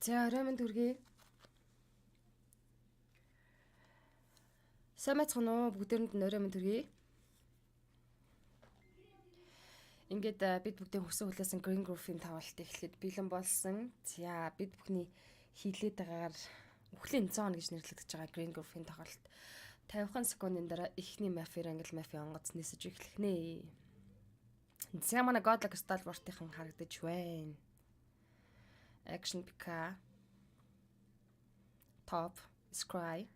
За оройн дүргээ. Сайн мэцхан уу бүгдээрэнд нь оройн дүргээ. Ингээд бид бүгдээ хүссэн хүлээсэн Green Groove-ийн тоглолт эхлээд бэлэн болсон. За бид бүхний хийлээд байгаагаар үхлийн зон гэж нэрлэгдэж байгаа Green Groove-ийн тоглолт 50 секундын дараа эхний мафи англ мафи онгоц нисэж эхлэх нэ. За манай Godlike Stalwart-ийн харагдаж байна. Action PK Top Scry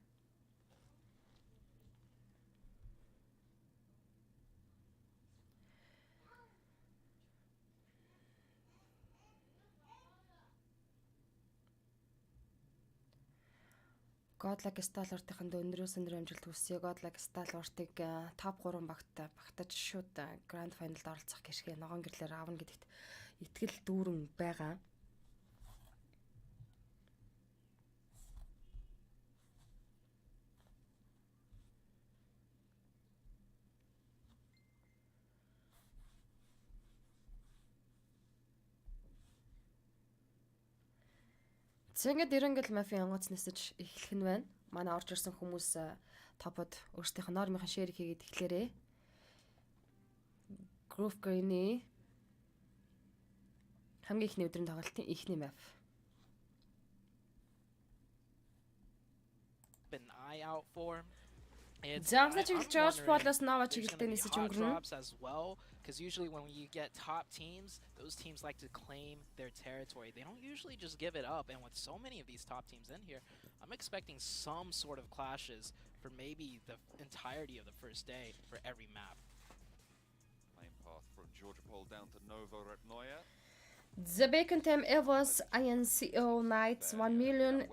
Godlike Stalwart-ийн өндрөөс өндөр амжилт хүсье. Godlike Stalwart-ыг топ 3 багтаж шууд Grand Final-д оролцох гэрхээ ногоон гэрлээр аавна гэдэгт итгэл дүүрэн байгаа. Зингээд эрэнгэл мафи онгоц нисэж эхлэх нь байна. Манай орж ирсэн хүмүүс топод өөрсдийнх нь нормынхаа шеэр хийгээд эхлээрээ. Groove Green-ий хамгийн ихний өдрийн тоглолтын ихний map. Замсна чиглэж George Paul-ос Nova чиглэлтэй нисэж өнгөрнө. Because usually when you get top teams, those teams like to claim their territory. They don't usually just give it up. And with so many of these top teams in here, I'm expecting some sort of clashes for maybe the entirety of the first day for every map. Lane path from Georgia Pole down to Nova Retnoya. The Bacon Time Evos INCO Knights 1 million.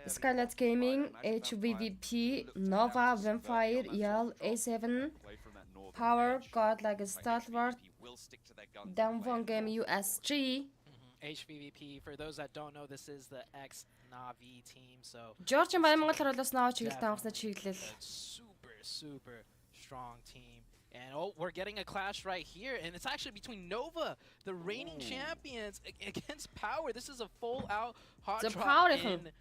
Skylight Gaming, HVVP, Nova, Vampire, Yell, A7, Power, Godlike Stalwart, Downfall Game USG. HVVP, for those that don't know, this is the ex-Navi team, so... George Монгол харуулаас Nova чиглэлтэй онгоцны чиглэл. Super strong team. And oh, we're getting a clash right here, and it's actually between Nova, the reigning champions, against Power. This is a full-out hot drop in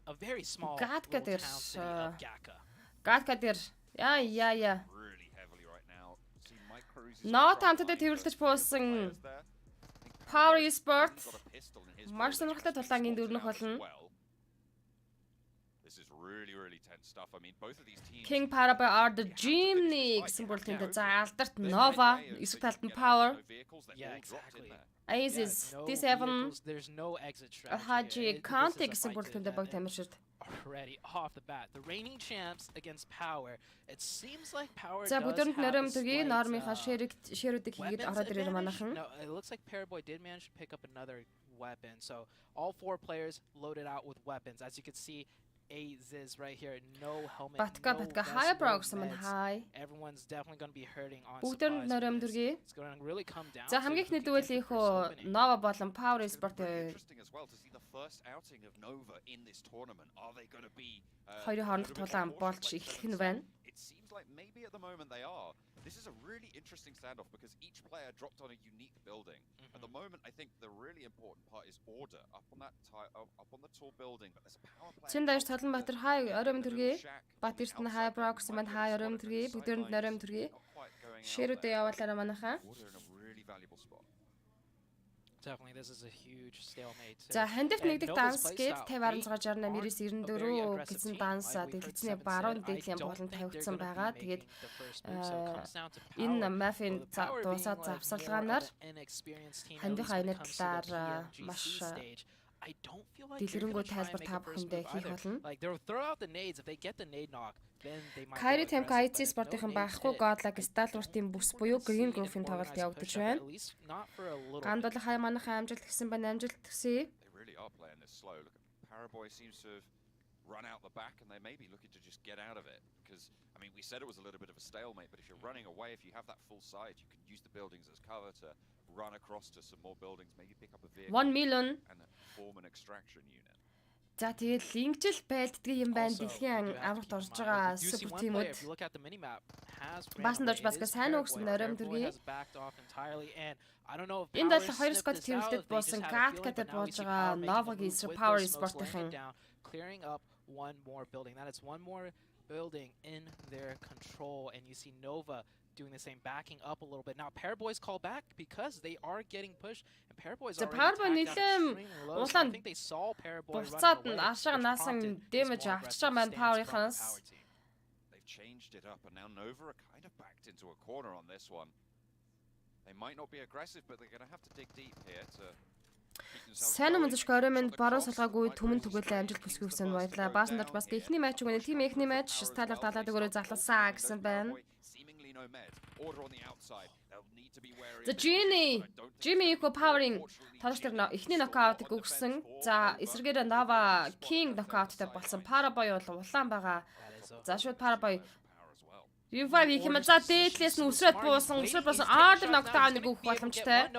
a very small little town city of Gaka. Гадкадэр. Яа. Ноо таамтад тэрвэрлэж буусан Power Esport маш сонирхолтой тулаангийн дөрнөх болно. This is really tense stuff. I mean, both of these teams King Parabay are the Jimny гэсэн бүрэлдэхүүнтэй за алдарт Nova эсвэл талд нь Power. Yeah, exactly. Aces, D7, there's no exit Haji Conte гэсэн бүрэлдэхүүнтэй баг тамирчид. Already off the bat, the reigning champs against Power. It seems like Power За does бүдэрнд have нэрм a төргий slight, нормынхаа шээрүүдийг хийгээд ороод ирээр манайхан. No, it looks like Paraboy did manage to pick up another weapon. So all 4 players loaded out with weapons. As you can see, Aziz right here, no helmet, Батка high broke some high. Everyone's definitely going to be hurting on Бүдэрнд нэрм төргий. It's going to really come down. За хамгийн ихний дүгэл ийхүү Nova болон Power Esport interesting as well to see the first outing of Nova in this tournament. Are they going to be хоёрын хоорондох тулаан болж эхлэх нь байна. It seems like maybe at the moment they are. This is a really interesting standoff because each player dropped on a unique building. At the moment, I think the really important part is order up on that up on the tall building. But there's a power player. Чиндаш Толонбаатар хай оройн төргий. Батэрт нь хай Brox манд хай оройн төргий. Бүдэрнд нэрм төргий. Ширүүдээ явуулаарай манайхаа. Definitely, this is a huge stalemate. За хандивт нэгдэг данс гээд 50 16 69 94 гэсэн данс дэлгэцний баруун дээдлийн болон тавигдсан байгаа. Тэгээд энэ мафийн дуусаад завсарлагаанаар хандивхаа энэ талаар маш дэлгэрэнгүй тайлбар та бүхэндээ хийх болно. Kyrie Temp IC спортын байхгүй Godlike Stalwart-ийн бүс буюу Green Groove-ийн тоглолт явагдаж байна. Гандул хай манайхаа амжилт гэсэн байна, амжилт төсөө. Paraboy seems to have run out the back and they may be looking to just get out of it because I mean we said it was a little bit of a stalemate, but if you're running away, if you have that full side, you can use the buildings as cover to run across to some more buildings, maybe pick up a vehicle 1 million and form an extraction unit. За тэгээд ингэж л байлддаг юм байна дэлхийн аврагт орж байгаа супер тимүүд. Баасан дож бас сайн өгсөн нөрөм дөргий. Энэ бол 2 скот тэрэлтэд буусан Гаткатай бууж байгаа Novagi Power Sport-ийн clearing up one more building. That is one more building in their control, and you see Nova doing the same, backing up a little bit. Now Paraboys call back because they are getting pushed, and Paraboys are already tagged down extremely low. So I think they saw Paraboy running away, which prompted this more aggressive stance from the Power team. They've changed it up, and now Nova are kind of backed into a corner on this one. They might not be aggressive, but they're going to have to dig deep here to Сайн мөндөж горомын баруун салгаагүй түмэн түгэлээ амжилт бүсгүйсэн баярлаа. Баасан дож бас эхний матч өгнө. Тим эхний матч стайлах далаад өгөрөө залуулсан гэсэн байна. The Jimmy Eco Powering талштай эхний нокаутыг өгсөн. За эсрэгээр Nova King нокауттай болсон. Paraboy бол улаан байгаа. За шууд Paraboy U5 их юм за дээдлээс нь үсрээд буусан Order нокдауныг өгөх боломжтой.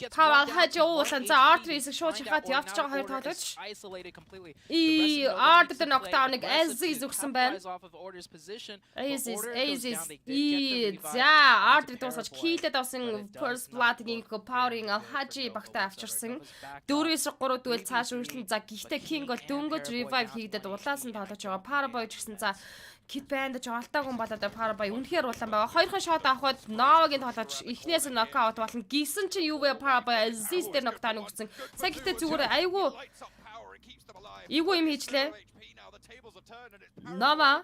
Power хаж уулан за Order эсэг шууд шахаад явж байгаа хоёр тоглогч. Order нокдауныг Aziz өгсөн байна. Aziz за Order дуусаж килээд авсан First Blood-ийн Powering Al-Haji багтаа авчирсан. 4-3 дүүл цааш үргэлжлэн за гэхдээ King бол дөнгөж revive хийгдээд улаасан тоглож байгаа. Paraboy ч гэсэн за Kit band жаалтаагүй болоод Paraboy үнэхээр улаан байгаа. Хоёрхан шот авахад Novagi-гийн тоглож эхнээс нь нокаут болон гисэн чи юу вэ Paraboy Aziz дээр нокдаун өгсөн. Цаг ихтэй зүгээр айгүй юм хийчлээ. Nova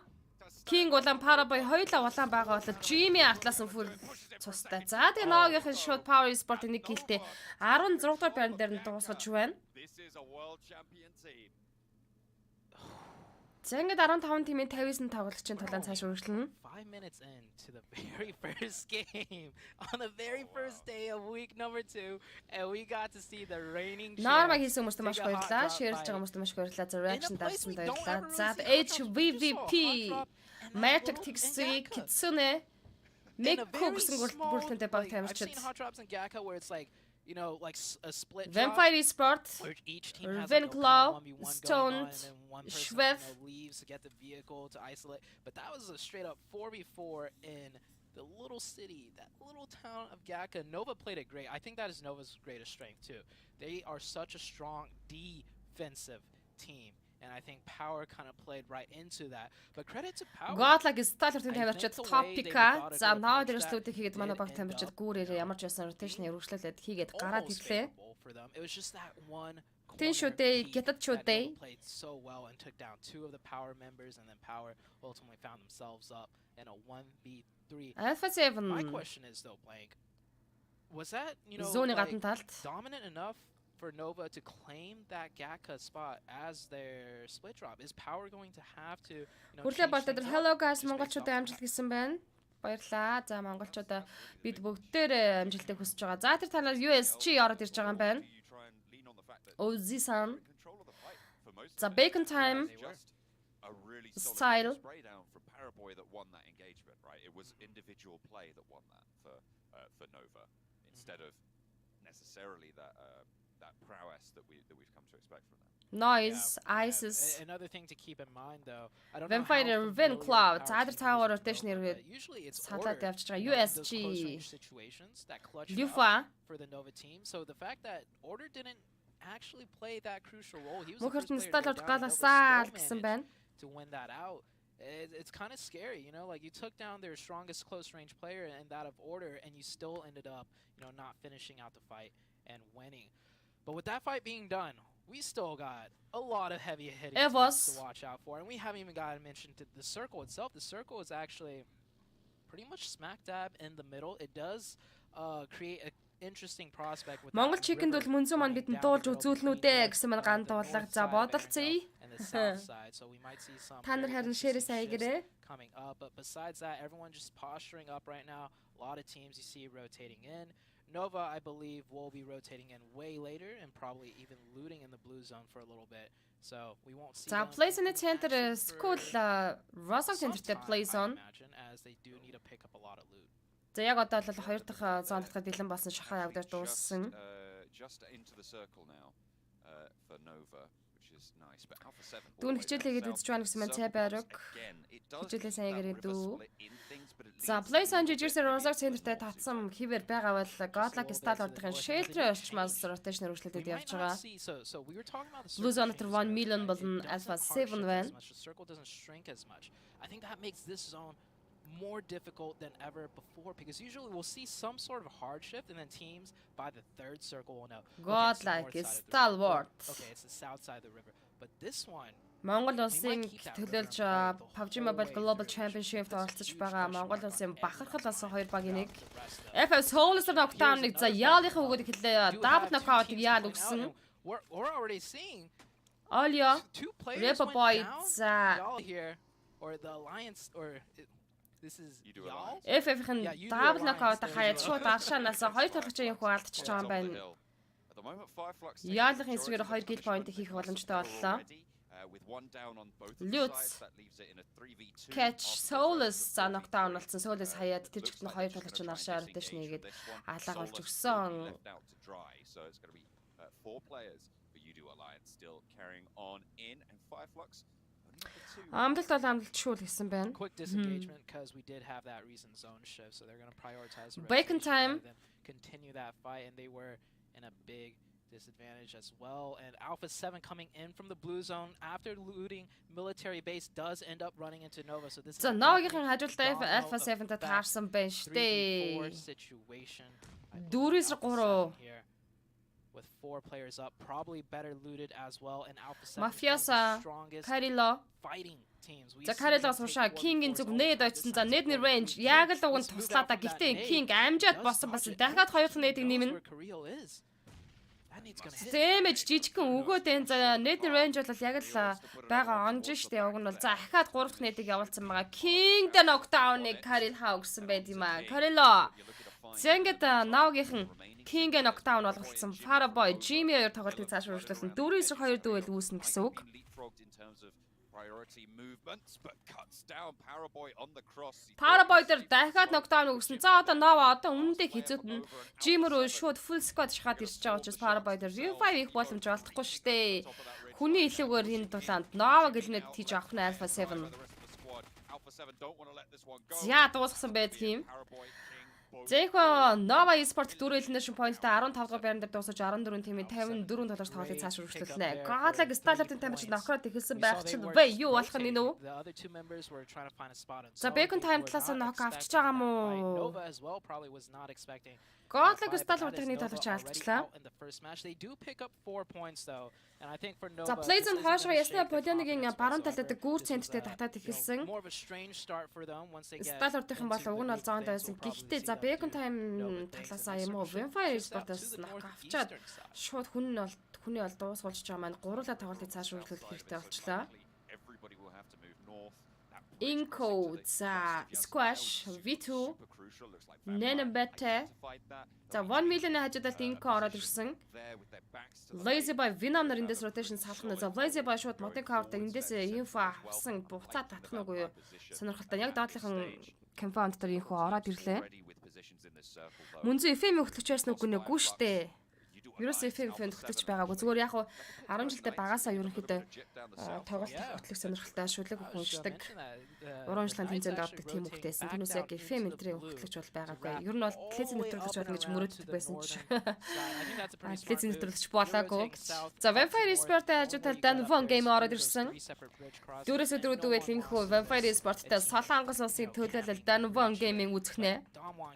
King улаан Paraboy хоёулаа улаан байгаа бол Jimmy артлаас нь фүр цустай. За тэгээ Novagi-ийн шууд Power Sport нэг гэлтэй 16 дугаар банд дээр нь дуусгаж байна. За ингээд 15 тимийн 59 тоглогчийн тулаан цааш үргэлжлэнэ. 5 minutes into the very first game on the very first day of week number 2 and we got to see the reigning Норма хийсэн хүмүүст маш баярлалаа. Шеэрлж байгаа хүмүүст маш баярлалаа. За reaction давсан баярлалаа. За HVVP Magic Tixi Kitsune Mekko гэсэн бүрэлдэхүүнтэй баг тамирчид. You know, like a split Vampire Sport, each team has Venclaw, like Stoned, and one person Schweff leaves to get the vehicle to isolate. But that was a straight up 4v4 in the little city, that little town of Gaka. Nova played it great. I think that is Nova's greatest strength too. They are such a strong defensive team. And I think Power kind of played right into that. But credit to Power. God like сталертын тамирчид топика. За ноо дэрслүүдийг хийгээд манай баг тамирчид гүүрээр ямар ч байсан rotation өргөжлөлөд хийгээд гараад ирлээ. It was just that one. Тин шүдээ, гятад шүдээ. Played so well and took down 2 of the Power members, and then Power ultimately found themselves up in a 1v3. Alpha 7. My question is though, Blank, was that, you know, like, dominant enough for Nova to claim that Gaka spot as their split drop? Is Power going to have to, you know, Hello guys, монголчуудаа амжилт гэсэн байна. Баярлаа. За монголчуудаа бид бүгдээр амжилтыг хүсэж байгаа. За тэр талаар USG ороод ирж байгаа юм байна. Ozi-san. За Bacon Time. Style. From Paraboy that won that engagement, right? It was individual play that won that for Nova instead of necessarily that prowess that we've come to expect from them. Noise, ISIS. Another thing to keep in mind though, I don't Vampire Venclaw, цаадar tower rotation ирээд usually it's цаалаад явж байгаа USG situations that clutch Lufa for the Nova team. So the fact that Order didn't actually play that crucial role, he was Мөхөрт the нь first player сталаад галасаа гэсэн байна. to win that out. It's kind of scary, you know, like you took down their strongest close range player and that of Order, and you still ended up, you know, not finishing out the fight and winning. But with that fight being done, we still got a lot of heavy hitting to watch out for, and we haven't even gotten mentioned to the circle itself. The circle is actually pretty much smack dab in the middle. It does create an interesting prospect with Монгол чикэнд бол мөнзөө маань бидэнд дуулж үзүүлнүүдээ гэсэн мань ган дуулах. За бодолцъя. So we might see some та нар харин шээрээ саягрээ coming up, but besides that, everyone just posturing up right now. A lot of teams you see rotating in. Nova, I believe, will be rotating in way later and probably even looting in the blue zone for a little bit. So we won't see them place in the center school Rosa Center place on as they do need to pick up a lot of loot. За яг одоо л хоёр дахь зонд дахь бэлэн болсон шахаа явдаж дууссан. Just into the circle now for Nova, which Дүүн хичээлээгээд үзэж байна гэсэн маань цай байраг. Хичээлээ сайн яриад дүү. За, PlayStation GG-сээр Rozak Center-тэй татсан хിവэр байгаа бол Godlike Stall ордын Shelter орчмаас rotation үргэлжлүүлээд явж байгаа. Blue Zone дотор 1 million болон Alpha 7 байна. I think that makes this zone more difficult than ever before because usually we'll see some sort of hard shift and then teams by the third circle will know. Godlike Stalwart. Okay, it's the south side of the river. But this one Монгол улсын төлөөлж PUBG Mobile Global Championship-д оролцож байгаа Монгол улсын бахархал асан хоёр багийн нэг FS Soul-ээр нокдауныг за яалынхаа өгөөд хэлээ. Double knockout-ыг яал өгсөн. We're already seeing Olio two players Repo Boy за y'all here or the alliance or this is y'all. FF-ийн double knockout хаяад шууд аршаанаас хоёр толгочийн явах алдчихж байгаа юм байна. Яалынхаа эсрэгээр 2 kill point хийх боломжтой боллоо. Lutz Catch Soulless за knockdown болсон. Soulless хаяад тэр чигт нь хоёр толгочийн аршаа rotation хийгээд алга болж өгсөн. Амдалт бол амдалт шүүл гэсэн байна. Quick disengagement because we did have that recent zone shift, so they're going to prioritize Bacon time. Continue that fight, and they were in a big disadvantage as well. And Alpha 7 coming in from the blue zone after looting military base does end up running into Nova. So this is a Novaгийн хажуултаа Alpha 7-д таарсан байна штэ. Дүүрээс 3 with 4 players up, probably better looted as well. And Alpha 7 Mafiosa, Carilo, fighting teams. За Carilo суушаа King-ийн зүг нээд очсон. За нээдний range яг л уг нь туслаа та. Гэхдээ King амжаад босон бас дахиад хоёр нээдийг нэмнэ. Damage жижигхэн өгөөд энэ за нээдний range бол яг л байгаа онж штэ. Уг нь бол за ахаад 3 дахь нээдийг явуулсан байгаа. King дэ knockdown-ыг Caril хаа өгсөн байд юм аа. Carilo. Зэнгэд Навгийнхан King knockdown болгосон. Paraboy, Jimmy хоёр тоглолтыг цааш үргэлжлүүлсэн. 4-2 дүүл үүснэ гэсэн үг. Paraboy дээр дахиад knockdown өгсөн. За одоо Nova одоо үнэндээ хизүүдэн Jimmy руу шууд full squad шахаад ирж байгаа учраас Paraboy дээр Revive их боломж олдохгүй штэ. Хүний илүүгээр энэ дулаанд Nova гэлнэд тийж авах нь Alpha 7. За дуусгасан байдгийн. Зэхо Nova Esport дөрөвлөнөр шин поинттай 15 дугаар байран дээр дуусаж 14 тимийн 54 доллар тоглолтыг цааш үргэлжлүүлнэ. Godlike Stall-ын тамирчид нокрот ихэлсэн байх чинь вэ юу болох нь нүү? За Bacon time талаас нь нок авчиж байгаа мó? Godlike Stall-ын тоглогч алдчихлаа. За PlayStation хоошоо ясна Полианыгийн баруун талд гүүр центртэй татаад ихэлсэн. Stall-ын бол уг нь бол зоонд байсан. Гэхдээ за Bacon time талаасаа юм уу? Vampire Sport-аас нок авчаад шууд хүний бол дуусгуулж байгаа маань гурлаа тоглолтыг цааш үргэлжлүүлэх хэрэгтэй болчлаа. Inco за Squash V2 Nenebete за 1 million хажуудалд Inco ороод ирсэн. Lazy Boy Venom нар эндээс rotation салах нь. За Lazy Boy шууд модын cover-д эндээс info авсан буцаад татах нь үгүй юу? Сонирхолтой. Яг доотлынхан compound дээр info ороод ирлээ. Мөнзөө FM хөтлөгчөөс нүггүй нэггүй штэ. Ерөөс FM хөтлөгч байгаагүй. Зүгээр яг 10 жилдээ багасаа ерөнхийдөө тоглолт хөтлөх сонирхолтой шүлэг өгөншдөг. Уран жилийн тэмцээнд ордог тийм хөлтэйсэн. Түүнээс яг FM энтрийн хөтлөгч бол байгаагүй. Ер нь бол телевизийн нэвтрүүлэгч болно гэж мөрөөддөг байсан ч. Телевизийн нэвтрүүлэгч болоогүй. За Vampire Sport-тэй хажуудалд Dan Game ороод ирсэн. 4-4 дүүвэл инхүү Vampire Sport-тэй Солонгос улсын төлөөлөл Dan Game-ийн үзэхнэ.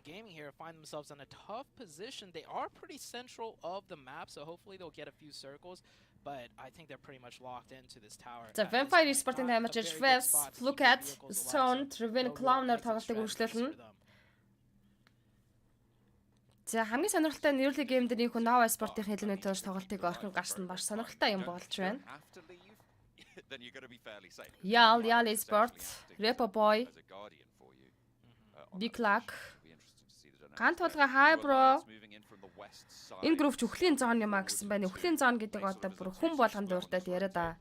Gaming here find themselves in a tough position. They are pretty central of the map, so hopefully they'll get a few circles, but I think they're pretty much locked into this tower. The Vampire Sport-ын тамирчид Fevs, Flucat, Stone, Riven, Clown-аар тоглолтыг үргэлжлүүлнэ. За хамгийн сонирхолтой нь Early Game дээр нөхөн Nova Sport-ийн хэлнэ тоош тоглолтыг орхон гарсан баш сонирхолтой юм болж байна. Ял Sport, Repo Boy, Big Luck, ганц тулга хай бро. Энэ групп өхлийн зоон юм а гэсэн байна. Өхлийн зоон гэдэг одоо бүр хүн болгонд дуртад яриа да.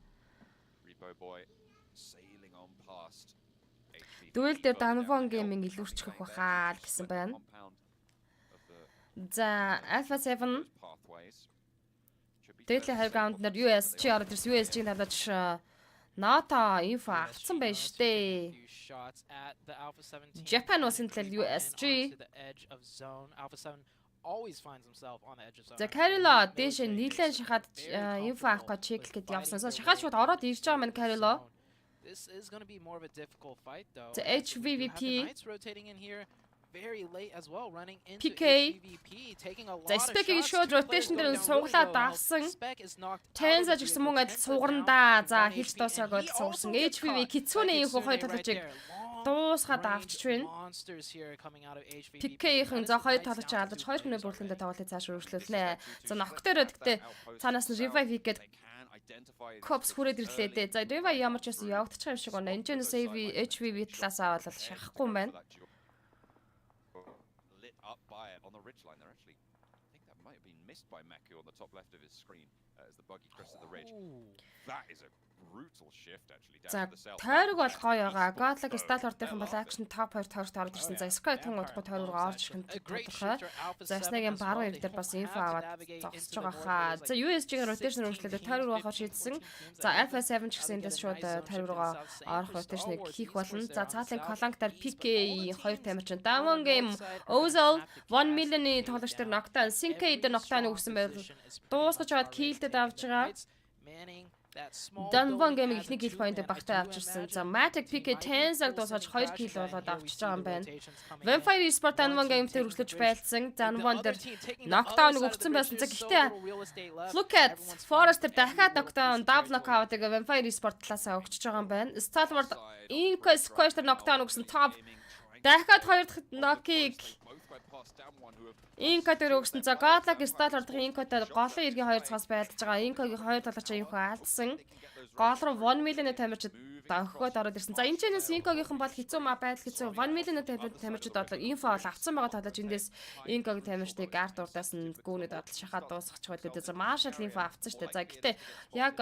Дуэл дээр Danvon Gaming илүүрчих бахаа гэсэн байна. За Alpha 7 Deadly High Ground нар USG ороод ирсэн. USG-г надад Ната инфо авцсан байж штэ. Japan was in the USG. Always finds himself on the edge of zone. За Карило дэш нийлэн шахаад инфо авах гэж чеклэх гээд явсан. Шахаад шууд ороод ирж байгаа маань Карило. This is going to be more of a difficult fight though. The HVVP rotating in here very late as well, running into PK. HVVP, taking a lot За of Spec-ийг shots. шууд rotation дээр сууглаад давсан. Tenza ч гэсэн мөн адил суугарнда. За хэлж дуусааг бол суурсан. HVV кицүүний инфо хоёр талчиг дуусгаад авчиж байна. PK-ийн за хоёр талч алдаж 2 хүний бүрэлдэхүүнтэй тоглолтыг цааш өргөжлүүлнэ. За Nocturne гэхдээ цаанаас нь revive хийгээд Cops хүрээд ирлээ дээ. За revive ямар ч байсан явагдчих юм шиг байна. Энд ч save HVV талаасаа бол шахахгүй юм байна. Lit up by it on the ridge line there actually. I think that might have been missed by Maku on the top left of his screen as the buggy crested the ridge. That is a brutal shift actually down to the cell. Тойрог бол гоё байгаа. Godlike Stalwart-ийн бол action top 2 тойрогт орж ирсэн. За Sky тун удахгүй тойрог руу орж ирэх нь тодорхой. За Snag-ийн баруун эрэг дээр бас инфо аваад зогсож байгаа хаа. За USG-ийн rotation өргөжлөлөө тойрог руу орохоор шийдсэн. За Alpha 7 ч гэсэн эндээс шууд тойрог руу орох rotation-ыг хийх болно. За цаалын Colunk-дар PK-ийн 2 тамирчин Diamond Game Ozil 1 million-ийн тоглогч дээр Nocturne Sync-ийн дээр Nocturne өгсөн байвал дуусгаж аваад kill-дэд авч байгаа. Diamond Game ихний kill point-ыг багтаа авчирсан. За Matic PK 10-аг дуусгаж 2 kill болоод авчиж байгаа юм байна. Vampire Esport Diamond Game-тэй үргэлжлэж байлцсан. Diamond дээр Nocturne-ыг өгсөн байсан. За гэхдээ Fluket Forester дахиад Nocturne double knockout-ыг Vampire Esport талаасаа өгчөж байгаа юм байна. Stalwart Inco Squash Nocturne өгсөн top дахиад 2 дахь knock-ыг Инко дээр өгсөн. За Godlike Stalwart-ийн Инкотой голын эргийн 2 цагаас байлдаж байгаа. Инкогийн 2 талаачаа инфо алдсан. Гол руу 1 million тамирчид дохиод ороод ирсэн. За энэ чэнэс Инкогийнхан бол хэцүү байдал хэцүү 1 million тамирчид бодлоо инфо бол авцсан байгаа талаач эндээс Инкогийн тамирчдыг арт урдаас нь гүүнэд бодлоо шахаад дуусгачих байлгүй. За Marshall инфо авцсан шүү дээ. За гэхдээ яг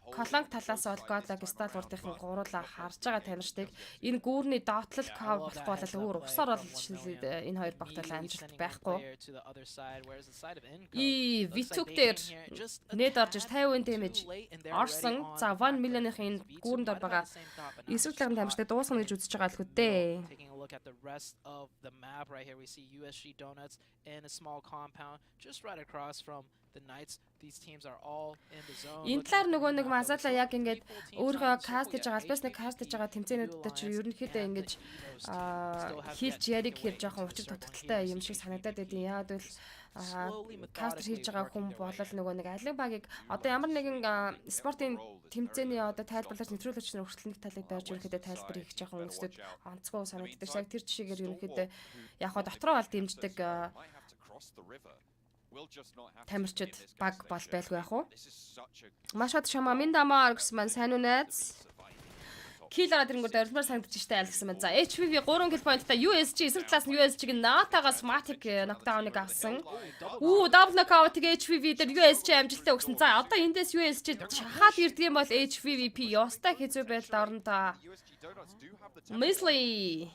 Colunk талаас бол Godlike Stalwart-ийн гуруулаа харж байгаа тамирчдыг энэ гүүрний доотлол кав болохгүй бол өөр усаар бол энэ хоёр багтаал амжилт байхгүй. Витүк дээр нэт орж 50 damage орсон. За 1 million-ийн гүүрэнд ор байгаа эсрэг талын тамирчдыг дуусгана гэж үзэж байгаа л хөө дээ. Look at the rest of the map right here. We see USG Donuts in a small compound just right across from the Knights. These teams are all in the zone. Энэ талаар нөгөө нэг Mazala яг ингээд өөрөө каст хийж байгаа, альбаас нэг каст хийж байгаа тэмцээнүүдэд чи ерөнхийдөө ингэж хийлж яриг хэр жоохон учир тутагтай юм шиг санагдаад байдیں۔ Яагаад бол кастер хийж байгаа хүн болол нөгөө нэг алиг багийг одоо ямар нэгэн спортын тэмцээний одоо тайлбарлаж нэвтрүүлэгч нар хүртэл нэг талыг барьж ерөнхийдөө тайлбар хийх жоохон үндэстэд онцгой санагддаг. Яг тэр жишээгээр ерөнхийдөө яг хаа дотроо бол дэмждэг тамирчид баг бол байлгүй яг уу. Машад шама миндамаар гэсэн маань сайн уу найз. Kill араад ирэнгүүт орилмаар санагдаж штэ айл гэсэн маань. За HVV 3 kill point-тай USG эсрэг талаас нь USG-г Natagаас Matic knockdown-ыг авсан. Double knockout-ыг HVV дээр USG амжилттай өгсөн. За одоо эндээс USG шахаад ирдэг юм бол HVVP ёстой хэцүү байдалд орно та. Misley.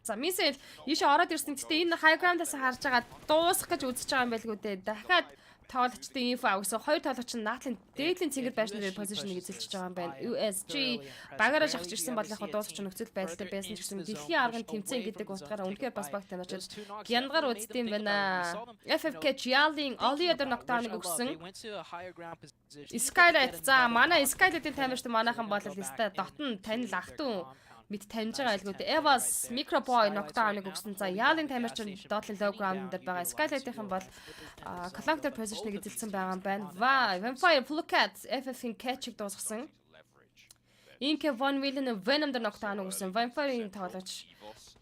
За Misley ийш ороод ирсэн. Гэтэ энэ high ground-аас харж байгаа дуусах гэж үзэж байгаа юм байлгүй дээ. Дахиад тоглогчдын инфо авсан. Хоёр тоглогч нь наатлын дээдлийн цэнгэр байшны позишныг эзэлж байгаа юм байна. USG багаараа шахаж ирсэн бол яг дуусах нөхцөл байдалтай байсан ч гэсэн дэлхийн аргын тэмцээн гэдэг утгаараа үнэхээр бас баг тамирчид гянгаар үздэг юм байна. FFK Gialling Oliver knockdown-ыг өгсөн. Skylight за манай Skylight-ийн тамирчид манайхан бол листа дотн танил ахтун мэд таньж байгаа айлгууд Evas Microboy knockdown-ыг өгсөн. За Яалын тамирчин доотлын low ground дээр байгаа. Skylight-ийн бол collector position-ыг эзэлсэн байгаа юм байна. Vampire Fluket FF-ийн catch-ыг дуусгасан. Инке 1 million Venom дээр knockdown-ыг өгсөн. Vampire-ийн тоглогч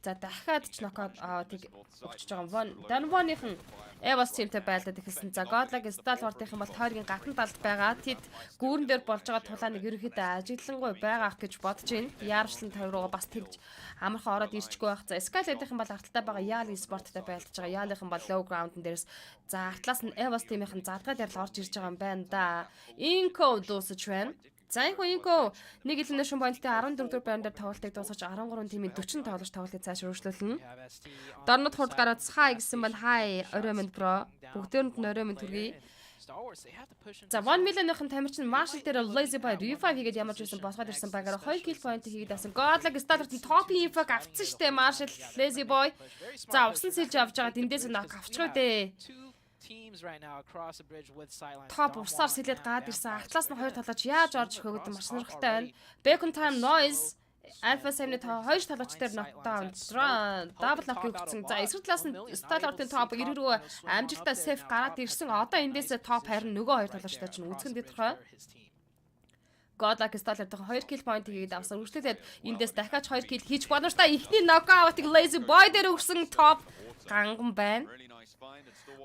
за дахиад ч knockout-ыг өгч байгаа. Danvon-ийн Evas teamтэй байлдаад ихэлсэн. За Godlike Stalwart-ийн бол тойргийн гатан талд байгаа. Тэд гүүрэн дээр болж байгаа тулааныг ерөнхийдөө ажиглангуй байгаах гэж бодож байна. Яарчлан тойр руугаа бас тэгж амархан ороод ирчихгүй байх. За Skylight-ийн бол арталтай байгаа Яали спорттой байлдаж байгаа. Яалийнхан бол low ground-н дээрээс за артлаас нь Evas team-ийн задгаад ярил орж ирж байгаа юм байна да. Inco дуусаж байна. За Инко нэг elimination point-тэй 14 дугаар байран дээр тоглолтыг дуусгаж 13 тимийн 40 тоглож тоглолтыг цааш өргөжлүүлнэ. Дорнод хурд гараад хай гэсэн байна. Хай орой минь бро. Бүгдээрэнд нь орой минь төргий. Star Wars, they have to push into За 1 million-ын тамирчин Marshall дээр Lazy Boy Revive хийгээд ямар ч байсан босгоод ирсэн багаар 2 kill point хийгээд авсан. Godlike Stallard-ын top-ийн info авцсан штэ Marshall Lazy Boy. За усан сэлж авч байгаа тэндээс нөх авчихгүй дээ. teams right now across the bridge with sideline. Топ усаар сэлээд гаад ирсэн. Ахлаас нь хоёр талаач яаж орж өгөөд маш сонирхолтой байна. Bacon Time Noise Alpha 7-ны хоёр талаач дээр knockdown double knock өгсөн. За эсрэг талаас нь Stallard-ын топ 90 рүү амжилттай safe гараад ирсэн. Одоо эндээс топ харин нөгөө хоёр талаачтай чинь үзгэн дэтрхой. Godlike Stallard-ын 2 kill point хийгээд авсан. Үргэлжлүүлээд эндээс дахиад 2 kill хийж бодноштай ихний knockout-ыг Lazy Boy дээр өгсөн топ ганган байна.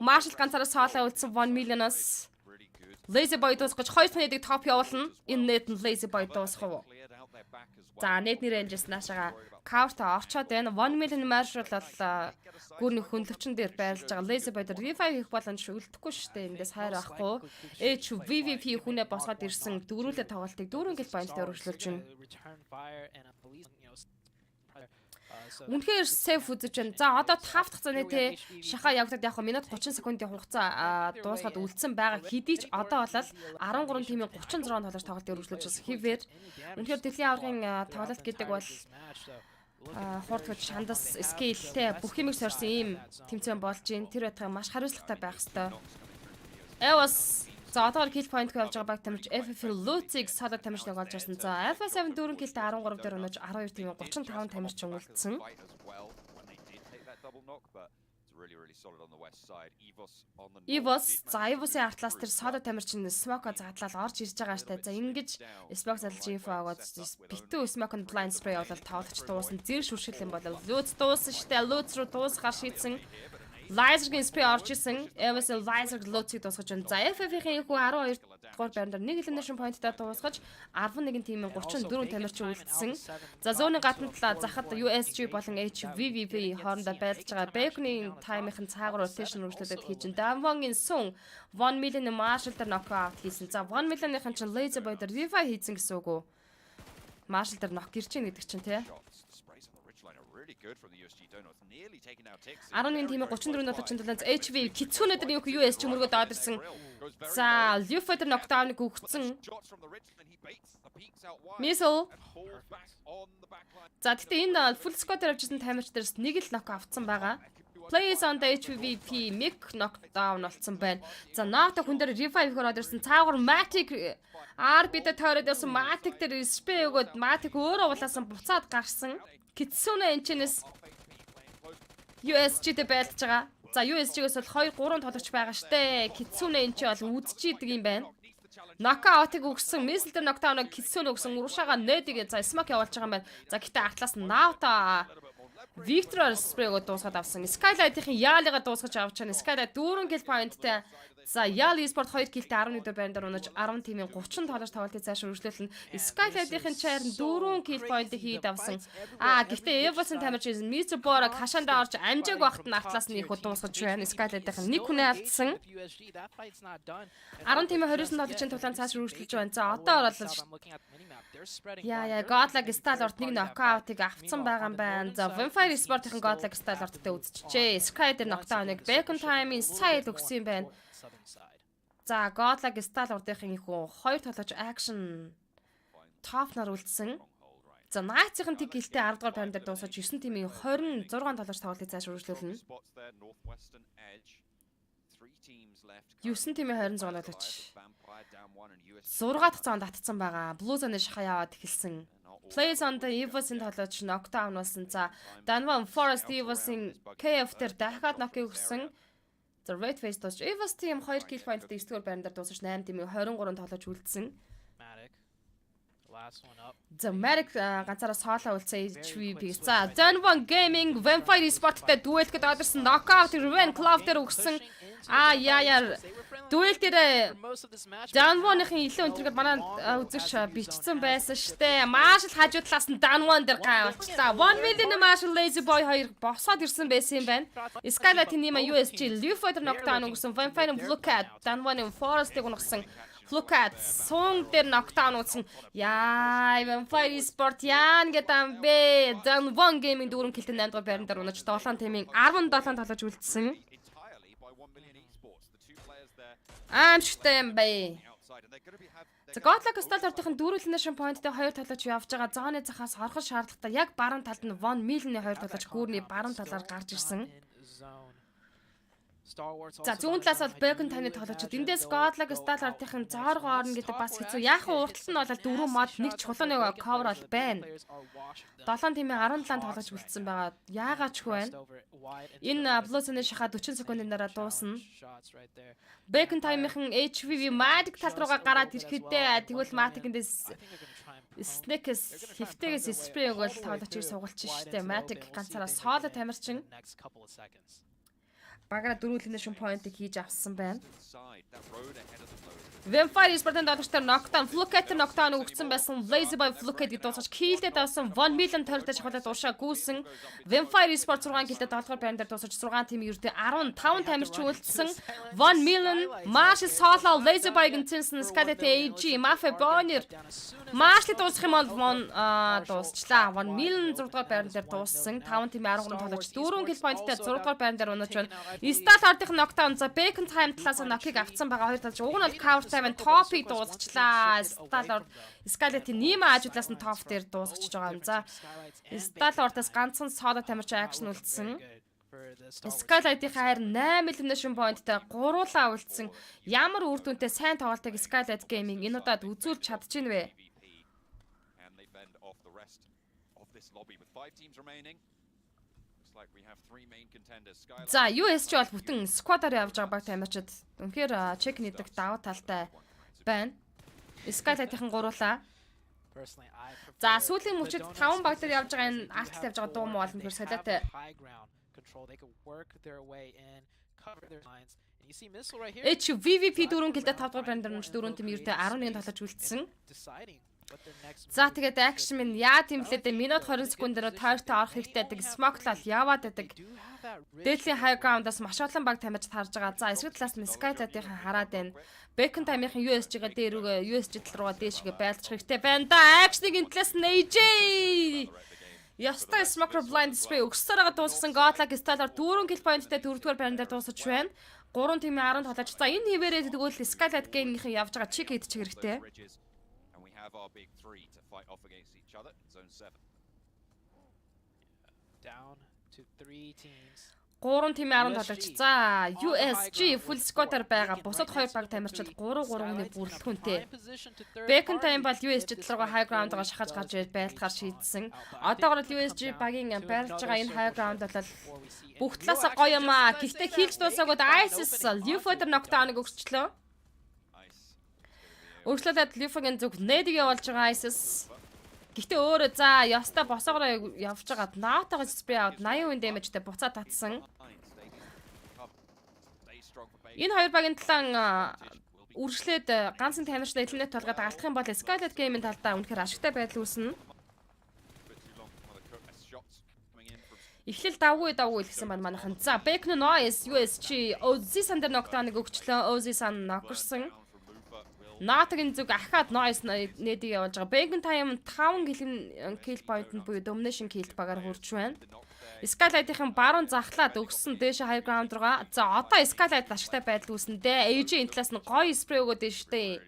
Marshall ганцаараа соолоо үлдсэн 1 million-аас Lazy Boy дуусгаж 2 фэнэдэг топ явуулна. Энэ нэт нь Lazy Boy дуусгав. За net range-с наашаага counter орчоод байна. 1 million Marshall бол гүрний хөндлөвчин дээр байрлаж байгаа. Lazy Boy дээр revive хийх боломж үлдэхгүй шүү дээ. Эндээс хайр авахгүй. HVVP хүнээ босгоод ирсэн дөрүүлээ тоглолтыг 4 kill point-ээр өргөжлүүлж байна. Үнэхээр сейф үзэж байна. За одоо 5 дахь цааны те шахаа явагдаад яг минут 30 секундын хугацаа дуусгаад үлдсэн байгаа хэдий ч одоо болол 13 тимийн 36 тоглож тоглолтыг өргөжлүүлж байгаа хэвээр. Үнэхээр дэлхийн аваргын тоглолт гэдэг бол хурдгаж шандас скейлтэй бүх юмыг сорсон ийм тэмцээн болж байна. Тэр байтугай маш хариуцлагатай байх ёстой. Эвас за одоор kill point явж байгаа баг тамирч FF Lutz-ыг садад тамирчныг олж ирсэн. За Alpha 7 4 killтэй 13 дээр өнөж 12 тимийн 35 тамирчин үлдсэн. Evos за Evos-ийн артлаас тэр садад тамирчин Smoke задлал орж ирж байгаа штэ. За ингэж Smoke задлж info аваад битүү Smoke-ын blind spray явуулаад тоглож дуусна. Зэр шүршил юм бол Lutz дууссан штэ. Lutz руу дуусгахаар шийдсэн. Laser-гийн спрей орж исэн. Evos-ийн Laser Lutz-ийг дуусгаж байна. За FF-ийн хүү 12 дугаар байранд нэг elimination point-аар дуусгаж 11 тимийн 34 тамирчин үлдсэн. За зооны гадна талаа захад USG болон HVVP хоорондоо байлж байгаа. Bacon-ийн time-ийн цаагаар rotation үргэлжлүүлээд хийж байна. Damwon-ийн Sun 1 million Marshall дээр knockout хийсэн. За 1 million-ийн чинь Lazy Boy дээр revive хийсэн гэсэн үг үү? Marshall дээр knock ирж байгаа гэдэг чинь тий. 11 тимээ 34 долоочин талаас HV Kitsune-д юу USG мөргөд доод ирсэн. За Luffy-д knockdown-ыг өгсөн. Missile. За тэгтээ энэ full squad-ээр авчихсан тамирч дээрс нэг л knock авцсан байгаа. Plays on the HVP mic knockdown болсон байна. За Nato хүн дээр revive ороод ирсэн. Цаагаар Matic RB-д тойроод ирсэн. Matic дээр spray өгөөд Matic өөрөө улаасан буцаад гарсан. Kitsune энчнээс USG-д байлж байгаа. За USG-гээс бол 2 3 тоглогч байгаа штэ. Kitsune энч бол үдчихийдэг юм байна. Knockout-ыг өгсөн. Missile дээр knockdown-ыг Kitsune өгсөн. Урушаага нэдэг за Smoke явуулж байгаа юм байна. За гэтээ артлаас нь Nato Victor spray-гоо дуусгаад авсан. Skylight-ийн Яалига дуусгаж авч чана. Skylight 4 kill point-тэй. За Яал eSport 2 kill-тэй 11 дэх байранд унаж 10 тимийн 30 тоглож тоглолтыг цааш үргэлжлүүлнэ. Skylight-ийн чаар 4 kill point хийд авсан. Гэхдээ Evos-ын тамирч Mr. Borg хашаандаа орж амжааг багт нь артлаас нь их дуусгаж байна. Skylight-ийн нэг хүнээ алдсан. 10 тимийн 29 тоглолтын тулаан цааш үргэлжлүүлж байна. За одоо бол яа Godlike Stallard нэг knockout-ыг авцсан байгаа юм байна. За Vampire Sport-ийн Godlike Stallard-тэй үзчихжээ. Sky дээр knockdown-ыг Bacon Time-ийн side өгсөн юм байна. За Godlike Stallard-ийн хүү 2 тоглож action top нар үлдсэн. За Knights-ийн тэг гэлтэй 10 дугаар байранд дуусаж 9 тимийн 26 тоглож тоглолтыг цааш үргэлжлүүлнэ. 9 тимийн 26 тоглож 6 дахь зоонд татсан байгаа. Blue Zone-ы шахаа яваад эхэлсэн. Plays on the Evos-ын тоглож knockdown болсон. За Danwon Forest Evos-ын KF дээр дахиад knock-ыг өгсөн. The Red Face дууч Evos team 2 kill point-тэй 9-р байранд дуусаж 8 тимийн 23 тоглож үлдсэн. За Matic ганцаараа соолоо үлдсэн HVP. За Danwon Gaming Vampire Sport-тэй дуэлгээд одорсон knockout Raven Club дээр өгсөн. Яа дуэл дээр Danwon-ийн илүү өнтергээд манай үзэгч бичсэн байсан штэ. Marshall хажуу талаас нь Danwon дээр гаавчлаа. 1 million Marshall Lazy Boy 2 босоод ирсэн байсан юм байна. Skylight-ийн нэмэ USG Luffy дээр knockdown өгсөн. Vampire Blue Cat Danwon-ийн Forest-ыг унагсан. Look-at Song дээр knockdown үзсэн. Яа, Vampire Sport яан гэдэг бэ. Danwon Gaming 4 киллтэй 8 дугаар байранд унаж 7 тимийн 17 тоглож үлдсэн. Аимшигтай юм бай. За Godlike Stall-ийн дөрвөлнэшин поинттэй хоёр толгойч явж байгаа. Зооны захаас хорхол шаардлагатай яг баруун талд нь Von Millen-ийн хоёр толгойч гүүрний баруун талаар гарч ирсэн. За зүүн талаас бол Bacon таны тоглогчид эндээс Godlike Stall-ийн зооргоо орно гэдэг бас хэцүү. Яг урталт нь бол 4 мод нэг чулууны cover бол байна. 7 тимээ 17 тоглож үлдсэн байгаа. Яагаач хөө байна. Энэ Blues-ны шахаа 40 секундын дараа дуусна. Bacon таймынхан HVV Magic тал руугаа гараад ирэхдээ тэгвэл Matic-эндээс Snake-с хэвтэгээс спрей өгөөл тоглогчийг сугалчих штэ. Matic ганцаараа соло тамирчин. Багаараа дөрвөлнэшин поинтыг хийж авсан байна. Vampire Sport-ын тоглогчдоор Knockdown, Fluke-тэй Knockdown өгсөн байсан. Lazy Boy Fluke-ийг дуусгаж киллдээ давсан. Von Millen тойртой шахуулаад уушаа гүйсэн. Vampire Sport 6 киллдээ 7 байран дээр дуусгаж 6 тимийн ердөө 15 тамирчин үлдсэн. Von Millen, Marshall Solo, Lazy Boy-гийн Tinson, Scarlet AG, Mafia Bonner. Marshall дуусах юм бол Von дуусчлаа. Von Millen 6 дугаар байран дээр дууссан. 5 тимийн 13 тоглогч 4 kill point-тэй 6 дугаар байран дээр унаж байна. Stall ордын Knockdown за Bacon time талаас knock-ыг авцсан байгаа. Хоёр талч уг нь бол cover time top-ыг дуусгачлаа. Stall Scarlet-ийн Nima ажиглаас нь top дээр дуусгаж байгаа юм. За Stall ордоос ганцхан solo тамирчин action үлдсэн. Scarlet-ийн хайр 8 elimination point-тэй гуруулаа үлдсэн. Ямар үр дүнтэй сайн тоглолтыг Scarlet Gaming энэ удаад үзүүлж чадчихэв вэ? За USG бол бүтэн squad-аар явж байгаа баг тамирчид үнэхээр чек нэдэг даваа талтай байна. Scarlet-ийн гуруулаа. За сүүлийн мөчид 5 баг дээр явж байгаа энэ альталт явж байгаа дуу муу бол үнэхээр солиотой. HVVP 4 гэлдэ 5 дугаар бранд дээр 4 тим ердөө 11 тоглож үлдсэн. За тэгээд action минь яа тэмлээд минут 20 секундээр тойртой орох хэрэгтэй гэдэг smoke-лал яваад байдаг. Дээдлийн high ground-аас маш олон баг тамирч харж байгаа. За эсрэг талаас нь Skylight-ийн хараад байна. Bacon time-ийн USG-гээ дээрүүгээ USG тал руугаа дээшгээ байлчих хэрэгтэй байна да. Action-ийн талаас нь AJ Ястай smoke blind spray өгсөөрөө дууссан Godlike Stall-аар 4 kill point-тэй 4-р байран дээр дуусаж байна. 3 тимийн 10 тоглож. За энэ хിവэрээ тэгвэл Skylight Gang-ийн явж байгаа чиг хийчих хэрэгтэй. Have our big three to fight off against each other in zone 7. Down to 3 teams. 3 тимийн 10 тоглогч. За USG full squad-аар байгаа. Бусад 2 баг тамирчид 3-3-ны бүрэлдэхүүнтэй. Bacon time бол USG талруугаа high ground-гаа шахаж гарч ирээд байлтахаар шийдсэн. Одоогоор USG багийн байрлаж байгаа энэ high ground бол бүх талаасаа гоё юм аа. Гэхдээ хийлж дуусаагүй ISIS Leaf-ээр knockdown-ыг өгчлөө. Өөрчлөлтөд Leaf-ийн зүг нэдэг явуулж байгаа ISIS. Гэхдээ өөрөө за ёстой босоогоор явж байгаа. Наатагаа спрей аваад 80% damage-тэй буцаад татсан. Энэ хоёр багийн талаан үргэлжлээд ганцхан тамирчтай элемент толгойд алдах юм бол Skylight Game-ийн талдаа үнэхээр ашигтай байдал үүснэ. Эхлэл давгүй гэсэн байна манайхан. За Bacon Noise USG Ozi-сан дээр knockdown-ыг өгчлөө. Ozi-сан нокорсон. Наатагийн зүг ахаад Noise нэдэг явуулж байгаа. Bacon time 5 kill point-д буюу domination kill багаар хүрч байна. Skylight-ийн баруун захлаад өгсөн дээш high ground руугаа. За одоо Skylight ашигтай байдал үүснэ. AJ энэ талаас нь гоё spray өгөөд байна штэ.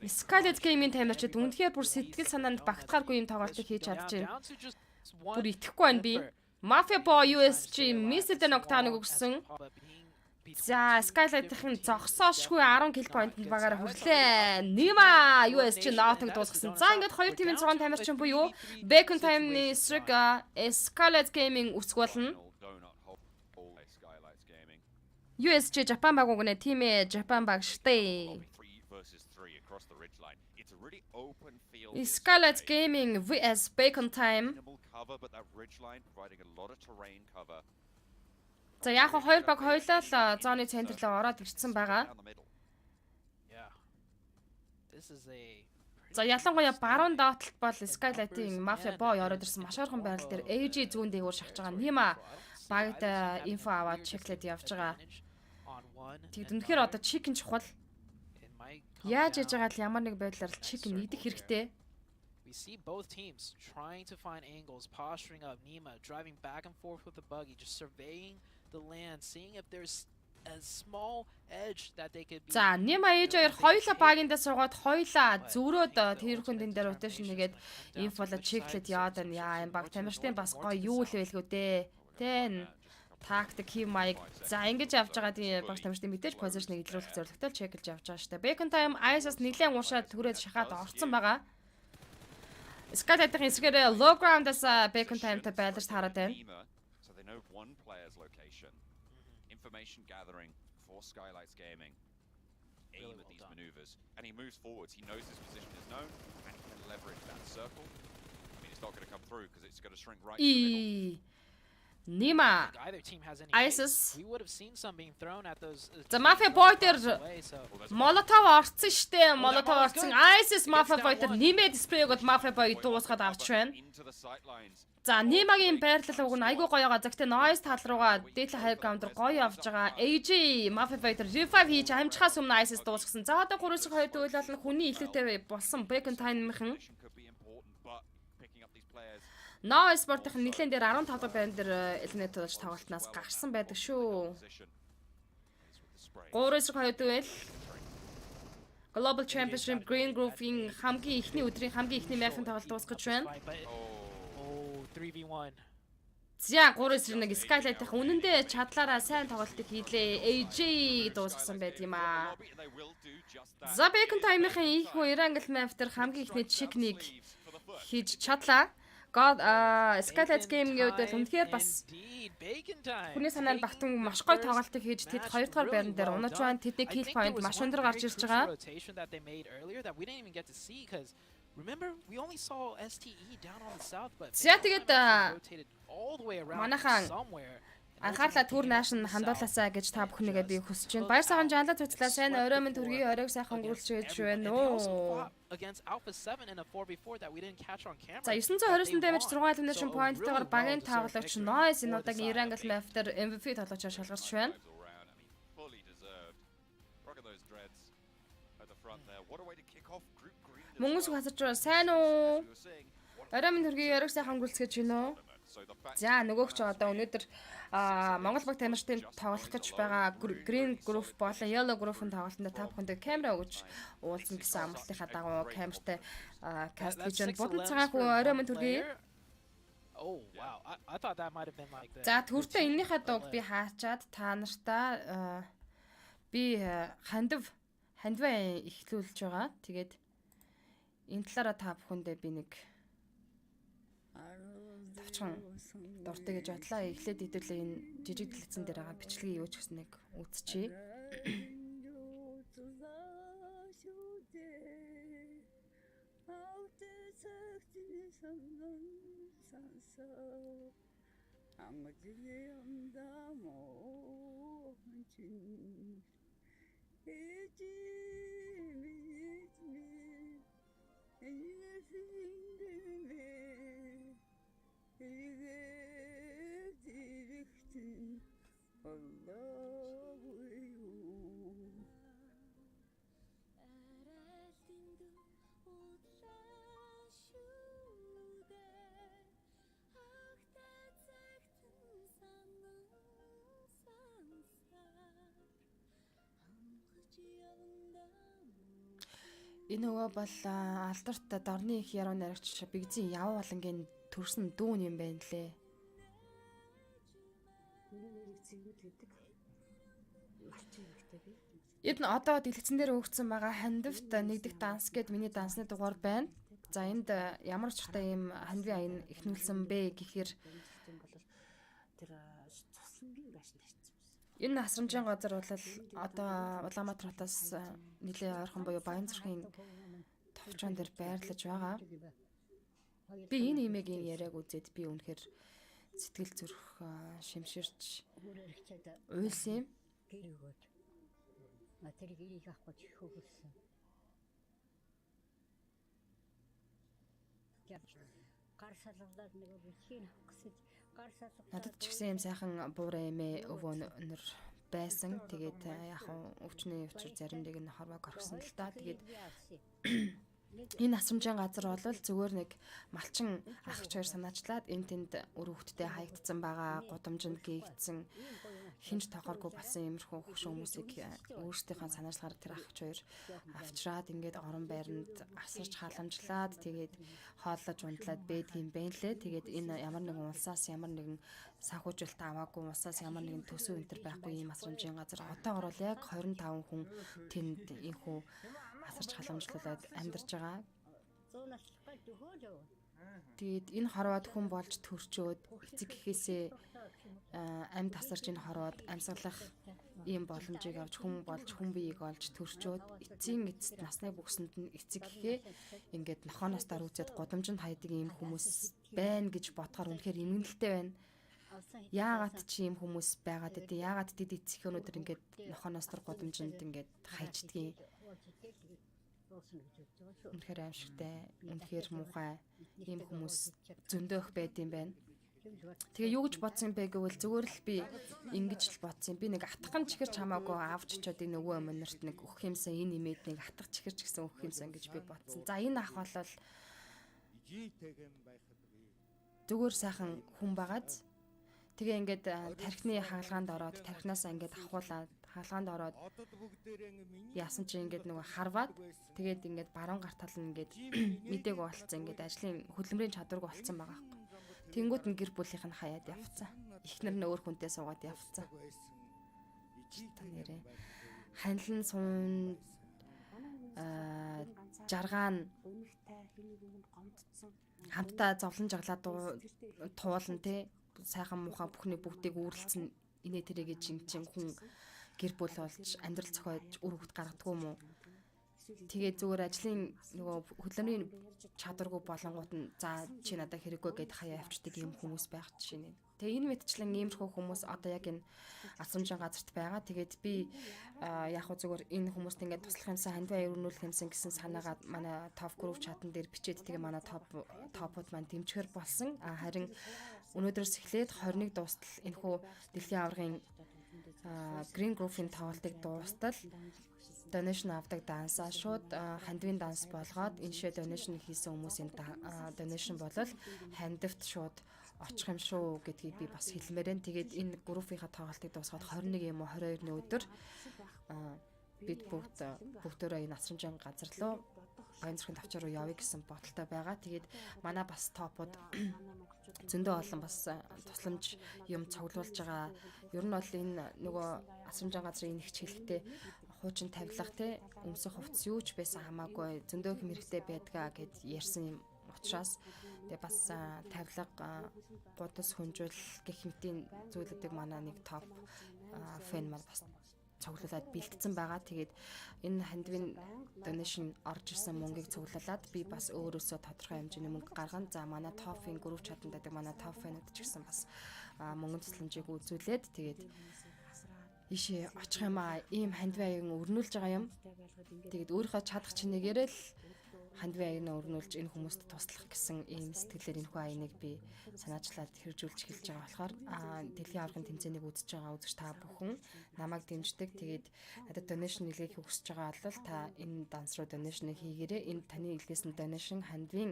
Skylight Game-ийн тамирчид үнэхээр бүр сэтгэл санаанд багтахааргүй юм тоглолтыг хийж чадчихэв. Бүр итгэхгүй байна би. Mafia Boy USG Mr. Knockdown-ыг өгсөн. За Skylight-ийн зогсоошгүй 10 kill point-д багаараа хүрлээ. Nima USG Note-ыг дуусгасан. За ингээд 2 тимийн 6 тамирчин буюу Bacon time-ны эсрэг Skylight Gaming үсэг болно. USG Japan баг үгнэ тимээ Japan баг штэ. Skylight Gaming vs Bacon time. За яг хоёр баг хоёлаа л зооны центр руу ороод ирсэн байгаа. За ялангуяа баруун доотлолт бол Skylight-ийн Mafia Boy ороод ирсэн маш орхон байрал дээр AJ зүүн дээгүүр шахаж байгаа. Нима багт инфо аваад чеклээд явж байгаа. Тэгэд үнэхээр одоо чикен чухал. Яаж яж байгаа л ямар нэг байдлаар чикен идэх хэрэгтэй. We see both teams trying to find angles, posturing up. Nima driving back and forth with the buggy, just surveying the land, seeing if there's a small edge that they could be. За, Нима ээж хоёулаа багиндаа суугаад хоёулаа зөрөөд тэр хүндэн дээр rotation нэгээд инф болоо чеклээд яваад байна. Яа, энэ баг тамирчдын бас гоё юу л байлгүй дээ. Тэн тактик хим майк. За, ингэж явж байгаа тийм багш тамирчдын мэдээж позишныг илрүүлэх зорилготой чеклж явж байгаа шүү дээ. Bacon time Ice-аас нэлээд уушаад түрээд шахаад орцсон байгаа. Skylight-ийн эсрэгээр low ground-аас Bacon time-тай байлж хараад байна. So they know one player's location. Information gathering for Skylight's gaming. Aim at these maneuvers. And he moves forwards. He knows his position is known and he can leverage that circle. I mean, it's not going to come through because it's going to shrink right to the middle. Нима Either team has any Isis. we would have seen some being thrown at those. За Mafia Boy дээр So Молотов орцсон штэ. Молотов орцсон. Isis Mafia Boy дээр нэмээд спрейг бол Mafia Boy дуусгаад авч байна. Into the sightlines. За Нимагийн байрлал уг нь айгүй гоё байгаа. Загтээ Noise тал руугаа дээдлээ хайр гаунд руу гоё явж байгаа. AG Mafia Boy дээр revive хийж амжихаас өмнө Isis дуусгасан. За одоо 3-2 дүүл бол хүний илүүтэй болсон Bacon time-ийн Could be important, but picking up these players. No Sport-ийн нэлээд дээр 15 дахь байран дээр элемент болж тоглолтнаас гарсан байдаг шүү. Position. Is with the spray. 3-2 дүүл Global Championship Green Group-ийн хамгийн ихний өдрийн хамгийн ихний мяфын тоглолт дуусгаж байна. Oh, 3v1. За 3-1 Skylight-ийн үнэндээ чадлаараа сайн тоглолтыг хийлээ. AG дуусгасан байд юм аа. They will do just that. За Bacon time-ийн их хүн Irangel map дээр хамгийн ихний чекнийг хийж чадлаа. God Skylight game-ийн үед үнэхээр бас хүний санаанд багтун маш гоё тоглолтыг хийж тэд 2 дугаар байран дээр унаж байна. Тэдний kill point маш өндөр гарч ирж байгаа. Remember, we only saw STE down on the south, but За тэгээд rotated all the way around манайхан somewhere. анхаарлаа Tour Nation хандуулаасаа гэж та бүхнийгээ би хүсэж байна. Баяр сайхан жанлаа туцлаа. Сайн орой минь төргийн оройг сайхан өнгөрүүлж байна уу. Against Alpha 7 in a 4v4 that we didn't catch on camera. За 929 damage 6 elimination point-тойгоор багийн тоглогч Noise энэ удаагийн Irangel map дээр MVP тоглогчоор шалгарч байна. All round. I mean, fully deserved. Look at those dreads at the front there. What a way to kick off Group Green. Мөнгөс хасаж байна. Сайн уу? You were saying, what Орой минь төргийн оройг сайхан өнгөрүүлж байна уу? so the fact За нөгөөгч одоо өнөөдөр Монгол баг тамирчдын тоглох гэж байгаа Green Group болон Yellow Group-ын тоглолтод та бүхэнд камера өгч уулзсан гэсэн амлалтынхаа дагуу камертай каст хийж байна. Бодон цагаан хүн орой минь төргийн. Oh wow, I thought that might have been like the. За түртэ эннийхээ дууг би хаачаад та нартаа би хандваа ихлүүлж байгаа. Тэгээд энэ талаараа та бүхэндээ би нэг тавчхан дуртай гэж бодлаа. Эхлээд хэдүүлээ энэ жижиг дэлгэцэн дээр байгаа бичлэгийг юу ч гэснэг үзчихье. Энэ нөгөө бол алдарт дорны их яруу найрагч Бигзийн яв болонгийн төрсөн дүүн юм байна лээ. Эд нь одоо дэлгэцэн дээр өгсөн байгаа хандивт нэгдэх данс гэд миний дансны дугаар байна. За энд ямар учиртай юм хандивын аян ихнүүлсэн бэ гэхээр энэ насрамжийн газар бол одоо Улаанбаатар хотоос нэлээд ойрхон буюу Баянзүрхийн товчон дээр байрлаж байгаа. Би энэ имигийн яриаг үзээд би үнэхээр сэтгэл зүрх шимширч уйлсан юм. Тэрийг ирэх авах гэж хөвөрсөн. Гар салгалаад нэг бичгийг авах гэсэн гар салгалаад Надад ч гэсэн юм сайхан буурай эмээ өвөнөр байсан. Тэгээд яг өвчний учир заримдыг нь хорвоог орхисон л та. Тэгээд Энэ асрамжийн газар бол зүгээр нэг малчин ахч хоёр санаачлаад энэ тэнд өр хөвгтдээ хаягдсан байгаа, гудамжинд гээгдсэн хинж тоогооргүй болсон иймэрхүү хөвшин хүмүүсийг өөрсдийнхөө санаачлагаар тэр ахч хоёр авчраад ингээд орон байранд асарч халамжлаад тэгээд хооллож унтлаад бэдгийн бэнлээ. Тэгээд энэ ямар нэгэн улсаас ямар нэгэн санхүүжилт аваагүй, улсаас ямар нэгэн төсөв өнтер байхгүй ийм асрамжийн газар одоогор бол яг 25 хүн тэнд инхүү асарч халамжлуулаад амьдарч байгаа. Тэгээд энэ хорвоод хүн болж төрчөөд эцэг гэхээсээ амьд тасарч энэ хорвоод амьсгалах ийм боломжийг авч хүн болж хүн биеийг олж төрчөөд эцсийн эцэст насны бүксэнд нь эцэг гэхээ ингээд нохооноос дор үзээд гудамжинд хайдаг ийм хүмүүс байна гэж бодохоор үнэхээр эмгэнэлтэй байна. Яагаад чи ийм хүмүүс байгаад дээ? Яагаад тэд эцэг өнөдөр ингээд нохооноос дор гудамжинд ингээд хайчдгийг үнэхээр аимшигтай, үнэхээр муухай ийм хүмүүс зөндөөх байд юм байна. Тэгээ юу гэж бодсон бэ гэвэл зүгээр л би ингэж л бодсон. Би нэг атган чихэрч хамаагүй авч очоод энэ нөгөө өмнөрт нэг өгөх юмсан энэ имэд нэг атгах чихэрч гэсэн өгөх юмсан гэж би бодсон. За энэ ах бол зүгээр сайхан хүн байгааз тэгээ ингээд тархины хаалгаанд ороод тархинасаа ингээд ахуулаад хаалгаанд ороод яасан чи ингээд нөгөө харваад тэгээд ингээд баруун гар тал нь ингээд мдээгүй болцсон ингээд ажлын хөдөлмөрийн чадваргүй болцсон байгаа байхгүй. Тэнгүүд нь гэр бүлийнх нь хаяад явцсан. Эхнэр нь өөр хүнтэй суугаад явцсан. Та нэрээ ханилан суун жаргаан хамтдаа зовлон жаглаад туулна те сайхан муухай бүхний бүгдийг үүрлцэн инээ тэрэг жинчин хүн гэр бүл болж амьдрал зохиож үр хөвгт гаргадгүй юм уу? Тэгээ зүгээр ажлын нөгөө хөдөлмөрийн чадваргүй болонгууд нь за чи надад хэрэггүй гэд хаяа авчдаг юм хүмүүс байх жишээ нэ. Тэгээ энэ мэтчлэн иймэрхүү хүмүүс одоо яг энэ асрамжийн газарт байгаа. Тэгээд би яг хөө зүгээр энэ хүмүүст ингээд туслах юмсан хандваа өрнүүлэх юмсан гэсэн санаагаа манай топ групп чатан дээр бичээд тэгээ манай топууд маань дэмжихэр болсон. Харин өнөөдрөөс эхлээд 21 дуустал энэхүү дэлхийн аваргын Green Group-ийн тоглолтыг дуустал donation авдаг дансаа шууд хандвийн данс болгоод энэ шээ donation хийсэн хүмүүсийн donation болол хандивт шууд очих юм шүү гэдгийг би бас хэлмээр байна. Тэгээд энэ группийнхаа тоглолтыг дуусгаад 21 юм уу 22-ны өдөр бид бүгдөө энэ асрамжийн газар руу Баянзүрхийн тавчаар руу явъя гэсэн бодолтой байгаа. Тэгээд манай бас топууд зөндөө олон бас тусламж юм цуглуулж байгаа. Ер нь бол энэ нөгөө асрамжийн газрын нэгч хэлэхдээ хуучин тавилах те өмсөх хувцс юу ч байсан хамаагүй зөндөө хэм хэрэгтэй байдгаа гэд ярьсан юм учраас тэгээ бас тавилга гудас хүнжүүл гэх мэтийн зүйлүүдийг манай нэг топ фэн маань бас цуглуулад бэлтгэсэн байгаа. Тэгээд энэ хандвийн donation орж ирсэн мөнгийг цуглуулад би бас өөрөөсөө тодорхой хэмжээний мөнгө гаргана. За манай топ-ын групп чатанд байдаг манай топ фэнүүд ч гэсэн бас мөнгөнд тусламжийг үзүүлээд тэгээд ишээ очих юм ийм хандвийн аян өрнүүлж байгаа юм. Тэгээд өөрийнхөө чадах чинээгээр л хандвийн аянаа өрнүүлж энэ хүмүүст туслах гэсэн ийм сэтгэлээр энэхүү аяныг би санаачлаад хэрэгжүүлж эхэлж байгаа болохоор дэлхийн аваргын тэмцээнийг үзэж байгаа үзэгч та бүхэн намайг дэмждэг. Тэгээд надад donation нэлээд хүсэж байгаа бол та энэ данс руу donation хийгээрэй. Энэ таны илгээсэн donation хандвийн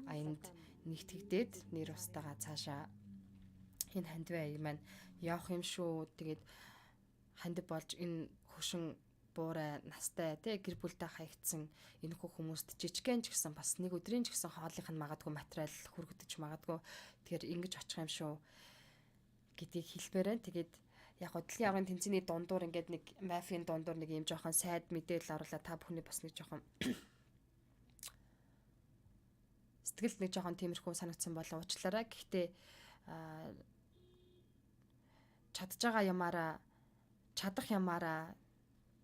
аянд нэгтгэгдээд нэр устдаа цаашаа энэ хандвийн аян маань явах юм шүү. Тэгээд хандив болж энэ хөшин буурай настай тий гэр бүлтэй хаягдсан энэхүү хүмүүст жижигхэн ч гэсэн бас нэг өдрийн ч гэсэн хоолынх нь магадгүй материал хүргэж магадгүй тэгэхээр ингэж очих юм шүү гэдгийг хэлмээр байна. Тэгээд яг гоо дэлхийн аваргын тэмцээний дундуур ингээд нэг мафийн дундуур нэг юм жоохон сайд мэдээлэл оруулаад та бүхний бас нэг жоохон сэтгэлд нэг жоохон тиймэрхүү санагдсан болоо уучлаарай. Гэхдээ чадж байгаа ямаараа чадах ямаараа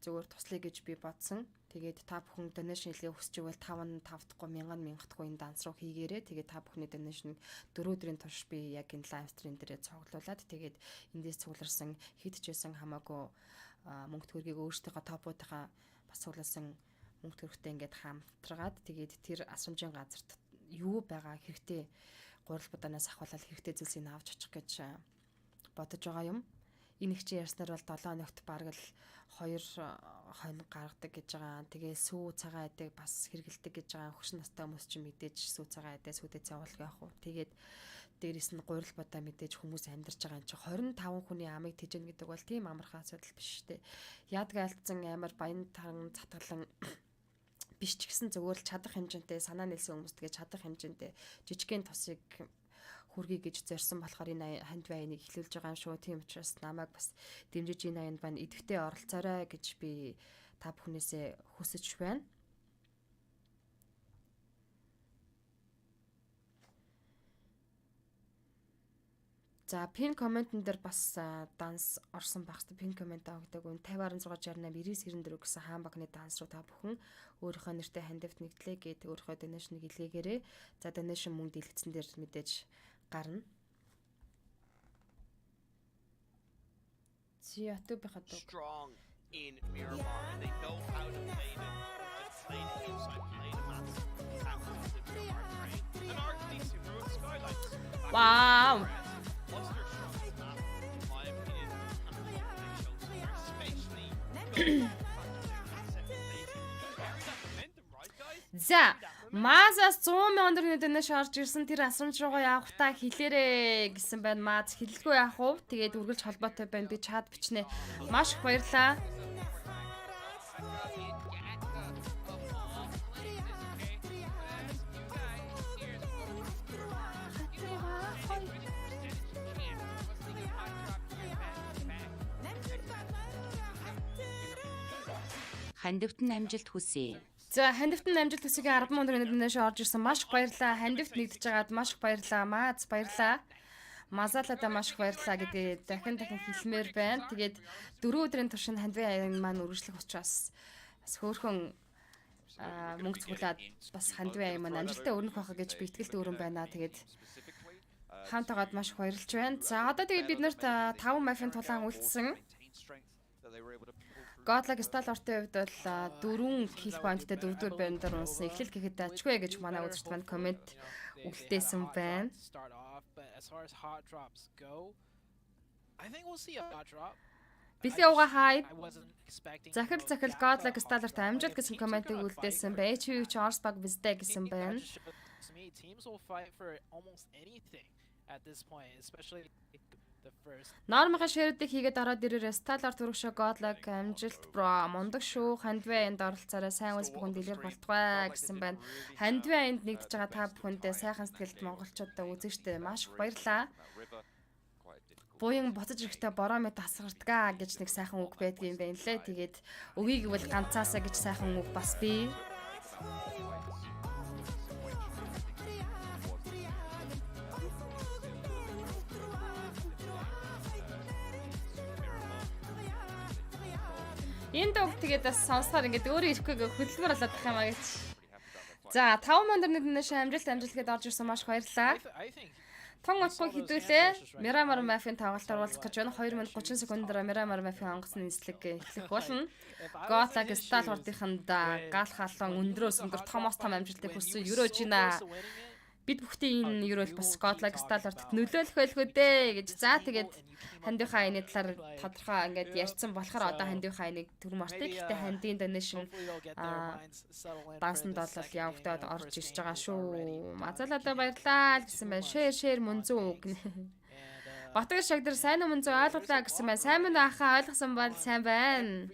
зүгээр туслая гэж би бодсон. Тэгээд та бүхэн donation хийлгээ хүсэж байвал 5 давхгүй 1000 давхгүй энэ данс руу хийгээрэй. Тэгээд та бүхний donation 4 өдрийн турш би яг энэ лайв стрим дээр цуглуулад тэгээд эндээс цугларсан хэд ч байсан хамаагүй мөнгө төгрөгийг өөрсдийнхөө топуудынхаа бас цуглуулсан мөнгө төгрөгтэй ингээд хамтрагаад тэгээд тэр асрамжийн газарт юу байгаа хэрэгтэй гурал будаанаас ахвалал хэрэгтэй зүйлсийг авч очих гэж бодож байгаа юм. Энэ их чи ярьснаар бол 7 өнөخت бараг л хонь гаргадаг гэж байгаа. Тэгээ сүү цагаан эдэг бас хэрэгэлдэг гэж байгаа. Хөгшин настай хүмүүс ч мэдээж сүү цагаан эдээ сүүдэд явуулах яах вэ. Тэгээд дээрэс нь гурил бодоо мэдээж хүмүүс амьдарч байгаа юм чи 25 хүний амыг тэжэнэ гэдэг бол тийм амархан асуудал биш үү. Яадгаа алдсан амар баян таран затгалан биш ч гэсэн зөвөр л чадах хэмжээтэй санаа нийлсэн хүмүүс тэгээ чадах хэмжээтэй жижигхэн тосыг хүргэе гэж зорьсон болохоор энэ ханд байныг эхлүүлж байгаа юм шүү. Тийм учраас намайг бас дэмжиж энэ аянд байна. Идэвхтэй оролцоорой гэж би та бүхнээсээ хүсэж байна. За пин комментэн дээр бас данс орсон байх хэвээр пин коммент авдаг. 50.16.68.99.94 гэсэн хаан багны данс руу та бүхэн өөрийнхөө нэртэй хандивт нэгтлээ гээд өөрийнхөө донешныг илгээгээрэй. За донешн мөнгө дийлгэсэн дээр мэдээж гарна. Strong in Miramar and they know how to play it. Playing it inside, playing a massive tackle to the Miramar train. And arguably super road skylights. Wow. What's their strongest map, in my opinion, and what they show, especially going back to second place. Carry that momentum, right guys? За Мазаас 100 мянган төгрөгийн донеш орж ирсэн тэр асрамж руугаа явахтаа хэлээрээ гэсэн байна. Маз хэлэлгүй яах вэ? Тэгээд үргэлж холбоотой байна. Би чат бичнэ. Маш их баярлалаа. Хандивтан амжилт хүсье. За хандивтан амжилт хүсье 10 мянган төгрөгийн донеш орж ирсэн. Маш их баярлалаа. Хандивт нэгдэж байгаад маш их баярлалаа. Маз баярлалаа. Мазалада маш их баярлалаа гэдэг дахин хэлмээр байна. Тэгээд 4 өдрийн турш хандивын аян маань үргэлжлэх учраас бас хөөрхөн мөнгө цуглаад бас хандивын аян маань амжилттай өрнөх байхаа гэж би итгэлтэй өрөн байна. Тэгээд хамтаагаад маш их баярлж байна. За одоо тэгээд бид нарт 5 мафийн тулаан үлдсэн. Godlike Style ортой хувьд бол 4 kill point-тэй 4-р бэндэр унсан. Эхлэл гэхэд ачгүй гэж манай үзэгч маань комент үлдээсэн байна. Бэлээ уга хайд. Захирал Godlike Style ортой амжилт гэсэн комментиг үлдээсэн байна. HV ч Орс баг виздэ гэсэн байна. Нормын ширүүдийг хийгээд ороод ирээрээ Сталар түргшөө Godlike амжилт бро мундаг шүү. Хандвын аянд оролцоороо сайн үс бүхэн дэлгэр болтугай гэсэн байна. Хандвын аянд нэгдэж байгаа та бүхэндээ сайхан сэтгэлд монголчуудаа үзэгчтэй маш их баярлалаа. Буян буцаж ирэхдээ бороо мэд тасгардгаа гэж нэг сайхан үг байдгийн юм байна лээ. Тэгээд өвийг бол ганцаасаа гэж сайхан үг бас бий. Энэ дог тэгээд бас сонсохоор ингээд өөрөө ирэхгүй хөдөлмөр болоод тах юм аа гэж. За 5 мандэрны дэнэш амжилт гэдээ орж ирсэн маш баярлалаа. Тон утгыг хідүүлээ. Miramar Mafia-ийн тоглолт оруулах гэж байна. 2 минут 30 секундаар Miramar Mafia онгоцны нислэг эхлэх болно. Godlike Style хурдынханд гал халуун өндрөөс өндөр томоос том амжилтыг хүссэн Euroj гинэ. Бид бүхтийн энэ Euroj бас Godlike Style хурдт нөлөөлөх байлгүй дээ гэж. За тэгээд хандийнхаа айны талаар тодорхой ингээд ярьсан болохоор одоо хандийнхаа айныг төрмөртэй. Гэхдээ хандийн донешн дансанд бол явагдаад орж ирж байгаа шүү. Мазалада баярлаа гэсэн байна. Шэр мөнзөн үг. Батгар шагдар сайн мөнзөн ойлголаа гэсэн байна. Сайн мөн ахаа ойлгосон бол сайн байна.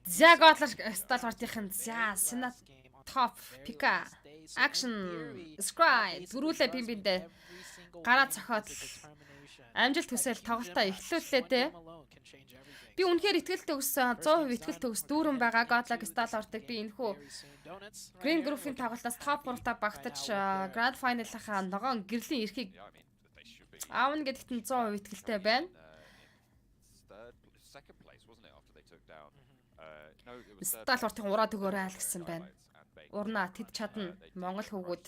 За Godlike Style хурдынхын за Senat Top Pika Action Scribe дөрүүлээ бимбиндээ гараа цохоод амжилт хүсэл тоглолтоо эхлүүллээ те. Би үнэхээр итгэлтэй өссөн 100% итгэлтэй өс дүүрэн байгаа Godlike Style ортыг би энэхүү Green Group-ийн тоглолтоос топ 3-та багтаж Grand Final-ийнхаа ногоон гэрлийн эрхийг аавна гэдэгт нь 100% итгэлтэй байна. Style ортын ураа төгөөрэй айл гэсэн байна. Урнаа тэд чадна Монгол хөвгүүд.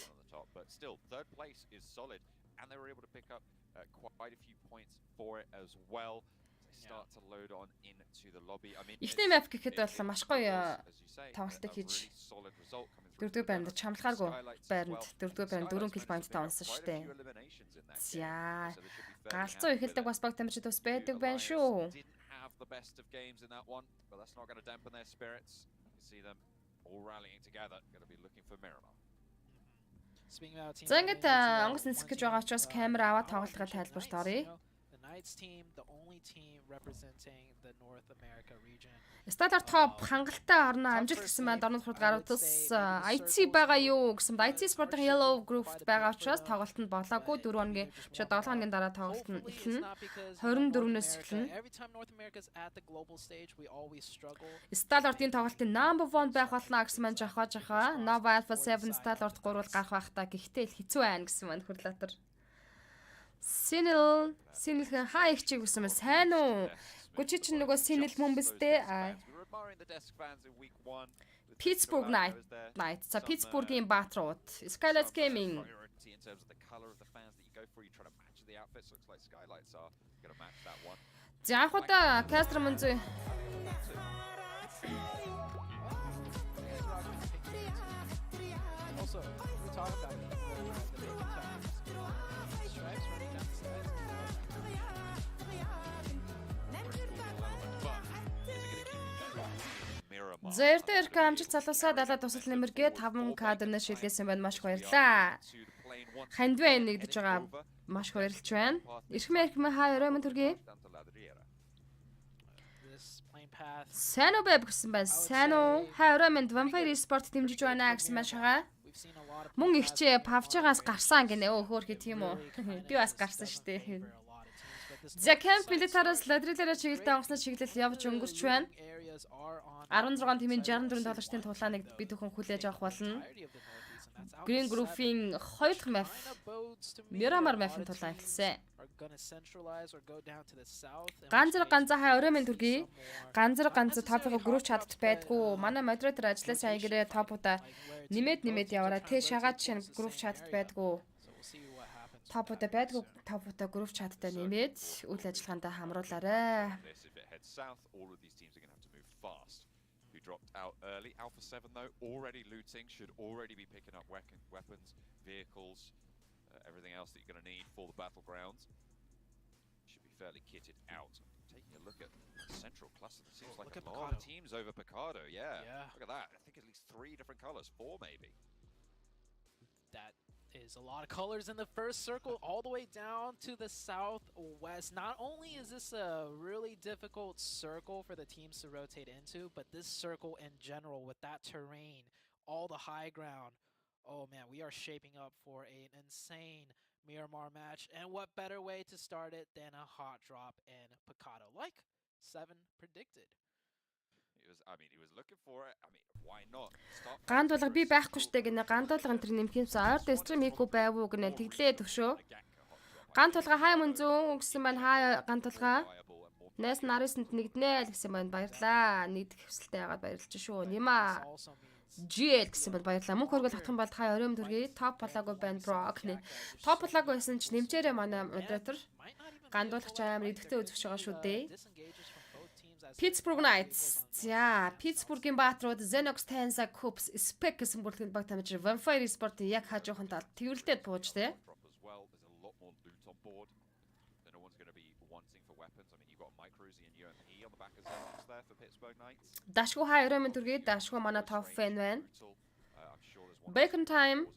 start to load on into the lobby. I mean, Ихний map гэхэд бол маш гоё тоглолтыг хийж дөрөвдүгээр байранд чамлахааргүй байранд дөрөвдүгээр байранд 4 kill point таонсон шүү дээ. За галзуу эхэлдэг бас баг тамирчид бас байдаг байна шүү. The best of games in that one, but that's not going to dampen their spirits. You can see them all rallying together. Going to be looking for Miramar. За ингээд онгоц нисэх гэж байгаа учраас камер аваад тоглохыг тайлбарт оръё. Knights team, the only team representing the North America region. Статар топ хангалттай орно амжилт гэсэн байна. Дорнод хурд гарууд тус IC байгаа юу гэсэн байна. IC спортын Yellow Group-т байгаа учраас тоглолтод болоогүй 4 хоногийн 7 хоногийн дараа тоглолт нь эхэлнэ. 24-өөс эхэлнэ. Every time North America's at the global сtage, we always struggle. Stalwart-ийн тоглолтын number 1 байх болно гэсэн маань жахаа. Nova Alpha 7 Stalwart 3 бол гарах байх та. Гэхдээ л хэцүү байна гэсэн маань хүрлатар. Sinil хаа их чиг гэсэн мэ сайн уу? Гүчи чинь нөгөө Sinil мөн биз дээ. Pittsburgh Knights. За Pittsburgh-ийн Баатрууд. Skylights Gaming. За анх удаа Castro Manzo. Also, we talk about stripes running down the sides. Зэрдэр камжил залуусаа далаа тусал нэмэргээ 5 кадрнаас шилжсэн байна. Маш их баярлаа. Хандвэ нэгдэж байгаа. Маш их баярлж байна. Ирхмээр хаа өрөө мөн төргий. Сайн уу бэб гэсэн байна. Сайн уу? Хаа өрөө мөн Vampire Sport дэмжиж байна гэсэн байна шагаа. Мөн ихчээ PUBG-гаас гарсан гинэ. Өө хөөхий тийм үү? Би бас гарсан штэ. За camp militaris ладрилаараа чиглэлтэй онгоцны чиглэл явж өнгөрч байна. 16 тимийн 64 тоглогчдын тулааныг бид бүхэн хүлээж авах болно. Green Group-ийн 2 дахь map Miramar map-ын тулаан эхэлсэн. Ганцаа өрөөмийн төргий. Ганцаа топыг group chat-д байдгүй. Манай moderator ажлаас аягаараа топуудаа нэмээд яваараа. Тэ шагаад чинь group chat-д байдгүй. Топуудаа байдгүй. Топуудаа group chat-д нэмээд үйл ажиллагаанд хамруулаарай. Dropped out early. Alpha 7 though already looting, should already be picking up weapons, vehicles, everything else that you're going to need for the battlegrounds. Should be fairly kitted out. Taking a look at central cluster, it seems like a lot of teams over Picado. Yeah, look at that. I think at least 3 different colors, 4 maybe. That is a lot of colors in the first circle all the way down to the southwest. Not only is this a really difficult circle for the teams to rotate into, but this circle in general with that terrain, all the high ground. Oh man, we are shaping up for an insane Miramar match. And what better way to start it than a hot drop in Picado, like 7 predicted. He was looking for it. I mean, why not? Ганд болго би байхгүй штэ гинэ. Ганд болгон тэр нэмхимс ойр стрим хийхгүй байвуу гинэ. Тэглээ төвшөө. Ганд толгой хай мөн зүүн гэсэн байна. Хаа ганд толгой. Нэс нарисэнд нэгднэ л гэсэн байна. Баярлаа. Нэгдэх хэвсэлтэй яагаад баярлж шүү. Нима GL гэсэн байна. Баярлаа. Мөнх хөргөл хатхан бол хай өрөөм төргий. Топ болоогүй байна бро гинэ. Топ болоогүй байсан ч нэмчээрээ манай модератор. Ганд болгоч амар идэвхтэй үзэж байгаа шүү дээ. Pittsburgh Knights. За, Pittsburgh-ийн Баатрууд Xenox Tanza Coops Spec гэсэн бүрэлдэхүүн баг тамирч Vampire Sport-ийн яг хаа жоохон тал тэрвэлдээд бууж тэ. Дашгүй хаа өрөөмөн төргий дашгүй манай топ фэн байна. Bacon time.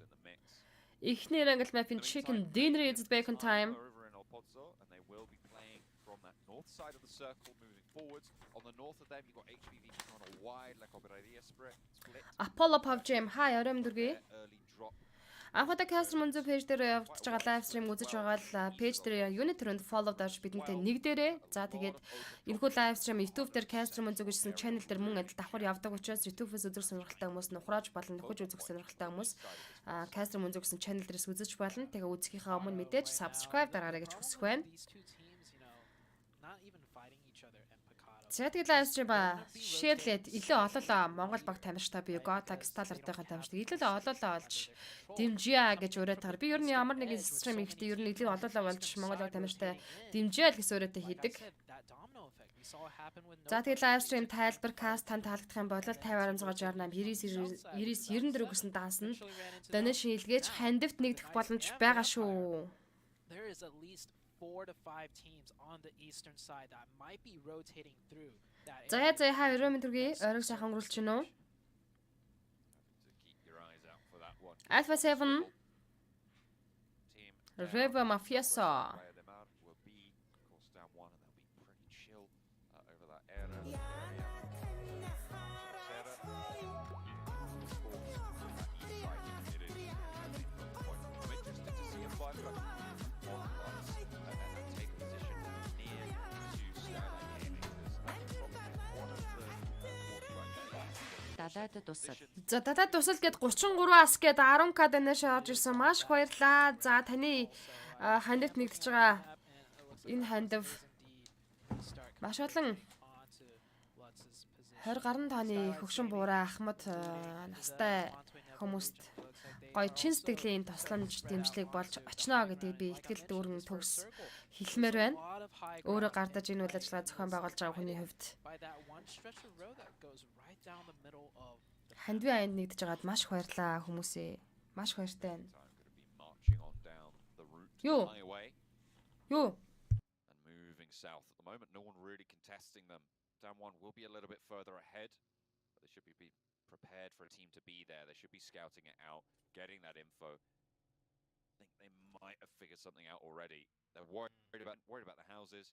Ихний англ map-ийн Chicken Dinner is Bacon time. North side of the circle moving forwards. On the north of them, you've got HPV on a wide like split. Apollo PUBG хаа өрөөм дүргий. Анхудаа Castro Manzo page дээр явагдаж байгаа live stream үзэж байгаа л page дээр unit run follow дарж бидэнтэй нэг дээрээ. За тэгээд энэхүү live stream YouTube дээр Castro Manzo гэсэн channel дээр мөн адил давхар явдаг учраас YouTube-ээс үзэх сонирхолтой хүмүүс нухрааж болон нөхөж үзэх сонирхолтой хүмүүс Castro Manzo гэсэн channel дээрээс үзэж болно. Тэгээ үзэхийнхаа өмнө мэдээж subscribe дараарай гэж хүсэх байна. За тэгээд лайвстрим шеэрлээд илүү олоолаа Монгол баг тамирчтай би Godlag Stalart-ийн тамирчтай илүү олоолаа олж дэмжиа гэж уриатгаар би ер нь ямар нэгэн стрим ихтэй ер нь илүү олоолаа болж Монгол баг тамирчтай дэмжиа л гэсэн уриатай хийдэг. За тэгээд лайвстрим тайлбар каст тань таалагдах юм бол 50.668 99.94 гэсэн даасан донешн илгээж хандивт нэгдэх боломж байгаа шүү. There is at least 4 to 5 teams on the eastern side that might be rotating through that area. За хаа өрөөмийн төргий оройг сайхан өнгөрүүлж чинь үү? Alpha 7 Reva Mafioso. За дадаад тусал гээд 33 ас гээд 10k данаш орж ирсэн. Маш их баярлаа. За таны хандивт нэгдэж байгаа энэ хандив маш олон 20 гаруй тооны хөгшин буурай ахмад настай хүмүүст гоё чин сэтгэлийн тусламж дэмжлэг болж очно гэдгийг би итгэл дүүрэн төгс хэлмээр байна. Өөрөө гардаж энэ үйл ажиллагаа зохион байгуулж байгаа хүний хувьд хандивын аянд нэгдэж байгаад маш их баярлаа хүмүүсээ. Маш их баяртай байна. Юу? Юу? Moving south at the moment, no one really contesting them. Damwon will be a little bit further ahead, but they should be prepared for a team to be there. They should be scouting it out, getting that info. I think they might have figured something out already. They're worried about the houses.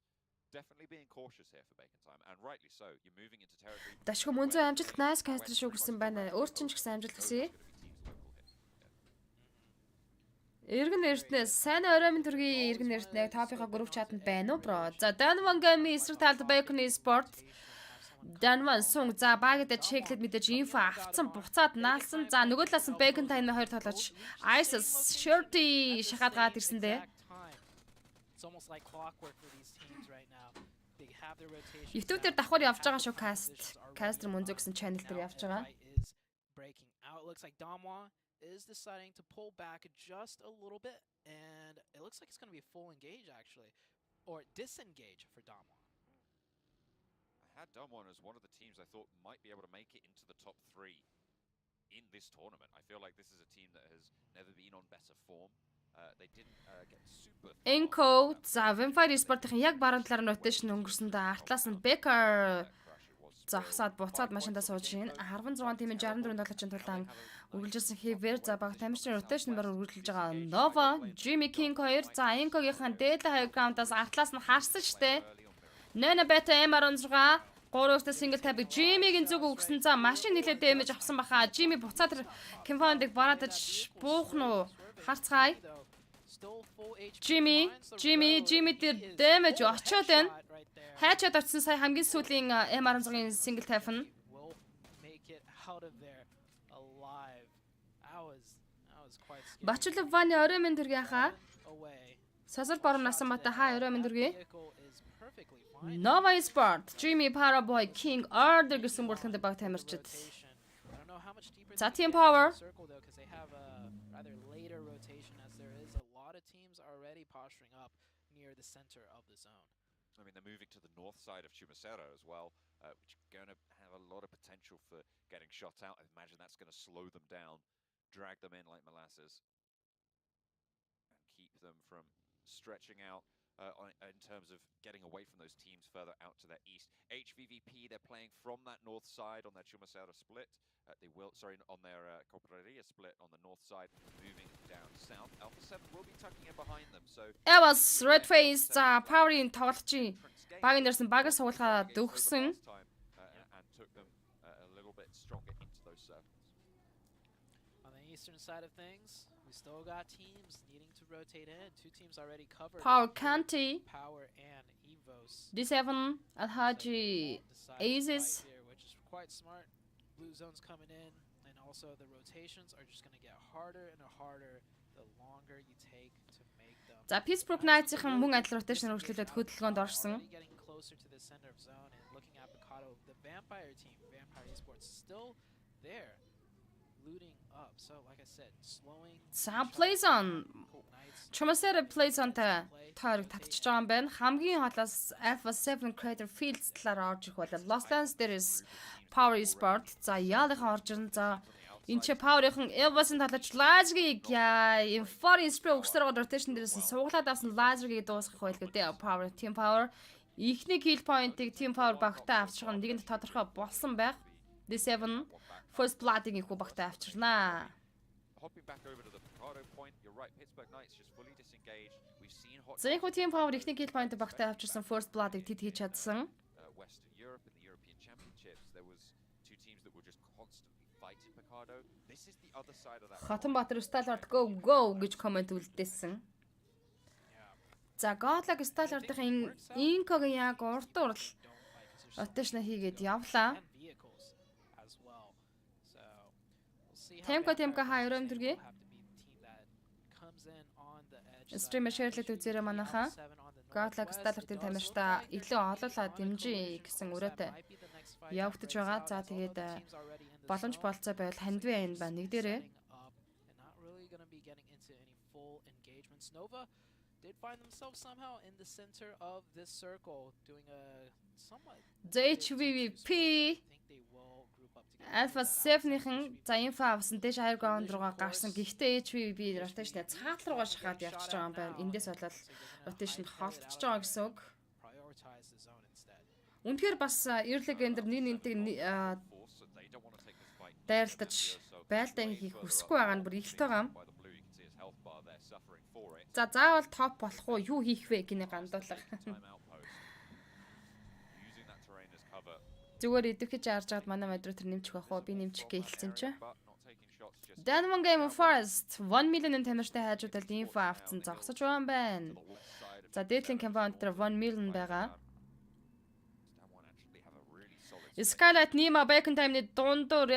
Definitely being cautious here for Bacon time, and rightly so. You're moving into territory. Дашгүй мөнзөө амжилт nice cast шүү гэсэн байна. Өөр чинь ч гэсэн амжилт хүсье. Иргэн эртнээс сайн ороймын төргийн иргэн эртнээ топийнхаа групп чатанд байна уу бро? За Danwan Game эсрэг талд Bacon Sport Danwan сунг за багада чеклэд мэдээж инфо авцсан буцаад наалсан. За нөгөө талаас нь Bacon тань хоёр толооч Isis Shorty шахаад гаад ирсэндээ. It's almost like clockwork for these teams right now. They have their rotation. YouTube дээр давхар явж байгаа шүү Caster мөнзөө гэсэн channel дээр явж байгаа. Is breaking out. It looks like Damwon is deciding to pull back just a little bit, and it looks like it's going to be a full engage actually, or disengage for Damwon. I had Damwon as one of the teams I thought might be able to make it into the top 3 in this tournament. I feel like this is a team that has never been on better form. They didn't get super. Enco за Vampire Sport-ийн яг баруун талаар rotation өнгөрсөндөө артлаас нь Baker загсаад буцаад машиндаа сууж шин 16 тимийн 64 долларын тулаан үргэлжилсэн хэвээр за баг тамирчин rotation бар үргэлжилж байгаа Nova, Jimmy King 2 за Enco-гийнхэн дээд high ground-аас артлаас нь харсан штэ. Nana Beta M16 3-өөс single tab Jimmy-гийн зүг өгсөн за машин нэлээд damage авсан баха. Jimmy буцаад Confound-ыг бараадаж буух нь харцгаая. Jimmy дээр damage очоод байна. Хайчаад орсон сая хамгийн сүүлийн M16-ийн single tap нь. Бачлав Ваны ороймын төргийн хаа. Сасар бором насан бата хаа ороймын төргийн. Nova Sport, Jimmy Paraboy, King Order гэсэн бүрэлдэхүүн баг тамирчид. За Team Power. Posturing up near the center of the zone. I mean, they're moving to the north side of Chumacero as well, which is going to have a lot of potential for getting shot out. I imagine that's going to slow them down, drag them in like molasses, and keep them from stretching out in terms of getting away from those teams further out to their east. HVVP, they're playing from that north side on their Chumacero split. They will, on their Corporaria split on the north side, moving down south. Alpha 7 will be tucking in behind them, so... Evas, Red Face, Power-ийн тоглолчийн багийн дээрсэн багаас суулгаа дөгсөн. And took them a little bit stronger into those circles. On the eastern side of things, we still got teams needing to rotate in. 2 teams already covered. Power County, Power and Evos. D7, Alhaji, Aziz. Which is quite smart. Blue zones coming in, and also the rotations are just going to get harder and harder the longer you take to make them. За Pittsburgh Knights-ийн мөн адил rotation үргэлжлүүлээд хөдөлгөөнд орсон. Getting closer to the center of zone and looking at Mikado, the Vampire team, Vampire Esports, still there, looting up. So, like I said, slowing. За plays on. Чумасэр plays on та тойрог татчих байгаа юм байна. Хамгийн холоос Alpha 7 Creator Fields талаар орж ирэх бол Lost Lands дээр is Power Esport. За яалынхаа орж ирнэ. За энэ чи Power-ийн Evos-ын талаач Lazerыг энэ For Esport өгсөрөөр rotation дээрээс сууглаад авсан Lazerыг дуусгах байлгүй дээ. Power Team Power ихний kill point-ыг Team Power багтаа авчих нь нэгэнд тодорхой болсон байх. D7 First Blood-ыг их багтаа авчирнаа. Hopping back over to the Picado point, you're right, Pittsburgh Knights just fully disengaged. We've seen hot За их Team Power ихний kill point багтаа авчирсан First Blood-ыг тэд хийж чадсан. Western Europe in the European Championships, there was two teams that were just constantly fighting Picado. This is the other side of that. Хатанбаатар Сталард go гэж комент үлдээсэн. За Godlag Сталардын инкогийн яг урд урал rotation хийгээд явлаа. Темка хайрам дүргээ. Стример шеэрлээд үзээрэй манайхаа. Godlag Stallard-ын тамирчтай илүү олоолаа дэмжиж гэсэн өрөөтэй явагдаж байгаа. За тэгээд боломж болцоо байвал хандвэн байна нэг дээрээ. Did find themselves somehow in the center of this circle doing a somewhat HVP Alpha 7-ийн за инфо авсан дэш 2 раунд руугаа гарсан. Гэхдээ HVP rotation цаатал руугаа шахаад явчихж байгаа юм байна. Эндээс болол rotation холдчихж байгаа гэсэн үг. Үнэхээр бас early game-дэр нэг дайралтаж байлдаа хийх хүсэхгүй байгаа нь бүр ихтэй байгаа юм. За заавал топ болох уу? Юу хийх вэ гинэ гандуулга. Зүгээр идэвхэж харж байгаад манай модератор нэмчих байх уу? Би нэмчих гээ хэлсэн чи. Diamond Game Forest 1 million-ын тамирчтай хайжуудад инфо авцсан зогсож байгаа юм байна. За дээдлийн компанид дээр 1 million байгаа. Skylight Nima Bacon Time-ны дундуур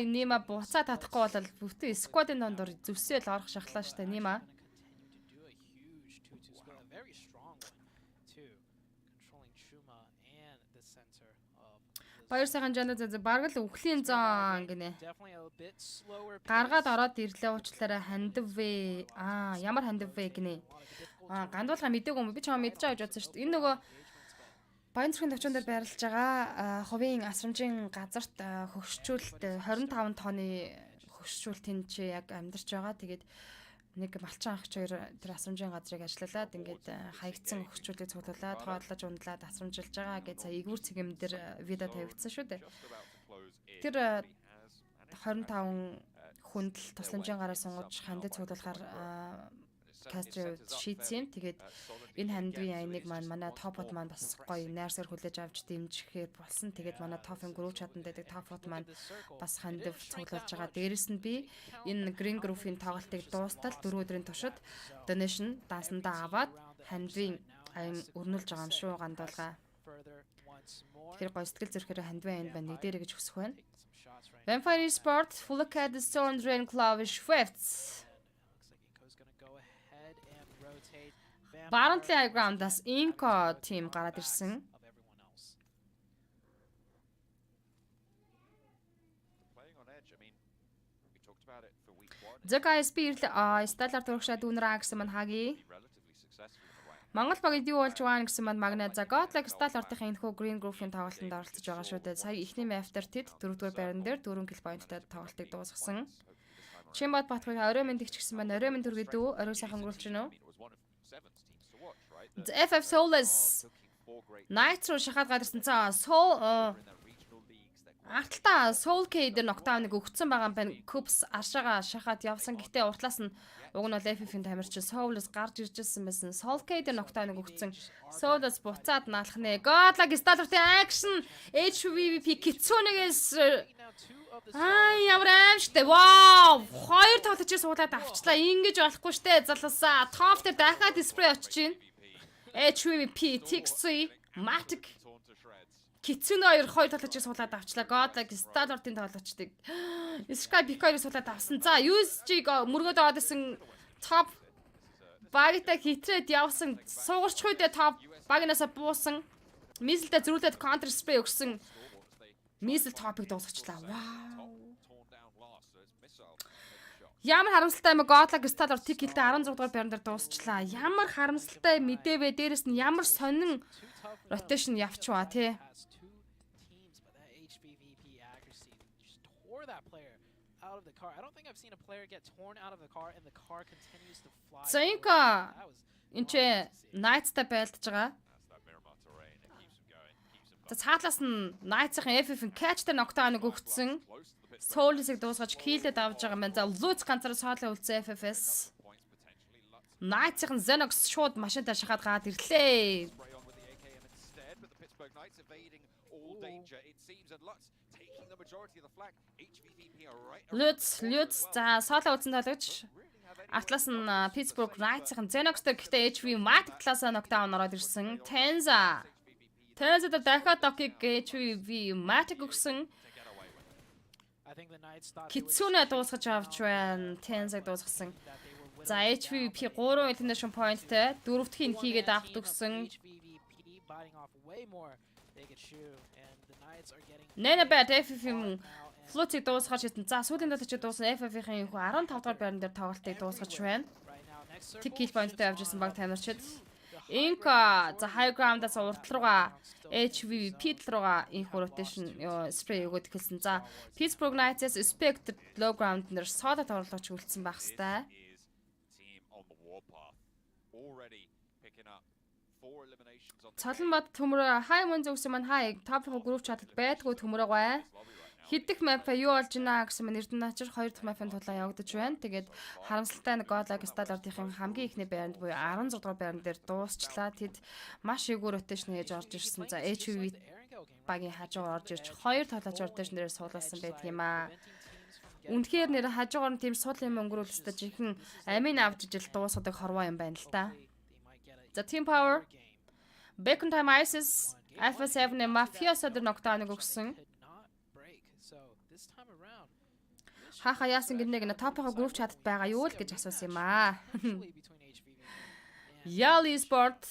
Nima буцаа татахгүй бол бүтэн squad-ын дундуур зүсэл орох шахлаа штэ Nima. Баяр сайхан жана бараг л үхлийн зон гинэ. Гаргаад ороод ирлээ уучлаарай хандив вэ. Ямар хандив вэ гинэ. Гандуулга мдэггүй юм. Би чамаа мэдж байгаа гэж бодсон шүү дээ. Энэ нөгөө Баянцгийн төвчөн дээр байрлаж байгаа хувийн асрамжийн газарт хөгшчүүлэлт 25 тонны хөгшчүүлэлт энэ чи яг амьдарч байгаа. Тэгээд нэг малчин ах хоёр тэр асрамжийн газрыг ажиллалаад ингээд хаягдсан хөгшчүүлгийг цуглуулад хооллож ундлаад асрамжилж байгаа гэж сая игүүр цэгэм дээр видео тавигдсан шүү дээ. Тэр 25 хүнд л тусламжийн гараар сунгаж хандад цуглуулахаар кастер шийдсэн. Тэгээд энэ хандвийн айныг манай топот маань бас гоё найрсаар хүлээж авч дэмжихээр болсон. Тэгээд манай тофын групп чатанд байдаг топот маань бас хандив цуглуулж байгаа. Дээрэс нь би энэ Green Group-ийн тоглолтыг дуустал 4 өдрийн туршид donation даасандаа аваад хандвийн айн өрнүүлж байгаа юм шүү гандуулга. Тэгэхээр гоё сэтгэл зүрхээр хандвийн айн байна нэг дээрэ гэж хүсэх байна. Vampire Sport Full Acad Stone Drain Clavish Fifths Barantly High Ground-аас Inco team гараад ирсэн. ZKSP Сталлар турагшаа дүүнраа гэсэн мань хаги. Монгол багид юу болж байгаа гэсэн мань магнаа за Godlag Stallard-ийн энэхүү Green Group-ийн тоглолтод оролцож байгаа шүү дээ. Сая ихний мафтер тэд 4-р байран дээр 4 kill point-тай тоглолтыг дуусгасан. Чимбат Батхыг орой мэд гिच гэсэн мань орой мэд төргээд үү? Орой сайхан өнгөрүүлж гинөө. FF Soulless Knights руу шахаад гадарсан. За Soul Арталтаа Soul K дээр нокдауныг өгцөн байгаа юм байна. Cubs аршаага шахаад явсан. Гэтэ уртлаас нь уг нь бол FF-ийн тамирчин Soulless гарч ирж ирсэн байсан. Soul K дээр нокдауныг өгцөн. Soulless буцаад наалах нэ. Godlag Stallard-ийн action HVP Kitsune-гээс ямар аимшигтэй. Вау! Хоёр тоглолтыг суулаад авчлаа. Ингэж болохгүй штэ. Залуусаа. Топ дээр дахиад дисплей очиж байна. HVP TXC Matic Kitsune хоёр тоглолтыг суулаад авчлаа. Godlag Stallard-ийн тоглолчдыг Sky Pico-ыг суулаад авсан. За USG-г мөргөөд аваадсэн топ багтаа хитрээд явсан. Суугарч хүйдээ топ багнаасаа буусан. Мисэлдээ зөрүүлээд counter spray өгсөн. Missile topic дуусгачлаа. Вау. Torn down last, so it's missile taking shot. Ямар харамсалтай юм Godla Crystal-ор тик хилтэй 16 дугаар байран дээр дуусчлаа. Ямар харамсалтай мэдээвэ дээрэс нь ямар сонин rotation явчваа тий. Has two teams, but that HVVP accuracy just tore that player out of the car. I don't think I've seen a player get torn out of the car and the car continues to fly. За инко That was энэ ч Knights-тай байлдаж байгаа. That's that Miramar terrain. It keeps them going, keeps them За цаатлаас нь Knights-ийн FF-ийн catch дээр нокдауныг өгсөн. close to the pit. Soul-ийг дуусгаж киллээ давж байгаа маань. За Lutz ганцаар соолоо үлдсэн FFS. Points potentially. Lutz Knights-ийн Xenox шууд машинтаа шахаад гаад ирлээ. spray on with the AKM instead, but the Pittsburgh Knights evading all danger, it seems, and Lutz taking the majority of the flag. HVVP are right around Lutz за соолоо үлдсэн талгаж Атлас нь Pittsburgh Knights-ийн Xenox-тэй гэхдээ HV Matic талаасаа нокдаун ороод ирсэн. Tenza дээр дахиад докийг HV Matic өгсөн. I think the Knights thought they were Kitsune дуусгаж авч байна. Tenza-г дуусгасан. За HVP 3 international point-тэй дөрөвдхийн хийгээд авах төгсөн. HVVP biting off way more they could shoot, and the Knights are getting Нэнэбэт FF-ийн Flutz-ийг дуусгаж ирсэн. За сүүлийн талч дууссан FF-ийн хүү 15 дугаар байран дээр тоглолтыг дуусгаж байна. right now. Next Тэг circle kill point-тэй should авч ирсэн be баг on тамирчид. the Инко за high ground-аас урт руугаа HVP руугаа инх rotation spray өгөөд эхэлсэн. За Pittsburgh Knights-ээс Spectre low ground нэр соода тоглож үлдсэн байх хэвээр. is team on the warpath. Already picking up 4 eliminations on the Цаланбат төмөр хай мөн зөвсөн маань хай топ-ын group chat-д байдгүй төмөрөө гай. Хидэх map юу болж байна гэсэн мань Эрдэнэ ачир 2 дахь map-ын тулаа явагдаж байна. Тэгээд харамсалтай нэг Godla Crystal-ийн хамгийн ихний байранд буюу 16 дугаар байран дээр дуусчлаа. Тэд маш эвгүй rotation хийж орж ирсэн. За HV багийн хажуугаар орж ирж 2 тоглож rotation дээр суулгасан байдаг юм аа. Үнэхээр нэр хажуугаар нь тийм суул юм өнгөрүүлстэй жихэн амин авч ижил дуусгадаг хорвоо юм байна л та. За Team Power Bacon Time Isis Alpha 7-ийн Mafia Soder нокдауныг өгсөн. Хаха яасан гинэг на топ-ын group chat-д байгаа юу л гэж асуусан юм аа. Yali Sport.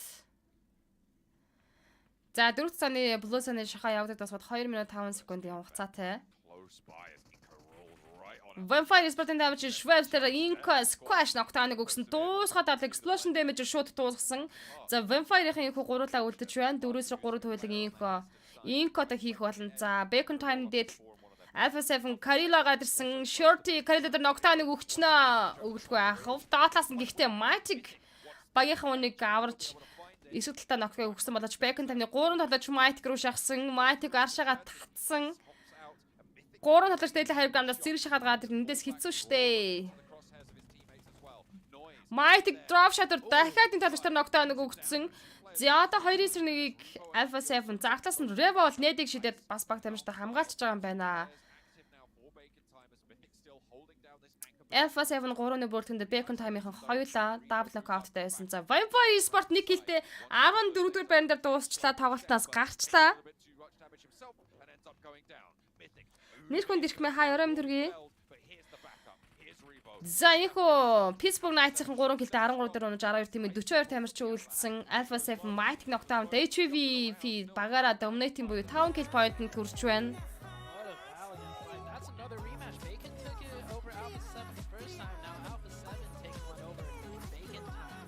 За 4 цагны Blue-ны шахаа явагдаад басбод 2 минут 5 секундын хугацаатай. close by as Inco rolled right on Vampire Sport-ын дамж Schwebster Inco squash нокдауныг өгсөн. Дуусгаад explosion damage шууд дуусгасан. За Vampire-ийн инхүү гуруулаа үлдэж байна. 4-3 туйлыг Inco-то хийх болно. За Bacon Time дээд Alpha 7 Karila гадарсан Shorty Karila дээр нокдауныг өгчнөө. Өглгүй ахав. Доотлаас нь гэхдээ Matic багийнхаа үнийг аварж эсвэл талаа нокдауныг өгсөн болооч Bacon Time-ны 3 талаач Matic руу шахсан. Matic аршаага татсан. 3 талаач дээдлээ хайр гамдаас зэрэг шахаад гад эндээс хэцүү штэ. crosshairs of his teammates as well. Noise Matic drop shot-ор дахиад энэ талаач дээр нокдауныг өгсөн. За одоо 2-1-ийг Alpha 7 загтлаас нь Revo бол нэдийг шидэд бас баг тамирчтай хамгаалж байгаа юм байна. active now for Bacon Time as Mythic still holding down this anchor. Alpha 7 3-ны бүртгэнд Bacon Time-ийн хоёулаа double knockout-тай байсан. За Vampire Sport нэг хилтэй 14 дугаар байран дээр дуусчлаа, тоглолтоос гарчлаа. A bit too much damage himself and ends up going down. Mythic Нэр хүнд ирхмээ хаа оройм төргий. but here's the backup. Here's Revo. За ийхүү Pittsburgh Knights-ийн 3 хилтэй 13 дээр унаж 12 тимээ 42 тамирч үлдсэн. Alpha 7 Matic knockdown HVV багаараа dominating буюу 5 kill point-д төрж байна. What a valiant fight. That's another rematch. Bacon took it over Alpha 7 the first time. Now Alpha 7 taking one over Bacon Time.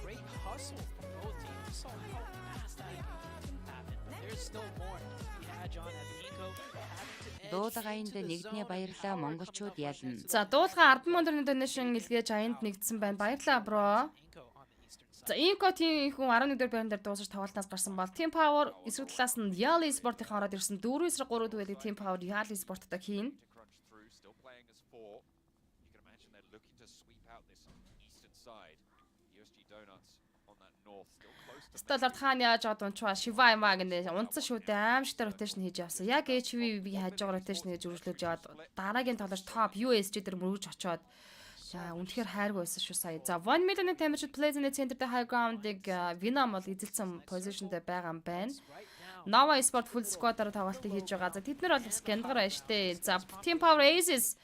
Great hustle from both teams. We saw how fast that happened. But there's still more. We had John as Nico having to edge Дуулгаанд into the нэгдний zone. баярлаа монголчууд ялна. За дуулгаа 10 мөн donation илгээж аянд нэгдсэн байна. Баярлалаа бро. Nico on the eastern side. За Inco-тийн хүн 11 дээр байран дээр дуусаж тоглолтоос гарсан бол Team Power эсрэг талаас нь Yali Sport-ийн ороод ирсэн 4-3 дуэлийг Team Power Yali Sport-тай хийн. To crunch through, still playing as 4. You can imagine they're looking to sweep out this eastern side. USG Donuts on that north, still close to Столард хаан яаж аваад унчваа Shiva Ima гэнэ унтсан шүү дээ аимшигтай rotation хийж явсан. Яг HVV хажуугаар rotation хийж үргэлжлүүлж яваад дараагийн тоглож top USG дээр мөрөж очоод үнэхээр хайргүй байсан шүү сая. За 1 million тамирчид Plaza-ны центр дээр high ground-ыг Venom бол эзэлсэн position дээр байгаа юм байна. Nova Sport full squad-аар тоглолтыг хийж байгаа. За тэд нар бол бас гяндгар байна штэ. За Team Power Aces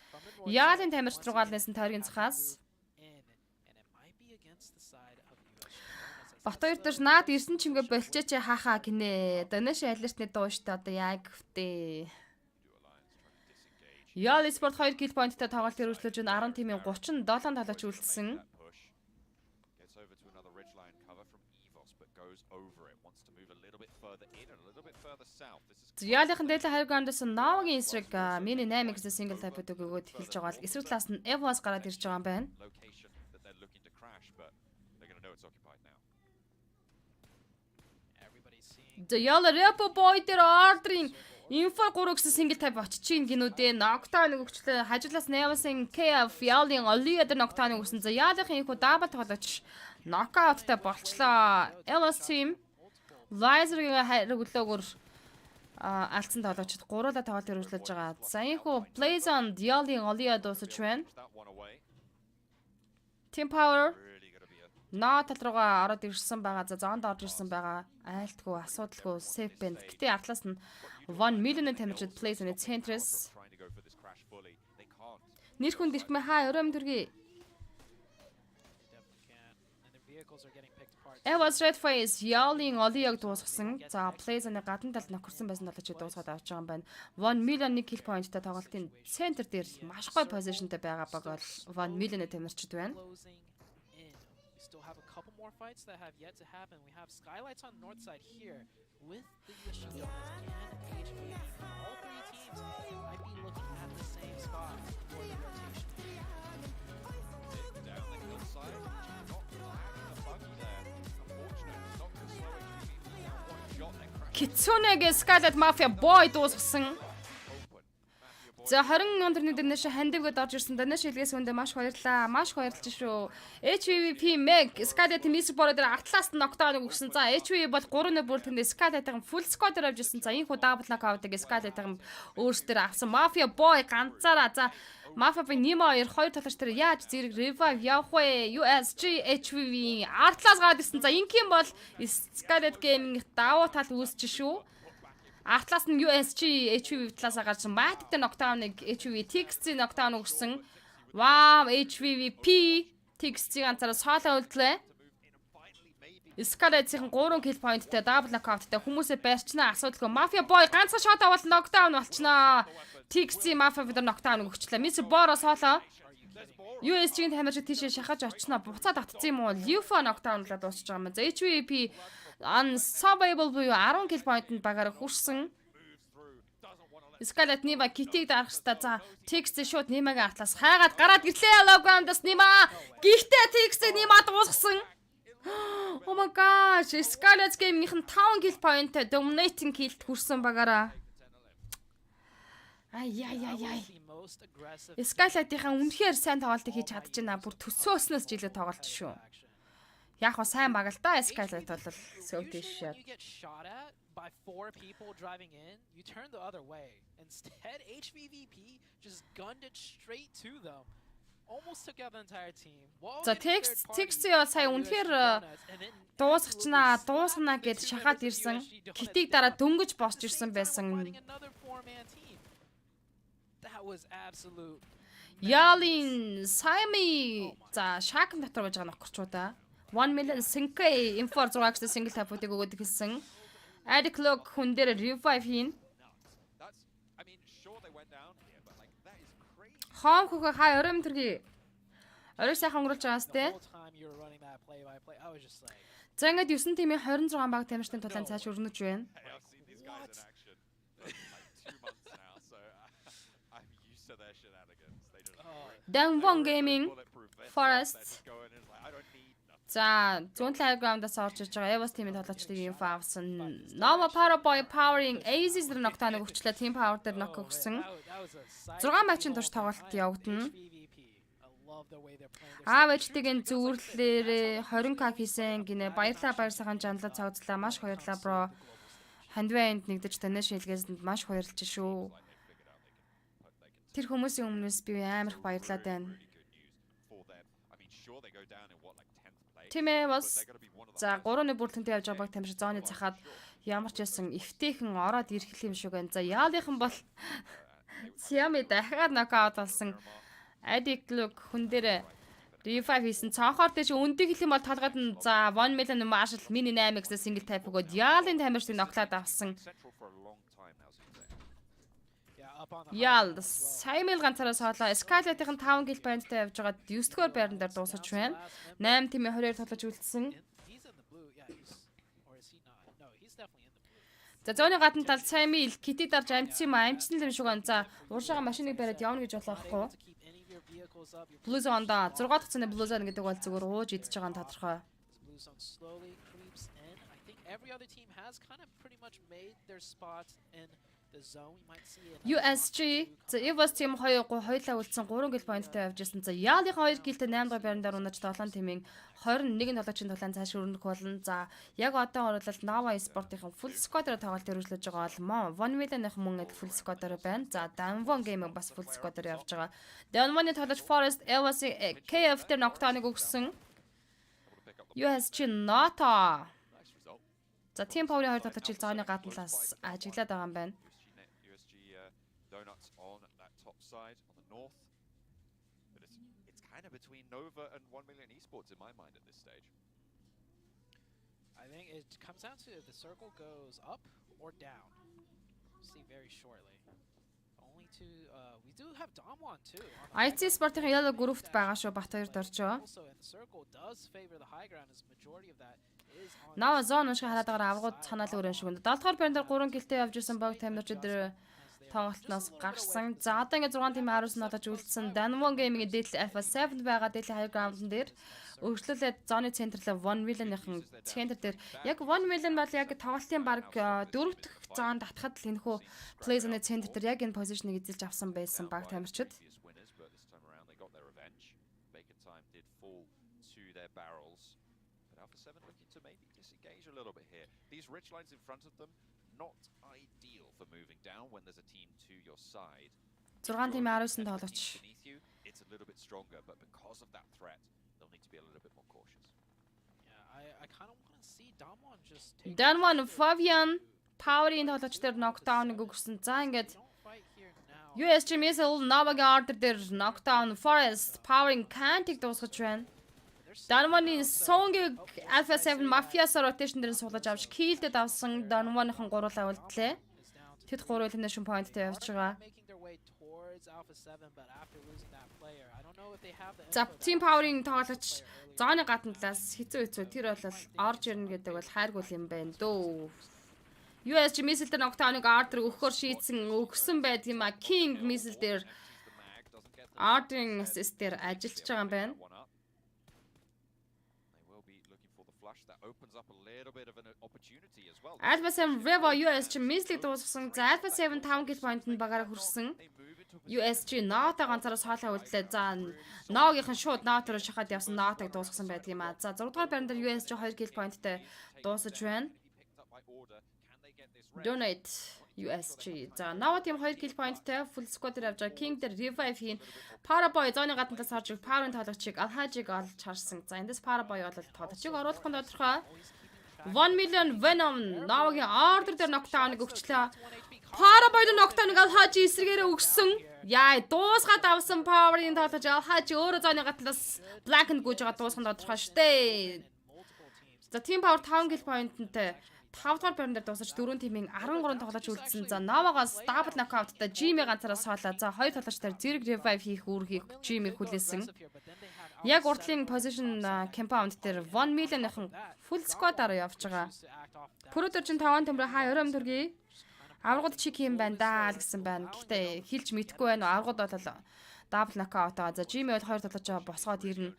Яалын тамирчид руугаа л нэсэн тойргийн цахаас In, and it might be against the side of USG. Бот хоёр дээр наад ирсэн чимгээ болчихооч хаахаа гинэ. Донэш алертны дуу штэ одоо яг хөтэ. Ял спорт 2 kill point-тай тоглолт өргөжлөж 10 тимийн 37 талаач үлдсэн. Gets over to another ridge line cover from Evos, but goes over it. Wants to move a little bit further in and a little bit further south. This is Ялын дээлээ хайргандас Новагийн эсрэг мини 8 гэсэн single type өгөөд эхэлж байгаа л эсрэг талаас нь Evos гараад ирж байгаа юм байна. location that they're looking to crash, but they're going to know it's occupied now. Everybody's seeing. Ял Repo boy дээр ордрын Info 3 гэсэн single type очиж ийн гинүүдээ Nocturne өгчлөө хажуулаас Nevasin KF Ялын Olivia дээр Nocturne өгсөн. За Ялынхын их дабл тоглож knockout-тай болчлоо. Evos team Lizer-ийн хайргуулаагаар алдсан тоглогчид гуруула тоглолт өргөжлөж байгаа. За ийхүү Blazon Dialin Olivia дуусаж байна. That one away. Team Power Really going to be a ноо тал руугаа ороод ирсэн байгаа. За зоонд орж ирсэн байгаа. Айлтгүй, асуудалгүй, safe band. Гэтэ артлаас нь 1 million тамирчид plays on its centers. trying to go for this crash fully. They can't. Нэр хүн дэрхмэ хаа өрөөм дүргий. Definitely can. And the vehicles are getting picked apart. Evos Red Face Yelling Oliog дуусгасан. За plays on гадна талд нөхөрсөн байсан талч дуусгаад авч байгаа юм байна. 1 million kill point-тай тоглолтын центр дээр маш гоё position-тэй байгаа баг бол 1 million тамирчид байна. Closing in. We still have a couple more fights that have yet to happen. We have Skylights on north side here with the Yoshi Donuts and HV. All three teams might be looking at the same spot for the rotation. Down the hillside. Not tagging the buggy there. Unfortunate. Not going to slow HPV down. One shot. They're crashing Кицунегийн Scarlet Mafia Boy дуусгасан. open. Mafia boy. За 20 өдрийн дэнэш хандивгад орж ирсэн дэнэш хэлгээс үндэ маш баярлаа. Маш баярлж шүү. HVP Meg Scarlet Miss Boy дээр атлаас нокдаун өгсөн. За HV бол 3-ны бүрэлдэхүүн Scarlet-ын full squad дээр авч ирсэн. За энэ хүү double knockout-ыг Scarlet-ын өөрсдөр авсан. Mafia Boy ганцаараа за Mafia Boy Nimo 2 талаач дээр яаж зэрэг revive явах вэ? USG HV-ийн артлаас гараад ирсэн. За ингийн бол Scarlet Gaming давуу тал үүсч шүү. Артлаас нь USG HVV талаас гарсан Matic-тэй knockdown-ыг HVV TX-ийн knockdown өгсөн. Wow, HVVP TX-ийн ганцаараа соло үлдлээ. Scarlet-ийн 3 kill point-тэй double knockout-тэй хүмүүсээ барьчнаа асуудалгүй. Mafia Boy ганцхан shot авал knockdown болчихноо. TX-ийн Mafia Boy knockdown өгчлээ. Miss Boy соло USG-ийн тамирчид тийшээ шахаж очсноо. Буцаад татсан юм уу? Lufa knockdown-лаа дуусч байгаа юм. За HVP unsurvivable буюу 10 kill point-д багаар хүрсэн. Scarlet Niva Kitty-г дарах хэвээр за TX шууд Niva-гийн артлаас хайгаад гараад ирлээ логондос Niva. Гэхдээ TX Niva дуусгасан. Oh my gosh, Scarlet Gaming-ийн 5 kill point-тэй dominating kill-д хүрсэн багаараа. Ай. The most aggressive. Scarlet-ийн үнэхээр сайн тоглолтыг хийж чадчихна. Бүр төсөөснөөс жилээ тоглолт шүү. Яг хоо сайн баг л да Scarlet бол сөүтэй Usually шээ. when you get shot at by 4 people driving in, you turn the other way. Instead, HVVP just gunned it straight to them. Almost took out the entire team. While За getting TX third party TX сая by үнэхээр USG Donuts, and then дуусгана гэд шахаад ирсэн. Китиг дараа дөнгөж босч ирсэн байсан. fighting another 4-man team. That was absolute. Ялин Сами за шакм дотор байж байгаа нөхөрчүүдаа 1 million Sync Info 6 гэсэн single type-ыг өгөөд хэлсэн. Adclock хүн дээр revive хийн. That's, I mean, sure they went down here, but like that is crazy. Хоом хөхө хай оройм төргий. Орой сайхан өнгөрүүлж байгаас The те. whole time you were running that play by play, I was just like, За ингээд 9 тимийн 26 баг тамирчдын тулаан цааш өрнөж байна. Hey, I've seen these guys in action for like 2 months now, so I'm used to their shenanigans. They just Danwon Gaming bulletproof vests, Forest. they're just going in like, I don't need nothing. За зүүн талын граундаас орж иж байгаа Evos тимийн тоглогчдыг инфо авсан. Nova Power Boy Powering Aziz дээр knockdown өгчлээ. Team Power дээр knock өгсөн. that was a sight 6 матчын турш тоглолт явагдана. HVVP. I love the way they're playing their Аавчдгийн зүрлэлээр 20k хийсэн гинэ. Баярлаа баяр сайхан жанлаа цогцлаа. Маш баярлаа бро. Хандвайнд нэгдэж таньш хэлгээсэнд маш баярлж шүү. Тэр хүмүүсийн өмнөөс би амар их баярлаад байна. For them. I mean, sure they go down in what like 10th place. Тимээ But бас they're going to be one of the за 3-ны бүрэлдэхүүнтэй явж байгаа баг тамирч зооны цахаад ямар ч байсан эвтэйхэн ороод ирэх юм шиг байна. За яалынхан бол Xiaomi дахиад нокаут болсон. Addict look хүн дээр D5 хийсэн. Цонхоор тийш өндийг хэлэх юм бол толгойд нь за 1 million Marshall mini 8x single type өгөөд Яалын тамирчдыг ноглоод авсан. Central for a long time now, seems like. Yeah, up on the Яал сайн мэл ганцаараа соолоо. Scarlet-ийн 5 kill point-тай явж байгаа 9-р байран дээр дуусаж байна. 8 тимээ 22 тоглож үлдсэн. He's in the blue. Yeah, or is he not? No, he's definitely in the blue. За зооны гадна талд сайн мэл кити дарж амжсан юм аа. Амжсан юм шиг байна. За ууршаага машиныг бариад явна гэж болохгүй. To keep any of your vehicles up, your Blue zone-да 6 дахь цэний Blue zone гэдэг бол зүгээр ууж идэж байгаа нь тодорхой. blue zone slowly creeps in. I think every other team has kind of pretty much made their spots in the zone. You might see it. USG за Evos team хоёулаа үлдсэн 3 kill point-тай явж ирсэн. За Яалын 2 kill-тэй 8 дахь байран дээр унаж 7 тимийн 21 тоглогчийн тулаан цааш өрнөх болно. За яг одоо оруулалт Nova Sport-ийн full squad-аар тоглолт өргөжлөж байгаа бол 1 million-ийн мөн full squad-аар байна. За Danwon Gaming бас full squad-аар явж байгаа. Danwon-ийн тоглогч Forest Evos KF дээр knockdown-ыг өгсөн. USG Nota. Nice result. За Team Power-ийн 2 тоглогч зооны гадна талаас ажиглаад байгаа юм байна. USG donuts on that top side on the north. But it's kind of between Nova and 1 million esports in my mind at this stage. I think it comes down to if the circle goes up or down. We'll see very shortly. Only two. We do have Damwon too. IT Sport-ийн Yellow Group-т байгаа шүү Бат 2 доржоо. Also, and the circle does favor the high ground as majority of that is on. Нава зон уншиг хараад байгаа авгууд санаал өрөн шиг байна. 7 дахь байран дээр 3 килтэй явж исэн баг тамирчид дээр тоглолтноос гарсан. За одоо ингээд 6 тимийн 19 нотож үлдсэн. Danwon Gaming-ийн дээдл Alpha 7 байгаа дээдлийн high ground-н дээр өргөжлүүлээд зоны центрлээ 1 million-ийн центр дээр яг 1 million бол яг тоглолтын баг 4 дахь зоон татхад л энэхүү play zone-ийн центр дээр яг энэ position-ыг эзэлж авсан байсан баг тамирчид. Winners, but this time around they got their revenge. Bacon time did fall to their barrels. But Alpha 7 looking to maybe disengage a little bit here. These ridge lines in front of them, not ideal for moving down when there's a team to your side. 6 тимийн 19 тоглогч. Beneath you, it's a little bit stronger, but because of that threat, they'll need to be a little bit more cautious. Yeah, I kind of want to see Damwon just take. Danwon Fabian Power-ийн тоглогч дээр knockdown-ыг өгсөн. За ингээд Don't fight here now. USG Missile Navaga order дээр knockdown Forest Powering Can't-ийг дуусгаж байна. Danwon-ийн Song-ыг Alpha 7 Mafia-с rotation дээр суулгаж авч kill-дэд авсан. Danwon-ын гуруулаа үлдлээ. Тэд 3 elimination point-тэй явж байгаа. Making their way towards Alpha 7, but after losing that player, I don't know if they have the. За Team Power-ийн тоглогч зооны гадна талаас хэцүү тэр бол орж ирнэ гэдэг бол хайргуул юм байна дөө. USG Missile дээр knockdown-ыг order өгөхөөр өгсөн байд юм а. King Missile дээр order-ын assist дээр ажиллаж байгаа юм байна. One up. They will be looking for the flush. That opens up a little bit of an opportunity as well. Alpha 7 Revo USG Missile-ийг дуусгасан. За Alpha 7 5 kill point-нд багаараа хүрсэн. They move into a USG Nota ганцаараа соолоо үлдлээ. За Nova-гийнхан шууд Nota руу шахаад явсан Nota-г дуусгасан байдаг юм а. За 6 дугаар байран дээр USG 2 kill point-тэй дуусаж байна. picked up by order. Can they get this red? Donate USG. За Nova team 2 kill point-тэй full squad-ээр явж байгаа. King дээр revive хийн. Paraboy зооны гадна талаас харж Power-ын тоглогчийг Alhaj-ыг олж харсан. За эндээс Paraboy бол тоглогчийг оруулах нь тодорхой. 1 million Venom Nova-гийн order дээр knockdown-ыг өгчлээ. Paraboy-д knockdown-ыг Alhaj эсрэгээрээ өгсөн. Яа, дуусгаад авсан Power-ийн тоглогч Alhaj өөрөө зооны гадна талаас Black-нд гүйж байгаа дуусах нь тодорхой шүү дээ. За Team Power 5 kill point-тэй 5 дахь байран дээр дуусаж 4 тимийн 13 тоглож үлдсэн. За Nova-гаас double knockout-тай Jimmy ганцаараа соолоо. За хоёр тоглогчдаар зэрэг revive хийх үүргийг Jimmy хүлээсэн. Яг уртлын position compound дээр 1 million-ийн full squad-аар явж байгаа. Пүрөдөр чин 5 төмрө хаа өрөөм төргий. Аврагууд чик юм байна даа л гэсэн байна. Гэхдээ хилж мэдгүй байна. Аврагууд бол double knockout байгаа. За Jimmy бол хоёр тоглож байгаа босгоод ирнэ.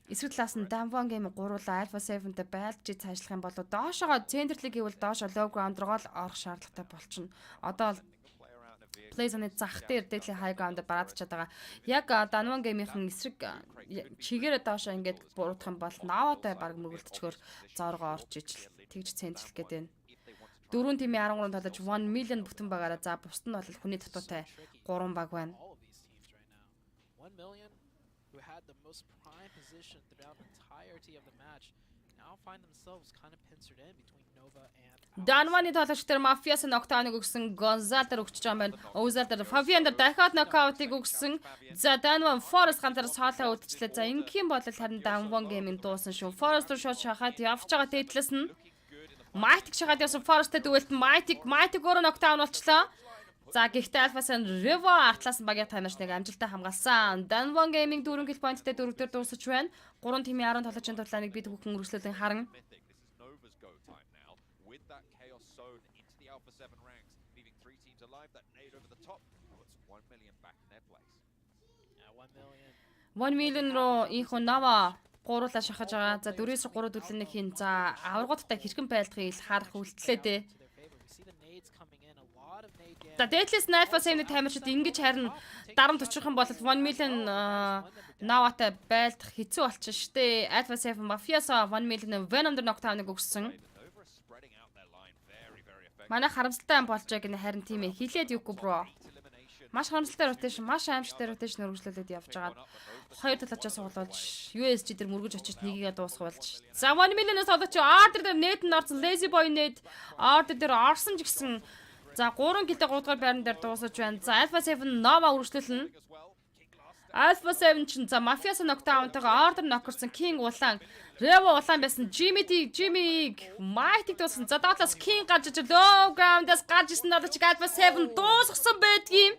Эсрэг талаас нь Danwon Gaming гуруула Alpha 7-тэй байлж цаашлах юм бол доошогоо центрлиг гэвэл доошо low ground руу л орох шаардлагатай болчихно. Одоо play zone-ы зах дээр дээдлийн high ground бараад чад байгаа. Яг Danwon Gaming-ийн эсрэг чигээрээ доошо ингээд буруутах юм бол Nava-тай баг мөргөлдчихөөр зоргоо орж ижил тэгж центрэл гээд байна. 4 тимийн 13 талж 1 million бүтэн багаараа за бусд нь бол хүний татуутай 3 баг байна. All of these teams right now. 1 million who had the most prime position throughout the entirety of the match. now find themselves kind of pincered in between Nova and Данваны тоглогч дээр Мафиас нокдауныг өгсөн, Гонзал дээр өгч байгаа юм байна. Озал дээр Фавиан дээр дахиад нокаутыг өгсөн. За Данван Форест ганцаар цаалаа үдчихлээ. За ингийн бол харин Данван гейминг дуусан шүү. Форест руу шууд шахаад явж байгаа тэтлээс нь Майтик шахаад явсан Форестэд өгөлт Майтик өөрөө нокдаун болчлоо. За гэхдээ Альфасан Рево артлаас нь багийн тамирчныг амжилттай хамгаалсан. Данван гейминг 4 kill point-тэй 4 дээр дуусч байна. 3 тимийн 10 тоглогчийн тулааныг бид бүхэн үргэлжлүүлэн харна. Alpha 7 ranks, leaving 3 teams alive. That nade over the top puts 1 million back in their place. Yeah, 1 million. 1 million руу инхүү Нова гуруулаа шахаж байгаа. За 4-с 3 дүлнэх хин. За аваргуудтай хэрхэн байлдахыг харах үлдлээ дээ. За дээдлээс Alpha 7-ны тамирчид ингэж харин дарамт очих юм бол 1 million Новатай байлдах хэцүү болчих штэ. Alpha 7 Мафиас 1 million Venom дээр нокдауныг өгсөн. Манай харамсалтай болж байгааг нь харин тийм ээ хилээд юугүй бро. Маш харамсалтай rotation, маш аимшигтай rotation үргэлжлүүлээд явж байгаа. Хоёр талаачаа суулуулж USG дээр мөргөж очиж нэгийгээ дуусгуулж. За 1 million-аас олооч order дээр net нь орсон lazy boy net order дээр орсон ч гэсэн за 3 килтэй 3 дугаар байран дээр дуусаж байна. За Alpha 7 Nova үргэлжлүүлнэ. Alpha 7 чинь за Mafias knockdown-тайгаа order нокорсон King улаан Revo улаан байсан Jimmy Mighty дууссан. За доотлоос King гарч иж low ground-аас гарч ирсэн бол чи Alpha 7 дуусгасан байдгийн.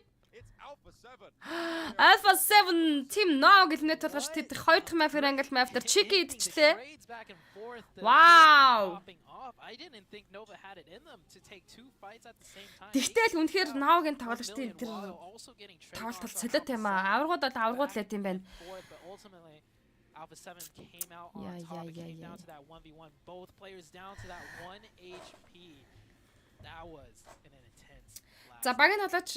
Alpha 7 team Nova гэлнээ тулгаж тэд хоёр дахь map angle map дээр Chicky идчихлээ. Wow. I didn't think Nova had it in them to take 2 fights at the same time. Тэгтэл үнэхээр Nova-гийн тоглогчдын тэр тоглолт солиотой юм аа. Аваргууд бол аваргууд лээд юм байна. Alpha 7 came out on top. It came down to that 1v1. Both players down to that 1 HP. That was an intense. За багийн тоглогч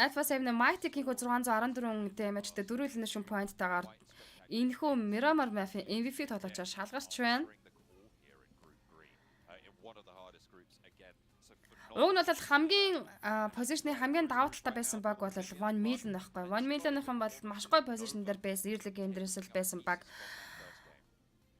Alpha 7-ны Mighty-ийн 614 damage-тэй 4 elimination point-тайгаар энэхүү Miramar Mafia MVP тоглогчоор шалгарч байна. Уг нь бол хамгийн позишны хамгийн давуу талтай байсан баг бол 1 million байхгүй. 1 million-ийнхан бол маш гоё позишн дээр байсан. Early game дээрээс байсан баг.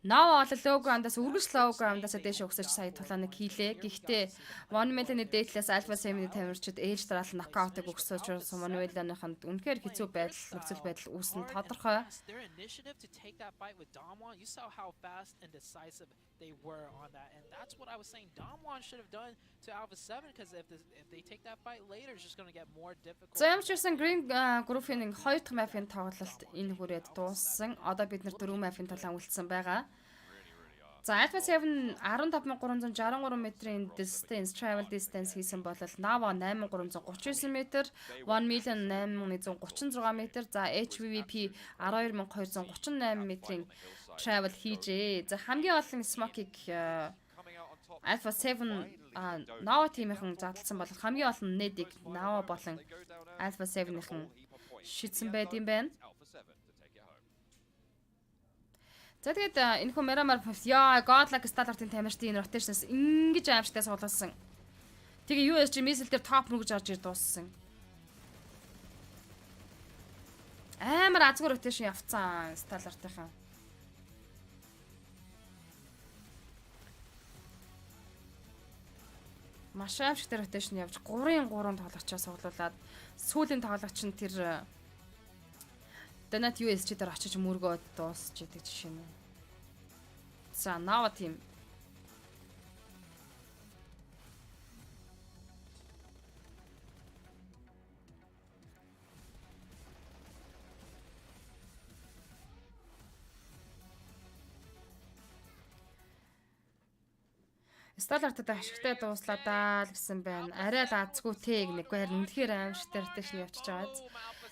Нава бол low ground-аас үргэлж low ground-аас дээш өгсөж сая тулааныг хийлээ. Гэхдээ 1 million-ны дээдлээс Alpha 7-ны тамирчид ээж дараалал нокаутыг өгсөж 1 million-ийнхан үнэхээр хэцүү байдал нөхцөл байдал үүснэ тодорхой. Their initiative to take that fight with Damwon, you saw how fast and decisive they were on that, and that's what I was saying Damwon should have done to Alpha 7 because if they take that fight later, it's just going to get more difficult. За ямарчсан Green Group-ийн 2 дахь map-ийн тоглолт энэ хүрээд дууссан. Одоо бид нар 4 map-ийн талаан үлдсэн байгаа. За Alpha 7 15363 метрийн distance travel distance хийсэн бол Nava 8339 метр, 1 million 8136 метр, за HVVP 12238 метрийн travel хийжээ. За хамгийн олон smoke-ийг Alpha 7 Nava team-ийн задлсан бол хамгийн олон net-ийг Nava болон Alpha 7-ийн шидсэн байд юм байна. За тэгээд энэхүү Miramar яа Godlike Starter-ийн тамирчдын энэ rotation-с ингэж аимшигтай суулгасан. Тэгээ USG missile дээр топ руу гэж орж ир дууссан. Амар азгүй rotation явцсан Starter-ийнхан. Маш аимшигтай rotation явж 3-3 тоглогчоо суулуулад сүүлийн тоглогч нь тэр Дэнэт USG дээр очиж мөргөө дуусч идэг жишээ нь. За Nava team. Сталартад ашигтай дууслаа даа л гэсэн байна. Арай л азгүй тэг нэггүй харин үнэхээр аимшигтай rotation явчихж байгаа.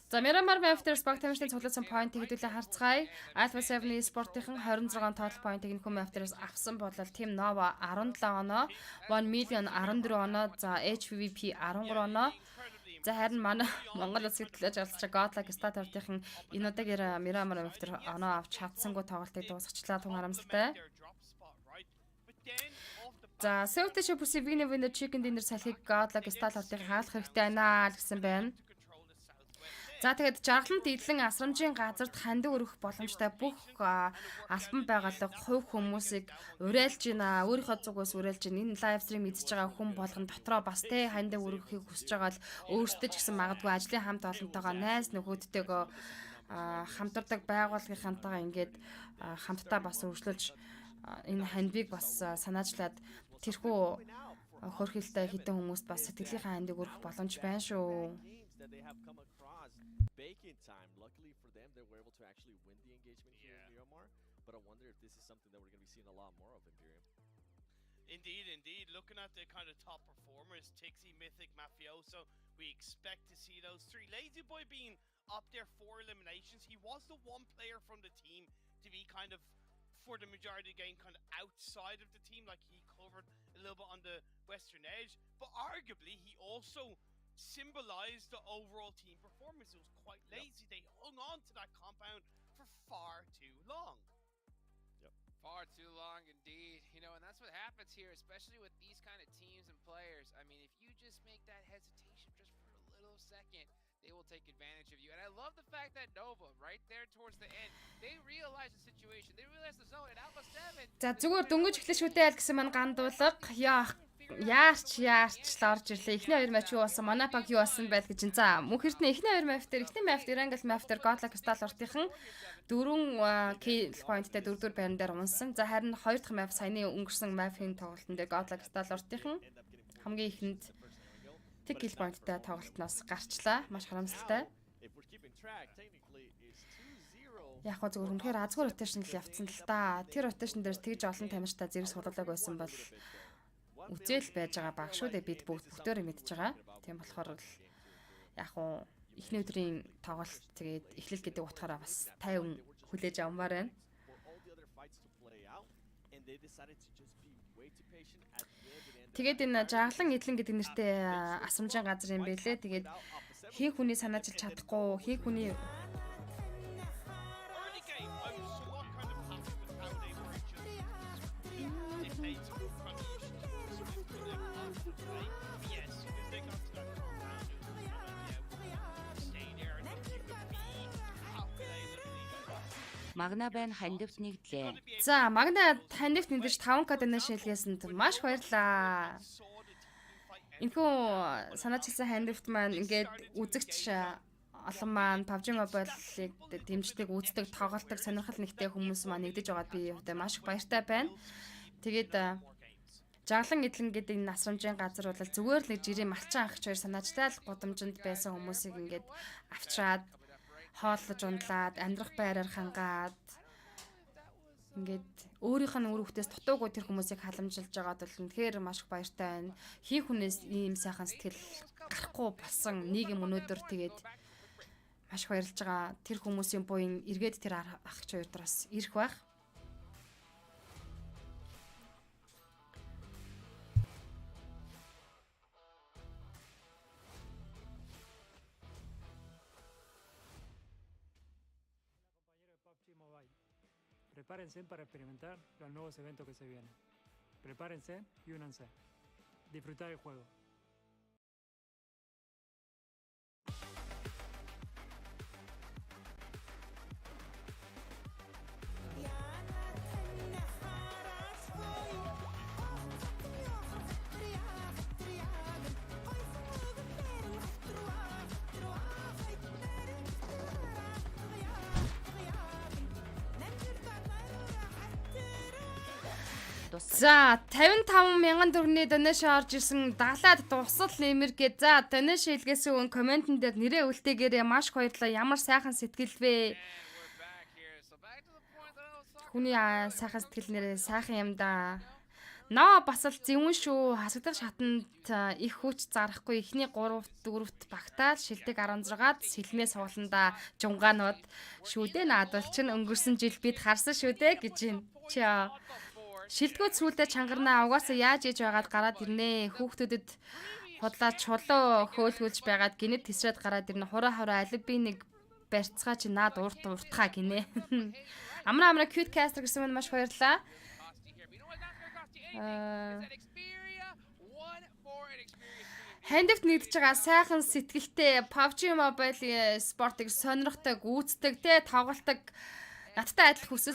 За Miramar Mafia Sport тамирчдын цуглуулсан point-ийг хэдүүлээ харцгаая. Alpha 7-ийн спортынхан 26 total point-ийг нөхөн Mafia-аас авсан бол Team Nova 17 оноо, 1 million 14 оноо, за HVVP 13 оноо. За харин манай Монгол улсын төлөөж олцож Godlike Starter-ийн энэ удаагийн Miramar Mafia оноо авч чадсангүй тоглолтыг дуусгачлаа тун харамсалтай. За Safety Super Winner Chicken Dinner салхийг Godlike Starter-ийн хаалах хэрэгтэй байна л гэсэн байна. За тэгээд жаргалан дийлэн асрамжийн газарт хандив өргөх боломжтой бүх албан байгууллага хувь хүмүүсийг уриалж байна. Өөрийнхөө зүгээс уриалж байна. Энэ лайв стрим эзэж байгаа хүн болгон дотроо бас тэ хандив өргөхийг хүсэж байгаа л өөрсдөө ч гэсэн магадгүй ажлын хамт олонтойгоо найз нөхөдтэйгөө хамтардаг байгууллагынхантайгаа ингээд хамтдаа бас өргөжлөж энэ хандивыг бас санаачлаад тэрхүү хөрхилтэй хитэн хүмүүст бас сэтгэлийнхээ хандив өргөх боломж байна шүү. Bacon time. Luckily for them, they were able to actually win the engagement here in Miramar. But I wonder if this is something that we're going to be seeing a lot more of Imperium. Indeed. Looking at the kind of top performers, Tixie, Mythic, Mafioso, we expect to see those three. Lazy Boy being up there for eliminations. He was the one player from the team to be kind of, for the majority of the game, kind of outside of the team. Like, he covered a little bit on the western edge. But arguably, he also symbolized the overall team performance. It was quite lazy. They hung on to that compound for far too long. Far too long indeed. You know, and that's what happens here, especially with these kind of teams and players. I mean, if you just make that hesitation just for a little second, they will take advantage of you. And I love the fact that Nova, right there towards the end, they realize the situation. They realize the zone at Alpha 7. За зүгээр дөнгөж эхлэх шүтээ айл гэсэн маань гандуулга. Яарч лорж ирлээ. Эхний хоёр матч юу болсон? Манапаг юу болсон байл гэж. За мөнх эрдний эхний хоёр матч дээр эхний матч Ирангл матч дээр Godlike Crystal уртынхан 4 kill point-тэй 4-4 байран дээр унсан. За харин хоёр дахь матч саяны өнгөрсөн матчын тоглолтын дээр Godlike Crystal уртынхан хамгийн ихэнд тэг kill point-тэй тоглолтноос гарчлаа. Маш харамсалтай. Яг гоо зөвхөн үнэхээр азгүй rotation л явцсан л та. Тэр rotation дээр тэгж олон тамирчтай зэрэг суулгааг байсан бол үзэл байж байгаа баг шүү дээ. Бид бүгдөө мэдж байгаа. Тийм болохоор л яг уу эхний өдрийн тоглолт тэгээд эхлэл гэдэг утгаараа бас 50 хүлээж авмаар байна. Тэгээд энэ жаргалан эдлэн гэдэг нэртэй асрамжийн газар юм байлээ. Тэгээд хин хүний санаачилж чадахгүй, хин хүний Магна байна хандивт нэгдлээ. За, Магна хандивт нэгдэж 5k donation хийлгээсэнд маш баярлаа. Энэхүү санаачилсан хандивт маань ингээд үзэгч олон маань PUBG Mobile-ыг дэмждэг, үздэг, тоглолдог, сонирхол нэгтэй хүмүүс маань нэгдэж байгаад би өөртөө маш их баяртай байна. Тэгээд жаргалан эдлэн гэдэг энэ насрамжийн газар бол зүгээр л нэг жирийн малчин анхч хоёр санаачлал гудамжинд байсан хүмүүсийг ингээд авчраад хооллож ундлаад амьдрах байраар хангаад ингээд өөрийнх нь үр хөвтөөс дутуугүй тэр хүмүүсийг халамжилж байгаад бол үнэхээр маш их баяртай байна. Хий хүнээс ийм сайхан сэтгэл гарахгүй болсон нийгэм өнөөдөр тэгээд маш их баярлж байгаа. Тэр хүмүүсийн буян эргээд тэр ахч хоёр драас ирэх байх. Prepárense para experimentar los nuevos eventos que se vienen. Prepárense y únanse. Disfrutar el juego. За 55 мянган төгрөгийн donation орж ирсэн даглаад дусал нэмэргээ. За donation хийлгээсэн хүн комментэн дээр нэрээ үлдээгээрээ маш их баярлалаа. Ямар сайхан сэтгэл вэ? Хүний сайхан сэтгэл нэрээ сайхан юм да. Ноо бас л зөвөн шүү. Хасагдах шатанд их хүч зарахгүй. Эхний 3-т 4-т багтаал шилдэг 16-д сэлмээ сууланда жунгаанууд шүүдээ наадвал чин өнгөрсөн жил бид харсан шүү дээ гэж юм. Шилдгүүд сүүлдээ чангарнаа угаасаа яаж ээж байгаад гараад ирнэ. Хүүхдүүдэд худлаач чулуу хөөлгүүлж байгаад гинэд тесрээд гараад ирнэ. Хураа алив би нэг барьцгаа чи наад уртхаа гинэ. Амра cute caster гэсэн мань маш баярлаа. Хандивт нэгдэж байгаа сайхан сэтгэлтэй PUBG Mobile спортыг сонирхдаг, үздэг, тэ тоглолдог надтай адил хүсэл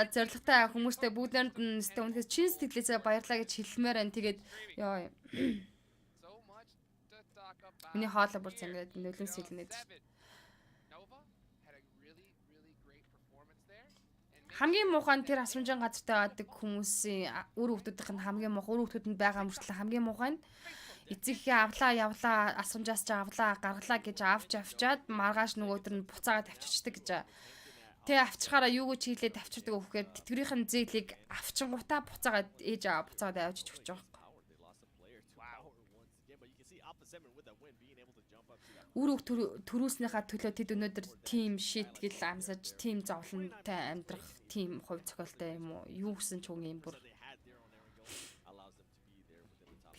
зоригтой хүмүүстэй бүгдээрэнд нь үнэхээр чин сэтгэлээсээ баярлалаа гэж хэлмээр байна. Тэгээд ёо. Миний хоолой бүр зангаад нөлөн сэлнэж. Хамгийн муухай нь тэр асрамжийн газартай байдаг хүмүүсийн үр хөвгүүдийнх нь хамгийн муухай, үр хөвгүүдэнд байгаа мөртлөө хамгийн муухай нь эцэгхээ авлаа явлаа асрамжаас ч авлаа гаргалаа гэж авчаад маргааш нөгөөдөр нь буцаагаад авчирчдаг гэж. Тэ авчирхаараа юу гэж хийлээд авчирдаг өгөхээр тэтгэврийн зээлийг авчингуудаа буцаагаад ээж аваа буцаагаад авч өгч байгаа. Үр төрүүлснийхаа төлөө тэд өнөөдөр тим шийтгэл амсаж, тим зовлонтой амьдрах, тим хувь цохилтой юм уу? Юу гэсэн ч үгүй юм бүр.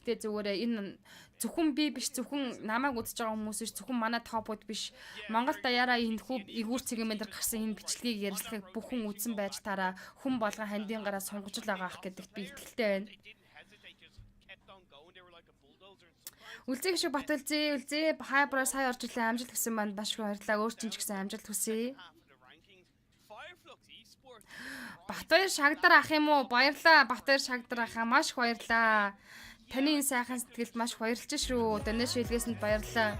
Гэтэ зүгээр энэ зөвхөн би биш, зөвхөн намайг үзэж байгаа хүмүүс биш, зөвхөн манай топууд биш. Монгол даяараа энэ хүү игүүр цэгийн дээр гарсан энэ бичлэгийг ярилцлагыг бүхэн үзсэн байж таараа хүн болгон хандийн гараа сонгож л байгаа ах гэдэгт би итгэлтэй байна. Үлзий шиг Батулзээ, үлзээ хайбраа сая орж ирлээ амжилт хүсэн манд маш их баярлалаа. Өөр чинь ч гэсэн амжилт хүсье. Батбаяр шагдар ах юм уу? Баярлалаа. Батбаяр шагдар ахаа маш их баярлалаа. Таны энэ сайхан сэтгэлд маш их баярлж шүү. Дэнэ шилгээсэнд баярлалаа.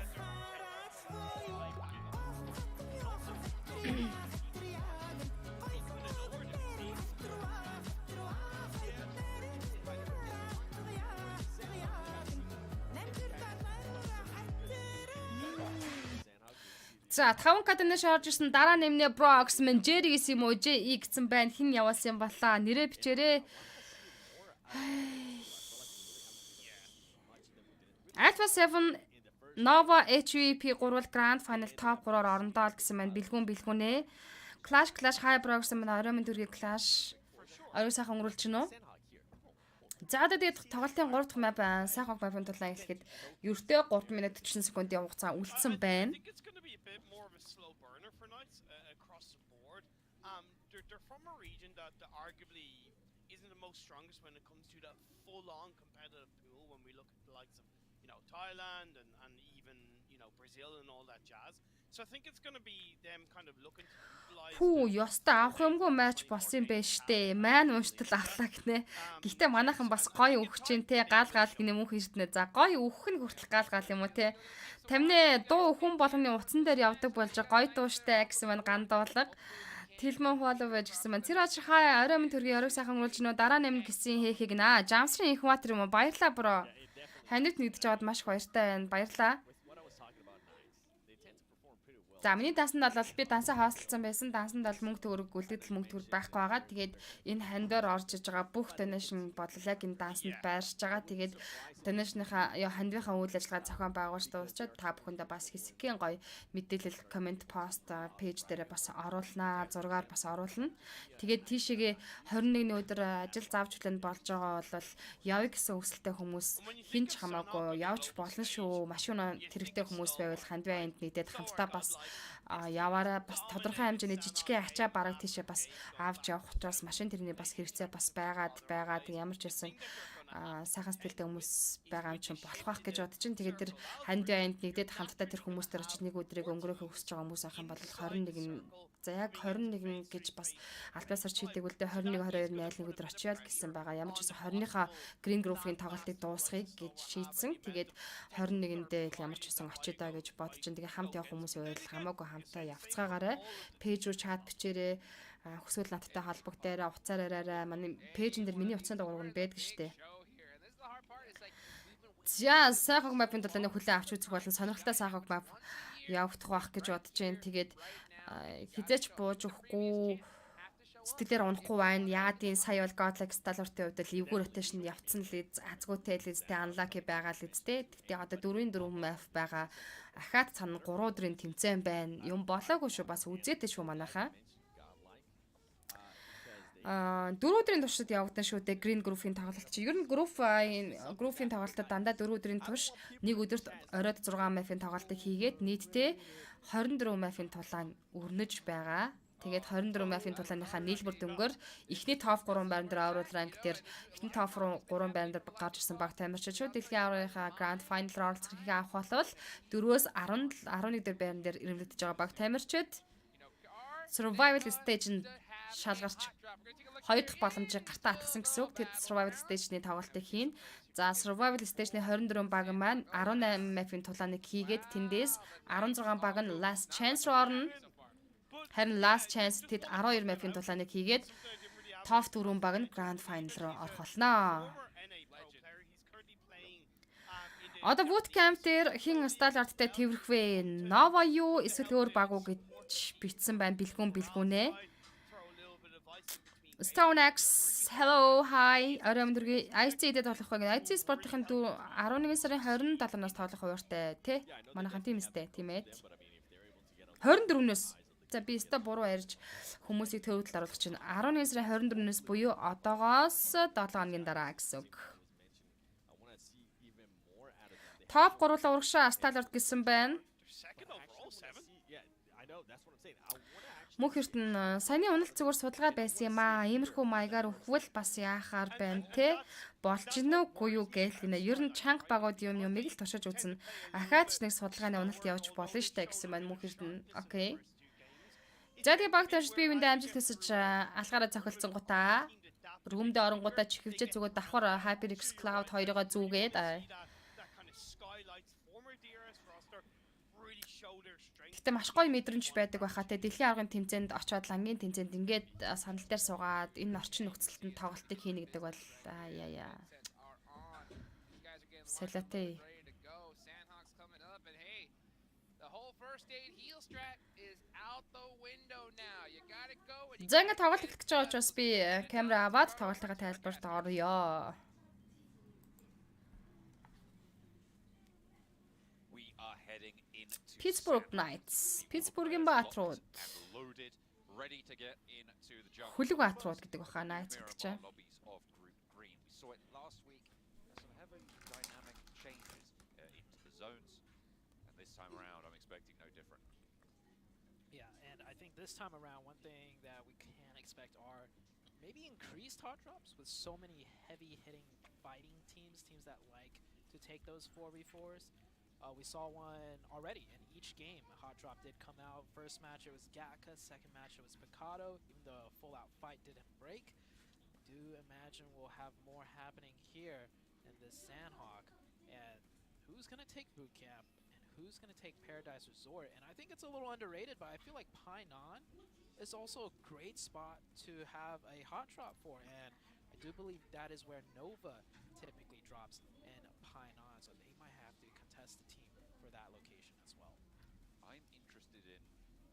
За 5k дэнэ шорж ирсэн дараа нэмнэ Brox мен Jerry гэсэн юм уу? JE гэсэн байна. Хин явуулсан юм балаа. Нэрээ бичээрээ. Alpha 7 Nova HVP 3 Grand Final Top 3-оор орондоо л гэсэн байна. Бэлгүүнээ. Clash High Brox мен орой минь төргийн Clash. Орой сайхан өнгөрүүлж гинөө. За тэгээд тоглолтын 3 дахь map сайхан map-ын тулаан эхлэхэд ердөө 3 минут 40 секундын хугацаа үлдсэн байна. They're from a region that arguably isn't the most strongest when it comes to that full-on competitive pool when we look at the likes of, Thailand and even, Brazil and all that jazz. So I think it's going to be them kind of looking to utilize. Хүү, ёстой авах юмгүй матч болсон юм байна штэ. Майн унштал авлаа гинэ. Гэхдээ манайхан бас гоё өгч जैन те гал гинэ мөнх ирднэ. За гоё өгөх нь хүртэл гал юм уу те. Тамны дуу хүн болгоны утсан дээр явдаг болж гоё дууштай гэсэн маань гандуулга. Тэлмэн follow байж гисэн маань. Тэр очир хаа орой минь төргийн орой сайхан өнгөрүүлж гинөө дараа нэмнэ гэсэн хийхийг наа. Jamsрын инкватор юм уу? Баярлаа бро. Ханивт нэгдэж аваад маш их баяртай байна. Баярлаа. За миний дансанд бол би дансаа хаосолцсон байсан. Дансанд бол мөнгө төгрөг үлдэгдэл мөнгө төгрөг байхгүй байгаа. Тэгээд энэ хандаар орж иж байгаа бүх donation бодол яг энэ дансанд байршиж байгаа. Тэгээд donation-ийнхаа хандвийнхаа үйл ажиллагаа зохион байгуулж дуусчаад та бүхэндээ бас хэсгийн гоё мэдээлэл, комент, пост, пэйж дээр бас оруулнаа. Зургаар бас оруулна. Тэгээд тийшээгээ 21-ний өдөр ажил заавч хүлээн болж байгаа бол явъя гэсэн өсөлттэй хүмүүс хинч хамаагүй явж болно шүү. Машин хэрэгтэй хүмүүс байвал хандваа энд нийтэд хамтдаа бас яваараа бас тодорхой хэмжээний жижигхэн ачаа бараг тийшээ бас авч явах учраас машин тэрний бас хэрэгцээ бас байгаад ямар ч хэлсэн сайхан сэтгэлтэй хүмүүс байгаа юм чинь болох байх гэж бодож чинь. Тэгээд тэр хандваа энд нэгдээд хамтдаа тэр хүмүүстэр очиж нэг өдрийг өнгөрөөхөө хүсэж байгаа хүмүүс ахын бол 21 за яг 21 гэж бас албаасаар чийдэг үлдээ 21 22 найл нэг өдөр очиад гэсэн байгаа. Ямар ч гэсэн 20-ныхаа Green Group-ийн тоглолтыг дуусгахыг гэж шийдсэн. Тэгээд 21-ндээ ямар ч гэсэн очиодаа гэж бодож чинь. Тэгээ хамт явах хүмүүс байвал хамаагүй хамтаа явцгаагаарай. Пэйж рүү чат бичээрэй. Хүсвэл надтай холбогдоорой, уцаар яриарай. Манай пэйжэн дээр миний утасны дугуур нь байдаг штэ. За сайхан map-ын долооны хүлээн авч үзэх болон сонирхолтой сайхан map явагдах байх гэж бодож байна. Тэгээд хизээч бууж өгөхгүй сэтгэлээр унахгүй байна. Яадын сая бол Godlike Stalwart-ийн хувьд л эвгүй rotation явцсан л азгүйтэй л эзтэй unlucky байгаа л эзтэй. Тэгтээ одоо 4-4 map байгаа. Ахаад цана 3 өдрийн тэмцээн байна. Юм болоогүй шүү. Бас үзээтэй шүү манайхаа. 4 өдрийн туршид явагдсан шүү дээ Green Group-ийн тоглолт чи. Ер нь Group-ийн тоглолтод дандаа 4 өдрийн турш нэг өдөрт оройд 6 map-ийн тоглолтыг хийгээд нийтдээ 24 map-ийн тулаан өрнөж байгаа. Тэгээд 24 map-ийн тулааныхаа нийлбэр дөнгөөр эхний топ 3 байран дээр overall rank дээр эхний топ 3 байран дээр гарч ирсэн баг тамирчид дэлхийн аваргынхаа grand final руу оролцохыг авах болвол 4-өөс 11 дээр байран дээр ирэмлэгдэж байгаа баг тамирчид survival stage-нд шалгарч 2 дахь боломжийг гартаа атгсан гэсэн үг. Тэд survival stage-ний тоглолтыг хийн. За survival stage-ний 24 баг маань 18 map-ийн тулааныг хийгээд тэндээс 16 баг нь last chance руу орно. Харин last chance тэд 12 map-ийн тулааныг хийгээд top 4 баг нь grand final руу орох болно. Одоо bootcamp дээр хин стандарттай тэврэх вэ? Nova юу эсвэл өөр баг уу гэж бичсэн байна. Бэлгүүнэ. StoneX, hello, hi. Орой өдрийн IC-дэд тоглох байх. IC спортын 11 сарын 27-наас тоглох хууртай тий. Манайхан тийм эстэй, тийм ээ. 24-нөөс. За би өстө буруу ярьж хүмүүсийг төвөдөл оруулах чинь 11 сарын 24-нөөс буюу одоогоос 7 хоногийн дараа гэсэн үг. Топ 3-ла урагшаа стандарт гэсэн байна. Мөнх эрдэнэ саяны уналт зүгээр судалгаа байсан юм аа. Иймэрхүү маягаар өвхвөл бас яахаар байна те. Болж гинэ үгүй юу гээл гинэ. Ер нь чанга багууд юмыг л туршиж үзнэ. Ахаад ч нэг судалгааны уналт явуулж болно штэ гэсэн байна мөнх эрдэнэ. Окей. Jadi баг тамирчид бие биендээ амжилт хүсэж алгаараа цохилцсон гутаа. Рүүмдээ оронгуудаа чихвчээ зүгөө давхар HyperX Cloud 2-оо зүүгээд Гэтэ маш гоё мэдрэмж байдаг байхаа те дэлхийн аргын тэмцээнд очиод лангийн тэмцээнд ингээд санал дээр суугаад энэ орчин нөхцөлтөнд тоглолтыг хийнэ гэдэг бол яа. Салатай. За ингээд тоглолт эхлэх гэж байгаа учраас би камера аваад тоглолтын тайлбарт орё. Pittsburgh Knights. Pittsburgh-ийн Баатрууд. Хүлэг Баатрууд гэдэг баха Knights гэдэг чинь. Yeah, and I think this time around one thing that we can expect are maybe increased hot drops with so many heavy hitting fighting teams that like to take those 4v4s. We saw one already in each game. A hot drop did come out. First match it was Gaka, second match it was Picado, even though a full out fight didn't break. Do imagine we'll have more happening here in this Sandhawk. And who's going to take boot camp and who's going to take Paradise Resort? And I think it's a little underrated, but I feel like Painan is also a great spot to have a hot drop for. And I do believe that is where Nova typically drops in Painan. So they might have to contest the team for that location as well. I'm interested in,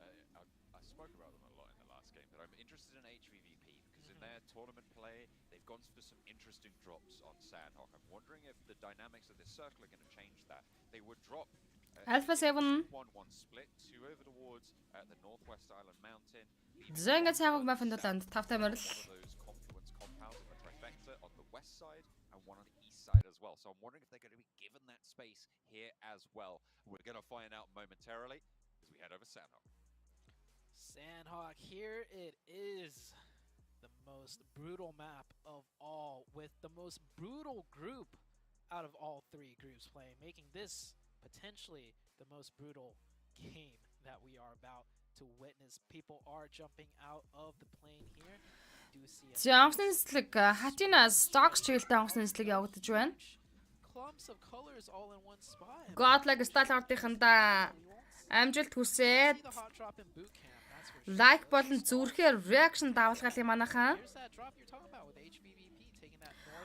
I spoke about them a lot in the last game, but I'm interested in HVVP because in their tournament play, they've gone for some interesting drops on Sandhawk. I'm wondering if the dynamics of this circle are going to change that. They would drop Alpha 7 1-1 split, 2 over towards the Northwest Island Mountain. Зэнгэ цаагыг мафэндууланд 5 тамирал. Those confluence compounds in the trifecta on the west side and one on the east side as well. So I'm wondering if they're going to be given that space here as well. We're going to find out momentarily as we head over Sandhawk. Sandhawk, here it is. The most brutal map of all with the most brutal group out of all 3 groups playing, making this potentially the most brutal game that we are about to witness. People are jumping out of the plane here. Do see Онгоцны нислэг хатина stocks чиглэлтэй онгоцны нислэг явагдаж байна. Clumps of colors all in one spot. Godlike Stalhard-ийнхандаа амжилт хүсээд лайк болон зүрхээр reaction давалгалын манайхаа.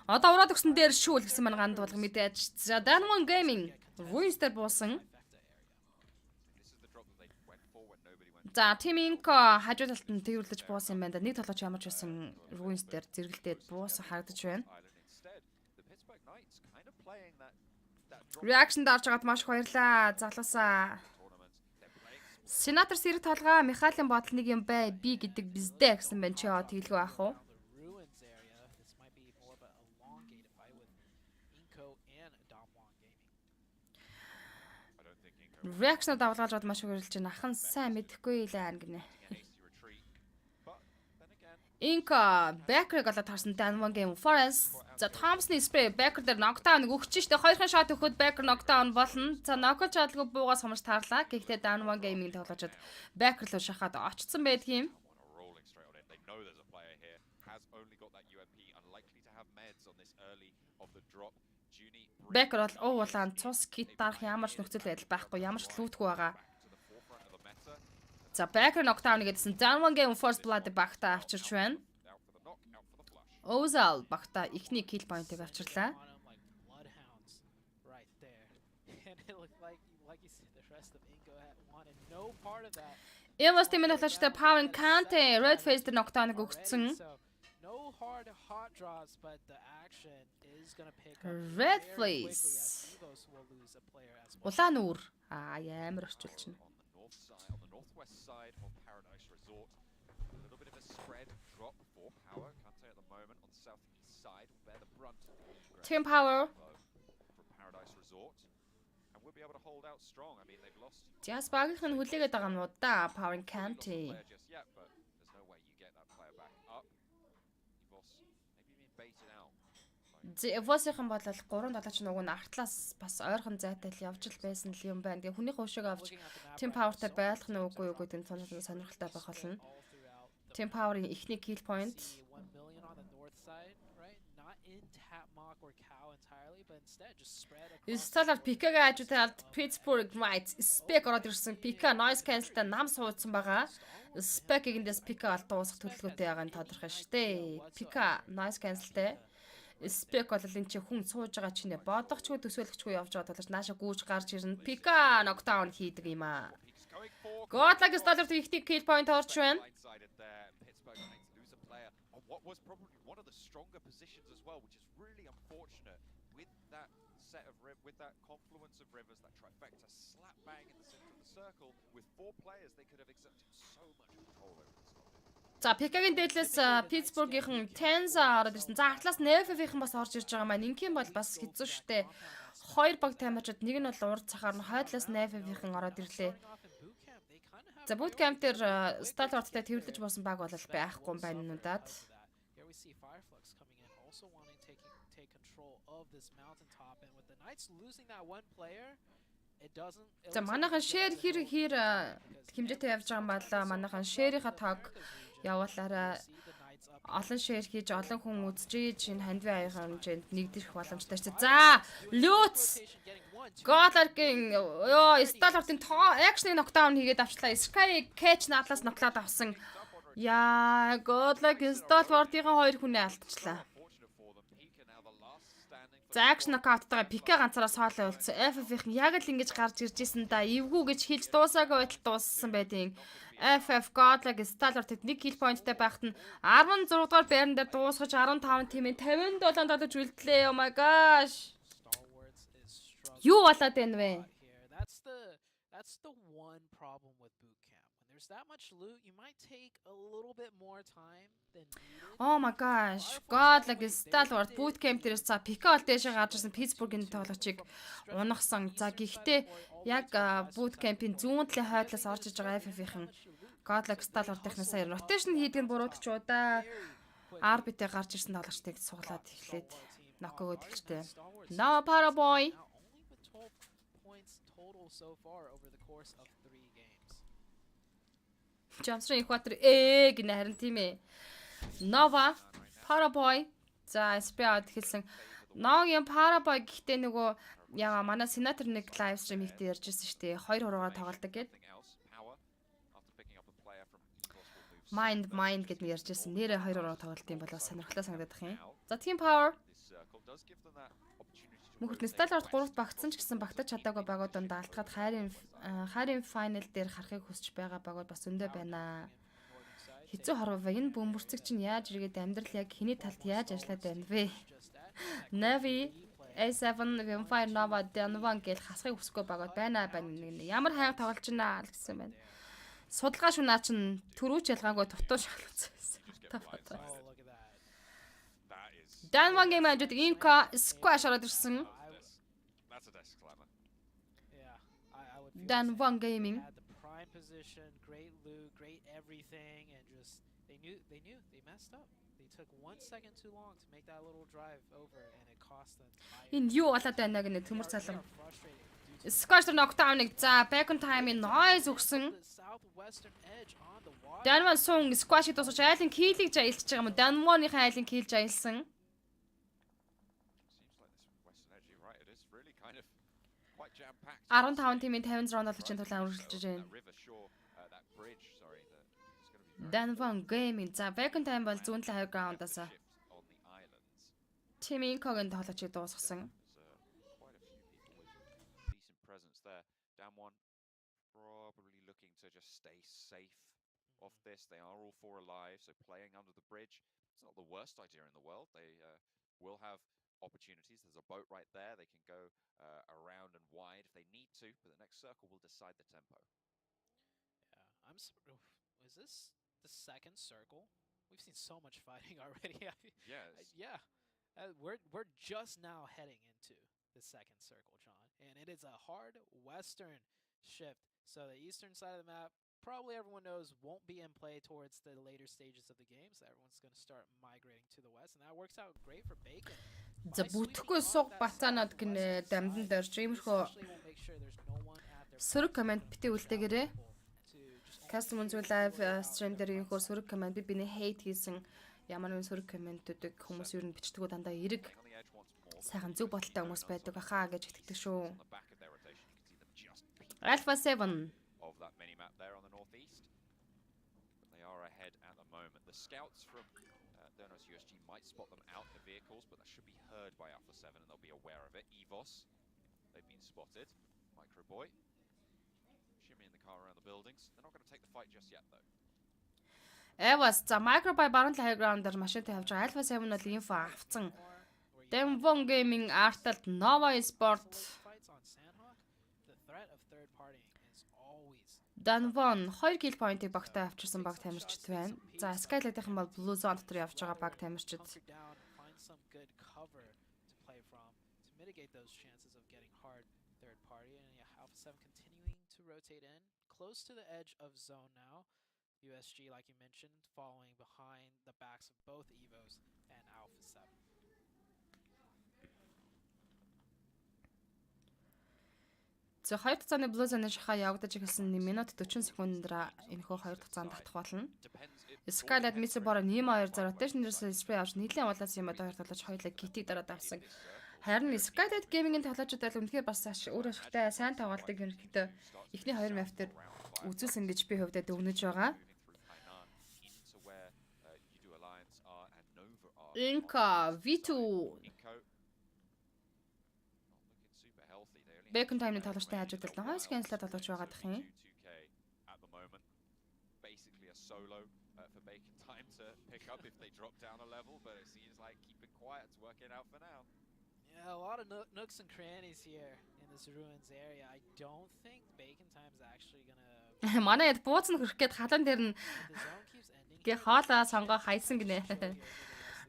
Одоо ураад өгсөн дээр шүүл гэсэн маань ганд болго мэдээж. За Danone Gaming Ruins-дээр буусан. За Team-ийн хажуу талд нь тэрвэрлэж буусан юм байна. Нэг толгоч ямарч байсан Ruins-дээр зэрэгэлдээд буусан харагдаж байна. Reaction дарж байгаад маш их баярлаа. Залуусаа. Сенатор сэрэг толгой Михаилын бодол нэг юм бай. Би гэдэг биздэ гэсэн байна. Чи тэглгүй ах уу? Reaction давалгаажгаад маш их баярлж байна. Ахан сайн мэдэхгүй илээ гинэ. Инка Бекрыг олоод харсан Dan1 game Forest. За Thompson-ы spray Бекр дээр knockdown өгч штэ 2хан shot өгөхөд Бекр knockdown болно. За knockout чадлагүй буугаас хамж таарлаа. Гэхдээ Dan1 game-ийн тоглогчид Бекр руу шахаад очсон байдгийн. Бекр бол уулаан цус кит дарах ямар ч нөхцөл байдал байхгүй, ямар ч лүүтгүй байгаа. За Бекр knockdown гэдсэн Dan1 game First Blood багтаа авчирч байна. Ozal багтаа ихний kill point-ыг авчирлаа. Эвас тимэн тоглогчтой Power Kante Red Face дээр knockdown өгсөн. No hard hot draws, but the action is going to pick up. Red Face. Улаан үүр. Ямар орчуулж байна. On the northwest side of Paradise Resort, a little bit of a spread drop for Power. Kante at the moment on the southeast side will bear the brunt of the Team Power from Paradise Resort, and we'll be able to hold out strong. I mean, they've lost. Just багийнх нь хүлээгээд байгаа юм уу да Power Kante. Эвосийнхан бол 3-7 ч нөгөө нь артлаас бас ойрхон зайтай л явж л байсан л юм байна. Тэгээ хүнийх уушиг авч Team Power-тай байлгах нь үгүй гэдэг нь сонирхолтой байх болно. Team Power-ийн ихний kill point. Сталар Пикагийн хажуутай алд Pittsburgh Knights Spec ороод ирсэн. Pika noise cancel-тай нам суудсан байгаа. Spec-ийнээс Pika алд дуусах төлөвлөгөөтэй байгаа нь тодорхой шүү дээ. Pika noise cancel-тай Spec бол энэ чи хүн сууж байгаа чинь бодогчгүй төсөөлөгчгүй явж байгаа тулж нааша гүүж гарч ирнэ. Pika knockdown хийдэг юм аа. Godlike Stallard ихтэй kill point орж байна. What was probably one of the stronger positions as well, which is really unfortunate with that set of with that confluence of rivers, that trifecta slap bang in the center of the circle with 4 players. They could have exerted so much control over this. За Пикагийн дээдлээс Питтсбургийнхэн Тенза ороод ирсэн. За артлаас Неффийнхэн бас орж ирж байгаа маань ингийн бол бас хэцүү шттэ. 2 баг таймчид нэг нь бол урд цахаар нь хойдлоос Неффийнхэн ороод ирлээ. За bootcamp дээр Stallard-тай тэрвэрлэж буусан баг бол байхгүй юм байна нүдад. За манайхан share хэр хэмжээтэй явж байгаа юм байна. Манайхан share-ийнхаа таг явуулаарай. Олон share хийж олон хүн үзэж энэ хандви аяга хэмжээнд нэгдэх боломжтой ч. За Lutz Godlike-ийн Stallard-ын action knockdown хийгээд авчлаа. Sky catch надлаас ноклоод авсан. Яа Godlike Stallard-ийн 2 хүнээ алдчихлаа. За action knockout-тайгаа Pika ганцаараа соолоо уулцсан. FF-ийн яг л ингэж гарч ирж исэн да. Эвгүй гэж хэлж дуусаагүй байтал дууссан байдیں۔ FF Godlike Stallard-д 1 kill point-тай байхад нь 16 дугаар байран дээр дуусгаж 15 тимээ 57 додож үлдлээ. Oh my gosh. Юу болоод байна вэ? That's the one problem with boot camp. When there's that much loot, you might take a little bit more time than needed. Oh my gosh. Godlike Stallard bootcamp дээрээс за Pika бол дэшээ гарч ирсэн Pittsburgh-ийн тоглогчийг унагсан. За гэхдээ яг bootcamp-ийн зүүн талын хойдлоос орж иж байгаа FF-ийн Godlike Stallard-ийнхнаас rotation хийдэг нь буруудч удаа RB-тэй гарч ирсэн тоглогчдыг суглаад эхлээд нокогод эхэлжтэй. No para boy. So far over the course of 3 games. Jamsrын Equator гинэ харин тийм ээ. Nova Paraboy за SPA хэлсэн. Ногийн Paraboy гэхдээ нөгөө яа манай сенатор нэг лайв стрим ихтэй ярьж ирсэн шүү дээ. 2 хуруугаар тоглодог гэд. Mind гэд нэг ярьж ирсэн. Нэрээ 2 хуруугаар тоглолт юм бол сонирхолтой санагдах юм. За Team Power Мөхөртний Stallard 3-т багтсан ч гэсэн багтаж чадаагүй багууд донд алтгаад хайрын файнал дээр харахыг хүсэж байгаа багууд бас өндөө байна. Хэцүү хорвоо энэ бөмбөрцөг чинь яаж иргээд амьдрал яг хэний талд яаж ажиллаад байна вэ? Navy A7 Vampire Nova Dan1 гэж хасахыг хүсэхгүй багууд байна. Ямар хайр тоглож байна л гэсэн байна. Судалгаа шунаа чинь төрүүч ялгаагүй дутуу шалгацсан. Dan1 game ajud Inca squash ороод ирсэн. Dan1 gaming. Had the prime position, great loot, great everything, and just they They messed up. They took 1 second too long to make that little drive over, and it cost them. Энэ юу болоод байна гэнэ төмөр They цалам. are frustrated due to Squash knockdown-ыг за bacon time-ийн noise өгсөн. the southwestern edge on the water. Данван сун squash-ыг дуусгаж айлын киллийг заилж байгаа юм. Данвоныхаа айлын килл заилсан. Seems like this western edge, you're right, it is really kind of quite jam-packed. 15 тимийн 50 раунд болгочийн тулаан үргэлжлэж байна. River shore, that bridge, sorry, it's going to be Данван гейминг за bacon time бол зүүн талын high ground-аас shift on the islands. Team Incoгийн тоглолцыг дуусгасан. There's quite a few people with decent presence there. Down one, probably looking to just stay safe off this. They are all four alive, so playing under the bridge, it's not the worst idea in the world. They will have opportunities. There's a boat right there. They can go around and wide if they need to, but the next circle will decide the tempo. Yeah, is this the second circle? We've seen so much fighting already. Yes. Yeah, we're just now heading into the second circle, John, and it is a hard western shift. So the eastern side of the map, probably everyone knows, won't be in play towards the later stages of the game. So everyone's going to start migrating to the west, and that works out great for Bacon. За бүтггүй суг бацаанууд гинэ дамдан дөрж иймэрхүү сөрөг комент битээ үлдээгээрээ. Custom Unzul live stream дээр иймэрхүү сөрөг комент биний hate хийсэн ямар нэгэн сөрөг комментүүдийг хүмүүс юу н бичдэг дандаа эрэг сайхан зөв бодолтой хүмүүс байдаг ахаа гэж итгэдэг шүү. Alpha 7 of that mini map there on the northeast. But they are ahead at the moment. The scouts from Donos USG might spot them out in the vehicles, but that should be heard by Alpha 7 and they'll be aware of it. Evos, they've been spotted. Micro Boy, shimmying the car around the buildings. They're not going to take the fight just yet though. Evos за Microby баруун high ground дээр машинтай явж байгаа. Alpha 7 бол инфо авцсан. Demvon Gaming Artalt Nova Sport Danvon 2 kill point-ийг багтаа авчирсан баг тамирчид байна. За Skylight-ийн бол Blue Zone дотор явж байгаа баг тамирчид. Mitigate those chances of getting hard third party, and yeah, Alpha 7 continuing to rotate in close to the edge of zone now. USG, like you mentioned, following behind the backs of both Evos and Alpha 7. За 2 цагааны Blue Zone-ын шахаа явагдаж эхэлсэн минут 40 секундаар энэхүү 2 цагаанд татах болно. Skylight Mr. Bora Nima 2 за rotation дээр spray авч нийлэн улаас юм одоо 2 тоглож хоёулаа китийг дараад авсан. Харин Skylight Gaming-ийн тоглоочдод бол үнэхээр бас өөр ашигтай сайн тоглолтыг ерөнхийдөө эхний 2 map дээр үзүүлсэн гэж би хувьдаа дүгнэж байгаа. Inca V2 Bacon time-ны тоглолтын хажууд бол хойс cancel-аар тоглож байгаа дах юм. Basically a solo for Bacon time to pick up if they drop down a level, but it seems like keeping quiet's working out for now. Yeah, a lot of nooks and crannies here in this ruins area. I don't think Bacon time's actually gonna. Манай яд бууцны хөрөх гээд халан дээр нь гээ хоолоо сонгоо хайсан гинэ.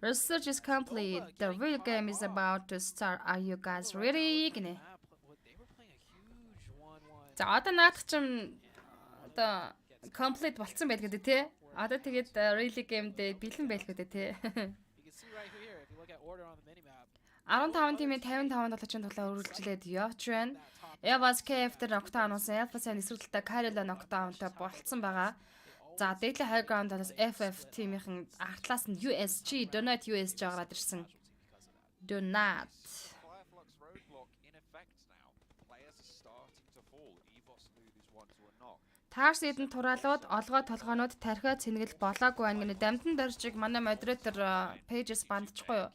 Research is complete. The real game is about to start. Are you guys ready? Гинэ. За одоо наадах чинь одоо complete болцсон байл гэдэг тий. Одоо тэгээд really game дээр бэлэн байл гэдэг тий. 15 тимийн 55 тоглолтын тулаа үргэлжлээд явж байна. Evas KF дээр knockdown уусан Alpha 7 эсрэлттэй Carolina knockdownтай болцсон байгаа. За дээдлийн high ground-аас FF тимийнхэн артлаас нь USG Donut USG гараад ирсэн. Donut Таарс эдэн тураалууд, олгой толгоонууд тархиа цэнгэл болоогүй байна гэнэ дамтан дөржиг манай модератор pages бандчихгүй юу?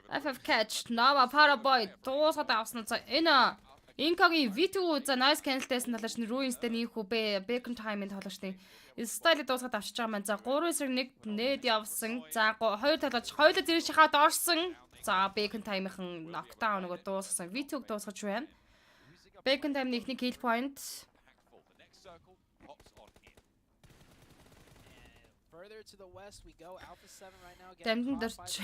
FF catch Nova Paraboy дуусгаад авсан. За энэ Incoгийн V2 за noise cancel-тэйсэн талаач нь Ruins дээр нөхөө Bacon time-ын тоглогчдын style дуусгаад авчиж байгаа маань. За 3 эсрэг 1 нэд явсан. За 2 талаач хоёулаа зэрэг шахаад орсон. За Bacon time-ын knockdown нөгөө дуусгасан. V2-г дуусгаж байна. Bacon time-ийн ихний kill point Дамдан дөрч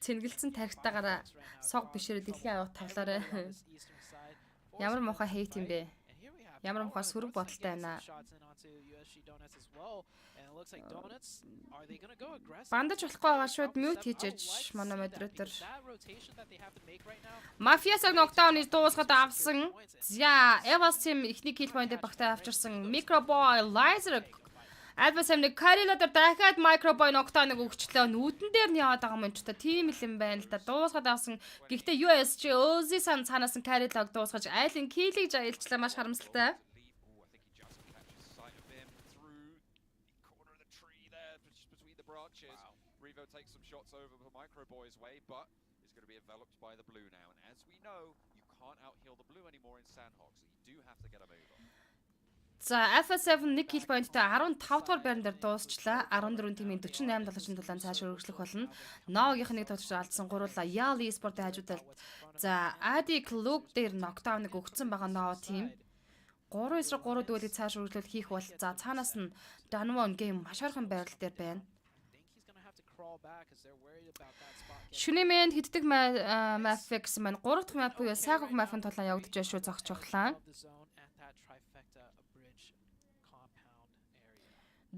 цэнгэлцэн тархитаагаараа сог бишрээ дэлхийн авах тавлаарай. Ямар муухай хейт юм бэ? Ямар мохоо сөрөг бодолтой байна. Бандаж болохгүй байгаа шууд mute хийчихэж манай модератор. Мафиасаг нокдауныг дуусгаад авсан. За, Evas team ихний kill point-ыг багтаа авчирсан. Microboy Laser Alpha-ны Carrier-ээр дахиад Microboy нокдауныг өгчлөө. Нүдэн дээр нь яваад байгаа юм ч та тийм л юм байна л да. Дуусгаад авсан. Гэхдээ USG Ozzy цаанаас нь Carrier-ыг дуусгаж айлын kill-ийг аялчлаа маш харамсалтай. Revo takes some shots over the Microboy's way, but is going to be enveloped by the blue now. And as we know, you can't out-heal the blue anymore in Sandhawk, so you do have to get a move on. За Alpha 7 1 kill point-тай 15 дугаар байран дээр дуусчлаа. 14 тимийн 48 7-ын цааш өргөжлөх болно. Новогийнх нэг тоглогч алдсан гуруула Yal Esport-ийн хажуудалд. За Adi Klug дээр нокдауныг өгсөн байгаа Novo team. 3-3 дүүлийг цааш өргөжлөл хийх бол за цаанаас нь Danwon game маш ойрхон байрал дээр байна. Шүнэмэнд хиддэг map гэсэн маань 3 дахь map буюу Сайхог map-ын тулаан явагдаж байна шүү зогсож байгаа.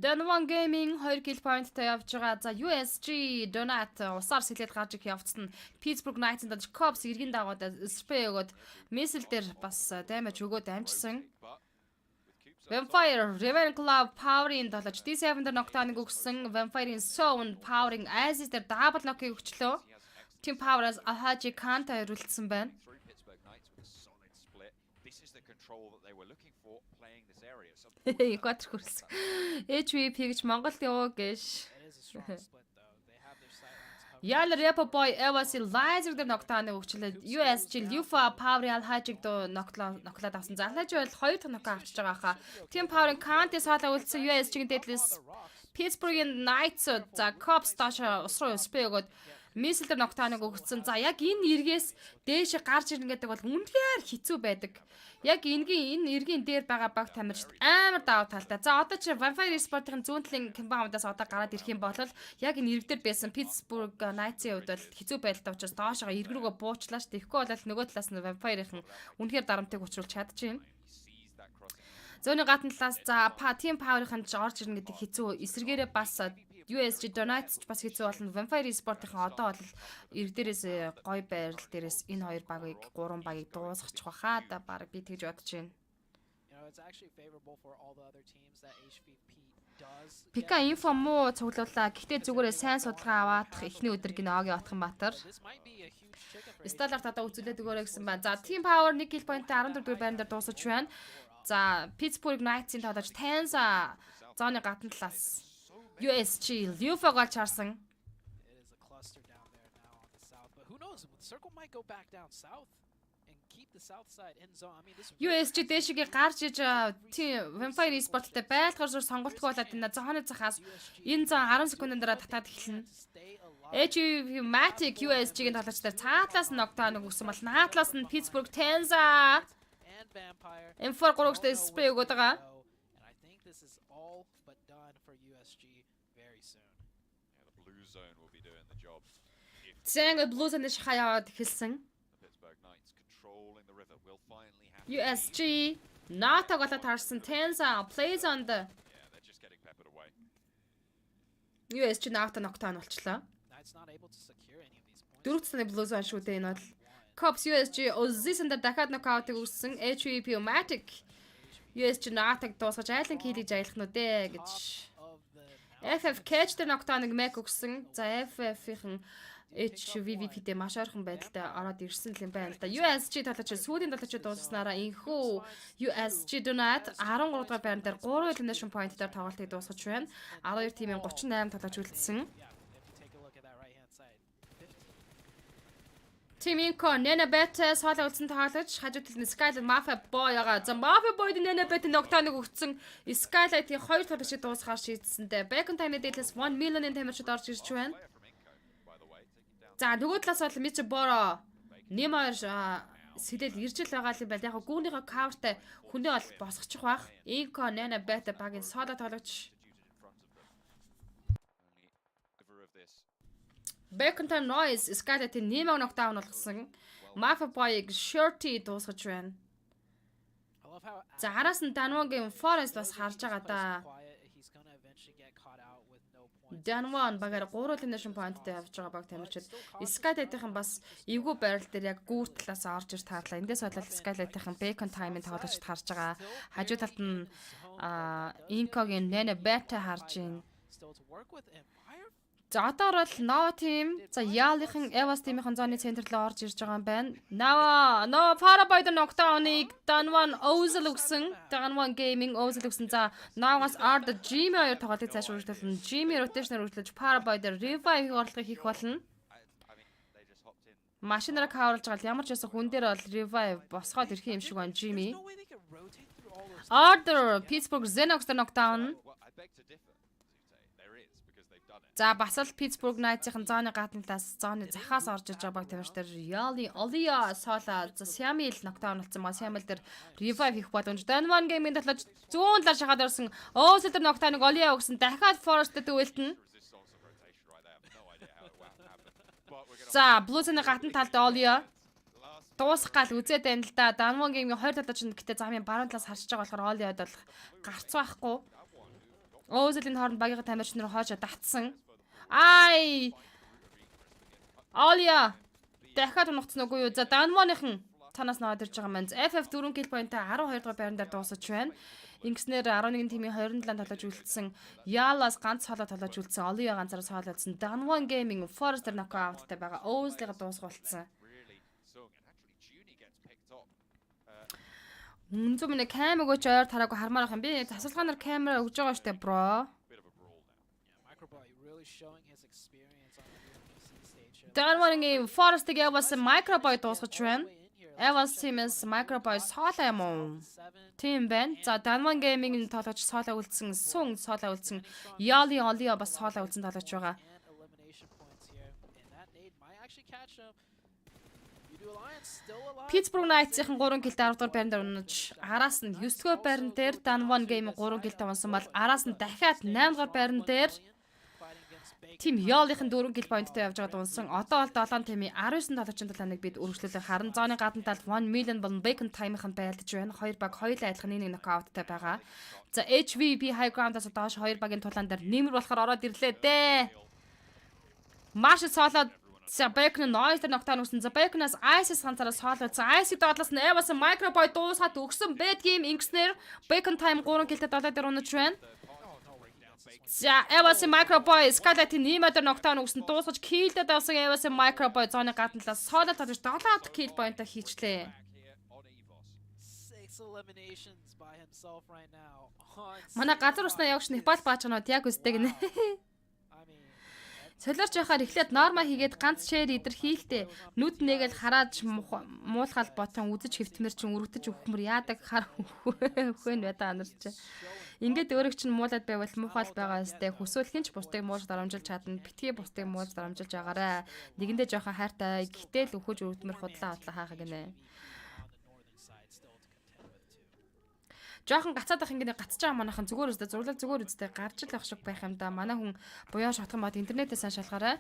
Danwon Gaming 2 kill point-тай явж байгаа. За USG Donut усаар сэлээд гарч их явцсан. Pittsburgh Knights-д Cops эргэн дагууд spray өгөөд missile дээр бас damage өгөөд амжсан. Vampire Raven Club Power-ийн тоглож D7 дээр нокдауныг өгсөн. Vampire-ийн Zone Power-ийн Aziz дээр double knock-ийг өгчлөө. Team Power-аас Alhaji Khan-тай хариулсан байна. Гот хүрс. HVP гэж Монголд яваа гэж. Yal Repo Boy Evas Laser дээр нокдауныг өгчлээ. USG Lufa Power Alhaji-г ноклаад авсан. За Alhaji бол 2 дахь нокаа авчиж байгаа хаа. Team Power-ын Kant-ийг саалаа үлдсэн USG-ийн дэдлээс Pittsburgh-ийн Knights за Cops доош усруу спрей өгөөд missile дээр нокдауныг өгсөн. За яг энэ эргээс дээш гарч ирнэ гэдэг бол үнэхээр хэцүү байдаг. Яг энэ эргийн дээр байгаа баг тамирчид амар даваа талтай. За одоо чи Vampire Esport-ийн зүүн талын камбаамдаас одоо гараад ирэх юм бол яг энэ эрэг дээр байсан Pittsburgh Knights-ийн хувьд бол хэцүү байдалтай учраас доошоо эрг рүүгээ буучлаа ш. Тэгэхгүй бол нөгөө талаас нь Vampire-ийн үнэхээр дарамтыг учруулж чадчихээн. Зөний гадна талаас за Team Power-ын ч орж ирнэ гэдэг хэцүү. Эсрэгээрээ бас USG Donuts бас хэцүү болно. Vampire Esport-ийн одоо бол эрг дээрээс гой байрал дээрээс энэ хоёр багийг 3 багийг дуусгачих баха да баг би тэгж бодож байна. Пика инфо муу цуглууллаа. Гэхдээ зүгээрээ сайн судалгаа аваадах эхний өдөр гинэ Огийн Отхонбаатар. Сталарт одоо үзүүлээд өгөөрэй гэсэн байна. За Team Power 1 kill point-тай 14 дугаар байран дээр дуусаж байна. За Pittsburgh Knights-ийн тоглож Tenza зооны гадна талаас USG Lufa голч харсан. USG дэшигээ гарч иж Vampire Esport-тэй байлгаар зур сонголтгүй болоод энэ зооны захаас энэ зон 10 секундын дараа татаад эхэлнэ. HV Matic USG-ийн тоглогчдаар цаатлаас нь нокдауныг өгсөн бол наадлаас нь Pittsburgh Tenza M4 3-тэй спрей өгöd байгаа. Зэнг Blue Zone-ш хаяад эхэлсэн. USG Nata голоод харсан Tenza plays on the USG Nata нокдаун болчлоо. 4 цэцний Blue Zone шүү дээ энэ бол. Cops USG Ozzy-д дахиад нокаутыг өгсөн. HVP Matic USG Nata-г дуусгаж айлын килийг аялах нь үү гэж. FF Catch дээр нокдауныг Mac өгсөн. За FF-ийн HVVP-тэй маш ойрхон байдалтай ороод ирсэн юм байна л да. USG тоглож сүүлийн тоглож дуусснараа инхүү USG Donut 13 дугаар байран дээр 3 elimination point дээр тоглолтыг дуусгаж байна. 12 тимийн 38 тоглож үлдсэн. Тиминко Нэнэбет соолоо үлдсэн тоглож хажууд талд Skylight Mafia Boy байгаа. За Mafia Boy-д Нэнэбет нокдауныг өгсөн. Skylight-ийн 2 тоглож дуусгаар шийдсэндээ Bacon Time-ийн дэдлээс 1 million-ын тамирчид орж ирж байна. За нөгөө талаас бол Мич Боро нэмэр сэлэл ирж л байгаа юм байна. Яг гүүнийхээ кавертай хүнээ бол босгочих байх. Инко Нана Бета багийн соло тоглогч. Backcountry Noise Skylight-ийн нэмэг нокдаун болгосон. Mafia Boy-ыг Shorty дуусгаж байна. love how За араас нь Danwon-гийн Forest бас харж байгаа да. he's gonna eventually get caught out with no points. Danwon багаар 3 elimination point-тэй явж байгаа баг тамирчид. Skylight-ийн бас эвгүй байрал дээр яг гүүр талаас орж ирж таарлаа. Эндээс болоод Skylight-ийн Bacon time-ын тоглогчд харж байгаа. Хажуу талд нь Inco-гийн Nene Beta харж байна. Still to work with Empire. За одоо бол Nova team за Яалынхан Evas team-ийн зооны центр рүү орж ирж байгаа юм байна. Nova Paraboy-д knockdown-ыг Danwon Ozil өгсөн. Danwon Gaming Ozil өгсөн. За Novas Ard Jimmy хоёр тоглолтыг цааш үргэлжлүүлнэ. Jimmy rotation-аар үргэлжлүүлж Paraboy-д revive орлогыг хийх болно. Машинаар каварлж байгаа ямар ч байсан хүн дээр бол revive босгоод ирэх юм шиг байна Jimmy. No way they can rotate through all those. Order Pittsburgh Xenox-д knockdown. I beg to differ, Zute. There is, because they've done it. За бас л Pittsburgh Knights-ийн зооны гадна талаас зооны захаас орж иж байгаа баг тамирчдаар Yali, Olia, Sola, за Siamil knockdown болсон ба Siamil дээр revive хийх боломж. Danwon Gaming талж зүүн талаар шахаад орсон. Ozil дээр knockdown-ыг Olia өгсөн. Дахиад Forest-д дүүлтэн. Resistance of rotation right there. I have no idea how it happened. But we're gonna За Blues-ийн гадна талд Olia дуусах гал үзээд байна л да. Danwon Gaming 2 талд чинь гэтээ замын баруун талаас харж байгаа болохоор Olia-д бол гарц байхгүй. Ozil-ийн хооронд багийн тамирчин нар хоошо татсан. Ай! Olia дахиад унагцсан үгүй юу? За Danwon-ийн цанаас наваад ирж байгаа маань FF 4 kill point-тай 12 дугаар байран дээр дуусаж байна. Ингэснээр 11 тимийн 27 тоглож үлдсэн. Yalas ганц хоолой тоглож үлдсэн. Olia ганцаараа хоолой үлдсэн. Danwon Gaming Forester knockout-тай байгаа. Ozil-ийг дуусгуулсан. really sung. And actually, Junie gets picked up. Үнэн зөв нэ кам өгөөч ойр тараагүй хармаар ах юм. Би тасалгаанаар камера өгж байгаа штэ бро. Bit of a brawl now. Yeah, Microboy really showing his experience on the PMGC stage here. Danwon-ийн Forest-ийг Evas Microboy дуусгаж байна. Evas team-с Microboy Sola юм уу? Team байна. За Danwon Gaming-ийн тоглогч Sola үлдсэн, Sung Sola үлдсэн, Yali Olia бас Sola үлдсэн тоглогч байгаа. And elimination points here. And that nade might actually catch him. Voodoo Alliance still alive. Pittsburgh Knights-ийн 3 килт 10 дугаар байранд унаж, араас нь 9 дугаар байран дээр Danwon Gaming 3 килт авсан бол араас нь дахиад 8 дугаар байран дээр Team Yali-ийн 4 kill point-тай явж байгаа дунсан. Одоо бол 7 тимийн 19 тоглогчийн талааныг бид үргэлжлүүлээ. Харин зооны гадна талд 1 million болон Bacon time-ын байлдаж байна. Хоёр баг хоёулаа адилхан нэг knockout-тай байгаа. За HVP high ground-аас доош хоёр багийн тулаан дээр нэмэр болохоор ороод ирлээ дээ. Маш цоолоод за Bacon noise дээр knockdown өгсөн. За Bacon-аас Ice-с ганцаараа соол үзсэн. Ice-ийг доотлоос нь Evas Microboy дуусгаад өгсөн. Bad game ингэснээр Bacon time 3 kill-тэй 7 дээр унаж байна. За Evas Microboy Skylight-ийн нэмээр knockdown өгсөн. Дуусгаж kill-дэд авсан Evas Microboy зооны гадна талаас соло тодож 7 kill point-а хийчлээ. Back here on Evos. 6 eliminations by himself right now. Манай газар уснаа явагч Непал баачнууд яг үстэй гинэ. I mean, Солиорч яхаар эхлээд норма хийгээд ганц шэр идэрхийлтэй нүд нэгээл харааж муулахал ботон үзэж хэвтмэр чин өргөдөж өгөхмөр яадаг хар хөхөн байдаа анарч. Ингээд өөрөг чинь муулаад байвал муухай байгаа сте хүсвэл хинч бусдыг муулж дарамжилж чадна. Битгий бусдыг муулж дарамжилж байгаарэ. Нэгэндээ жоохон хайртай гэтэл өхөж өргөдмөр худлаа худлаа хаах гинэ. Жохон гацаад ах ингээд гацж байгаа манайхан зүгээр үстэй зурлал зүгээр үстэй гарч л ах шиг байх юм да. Манай хүн буяа шатхан бод интернетээс сан шалгаарай.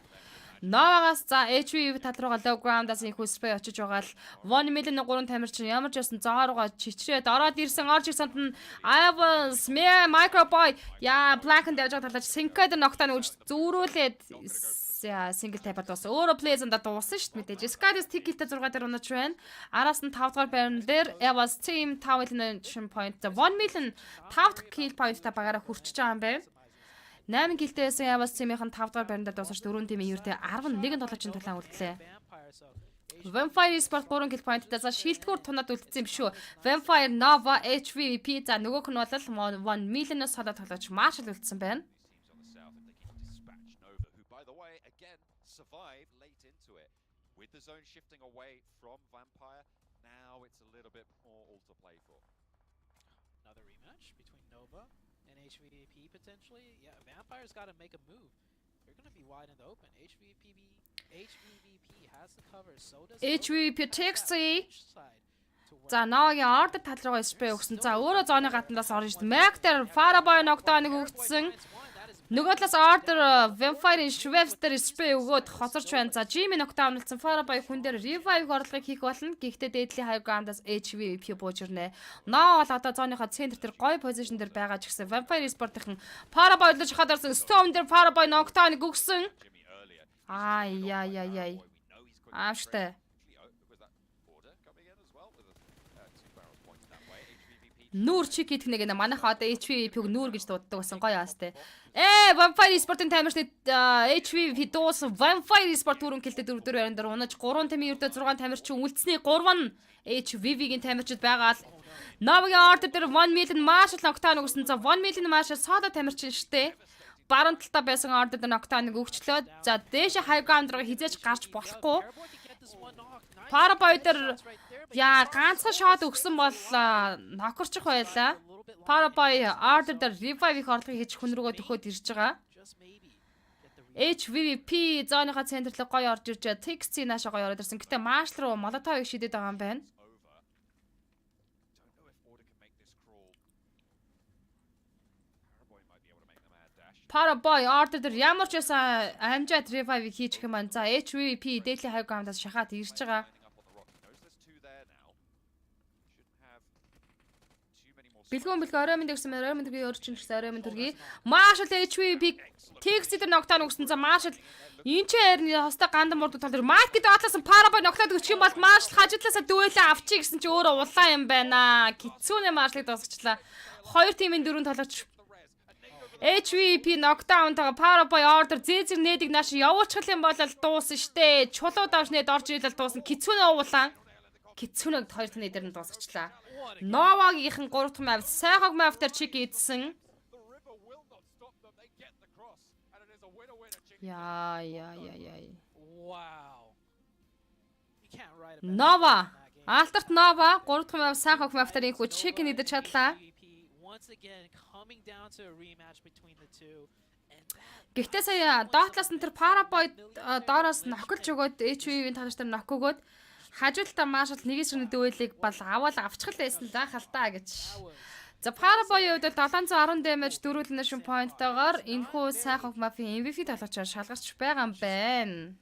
Новагаас за HV тал руугаа low ground-аас их спрей очиж байгаа л 1 million 3 тамирчин ямар ч байсан зооргоо чичрээд ороод ирсэн орж ирсэнд нь Evans Microboy яа Black-нд явж байгаа талаач Sync-д knockdown өгч зүүрүүлээд single type-ад бас өөрөө play-нд дууссан шүү дээ мэдээж. Skydis ticket-тэй 6 дээр унаж байна. Араас нь 5 дугаар байран дээр Evans team 5 elimination point 1 million 5 kill point-тай багаараа хүрчихэж байгаа юм байна. 8 килтэй байсан Evas team-ийн 5 дугаар байранд дуусаж 4 тимийн ердөө 11 тоглогчийн тулаан үлдлээ. Vampire Sport 3 kill point-тай за шилдгүүр тунаад үлдсэн юм шүү. Vampire Nova HVP за нөгөөх нь бол 1 million-оос холоо тоглогч Marshall үлдсэн байна. Survived late into it with the zone shifting away from Vampire. Now it's a little bit more all to play for. Another rematch between Nova and HVP potentially. Yeah, Vampire's got to make a move. They're going to be wide in the open. HVP has the cover. So does HVP Taxi. За Novагийн order тал руугаа спрей өгсөн. За өөрөө зооны гаднаас орж ирсэн. Mac дээр Faraboy knockdown-ыг өгсөн. Нөгөө талаас Order Vampire-ийн Schwebster spray өгөөд хоцорч байна. За Jimmy knockdown-лсан Farabay хүн дээр revive орлогыг хийх болно. Гэхдээ Deadly High Ground-аас HVP бууж ирнэ. Ноо бол одоо зооныхоо центр дээр гоё позишн дээр байгаа ч гэсэн Vampire Sport-ийн Farabay орлож хаад орсон Storm дээр Farabay knockdown-ыг өгсөн. Яй. Ааштай. Нүүр чик идэх нэг манайха одоо HVP-г нүүр гэж дууддаг байсан гоё аастай. Vampire Sport-ын тамирчид HVP дуус Vampire Sport түрүүн гэлтэй 4-4 24 унаж 3 тамийн өрдөө 6 тамирчин үлдсний 3 нь HVP-гийн тамирчид байгаа л Новагийн Order дээр 1 million Marshall knockdown өгсөн. За 1 million Marshall Soda тамирчин штэ. Баруун талдаа байсан Order дээр knockdown-ыг өгчлөө. За дээш high ground руу хизээж гарч болохгүй. Paraboy дээр ганцхан шот өгсөн бол нокорчих байлаа. Paraboy Order дээр revive их орлогыг хийж хүн рүүгээ төхөөд ирж байгаа. HVP зооныхаа центрлэг гоё орж ирж байгаа. TXC наашаа гоё ороод ирсэн. Гэтэ Marshall руу Molotov-ыг шидэд байгаа юм байна. Paraboy Order дээр ямар ч байсан амжаад revive хийчих юм байна. За HVP Deadly High Ground-аас шахаад ирж байгаа. Бэлгүүн орой минь гэсэн орой минь төргий өөрчн гэсэн орой минь төргий. Marshall HVP TXC дээр knockdown өгсөн. За Marshall энэ ч харин хостой гандан мурд тал дээр market отлосон Paraboy knockdown өгчих юм бол Marshall хажуудлаасаа дүүлээ авчиг гэсэн чи өөрөө улаан юм байна. Кицүүнэ Marshall-ыг дуусгачлаа. Хоёр тимийн дөрөв тоглогч HVP knockdown тагаа Paraboy Order зэзэр нээдэг нааш явуулчих юм бол дуусна штэ. Чулуу давж нээд орж ирэл дуусна. Кицүүнэ уулаа. Кицүүнэг хоёр таны дээр нь дуусгачлаа. Новагийнхан 3 дахь мав сайхаг мавтар чиг идсэн. Яй. Нова. Алтарт Нова 3 дахь мав сайхаг мавтар их чиг идэж чадлаа. Гэхдээ сая доотлоос нь тэр Paraboy доороос нохолж өгөөд HV-ийн тоглогч нар нок өгөөд хажуудалтаа Marshall нэг ширхний дүүлийг бол авчихл байсан заахалтаа гэж. За Paraboy-ийн хувьд 710 damage 4 elimination point-тойгоор энэхүү сайхан мафийн MVP тоглогчоор шалгарч байгаа юм байна.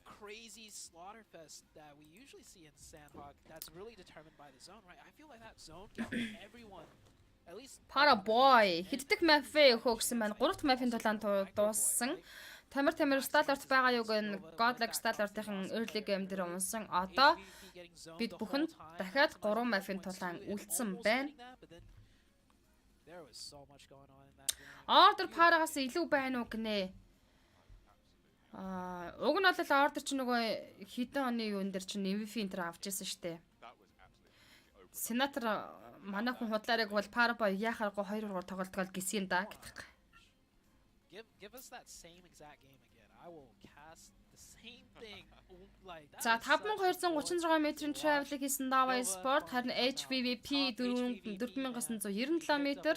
Crazy slaughterfest that we usually see in Sandhog that's really determined by the zone, right? I feel like that zone gets everyone. Paraboy хэддэг мафи өгсөн байна. 3 дахь мафийн тулаан дууссан. Тамир Stalart байгаа юуг нь Godlike Stalart-ийн early game дээр унсан. Одоо бид бүхэн дахиад 3 мафийн тулаан үлдсэн байна. Order Paragаас илүү байна уу гинэ? Уг нь бол Order ч нөгөө хэдэн оны юун дээр ч MVP энэ авч ирсэн штэ. Сенатор манай хүн худлаарыг бол Paraboy яхааргүй 2-3 тоглолтгол гисэн да гэдэг. Give us that same exact game again. I will cast the same thing like that. За 5236 метрийн travel хийсэн Nova Sport харин HVP 4997 метр.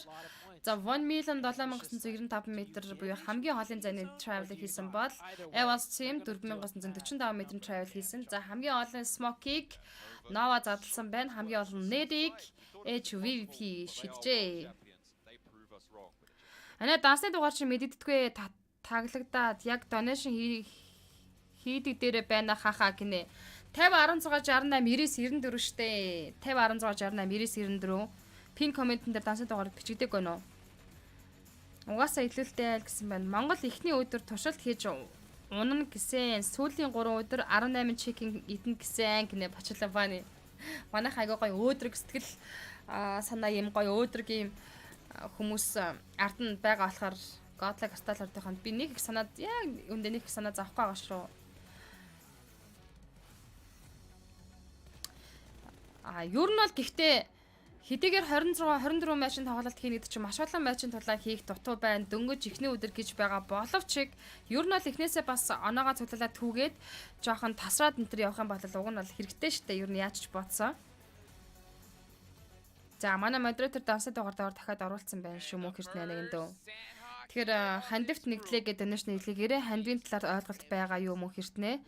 За 1,7995 метр буюу хамгийн хоолын зайны travel хийсэн бол Evans Team 4945 метрийн travel хийсэн. За хамгийн олон smoke-ийг Nova задлсан байна. Хамгийн олон нэрийг HVP шиджээ. Ана дансны дугаар чи мэддэггүй таглагдаад яг donation хийдэг дээрээ байна хахаа гинэ. 50 16 68 99 94 штэ. 50 16 68 99 94 пин комментэн дээр дансны дугаар бичигдэг гэнэ үү? Угаасаа илүүлтэй айл гэсэн байна. Монгол эхний өдөр туршилт хийж унана гэсэн. Сүүлийн 3 өдөр 18 чекинг идэн гэсэн гинэ бачлаа бааны. Манайх айгаа гоё өөдрөг сэтгэл санаа юм гоё өөдрөгийн хүмүүс ард нь байгаа болохоор Godlike Stalart-ын би нэг их санаад яг өндөө нэг их санаа заахгүй байгаа шүү. Ер нь бол гэхдээ хэдийгээр 24 матчын тоглолт хийнэ гэдэг чинь маш олон матчын тулаан хийх дутуу байна. Дөнгөж ихний өдөр гэж байгаа боловч ер нь бол эхнээсээ бас оноогоо цуглуулад түүгээд жоохон тасраад энэ төр явах юм бол уг нь бол хэрэгтэй шүү дээ. Ер нь яаж ч бодсон. За манай модератор давсаа дугаар дахиад оруулсан байна шүү мөн хэрнээ нэг эндөө. Тэгэхээр хандивт нэгдлээ гэдэг donation нэглэгээрээ хандивын талаар ойлголт байгаа юу мөн хэрнээ.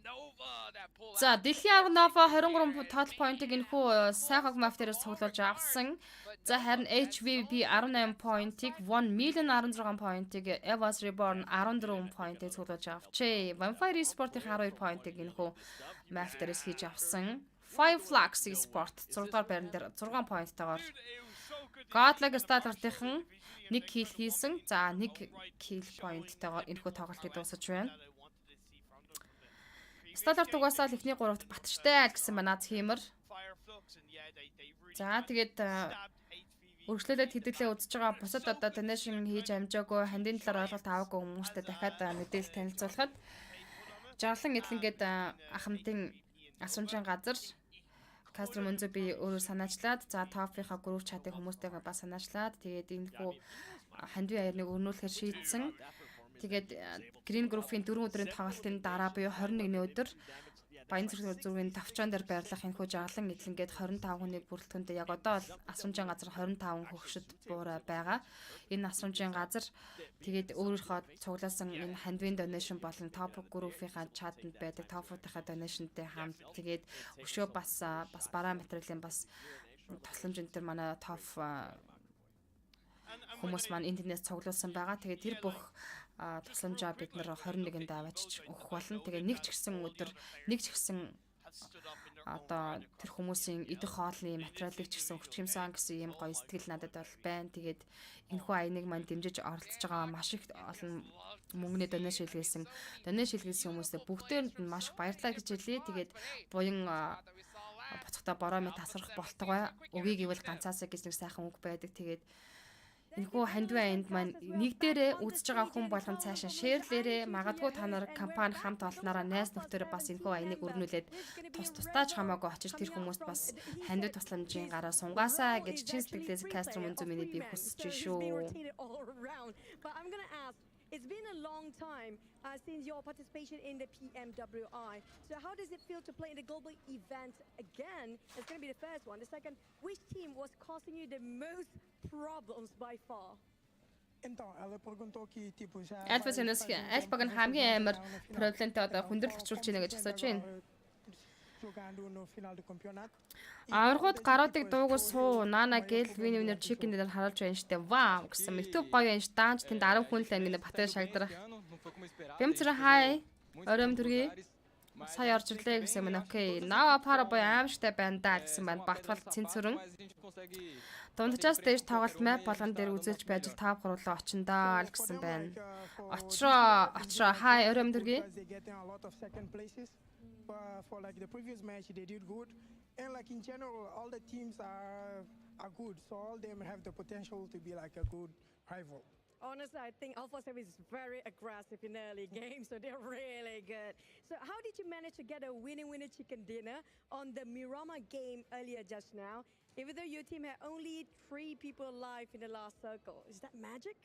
Nova that pull За out. дэлхийн арга Nova 23 total point-ыг энэхүү сайхаг map дээрээс цуглуулж авсан. За харин HVP 18 point-ыг 1 million 16 point-ыг Evas Reborn 14 point-ыг цуглуулж авчээ. Vampire Esport-ийн 12 point-ыг энэхүү map дээрээс хийж авсан. Five Flags Esport 6 дугаар байран дээр 6 point-тойгоор Godlike Starter-ийн 1 kill хийсэн. За 1 kill point-тойгоор энэхүү тоглолтыг дуусгаж байна. Starter тугасаа л эхний 3-т батчтай гэсэн байна Наз Хиймэр. За тэгээд өргөжлөлөд хэдүүлээ үзэж байгаа бусад одоо donation хийж амжаагүй хандын талаар ойлголт аваагүй хүмүүстээ дахиад мэдээлэл танилцуулахад жарлан эдлэнгээд ахмадын асуумжийн газар Кастро Монзо би өөрөөр санаачлаад за топ-ийнхаа групп чатыг хүмүүстэйгээ бас санаачлаад тэгээд энэхүү хандвийн аярныг өрнүүлэхээр шийдсэн. Тэгээд Green Group-ийн 4 өдрийн тоглолтын дараа буюу 21-ний өдөр Баянзүрх зүргийн тавчаан дээр байрлах энэхүү жаглан эдлэнгээд 25 хүний бүрэлдэхүүнд яг одоо бол асуумжийн газар 25 хөгшөд буурай байгаа. Энэ асуумжийн газар тэгээд өөрийнхөө цуглаасан энэ хандвийн donation болон топ group-ийнхаа чатанд байдаг топ-уудынхаа donation-тэй хамт тэгээд өшөө бас бараа материалын бас тусламж энэ төр манай топ хүмүүс маань интернет цуглуулсан байгаа. Тэгээд тэр бүх тусламжаа бид нэр 21-нд аваачиж өгөх болно. Тэгээ нэг ч гэсэн өдөр нэг ч гэсэн одоо тэр хүмүүсийн идэх хоолны материалыг ч гэсэн өгч юмсан гэсэн юм гоё сэтгэл надад бол байна. Тэгээд энэхүү аяныг маань дэмжиж оролцож байгаа маш их олон мөнгөний donation шилгээсэн хүмүүстээ бүгдээнд нь маш их баярлалаа гэж хэлье. Тэгээд буян буцахта бороо мэт тасрах болтгой. Өгийг ивэл ганцаасаа гэж нэг сайхан үг байдаг. Тэгээд энэхүү хандвийн аянд маань нэг дээрээ үзэж байгаа хүн болгон цаашаа шеэрлээрээ магадгүй та нар компани хамт олнороо найз нөхдөөрөө бас энэхүү аяныг өргөнүүлээд тусдаач хамаагүй очиж тэр хүмүүст бас хандив тусламжийн гараа сунгаасаа гэж чин сэтгэлээс Кастро Монзо миний би хүсэж шүү. It's been a long time since your participation in the PMWI. So how does it feel to play in the global event again? It's going to be the first one. The second, which team was causing you the most problems by far? Альфасэнэс альпаг нь хамгийн амар проблемтэй одоо хүндрэлжүүлж байна гэж асууж байна. Аврагууд гаруудыг дуугүй суу Нана гэл винер чикен дээр харуулж байна штэ. Вау гэсэн YouTube гоё энэ даанч тэнд 10 хүн л ингэ батар шагдрах. Бэмцэр хай. Ором төргий. Сая орж ирлээ гэсэн юм. Окей. Нава пара бой аимштай байна да гэсэн байна. Батгал цэнцүрэн. Дундчаас дэж тоглолт map болгон дээр үзүүлж байж тав хурлаа очиндаа л гэсэн байна. Очроо хай ором төргий. For like the previous match they did good, and like in general all the teams are good, so all them have the potential to be like a good rival. Honestly, I think Alpha 7 is very aggressive in early games, so they're really good. So how did you manage to get a winner chicken dinner on the Miramar game earlier just now, even though your team had only 3 people alive in the last circle? Is that magic?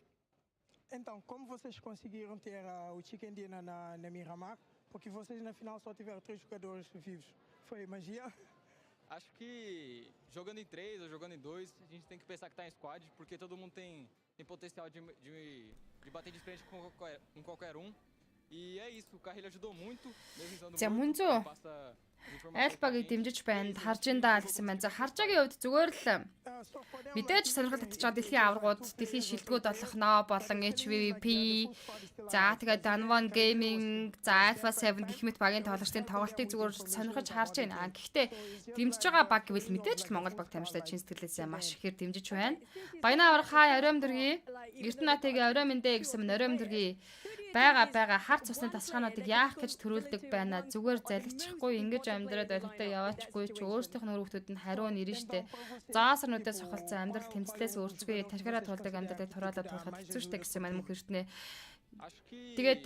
Então, como vocês conseguiram ter o chicken dinner na Miramar? Porque vocês na final só tiveram 3 jogadores vivos. Foi magia? Acho que jogando em 3 ou jogando em 2, a gente tem que pensar que tá em squad, porque todo mundo tem potencial de bater de frente com qualquer um. E é isso, o Carrilho ajudou muito, mesmo usando o passa Альпагийг дэмжиж байна. Харж индаа гэсэн байна. За харжаагийн хувьд зүгээр л мэдээж сонирхол татж байгаа дэлхийн аваргууд, дэлхийн шилдэгүүд болох NO болон HVP, за тэгээд Danwon Gaming, за Alpha 7 гэх мэт багийн тоглогчдын тоглолтыг зүгээр сонирхож харж байна. Гэхдээ дэмжиж байгаа баг гэвэл мэдээж л Монгол баг тамирчтай чин сэтгэлээсээ маш ихээр дэмжиж байна. Баянаа аврах хай оройм дөргий, Эрдэнэтийн оройм эндэ гэсэн оройм дөргий байгаа харц цусны тасгаануудыг яах гэж төрүүлдэг байна. Зүгээр залгичихгүй ингэж амьдраад байлгатай яваачгүй ч өөрсдийнх нь хүүхдүүд нь хариу нэрнэ штэ. Заасарнуудаас сохолцсон амьдрал тэмцлээс өөрсгөө тархираа тулдаг амьдралыг тураалаад тулахад хэцүү штэ гэсэн маань мөнх эртнээ. Тэгээд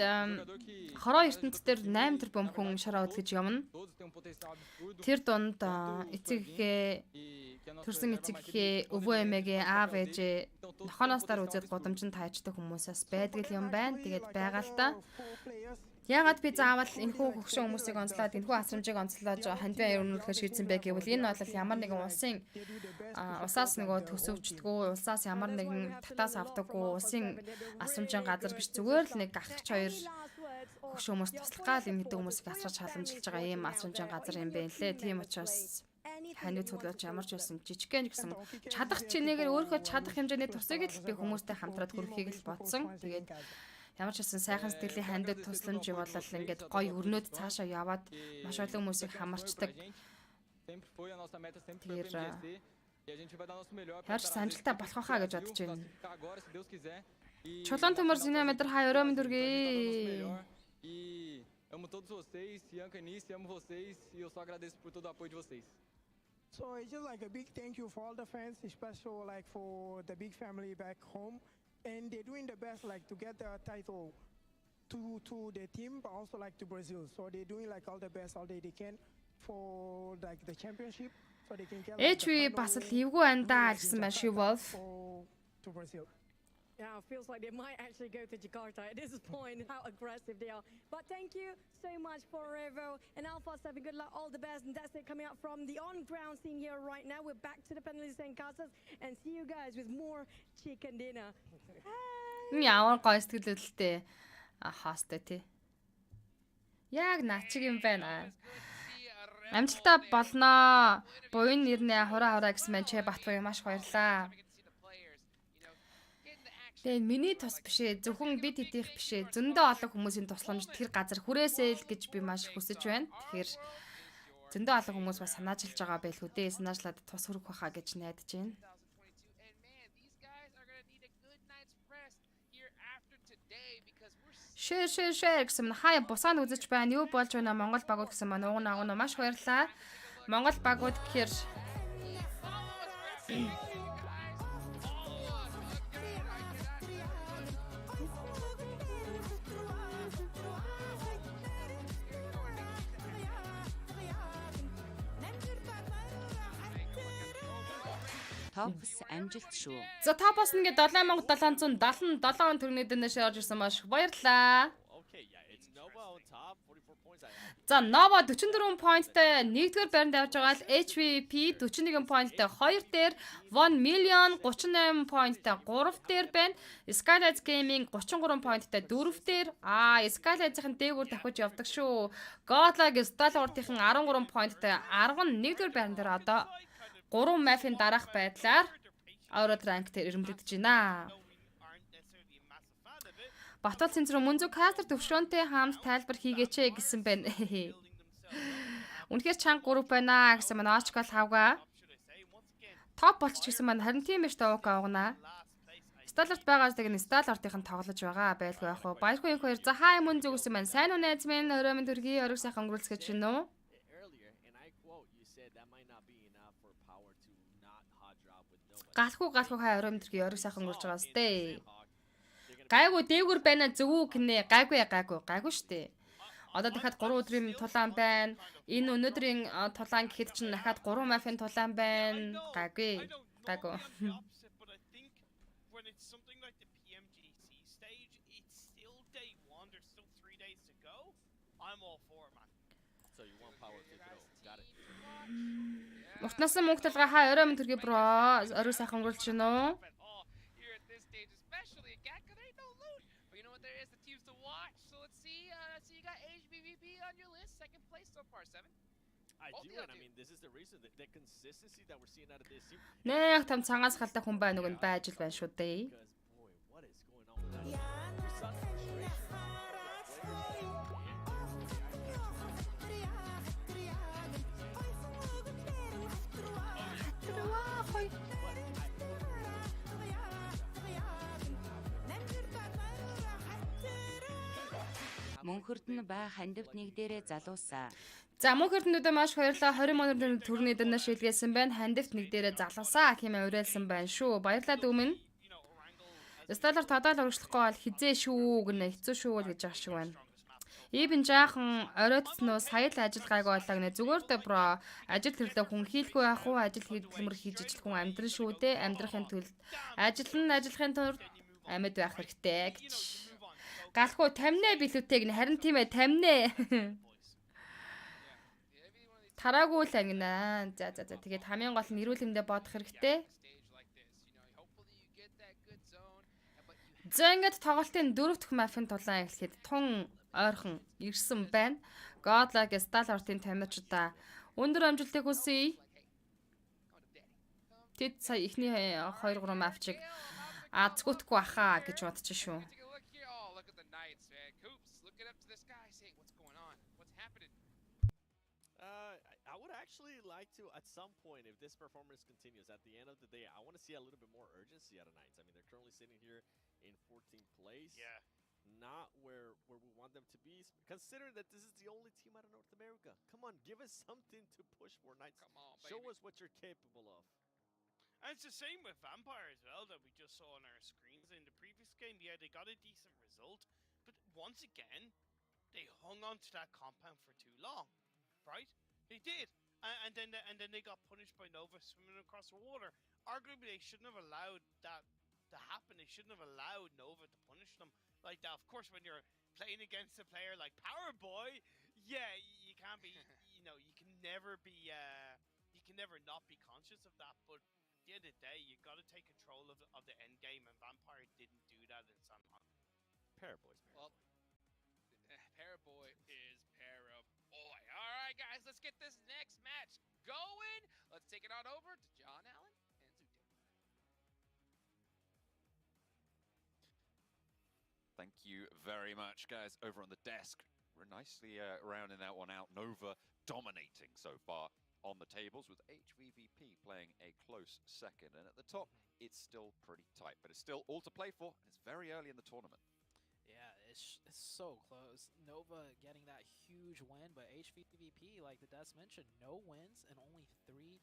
хороо ертөнцийн дээр 8 тэр бөмбөн шараа үдгэж явна. Тэр дунд төрсөн эцэгхээ өвөө эмээгээ аав ээжээ нохоноос дараа үзээд гудамжинд тааждаг хүмүүсээс байдаг юм байна. Тэгээд байгаа л та. Яагаад би заавал энэхүү хөгшин хүмүүсийг онцлоод энэхүү асрамжийг онцлоод хандвын аяр өнүүлэхээр шийдсэн бэ гэвэл энэ бол ямар нэгэн улсын усаас нөгөө төсөвчдгөө, улсаас ямар нэгэн татаас авдаггүй улсын асрамжийн газар биш зүгээр л нэг гахч хоёр хөгш хүмүүс туслах гал юм гэдэг хүмүүсийг асууж халамжилж байгаа юм асуумжийн газар юм бэ лээ. Тийм учраас ханиу цуглуулж ямар ч байсан жижигхэн гэсэн чадах чинээгээр өөрөө чадах хэмжээний тусыг л би хүмүүстэй хамтраад хүрхийг л бодсон. Тэгээд ямар ч байсан сайхан сэтгэлийн хандад тусламж явуулал ингээд гой өрнөд цаашаа яваад маш олон хүмүүсийг хамарчдаг. Харж санжилтаа болох хаа гэж бодож байна. Чулуун төмөр зинэ метр хай өрөөмөн дүргээ. E amo todos vocês, Ianca e Nice, amo vocês e eu só agradeço por todo o apoio de vocês. So it's just like a big thank you for all the fans, especially like for the big family back home, and they're doing the best like to get the title to their team, but also like to Brazil. So they're doing like all the best all they can for like the championship, so they can get. HV бас л эвгүй андаа гэсэн байна шүү Wolf. To Brazil. Yeah, it feels like they might actually go to Jakarta at this point, how aggressive they are. But thank you so much for Revo and Alpha 7. Good luck, all the best. And that's it coming up from the on-ground scene here right now. We're back to the penalties and casas and see you guys with more chicken dinner. Ямар гоё сэтгэлдэлтэй хаастай тий. Яг начиг юм байна. Амжилтаа болноо. Буян нэрнээ хураа гэсэн мэн чи Батбаян маш баярлаа. Тэгээд миний тус бишээ зөвхөн бид хэдийнх бишээ зөндөө олон хүмүүсийн тусламж тэр газар хүрээсэй л гэж би маш хүсэж байна. Тэгэхээр зөндөө олон хүмүүс бас санаачилж байгаа байлгүй дээ. Санаачлаад тус хүрэх байхаа гэж найдаж байна. Шэр гэсэн мань хаяа бусаанд үзэж байна. Юу болж байна Монгол багууд гэсэн мань уугна маш баярлаа. Монгол багууд гэхээр Топс амжилт шүү. За топс нэгэ 7777 төгрөгийн дэндээс орж ирсэн маш баярлаа. За Nova 44 поинттай 1-р байранд явж байгаа л HVP 41 поинттай 2 дээр 1 million 38 поинттай 3 дээр байна. Skylights Gaming 33 поинттай 4 дээр. Skylights-ийн дээгүүр давхиж явдаг шүү. Godlag Stalwart-ийн 13 поинттай 11-р байран дээр одоо 3 мафийн дараах байдлаар Aurora ранк дээр ирмэлдэж байна. Батал цэнтрүү мөн зөв кастер төвшөөнтэй хамт тайлбар хийгээч гэсэн байна. Үнэхээр чанга групп байна гэсэн маань Очкол хавга. Топ болчих гэсэн маань харин тийм биш тавк авгана. Сталарт байгаас тэг н Сталартын тоглож байгаа байлгүй яах вэ? Баяргүй их хоёр. За хаа мөн зөв гэсэн маань сайн уу найз минь өрөөмөн төргий ориг сайхан өнгөрүүлсгэж байна уу? Галхуу хай өрөөмдргийн ориг сайхан өнгөрч байгаа сте. Гайгүй дээгүр байна зөв үү гинэ. Гайгүй штэ. Одоо дахиад 3 өдрийн тулаан байна. Энэ өнөөдрийн тулаан гэхэд чинь дахиад 3 мафийн тулаан байна. Гайгүй. When it's something like the PMGC stage, it's still day 1. There's still 3 days to go. I'm all for it, man. So you want power to throw. Got it. Уртнасан мөнгө талгаа хаа өрөөмөн төргий бро ориг сайхан өнгөрүүлж байна уу? Here at this stage, especially Gakka, they don't loot. But you know what, there is the teams to watch. So let's see. So you got HBVP on your list, second place so far, 7. I do, and I mean, this is the reason that the consistency that we're seeing out of this team. Нэх том цангаас халтай хүн байна уу байж л байна шүү дээ. Boy, what is going on with that? Мөнхөрд нь бай хандивт нэг дээрээ залуусаа. За мөнхөрднүүдээ маш баярлалаа. 20 мөнхөрдний төрний дэндээ шилгээсэн байна. Хандивт нэг дээрээ залуусаа хэмээн уриалсан байна шүү. Баярлалаа дүүмэн. Сталар тадаал өргөжлөхгүй бол хизээ шүү гэнэ хэцүү шүү л гэж ах шиг байна. Ивэн жаахан оройтсноо сая л ажил гайг болоо гэнэ зүгээр дэ бро. Ажил төрлөө хүн хийлгүй яах уу? Ажил хийлгэмэр хийж ижил хүн амьдрын шүү дээ. Амьдрахын тулд ажиллахын тулд амьд байх хэрэгтэй гэж. Галхуу 50-нэ билүүтэйг нь харин тийм ээ 50-нэ. Тараагүй л ангина. За тэгээд хамгийн гол нь эрүүл мэндэ бодох хэрэгтэй. За ингээд тоглолтын 4 дахь мафын тулаан эхлэхэд тун ойрхон ирсэн байна. Godlike Stalwart-ын тамирчдаа өндөр амжилтыг хүсье. Тэд сая ихний 2-3 мапчиг азгүйтгэхгүй баха гэж бодож шүү. I would actually like to, at some point, if this performance continues, at the end of the day, I want to see a little bit more urgency out of Knights. I mean, they're currently sitting here in 14th place. Yeah. Not where we want them to be, considering that this is the only team out of North America. Come on, give us something to push for, Knights. Come on, show baby. us what you're capable of. And it's the same with Vampire as well that we just saw on our screens in the previous game. Yeah, they got a decent result, but once again, they hung on to that compound for too long, right? They did, and then they got punished by Nova swimming across the water. Arguably, they shouldn't have allowed that to happen. They shouldn't have allowed Nova to punish them like that. Of course, when you're playing against a player like Power Boy, yeah, you can't be, you know, you can never not be conscious of that. But at the end of the day, you got to take control of the end game, and Vampire didn't do that in Sanhok. Paraboy's Well, Paraboy is Paraboy. All right, guys, let's get this next match going. Let's take it on over to John Allen and Zute. Thank you very much, guys. Over on the desk, we're nicely rounding that one out. Nova dominating so far on the tables, with HVVP playing a close second. And at the top, it's still pretty tight, but it's still all to play for, and it's very early in the tournament. Yeah, it's so close. Nova getting that huge win, but HVVP, like the Des mentioned, no wins and only 3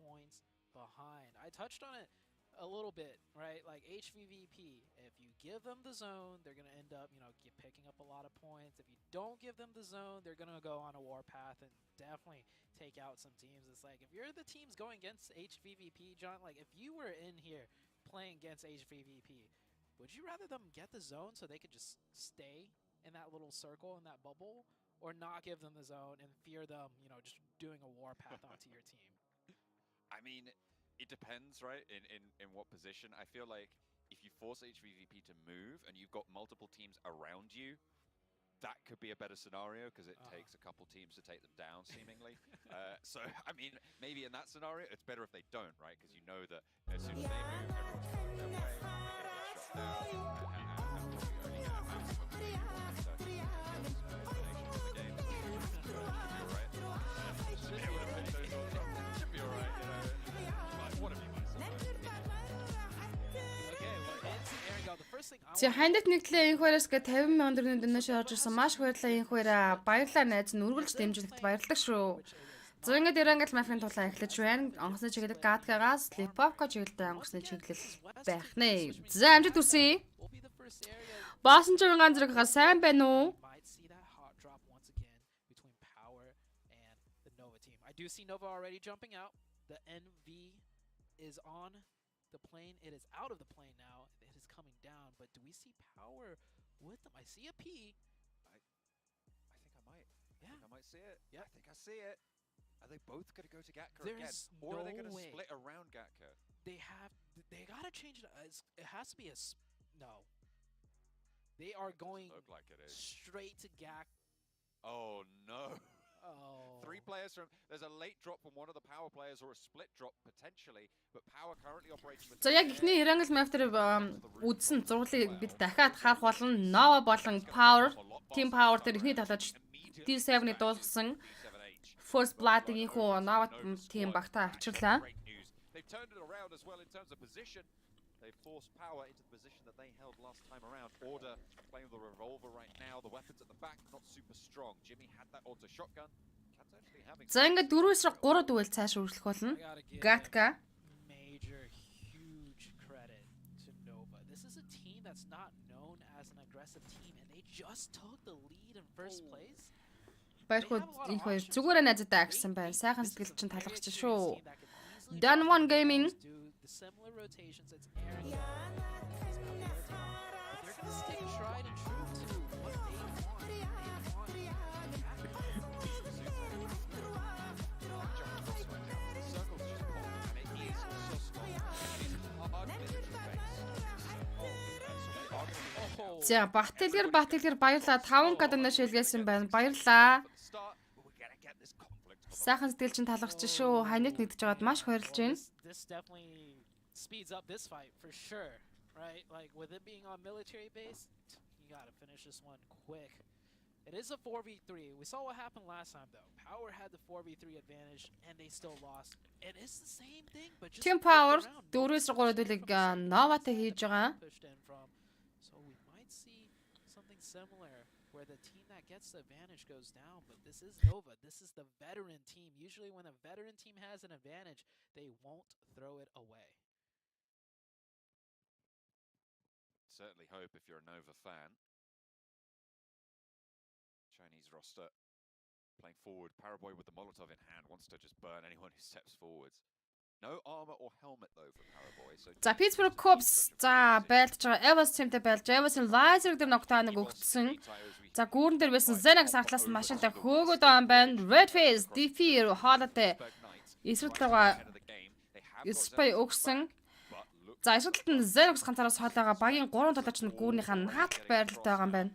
points behind. I touched on it a little bit, right? Like HVVP, if you give them the zone, they're going to end up, picking up a lot of points. If you don't give them the zone, they're going to go on a warpath and definitely take out some teams. It's like, if you're the teams going against HVVP, John, like if you were in here playing against HVVP, would you rather them get the zone so they could just stay in that little circle, in that bubble, or not give them the zone and fear them, just doing a warpath onto your team? I mean, it depends, right, in what position. I feel like if you force HVVP to move and you've got multiple teams around you, that could be a better scenario because it takes a couple teams to take them down, seemingly. So, I mean, maybe in that scenario, it's better if they don't, right? Because you know that as soon as they move, everyone's going their way. They're going to get shot down. And probably only get a maximum of 3 points. So, give us explanation of the game. Should be all right. It would have been those all dropped. Should be all right, One of you might survive. Okay, well, into Aaron Go. The first thing I За хандад нэгтлээ энхээрээс гэ 50,000 төгрөгийн донешн орж ирсэн. Маш их баярлалаа энхээрээ. Баярлалаа найз нь үргэлж дэмжлэгт баярлалаа шүү. За ингээд Ирангал мафийн тулаа эхлэж байна. Онгоцны чиглэл Гаткагаас Липовко чиглэлтэй онгоцны чиглэл байх нэ. За амжилт хүсье. Баасан чиглэл ганц зэрэг хаа сайн байна уу? I do see Nova already jumping out. The NV is on the plane. It is out of the plane now. It is coming down. But do we see Power with them? I see a P. I think I might. Yeah. I might see it. Yeah. I think I see it. Are they both going to go to Gatka There's again? Or are they no going to way. split around Gatka? They got to change it. It has to be no. They are going look like it is. straight to Gak. Oh, no. Oh. 3 players from... There's a late drop from one of the Power players or a split drop, potentially. But Power currently operating with... За яг ихний Ирангал мафтер үзсэн зурглыг бид дахиад харах болно. Nova болон Power, Team Power дээр ихний талаач D7-ийг дуусгасан. First Blood-ийг инхүү Nova team багтаа авчирлаа. They've turned it around as well in terms of position. They forced Power into the position that they held last time around. Order playing with the revolver right now. The weapons at the back not super strong. Jimmy had that auto shotgun. Cat's actually having... За ингээд 4-3 дуэл цааш үргэлжлэх болно. Gatka. Major huge credit to Nova. This is a team that's not known as an aggressive team and they just took the lead in first place. Баярхууд энэ хоёр зүгээрээ найзуудаа агсан байна. Сайхан сэтгэл чинь талархаж шүү. Done One Gaming. Similar rotations, it's Aaron. But they're going to stay tried and true to what they want. За Баттэлэр баярлаа. 5 гадна шилгээсэн байна. Баярлаа. Сайхан сэтгэл чинь талархаж шүү. Ханит нэгдэж байгаад маш баярлж байна. This definitely speeds up this fight for sure, right? Like with it being on military base, you gotta finish this one quick. It is a 4v3. We saw what happened last time though. Power had the 4v3 advantage and they still lost. It is the same thing but just Team Power 4-3 дүүлийг Novaтай хийж байгаа. So we might see something similar where the team that gets the advantage goes down, but this is Nova. This is the veteran team. Usually when a veteran team has an advantage, they won't throw it away. Certainly hope if you're a Nova fan. Chinese roster playing forward. Paraboy with the Molotov in hand wants to just burn anyone who steps forwards. No armor or helmet though for Paraboy. So За Pittsburgh Cubs за байлдж байгаа. Evans teamтэй байлж. Evans laser дээр ногтааныг өгсөн. За гүүрэн дээр байсан Xenax артлаас нь машинтай хөөгөөд байгаа юм байна. Redface, Defear, Holiday эсрэг талгаа спай өгсөн. За эсрэг талд нь Xenax ганцаараас хоолойгоо багийн 3 толооч нь гүүрнийхаа нааталт байрлалтай байгаа юм байна.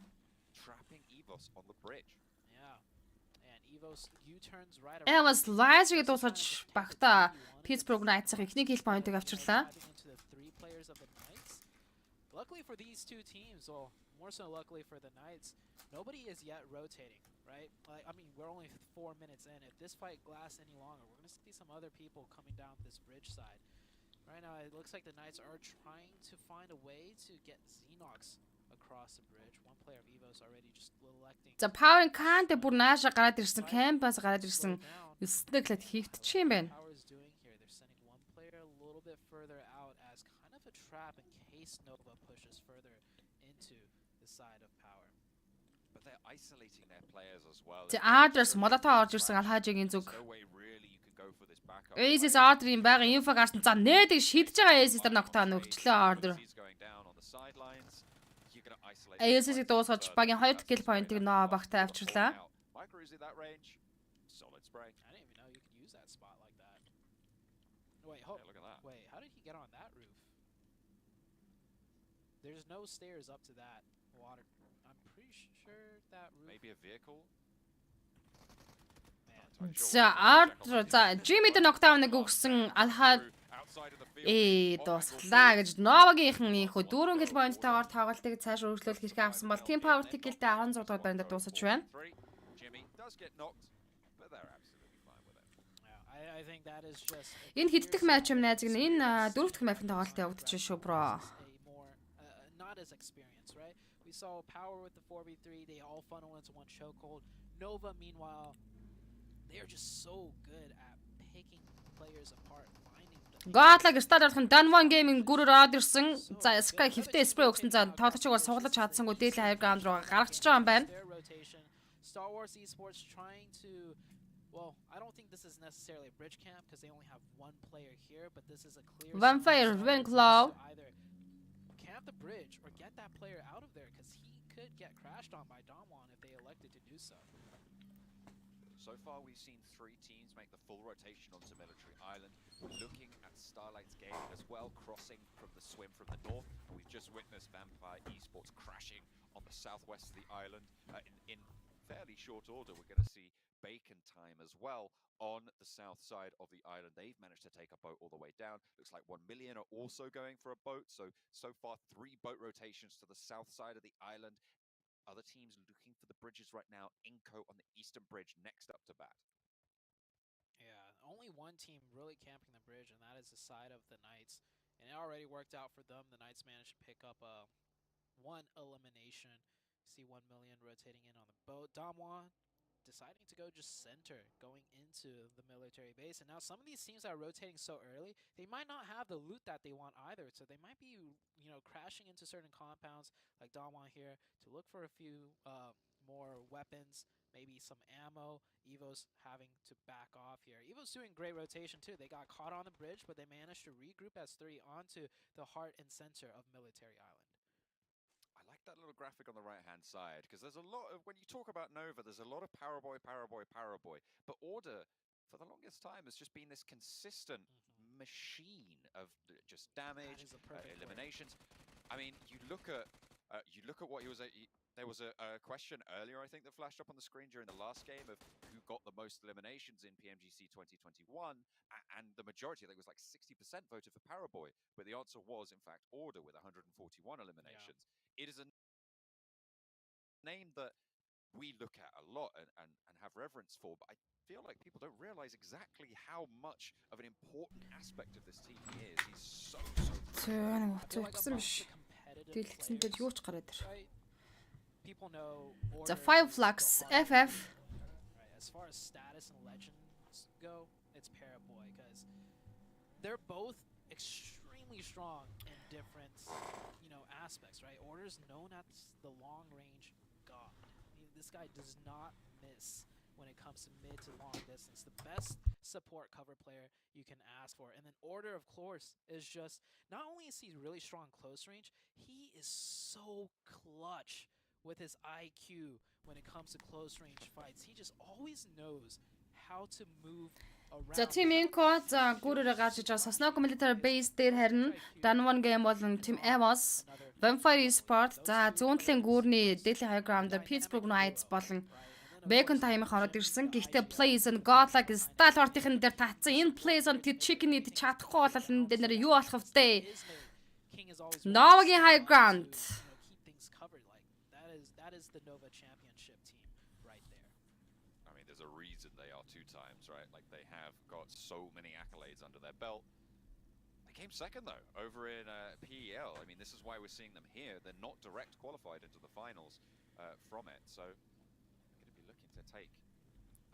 Evans laser-ыг дуусгаж багтаа Pittsburgh Knights-ийн эхний kill point-ыг авчирлаа. Luckily for these two teams, or more so luckily for the Knights, nobody is yet rotating, right? Like, I mean, we're only 4 minutes in. If this fight lasts any longer, we're going to see some other people coming down this bridge side. Right now, it looks like the Knights are trying to find a way to get Xenox across the bridge. One player of Evo's already just electing. За Power Kant бүр нааша гараад ирсэн, Campus гараад ирсэн. Snake-лэд хийгдчих юм байна. Power is doing here. They're sending one player a little bit further out as kind of a trap in case Nova pushes further into the side of Power. But they're isolating their players as well. За Arders Molotov орж ирсэн Алхажигийн зүг. Aces Arder-ийн байгаа инфо гарсан. За нээдэг шидэж байгаа Aces дээр ногтаан өгчлөө Arder. Aces-ийг дуусгаж багийн 2 kill point-ыг нөө багтаа авчирлаа. I didn't even know you could use that spot like that. Wait, hold. Look at that. Wait, how did he get on that roof? There's no stairs up to that water. I'm pretty sure that roof. Maybe a vehicle. За Arder за Jimmy-д ногтааныг өгсөн Алхаж дуусглаа гэж Новагийнхан ийхүү 4 kill point-тайгаар тоглолтыг цааш өргөжлөх хэрэг авсан бол Team Power ticket-тэй 16 дугаар байранд дуусаж байна. I think that is just. Энэ хэд дэх матч юм найзаг нь энэ 4 дахь матчын тоглолт явагдаж шүү бро. Not as experienced, right? We saw Power with the 4v3. They all funnel into one chokehold. Nova, meanwhile, they are just so good at picking players apart, finding them. Гатлаг стартын Danwon Gaming гүрээр ороод ирсэн. За Sky хифтэй спрей өгсөн. За тоглогчийг бол суглаж чадсангүй дээдлийн high ground руу гаргачихж байгаа юм байна. Star Wars Esports trying to. Well, I don't think this is necessarily a bridge camp because they only have one player here, but this is a clear. Vampire Ravenclaw. Either camp the bridge or get that player out of there because he could get crashed on by Damwon if they elected to do so. So far, we've seen 3 teams make the full rotation onto Military Island. We're looking at Starlight's game as well, crossing from the swim from the north. We've just witnessed Vampire Esports crashing on the southwest of the island. In fairly short order, we're going to see Bacon Time as well on the south side of the island. They've managed to take a boat all the way down. Looks like 1 million are also going for a boat. So far 3 boat rotations to the south side of the island. Other teams looking for the bridges right now. Inco on the eastern bridge next up to bat. Yeah, only one team really camping the bridge, and that is the side of the Knights. And it already worked out for them. The Knights managed to pick up one elimination. See 1 million rotating in on the boat. Damwon deciding to go just center, going into the military base. And now some of these teams that are rotating so early, they might not have the loot that they want either. So they might be, crashing into certain compounds like Damwon here to look for a few more weapons, maybe some ammo. Evo's having to back off here. Evo's doing great rotation too. They got caught on the bridge, but they managed to regroup as 3 onto the heart and center of Military Island. That little graphic on the right hand side, because there's a lot of, when you talk about Nova, there's a lot of Paraboy, but Order for the longest time has just been this consistent machine of just damage, eliminations. I mean, you look at You look at what he was. There was a question earlier, I think, that flashed up on the screen during the last game of who got the most eliminations in PMGC 2021, and the majority, I think, was like 60% voted for Paraboy, but the answer was, in fact, Order with 141 eliminations. Yeah. It is a name that we look at a lot and have reverence for, but I feel like people don't realize exactly how much of an important aspect of this team he is. He's so People know the 5 Flux FF. As far as status and legends go, it's Paraboy, because they're both extremely strong in different, aspects, right? Order's known as the long-range god. This guy does not miss when it comes to mid to long distance. The best support cover player you can ask for. And then Order, of course, is just, not only is he really strong close range, he is so clutch with his IQ when it comes to close range fights. He just always knows how to move around. За team Inco за гүрээр гарч иж байгаа Сосноко Military Base дээр харин Danwan Game болон team Evos, Vampire Esport, за зүүн талын гүүрний Daily High Grounder Pittsburgh Knights болон Bacon Time-ийн хороод ирсэн. Гэхдээ Plays and Godlike Style Hortын дээр татсан. Энэ Plays on Chicken-ийг чадахгүй болол энэ дээр юу болох вэ? Novaгийн High Ground. That is the Nova Championship team right there. I mean, there's a reason they are 2 times, right? Like, they have got so many accolades under their belt. They came second, though, over in PEL. I mean, this is why we're seeing them here. They're not direct qualified into the finals from it, so they're going to be looking to take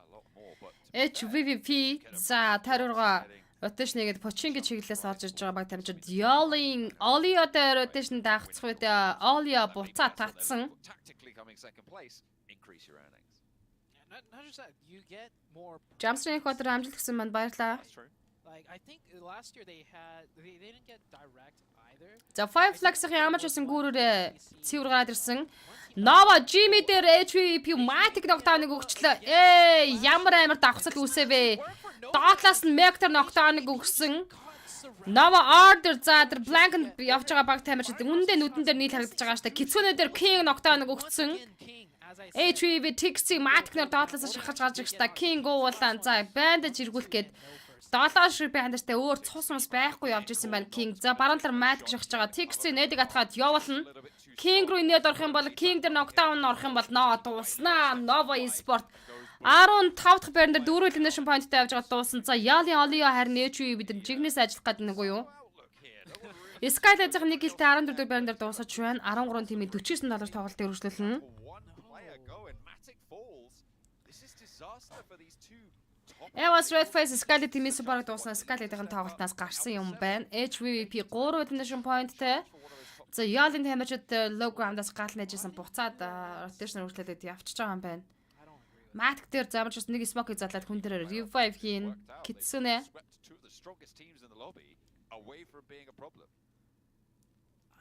a lot more. But HVVP за тойрогоо rotation нэгэд Pochinki чиглэлээс орж ирж байгаа баг тамжид Yolling Olio дээр rotation даахцх үед Olio буцаа татсан. Not just that, you get more. Jamstring хотод амжилт гэсэн манд баярлаа. Like, I think last year they didn't get direct either. За 5 Flux-ийн ямар ч байсан гүүрээр цэвэр гараад ирсэн. Nova Jimmy дээр HVP Matic ногтааныг өгчлөө. Ямар амар давхцал үүсэвэ. Доотлаас нь Mector ногтааныг өгсөн. Nova Order за тэр Blank явж байгаа баг тамирчид үндэ нүдэн дээр нийл харагдаж байгаа штэ. Kitsune дээр King ногтааныг өгсөн. HVP Tixi Matic-нэр доотлоос шахаж гарч ирж та King уулаан за bandage эргүүлэх гээд 7 ширп хандажтай өөр цус мус байхгүй явж исэн байна King. За баруун талаар Matic шахаж байгаа. Tixi нэдэг атгаад явуулна. King руу инээд орох юм бол King дээр нокдаун орох юм бол ноо дууснаа. Nova Esport 15 дахь байран дээр 4 elimination point-тэй явж байгаа дуусан. За Yali Olio харин HV бид нар жигнэс ажиллах гэдэг нэг үү? Skyline-ийн нэг гэлтэй 14 дахь байран дээр дуусаж байна. 13 тимийн $49 тоглолтыг өргөжлүүлнэ. Evos Red Face Skyline тимийн баг дуусна. Skyline-ийн тоглолтоос гарсан юм байна. HVVP 3 elimination point-тэй. За Yali-ийн тамирчид low ground-аас гал нээжсэн буцаад rotation өргөжлүүлээд явчихж байгаа юм байна. Matic дээр замж бас нэг smoke задлаад хүн дээр revive хийн. Kitsune. I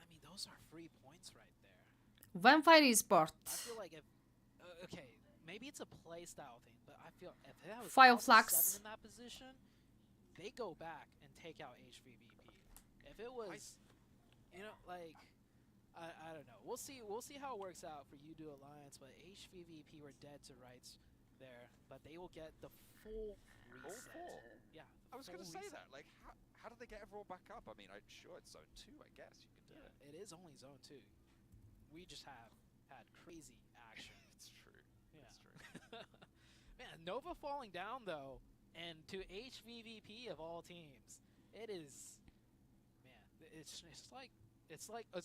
mean, those are free points right there. Vampire Esport. I feel like okay, maybe it's a play style thing, but I feel if that was Fire Flux in that position, they go back and take out HVVP. If it was, like, I don't know. We'll see how it works out for U2 Alliance, but HVVP were dead to rights there, but they will get the full reset. Yeah. I was going to say that. Like, how did they get everyone back up? I mean, I'm sure it's zone 2, I guess. You can do it. It is only zone 2. We just have had crazy action. It's true. Yeah. It's true. Man, Nova falling down, though, and to HVVP of all teams. It is, man, it's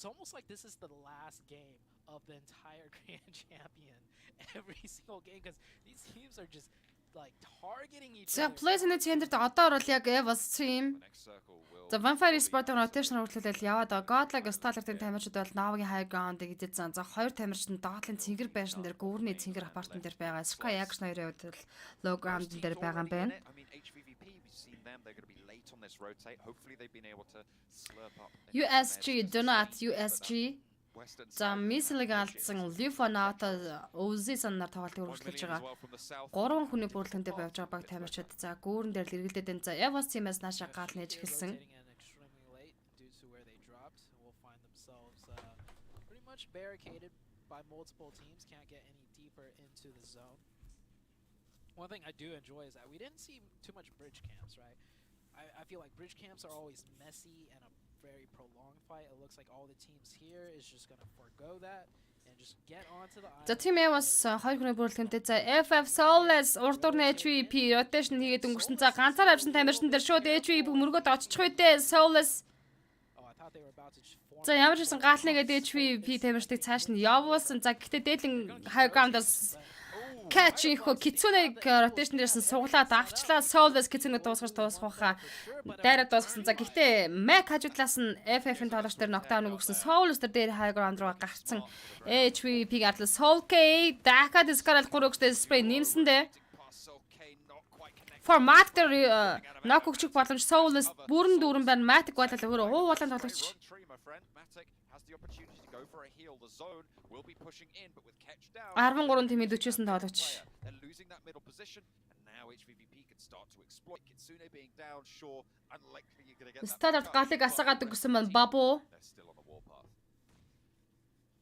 almost like this is the last game of the entire Grand Champion every single game, because these teams are just like targeting each other. other. За Plays-ийн центр одоо бол яг Evos team. За Vampire Esport-ын rotation үргэлжлүүлэл яваад байгаа. Godlike Starter-ийн тамирчид бол Nova-гийн High Ground-ыг эзэдсэн. За хоёр тамирчид нь доотлын цэнгэр байшин дээр гүүрний цэнгэр апартмент дээр байгаа. Sky Action хоёрын хувьд бол low ground дээр байгаа юм байна. USG Donut USG за Missile-ыг алдсан Lifonaut Uzi санаар тоглолтыг үргэлжлүүлж байгаа. 3 хүний бүрэлдэхүүнтэй байж байгаа баг тамирчид за гүүрэн дээр л эргэлдээд байна. За Evos team-ээс наашаа гал нээж эхэлсэн. much barricaded by multiple teams, can't get any deeper into the zone. One thing I do enjoy is that we didn't see too much bridge camps, right? I feel like bridge camps are always messy and a very prolonged fight. It looks like all the teams here is just going to forego that and just get onto the island. За тийм ээ бас 2 хүний бүрэлдэхүүнтэй за FF Soulless урд дурны HVP rotation хийгээд өнгөрсөн. За ганцаар авсан тамирчин дээр шууд HVP мөргөд очих үедээ Soulless за ямар ч гэсэн гаална гэдэг HVP тамирчдыг цааш нь явуулсан. За гэхдээ дээлэн high ground-аас catch ихо кицүнэг rotation дээрсэн суглаад авчлаа. Soulless кицүнэг дуусгаж дуусгахаа дайраад дуусгасан. За гэхдээ Mac хажуудлаас нь FF-ийн тоглогч дээр knockdown өгсөн. Soulless дээр high ground руу гарцсан. HVP гарлаа Soul K дахиад Scarlet 3-өөстэй spray нэмсэндээ Format дээр knock өгчих боломж Soulless бүрэн дүүрэн байна. Matic болол өөрөө хуу болон тоглогч. Арван 3 тэмээ 40-өөс тоглогч. Стандарт галыг асаагаад өгсөн маань Бабу.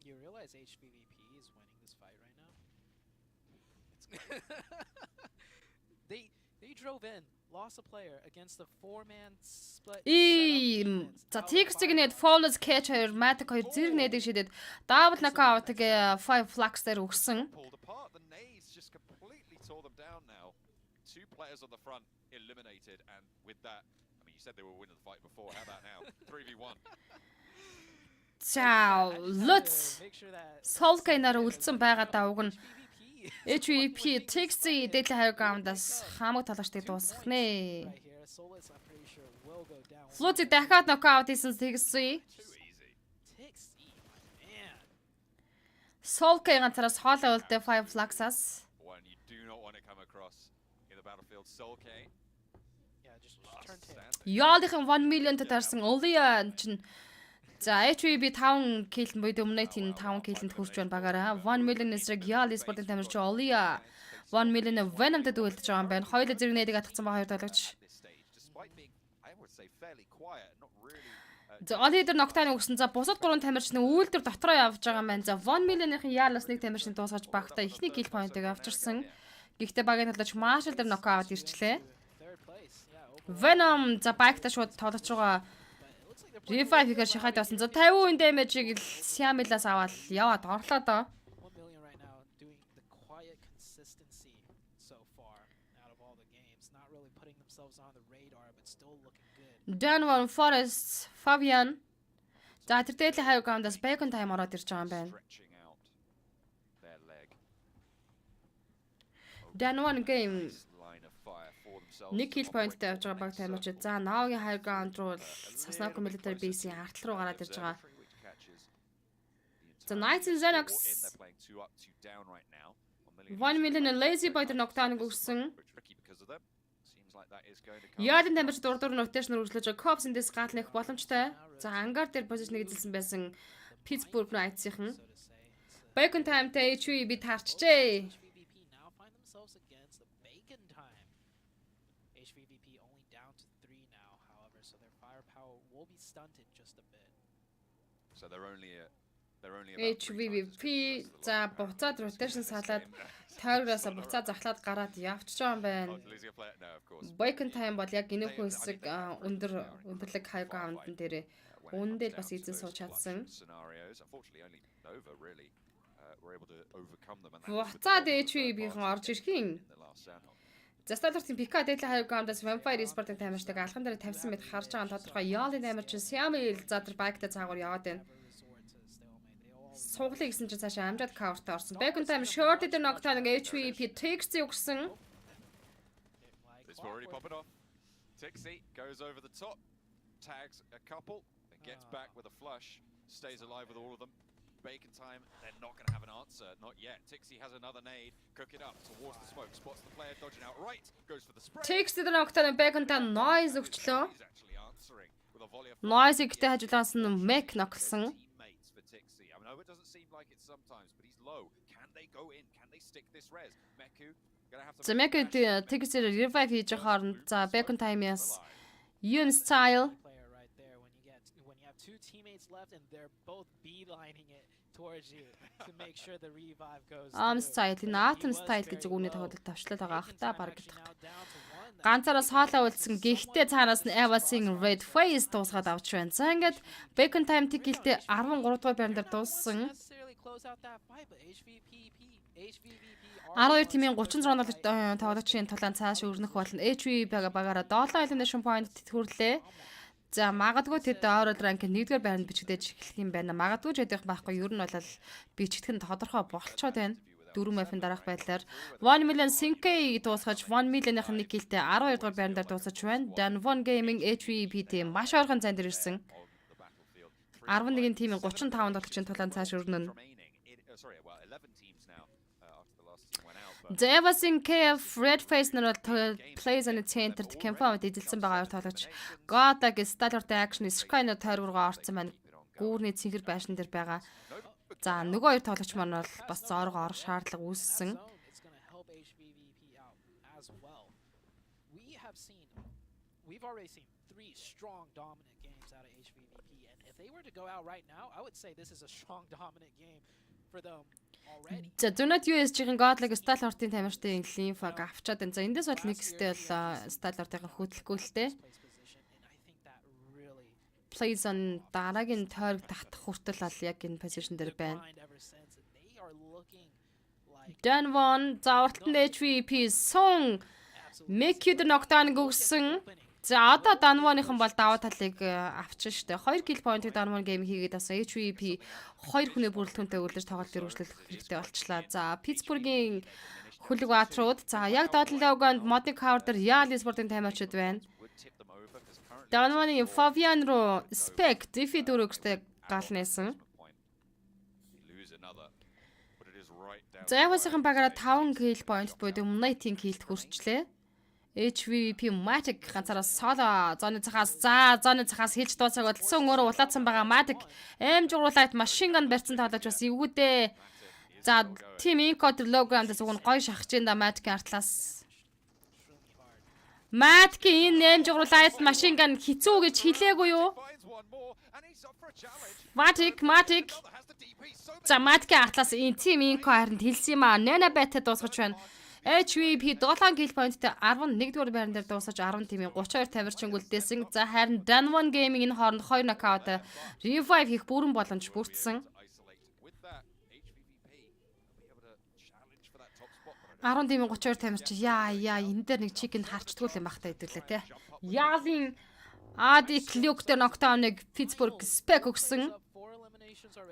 You realize HVVP is winning this fight right now? They drove in, lost a player against the 4-man split. За TX-ийг нэт Flawless Catch 2 Matic 2 зэрэг нээдэг шидэд double knockout-ыг 5 flags дээр өгсөн. Two players on the front eliminated, and with that, I mean, you said they were winning the fight before. How about now? 3v1. За let's Soul-K-нар үлдсэн байгаа давг нь HVP TX дээдлийн хаяг гамдаас хамаг тоглогчдыг дуусгах нэ. Flawless дахиад knockout хийсэн TX. Soul-K ганцараас хоолой үлдээ 5 flags-аас. Яалынхан 1 million татарсан Olia чинь за HVB 5 kill буй dominate-ийн 5 kill-д хүрч байна багаараа 1 million эсрэг Яал спортын тамирч Olia 1 million Venom-д дүүлдэж байгаа юм байна. Хоёулаа зэрэг нээдэг атгсан ба хоёр тоглогч. За Olia дээр knockdown өгсөн. За бусад 3 тамирч нь үйлдвэр дотроо явж байгаа юм байна. За 1 million-ийн Яалаас нэг тамирчны дуусгаж багтаа ихний kill point-ыг авчирсан. Гэхдээ багийн талаач Marshall дээр knockout ирчлээ. Venom за байкта шууд тоглож байгаа revive хийхээр шахаад байсан. За 50% damage-ийг Siamilаас аваад яваад орлоо доо. Danwan Forest Fabian за тэр дээдлийн хаяг гамдаас bacon time ороод ирж байгаа юм байна. Danwan game нэг kill point-тэй явж байгаа баг тамирч. За Наогийн high ground руу Sasnako military base-ийн артал руу гараад ирж байгаа. За Knights in Xenox 1 million lazy boy дээр knockdown өгсөн. Яадын тамирч дурдуур rotation үргэлжлэж байгаа. Cops эндээс гаална их боломжтой. За Angar дээр position-ыг эзэлсэн байсан Pittsburgh Knights-ийн Bacon time-тэй HVB таарчжээ. So they're only HVP за буцаад rotation салаад тойроос буцаад захлаад гараад явчихж байгаа юм байна. Bacon time бол яг энэ хүн хэсэг өндөрлөг high ground дээр үндэл бас эзэн сууж чадсан. Буцаад HVP-ийн орж ирэхин. За стандартын Pika дээдлийн хаяг гамдаас Vampire Esport-ын тамирчдаг алхан дээр тавьсан мэт харж байгаа тодорхой Яалын тамирч Siamil за тэр байкта цаагаар яваад байна. Суглыг гэсэн чинь цаашаа амжаад cover-т орсон. Bacon time short дээр knockdown HVP TX өгсөн. Tixi goes over the top, tags a couple, and gets back with a flush, stays alive with all of them. Bacon time, they're not going to have an answer, not yet. Tixi has another nade, cook it up towards the smoke, spots the player dodging out right, goes for the spray. Tixi дээр knockdown Bacon time noise өгчлөө. Noise ихтэй хажуулаас нь Mac knockсан. I know it doesn't seem like it sometimes, but he's low. Can they go in? Can they stick this res? Meku gonna have to. За Mac Tixi revive хийж байгаа хооронд за Bacon time-аас Yun style When you have two teammates left and they're both beelining it towards you to make sure the revive goes Style, Nathan Style гэж үүний тохиолдолд тавчлаад байгаа ах та баг гэдэг. Ганцаараа соолоо үлдсэн. Гэхдээ цаанаас нь Evasing Red Face дуусгаад авч байна. За ингээд Bacon Time Tickle-тэй 13 дугаар байран дээр дууссан. 12 тимийн 36 тоглогчийн тулаан цааш өрнөх болно. HVP багаараа 7 elimination point хүрлээ. За магадгүй тэд Overall rank 1-р байранд бичигдэж эхлэх юм байна. Магадгүй ч ядах байхгүй. Ер нь бол бичигдэх нь тодорхой болцоод байна. 4 мапын дараах байдлаар 1 million Sync дуусгаж 1 million-ийн нэг киллтэй 12 дугаар байран дээр дуусаж байна. Dan1 Gaming HVP team маш ойрхон зайд ирсэн. 11 тимийн 35 тоглогчийн тулаан цааш өрнөн. Evasing KF Red Face нар plays in the center confirm эзэлсэн байгаа тоглогч. God-аг Starter Action Sky-ны тойргоогоо орсон байна. Гүүрний цэнхэр байшин дээр байгаа. За нөгөө хоёр тоглогч маань бол бас зоргоо орох шаардлага үүссэн. We've already seen 3 strong dominant games out of HVVP, and if they were to go out right now, I would say this is a strong dominant game for them. За Donut USG-ийн God-аг Stalwart-ийн тамирчдын лимфаг авчаад байна. За эндээс бол нэгстэй бол Stalwart-ийн хөтлөхгүй л дээ. Plays on дараагийн тойрог татах хүртэл бол яг энэ position дээр байна. Dan1 за уртанд HVP сун make you the knockdown гүгсэн. За одоо Dan1-ийнхан бол даваа талыг авчин штэ. 2 kill point-ыг Dan1 game хийгээд асан HVP 2 хүний бүрэлдэхүүнтэй өглөж тоглолт өргөжлөх хэрэгтэй болчлаа. За Pittsburgh-ийн хөлөг баатрууд за яг доотлогоонд модны cover дээр Yaal Sport-ын таймерчуд байна. Dan1-ийн Fabian руу Spec defeat өргөжтэй гал нээсэн. За Evasing багаараа 5 kill point буюу United kill-т хүрчлээ. HVP Matic ганцаараа соло зооны цахаас хийж дуусах бодлсон өөрөө улаадсан байгаа Matic aim журуулаад машин ган барьсан тоглож бас эвгүүдээ. За Team Inco логонд зүгэн гой шахаж энэ Matic-ийн артлаас Matic-ийн aim журуулаад машин ган хизүү гэж хэлээгүй юу? Matic за Matic-ийн артлаас энэ Team Inco харин хэлсэн юм аа. Nana Bat дуусгаж байна. HVP 7 kill point-тэй 11 дугаар байран дээр дуусаж 10 тимийн 32 тамирчин үлдээсэн. За харин Dan1 Gaming энэ хооронд 2 knockout revive хийх бүрэн боломж бүрдсэн. 10 тимийн 32 тамирчин яа энэ дээр нэг chicken харчдгүй юм бахтай хэдүүлээ те. Яалын Adi Luke дээр knockdown-ыг Pittsburgh Spec өгсөн.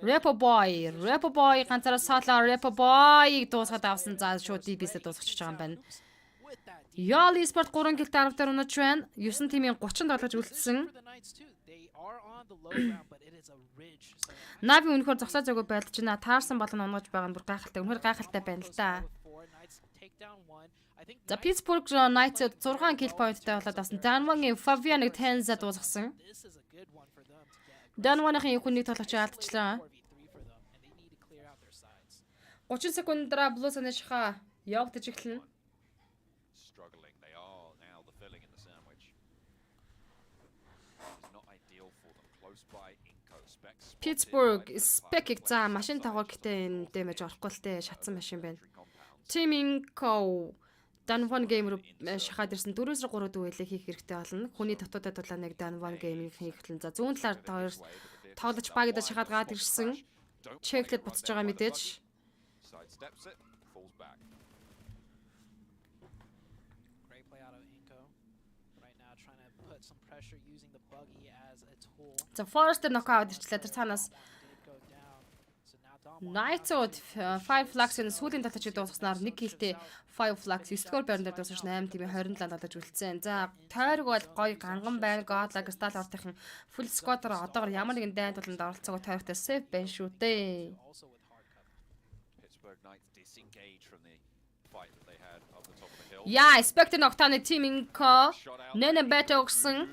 Repo Boy ганцаараа соло Repo Boy дуусгаад авсан. За шууд DB-сээ дуусгачих байгаа юм байна. Yaal Sport 3 килт 10 дээр унаж байна. 9 тимийн 30 тоглож үлдсэн. Нави үнэхээр зогсоо зөгөө байлж байна. Таарсан болон унгаж байгаа нь бүр гайхалтай. Үнэхээр гайхалтай байна л да. За Pittsburgh Knights 6 kill point-тай болоод авсан. Dan1-ийн Fabian-ыг 10-за дуусгасан. Dan1-ийн хүнийг тоглогч алдчихлаа. 30 секундаараа Blues-ны шаха явагдаж эхэлнэ. Pittsburgh Spec-ийг за машин тавгаа гэтээ энэ дэмэж орохгүй л дээ шатсан машин байна. Team Inco Dan1 game руу шахаад ирсэн 4-3 дүүлээ хийх хэрэгтэй болно. Хүний дотоодод тулааныг Dan1 game хийх хэлэн. За зүүн талаар хоёр тоглож багидаа шахаад гаад ирсэн. Чеклэд буцаж байгаа мэдээж. За Forrester knockout ирчлээ. Тэр цаанаас Knights-ууд 5 flags-ын сүүлийн талч дуусгаснаар 1 киллтэй 5 flags 9-р байран дээр дуусгаж 8 тимийн 27 талж үлдсэн. За тойрог бол гоё ганган байна. God-аг Stalwart-ын full squad-оор одоогор ямар нэгэн дайнд болонд оролцоогоо тойрогтой safe байна шүү дээ. Яа, Spectre Nocturne Team Inco Nana Bat өгсөн.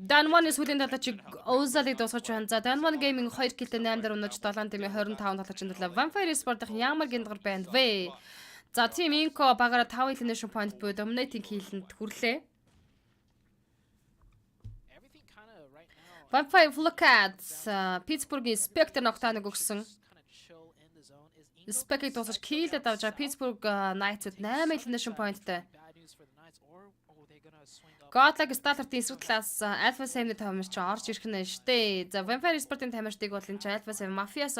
Dan1 сүүлийн талч Ozal-ыг дуусгаж байна. За Dan1 Gaming 2 киллтэй 8 дээр унаж 7 тимийн 25 талчин төлөө Vampire Sport-ын ямар гиндгар байна вэ? За Team Inco багаараа 5 elimination point буюу dominating kill-д хүрлээ. Vampire Flocats Pittsburgh-ийн Spectre ногтооныг өгсөн. Spectre дуусаж киллэд авч байгаа Pittsburgh Knights-ууд 8 elimination point-тай. Godlike Starter-ийн эсрэг талаас Alpha 7-ийн тамирч орж ирэх нь штэ. За Vampire Sport-ийн тамирчдыг бол энэ Alpha 7 Mafias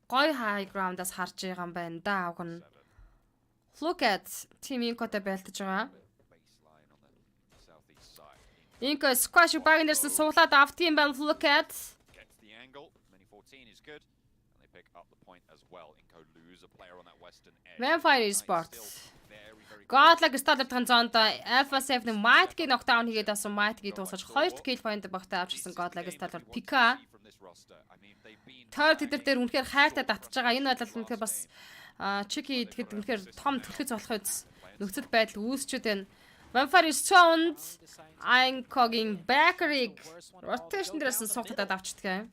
гой high ground-аас харж байгаа юм байна да. Уг нь Flocats team Inco-тай байлтаж байгаа. Inco squash баг нэрсэн суулаад авт юм байна Flocats. Vampire Sports Godlike Starter-ын зоонд Alpha 7-ийн Might-ийг knockdown хийгээд асан Might-ийг дуусгаж 2 kill point багтаа авчихсан Godlike Starter Pika. Third hitter дээр үнэхээр хайртай татж байгаа. Энэ бодлол үнэхээр бас Chicky тэгэхэд үнэхээр том төлөц болохыг нөхцөл байдал үүсчихэд байна. Vampire Sound Inco-гийн Bakery rotation дээрсэн суугатад авчдаг.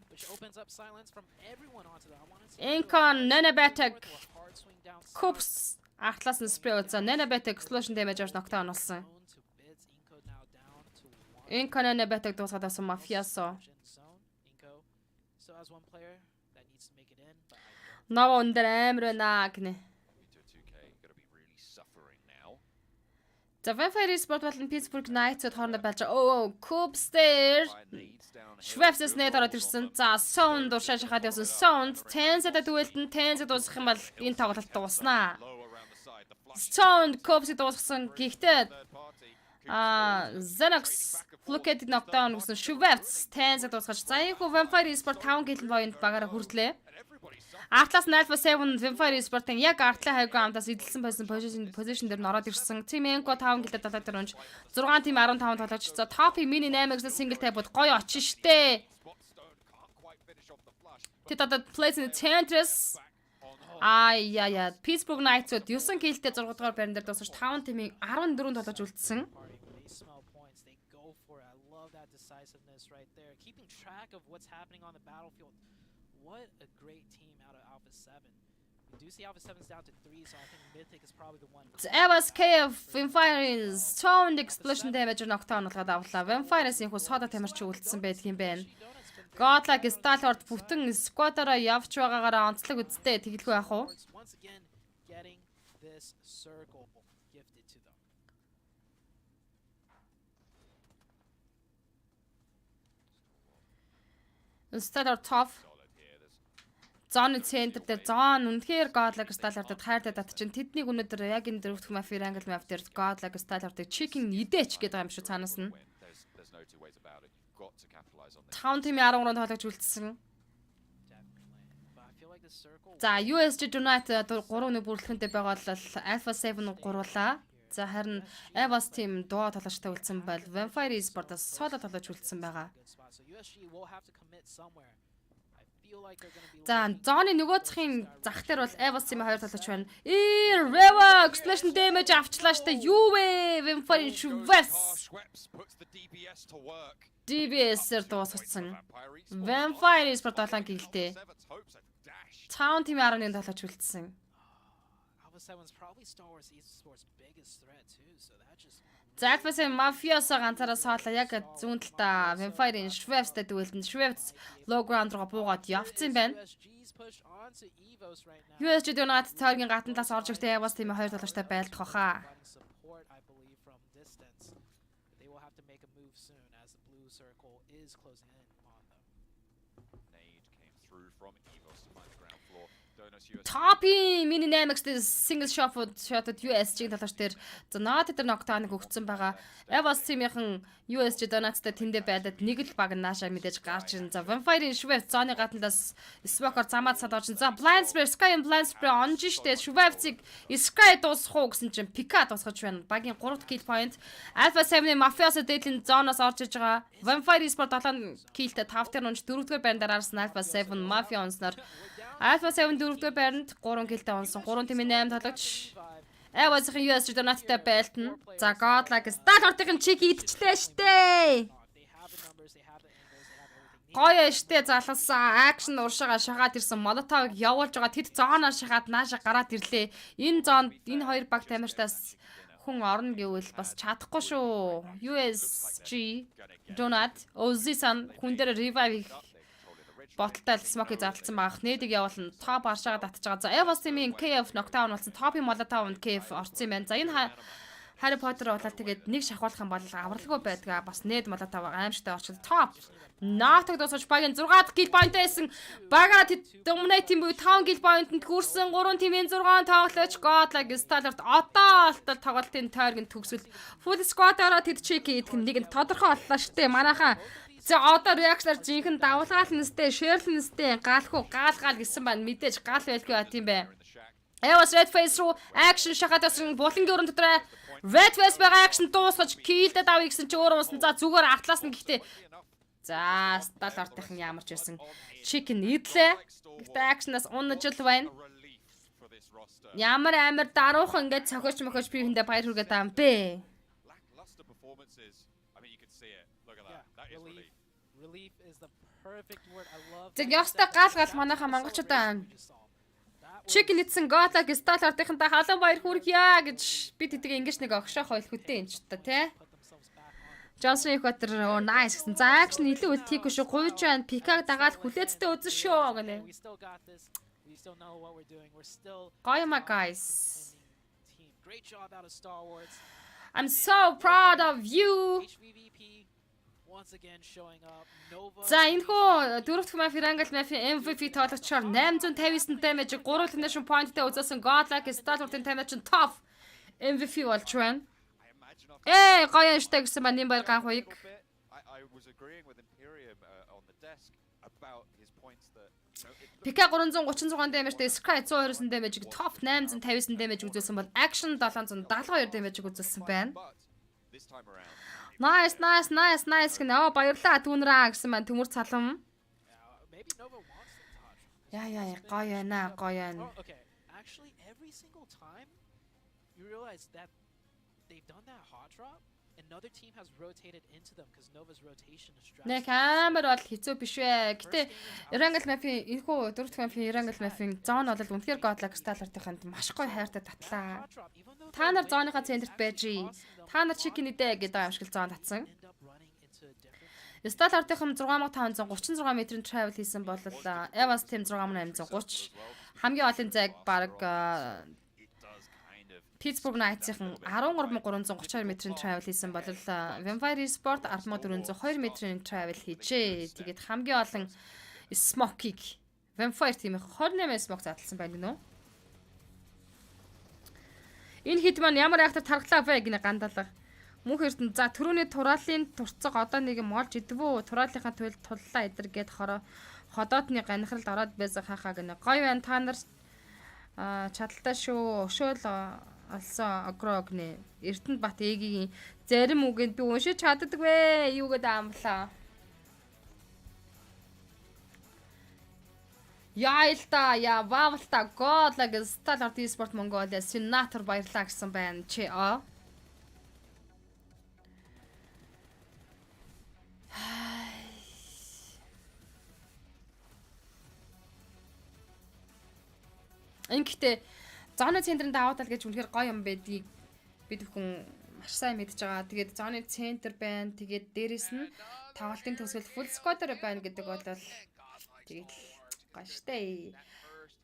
Inco Nanabatic Coops ахлаас нь spray үзсэн. Nanabatic explosion damage орж knockdown болсон. Inco Nanabatic дуусгаад авсан Mafiaso. Нава өндөр амар байна гинэ. За Vampire Sport болон Pittsburgh Knights-д хоорондоо болж Coops дээр Schwefs нэт ороод ирсэн. За Sound уршаа шахаад явсан. Sound 10-д дүгэлтэн 10-д дуусах юм бол энэ тоглолт дууснаа. Sound Coops-ийг дуусгасан. Гэхдээ Xenox Flocats knockdown гэсэн Schwefs 10-д дуусгаж. За ийхүү Vampire Sport 5 kill point багаараа хүртлээ. Артлаас нь Alpha 7 Vampire Sport-ын яг артлын high ground-аас эдэлсэн байсан position дээр нь ороод ирсэн. Team Inco 5 kill-д талаад төрөнж 6 team 15 тоглож. За top-ийн mini 8-ыг single type-ууд гоё очин штэ. Тэтэд place in the Chantress. Яа Pittsburgh Knights-ууд 9 kill-тэй 6 дугаар байран дээр дуусгаж 5 team-ийг 14 тоглож үлдсэн. What a great team out of Alpha 7. We do see Alpha 7's down to 3, so I think Mythic is probably the one. Evas KF Vampire Sound Explosion damage knockdown болоод авлаа. Vampire-аас их сода тамирч үлдсэн байдаг юм байна. Godlike Stalwart бүтэн squad-ороо явж байгаагаараа онцлог үсттэй тэгэлгүй яах вэ? Once again getting this circle gifted to them. Stalwart top Zone center дээр zone үнэхээр Godlike Stalwart-д хайртай татчихын. Тэднийг өнөөдөр яг энэ дөрөвдөх Mafia Angle map дээр Godlike Stalwart-ыг chicken идээч гэдэг юм шүү цаанаас нь. 5 team 13 тоглож үлдсэн. За USG United 3-1 бүрэлдэхүүнтэй байгаа бол Alpha 7 гуруулаа. За харин Evas team доо тоглогчтой үлдсэн бол Vampire Sport-аас solo тоглож үлдсэн байгаа. За зооны нөгөөцхийн зах дээр бол Evas team 2 тоглож байна. Reva explosion damage авчлаа штэ. Юу вэ? Vampire Schwefs. DBS-ээр дуусгацсан. Vampire Sport 7 гилтэй. Town team 11 тоглож үлдсэн. Alpha 7's probably Star Wars esports biggest threat too, so that just За Alpha 7 Mafias ганцаараа соолоо яг зүүн талдаа Vampire-ийн Schwefs-тэй дүгэлтэн Schwefs low ground руу буугаад явцсан байна. USG United цайгийн гатан талаас орж ирэх Evas team 2 тоглогчтой байлдах хаа. Is closing in on them. Nade came through from Evos to find the ground floor. Top-ийн mini 8x single shot-д USG талаач дээр Zonat дээр knockdown-ыг өгсөн байгаа. Evas team-ийн USG Donat-тай тэндээ байдад нэг л баг наашаа мэдээж гарч ирэн. За Vampire-ийн Schwefs зооны гаднаас Smoker замаад садаж. За Blind Spray Sky Blind Spray онж штэ Schwefs-ийг Sky дуусах уу гэсэн чинь Pika дуусгаж байна. Багийн 3 kill point. Alpha 7-ийн Mafias дээдлийн зоноос орж иж байгаа. Vampire Sport 7 kill-тэй 5 дээр унж 4-р байранд дараарсан Alpha 7 Mafia онсноор Alpha 7 4-р байранд 3 kill-тэй унсан. 3 team-ийн 8 тоглогч. Evas-ийн USG Donat-тай байлтна. За Godlike Stalwart-ийн чиг идчихлээ штэ. Гоё штэ залгасан. Action уршаага шагаад ирсэн Molotov явуулж байгаа тэд зооноо шахаад нааша гараад ирлээ. Энэ зоонд энэ хоёр баг тамиртаас хүн орно гэвэл бас чадахгүй шүү. USG Donut Ozzy-сан хүн дээр revive хийх боталтай смоки зарлцсан baах. Нэдэг явуулна. Топ аршаагаа татж байгаа. За Evos team-ийн KF knockdown болсон. Top-ийн Molotov-нд KF орсон юм байна. За энэ Harry Potter болоод тэгээд нэг шахуулах юм бол авралгүй байдгаа. Бас нээд Molotov аимшигтай орчил. Top Наатаг дуусаж багийн 6 kill point байсан. Бага dominate team буюу 5 kill point-нд хүрсэн 3 team-ийн 6 тоглож Godlike Stallard одоо алтал тоглолтын тойрогт төгсөл full squad-ороо тэд check хийх нэг нь тодорхой боллоо штэ. Манайхан за одоо реакшнаар жинхэнэ давлгаалнастэй, шеэрлэнстэй гаалхуу гаалгаал гэсэн байна. Мэдээж гал байлгүй бат юм бэ. Evos red face руу action шахаад осон булангийн өрн дотор red face байгаа action дуусгаж killдэд авъя гэсэн чи өөрөө усан. За зүгээр артлаас нь гэхдээ за Stallard-ын ямар ч байсан chicken идлээ. Гэхдээ action-аас унаж л байна. Ямар амар даруухан ингээд цохиж мохиж би хүндээ баяр хүргээд байгаа юм бэ. Тэг яста гал манайха монголчууд chicken идсэн Godlike Stallard-ынхантай халуун баяр хүргье гэж би тэдгээ ингэж нэг огшоох ойлхүтэй юм ч та тий. Johnson Equator nice гэсэн. За action илүү үлтийхгүй шүү. Гуйж байна. Пикаг дагаад хүлээцтэй үзэн шүү гэнэ. Гоё ma guys. I'm so proud of you. За энэ хөө дөрөвдөх Mafia MVP тоглогчоор 859 damage 3 elimination point-тэй үзүүлсэн Godlike Stallard-ын damage top MVP болж байна. Гоё штэ гэсэн байна баяр ганх хоёг. Пика 336 damage-тэй Sky 129 damage top 859 damage үзүүлсэн бол Action 772 damage үзүүлсэн байна. Nice гэнэ. Баярлаа түүнраа гэсэн байна төмөр цалам. Яа гоё байна. Okay, actually every single time you realize that they've done that hot drop, another team has rotated into them because Nova's rotation is stressed. Нэг амар бол хэцүү биш вэ. Гэтэ Erangel Mafia энэхүү дөрөвдөх Mafia Erangel Mafia зон бол үнэхээр Godlike Stallard-ынханд маш гоё хайртай татлаа. Та нар зооныхаа центрт байж. Та нар chicken идэ гэдэг аимшигл зоон татсан. Stallard-ын 6536 м-ийн travel хийсэн бол Evos team 6830. Хамгийн олон зайг баг Pittsburgh Knights-ийн 13332 м-ийн travel хийсэн бол Vampire Esport 1402 м-ийн travel хийжээ. Тэгээд хамгийн олон smoke-ийг Vampire team 28 smoke задлсан байна гинөө. Энэ хэд маань ямар яхад тархлаа вэ гинэ гандалга. Мөнх эрдэн за түрүүний тураалын турцаг одоо нэг юм олж идвүү. Тураалынхаа туйл туллаа эдэр гээд ходоодны ганхралд ороод байсан хахаа гинэ. Гоё байна та нар чадaltaа шүү. Өшөөл олсон агрогны Эрдэнэт Бат ээгийн зарим үгэнд би уншиж чаддаг вэ. Юу гэдэг амлаа. Яйлта вавлта Godlike Stallard Esport Mongolia сенатор баярлаа гэсэн байна чи Ингээд зооны центрын даваатал гэж үнэхээр гоё юм байдгийг бид бүхэн маш сайн мэдж байгаа. Тэгээд зооны центр байна. Тэгээд дээрэс нь тоглолтын төгсгөл full squad-оор байна гэдэг бол тэгээд гоё штэ.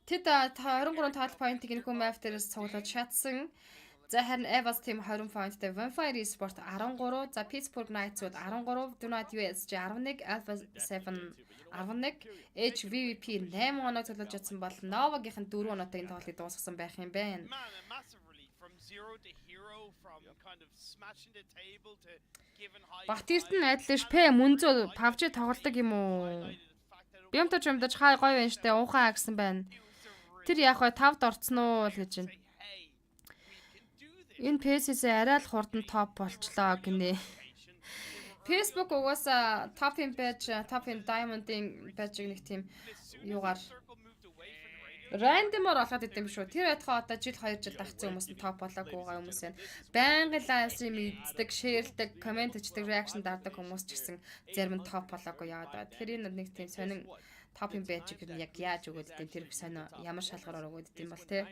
Тэд 23 total point-ийг энэ хүн map дээрээс цуглуулж шатсан. За харин Evos team 20 point-тэй Vampire Esport 13, за Pittsburgh Knights-ууд 13, Donut USG 11, Alpha 7 11, HVVP 8 оноо цуглуулж чадсан бол Nova-гийнхэн 4 оноотой энэ тоглолтыг дуусгасан байх юм байна. Батэрт нь адилш P мөнзөө PUBG тоглодог юм уу? Бямтаж хай гоё байна штэ уухаа гэсэн байна. Тэр яг гой 5-д орцсон уу л гэж байна. Энэ PS-ээс арай л хурдан топ болчлоо гинэ. Facebook угаасаа top-ын badge, top-ын diamond-ын badge-ийг нэг тийм юугаар рандомор олоод идэм шүү. Тэр байтхаа одоо жил 2 жил тагцсан хүмүүс нь топ болоогүйгаа хүмүүс байна. Байнгын live stream үздэг, шеэрлдэг, комент хийдэг, reaction дардаг хүмүүс ч гэсэн зарим нь топ болоогүй яваад байгаа. Тэгэхээр энэ нэг тийм сонин top-ын badge-ийг яг яаж өгөөд идэм тэр их сонио ямар шалгараар өгөөд идэм бол те.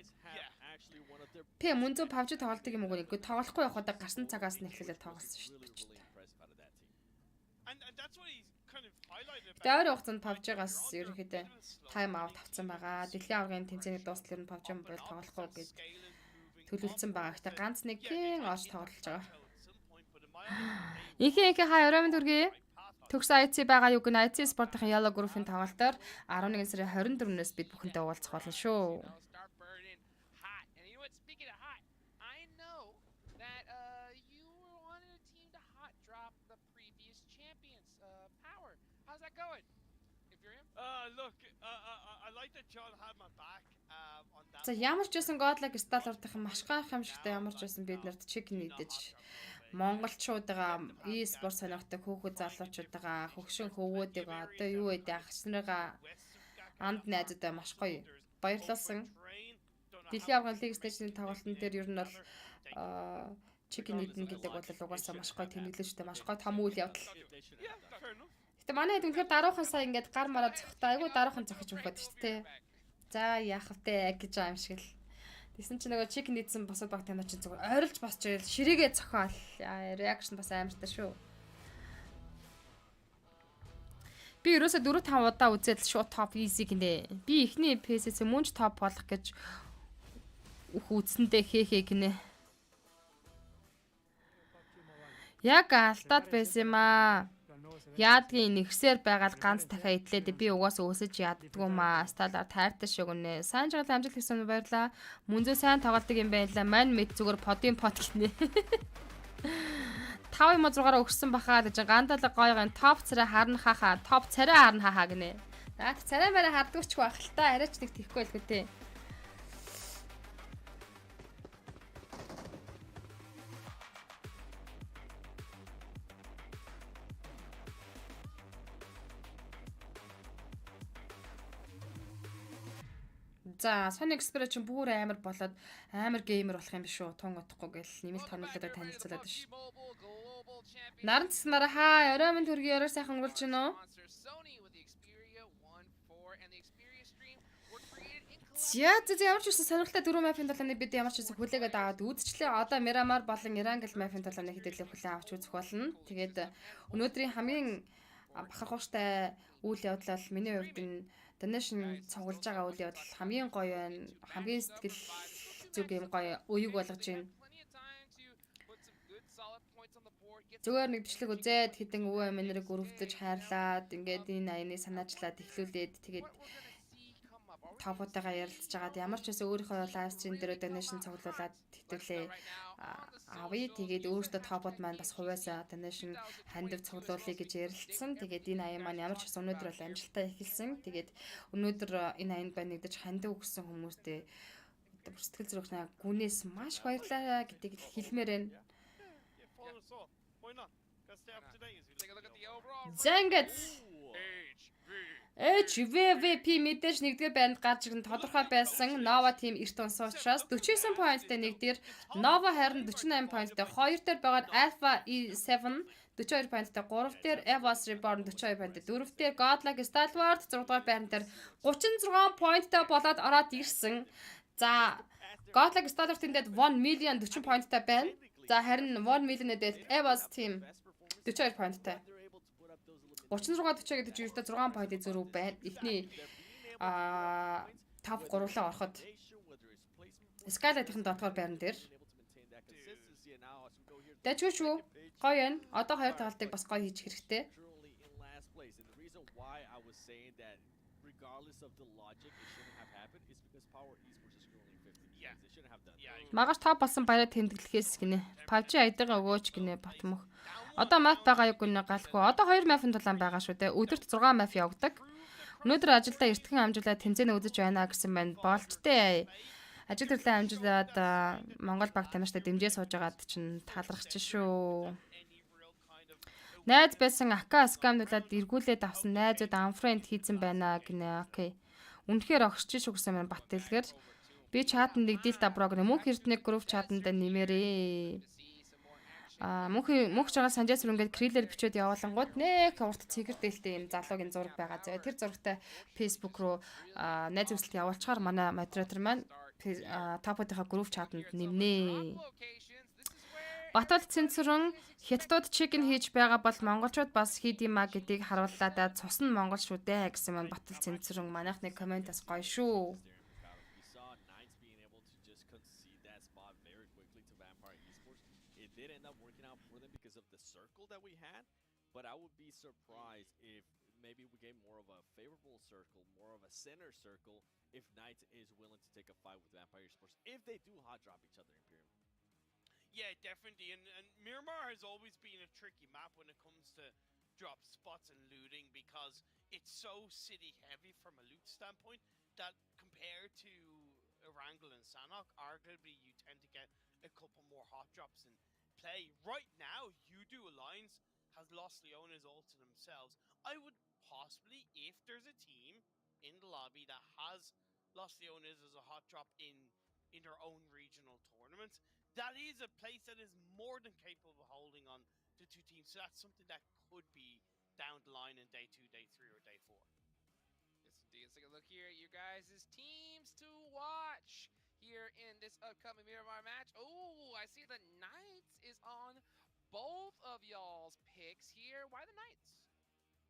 PM мөн зөв PUBG тоглолтыг юм уу гэвэл тоглохгүй явах удаа гарсан цагаас нь эхлээд тоглосон шүү дээ. And that's what he's kind of highlighted Тэгээ ойр хугацаанд PUBG-гаас ерөнхийдөө тайм аут авсан байгаа. Дэлхийн аваргын тэмцээний дуустал нь PUBG Mobile тоглохгүй гэж төлөвлөсөн байгаа. Гэтэ ганц нэг хийн орж тоглож байгаа. Ихэнх хаа Европын төргий төгс IC байгаа юу гэн IC спортын Yellow Group-ийн тоглолтоор 11 сарын 24-өөс бид бүхэнтэй уулзах болно шүү. Look, I like that John had my back on that. За ямар ч байсан Godlike Stall-уудын маш гайх юм шигтэй ямар ч байсан бид нарт чек нийдэж монголчуудаа e-sport сонирхдаг хүүхэд залуучуудаа хөгшин хөвгүүдийг одоо юу гэдэг ахс нарыгаа анд найзуудаа маш гоё баярлалсан. Дэлхийн аваргын лиг стейжийн тоглолтын дээр ер нь бол чек нийдэн гэдэг бол угаасаа маш гоё тэмдэглэжтэй маш гоё том үйл явдал. Гэтэ манай хэд үнэхээр даруухан сая ингээд гар мараа зөхтэй айгүй даруухан зөхөж өгөхөд шүү дээ. За яах вэ гэж байгаа юм шиг л. Тэсэн чи нөгөө чик нийцсэн босоод баг танаа чи зүгээр ойрлж босч ирэл ширээгээ зохиол. Реакшн бас аимартай шүү. Би ерөөсө 4-5 удаа үзээд шууд топ easy гинэ. Би эхний PS-с мөнч топ болох гэж үзсэндээ хээ гинэ. Яг алдаад байсан юм аа. Яадгийн нэгсээр байгаад ганц дахиад идлээ. Би угаасаа өсөж яддгуумаа. Сталаар тайртай шиг үнэ. Сайн жаргал амжилт хийсэн баярлаа. Мөнзөө сайн тоглолтог юм байлаа. Мань мэд зүгээр подын под гинэ. 5-6-аар өгсөн бахаа гэж гандалга гойгын топ царай харна хахаа. Топ царай харна хахаа гинэ. Наад царай мараа хардгуурч байх л та. Арайч нэг тийхгүй л гэдэг. За, Sony Xperia ч бүр амар болоод амар геймер болох юм биш үү? Тун утахгүй гэл нэмэлт хоногдоод танилцуулаад биш. Наран цэснараа хаа орой минь төргийн орой сайхан өнгөрч гинөө. За ямар ч үсэн сонирхолтой 4 мапын талааны бид ямар ч үсэн хүлээгээд аваад үзчихлээ. Одоо Miramar болон Erangel мапын талааны хэдүүлээ хүлээн авч үзэх болно. Тэгээд өнөөдрийн хамгийн бахархууштай үйл явдал бол миний хувьд энэ Donation цуглаж байгаа үйл явдал хамгийн гоё байна. Хамгийн сэтгэл зүг юм гоё уяг болгож байна. Зүгээр нэг бичлэг үзээд хэдэн өвөө минерийг өрөвдөж хайрлаад ингээд энэ аяны санаачлаад эхлүүлээд тэгээд топотойгоо ярилцж байгаад ямар ч байсан өөрийнхөө лайв стрим дээр donation цуглуулад тэтгэлээ авъя. Тэгээд өөртөө топот маань бас хувьяасаа donation хандив цуглуулъя гэж ярилцсан. Тэгээд энэ аян маань ямар ч байсан өнөөдөр бол амжилттай эхэлсэн. Тэгээд өнөөдөр энэ аянд банигдаж хандив өгсөн хүмүүстээ сэтгэл зүрхнээ гүнээс маш баярлалаа гэдгийг хэлмээр байна. За ингээд HVVP мэдээж нэгдүгээр байранд гарч ирэн тодорхой байсан. Nova team эрт унсан учраас 49 поинттай нэгдэр, Nova харин 48 поинттай 2 дээр байгаа Alpha E7 42 поинттай 3 дээр, Evos Reborn 42 поинттай 4 дээр, Godlike Stalwart 6 дугаар байран дээр 36 поинттай болоод ороод ирсэн. За Godlike Stalwart-ын дэд 1 million 40 поинттай байна. За харин 1 million-д Evos team 42 поинттай. 36-40 гэдэг чинь ердөө 6 поинтын зөрүү байна. Эхний топ 3-аа ороход Skylight-ийн дотор байран дээр. Дэчүүчүү гоё байна. Одоо хоёр тоглолтыг бас гоё хийж хэрэгтэй. Магаш топ болсон баяраа тэмдэглэхээс гинэ. PUBG айдагаа өгөөч гинэ Батмөх. Одоо map байгаа юу гинэ галгүй. Одоо 2 map-ын тулаан байгаа шүү дээ. Өдөрт 6 map явагддаг. Өнөөдөр ажилдаа эртхэн амжуулаад тэмцээнэ үзэж байна гэсэн байна. Болчтой. Ажил төрлөө амжуулаад Монгол баг танартай дэмжээ сууж байгаад чинь таалрах чинь шүү. Найз байсан ака скамдуулаад эргүүлээд авсан найзууд unfriend хийсэн байна гинэ. Окей. Үнэхээр огшиж шүгсэн байна бат дэлгэр. Би чатанд нэг дилта програм мөнх эрдэнэ групп чатанд нэмээрээ. Мөнх жагаа санжаас рүү ингээд крилэр бичээд явуулангууд нэг урт цэгэр дээлтэй юм залуугийн зураг байгаа. Тэр зурагтай Facebook руу найз хүсэлт явуулчихаар манай модератор маань топотынхаа групп чатанд нэмнэ. Батал цэнцэрэн хятадууд чикен хийж байгаа бол монголчууд бас хийдийма гэдгийг харууллаа. Цус нь монгол шүү дээ гэсэн маань батал цэнцэрэн манайхны комментаас гоё шүү. We saw Knights being able to just concede that spot very quickly to Vampire Esports. It did end up working out for them because of the circle that we had, but I would be surprised if maybe we get more of a favorable circle, more of a center circle, if Knights is willing to take a fight with Vampire Esports, if they do hot drop each other, Imperium. Yeah, definitely. And Miramar has always been a tricky map when it comes to drop spots and looting because it's so city heavy from a loot standpoint that compared to Erangel and Sanhok, arguably you tend to get a couple more hot drops in play. Right now, Udo Alliance has lost Leona's ult to themselves. I would possibly, if there's a team in the lobby that has lost Leona's as a hot drop in their own regional tournaments, that is a place that is more than capable of holding on to two teams. So that's something that could be down the line in day 2, day 3, or day 4. Yes, indeed. Let's take a look here at your guys' teams to watch here in this upcoming Miramar match. Oh, I see the Knights is on both of y'all's picks here. Why the Knights?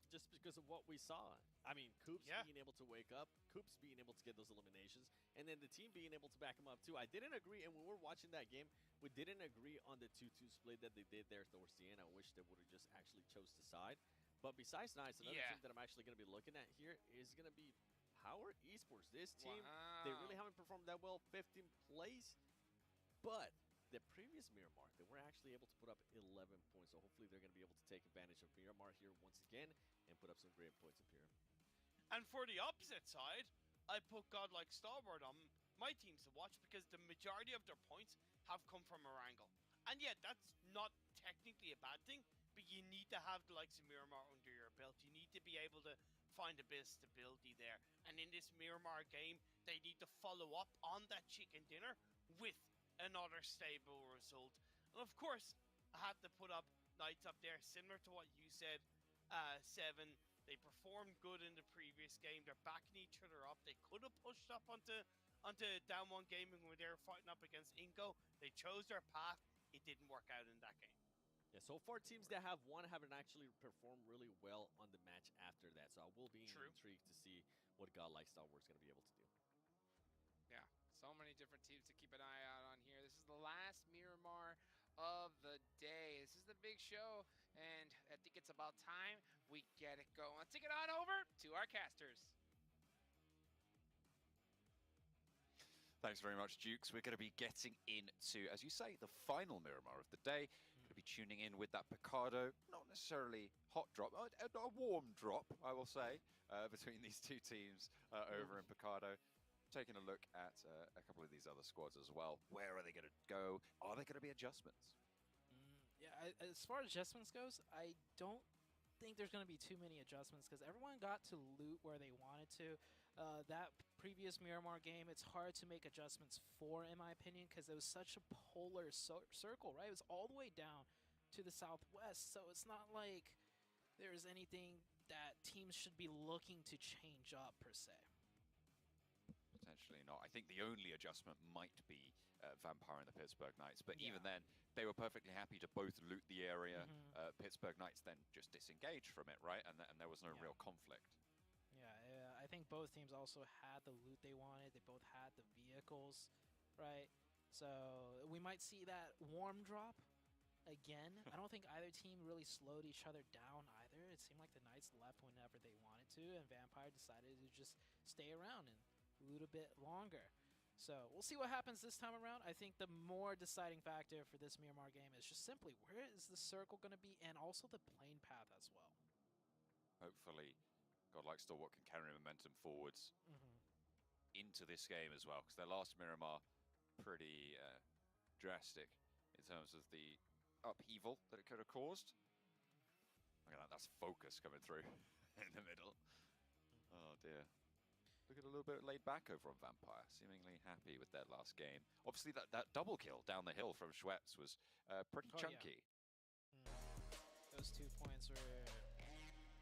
Just because of what we saw. I mean, Coops being able to wake up, Coops being able to get those eliminations, and then the team being able to back him up too. I didn't agree, and when we were watching that game, we didn't agree on the 2-2 split that they did there towards the end. I wish they would have just actually chose to side. But besides Knights, another team that I'm actually going to be looking at here is going to be Power Esports. This team, they really haven't performed that well, 15th place, but the previous Miramar, they were actually able to put up 11 points. So hopefully they're going to be able to take advantage of Miramar here once again and put up some great points in Pyram. And for the opposite side, I put Godlike Starboard on my teams to watch because the majority of their points have come from Erangel. And yeah, that's not technically a bad thing, but you need to have the likes of Miramar under your belt. You need to be able to find a bit of stability there. And in this Miramar game, they need to follow up on that chicken dinner with another stable result. And of course, I had to put up Knights up there, similar to what you said, Seven. They performed good in the previous game. They're backing each other up. They could have pushed up onto Down 1 Gaming when they were fighting up against Inko. They chose their path. It didn't work out in that game. Yeah, so far teams that have won haven't actually performed really well on the match after that. So I will be intrigued to see what Godlike Star Wars is going to be able to do. Yeah, so many different teams to keep an eye out on here. This is the last Miramar of the day. This is the big show, and I think it's about time we get it going. Let's take it on over to our casters. Thanks very much, Dukes. We're going to be getting into, as you say, the final Miramar of the day. Going to be tuning in with that Picardo, not necessarily hot drop, a warm drop, I will say, between these two teams over in Picardo. Taking a look at a couple of these other squads as well. Where are they going to go? Are there going to be adjustments? Yeah, as far as adjustments goes, I don't think there's going to be too many adjustments because everyone got to loot where they wanted to. That previous Miramar game, it's hard to make adjustments for, in my opinion, because it was such a polar circle, right? It was all the way down to the southwest, so it's not like there's anything that teams should be looking to change up, per se. Potentially not. I think the only adjustment might be Vampire and the Pittsburgh Knights, but even then, they were perfectly happy to both loot the area. Pittsburgh Knights then just disengaged from it, right? And there was no real conflict. Yeah, I think both teams also had the loot they wanted. They both had the vehicles, right? So we might see that warm drop again. I don't think either team really slowed each other down either. It seemed like the Knights left whenever they wanted to, and Vampire decided to just stay around and loot a bit longer. So we'll see what happens this time around. I think the more deciding factor for this Miramar game is just simply where is the circle going to be, and also the plane path as well. Hopefully, Godlike Stalwart can carry momentum forwards into this game as well, because their last Miramar pretty drastic in terms of the upheaval that it could have caused. Look at that, that's focus coming through in the middle. Oh dear. Looking a little bit laid back over on Vampire, seemingly happy with their last game. Obviously, that double kill down the hill from Schwetz was pretty chunky. Yeah. Those 2 points were,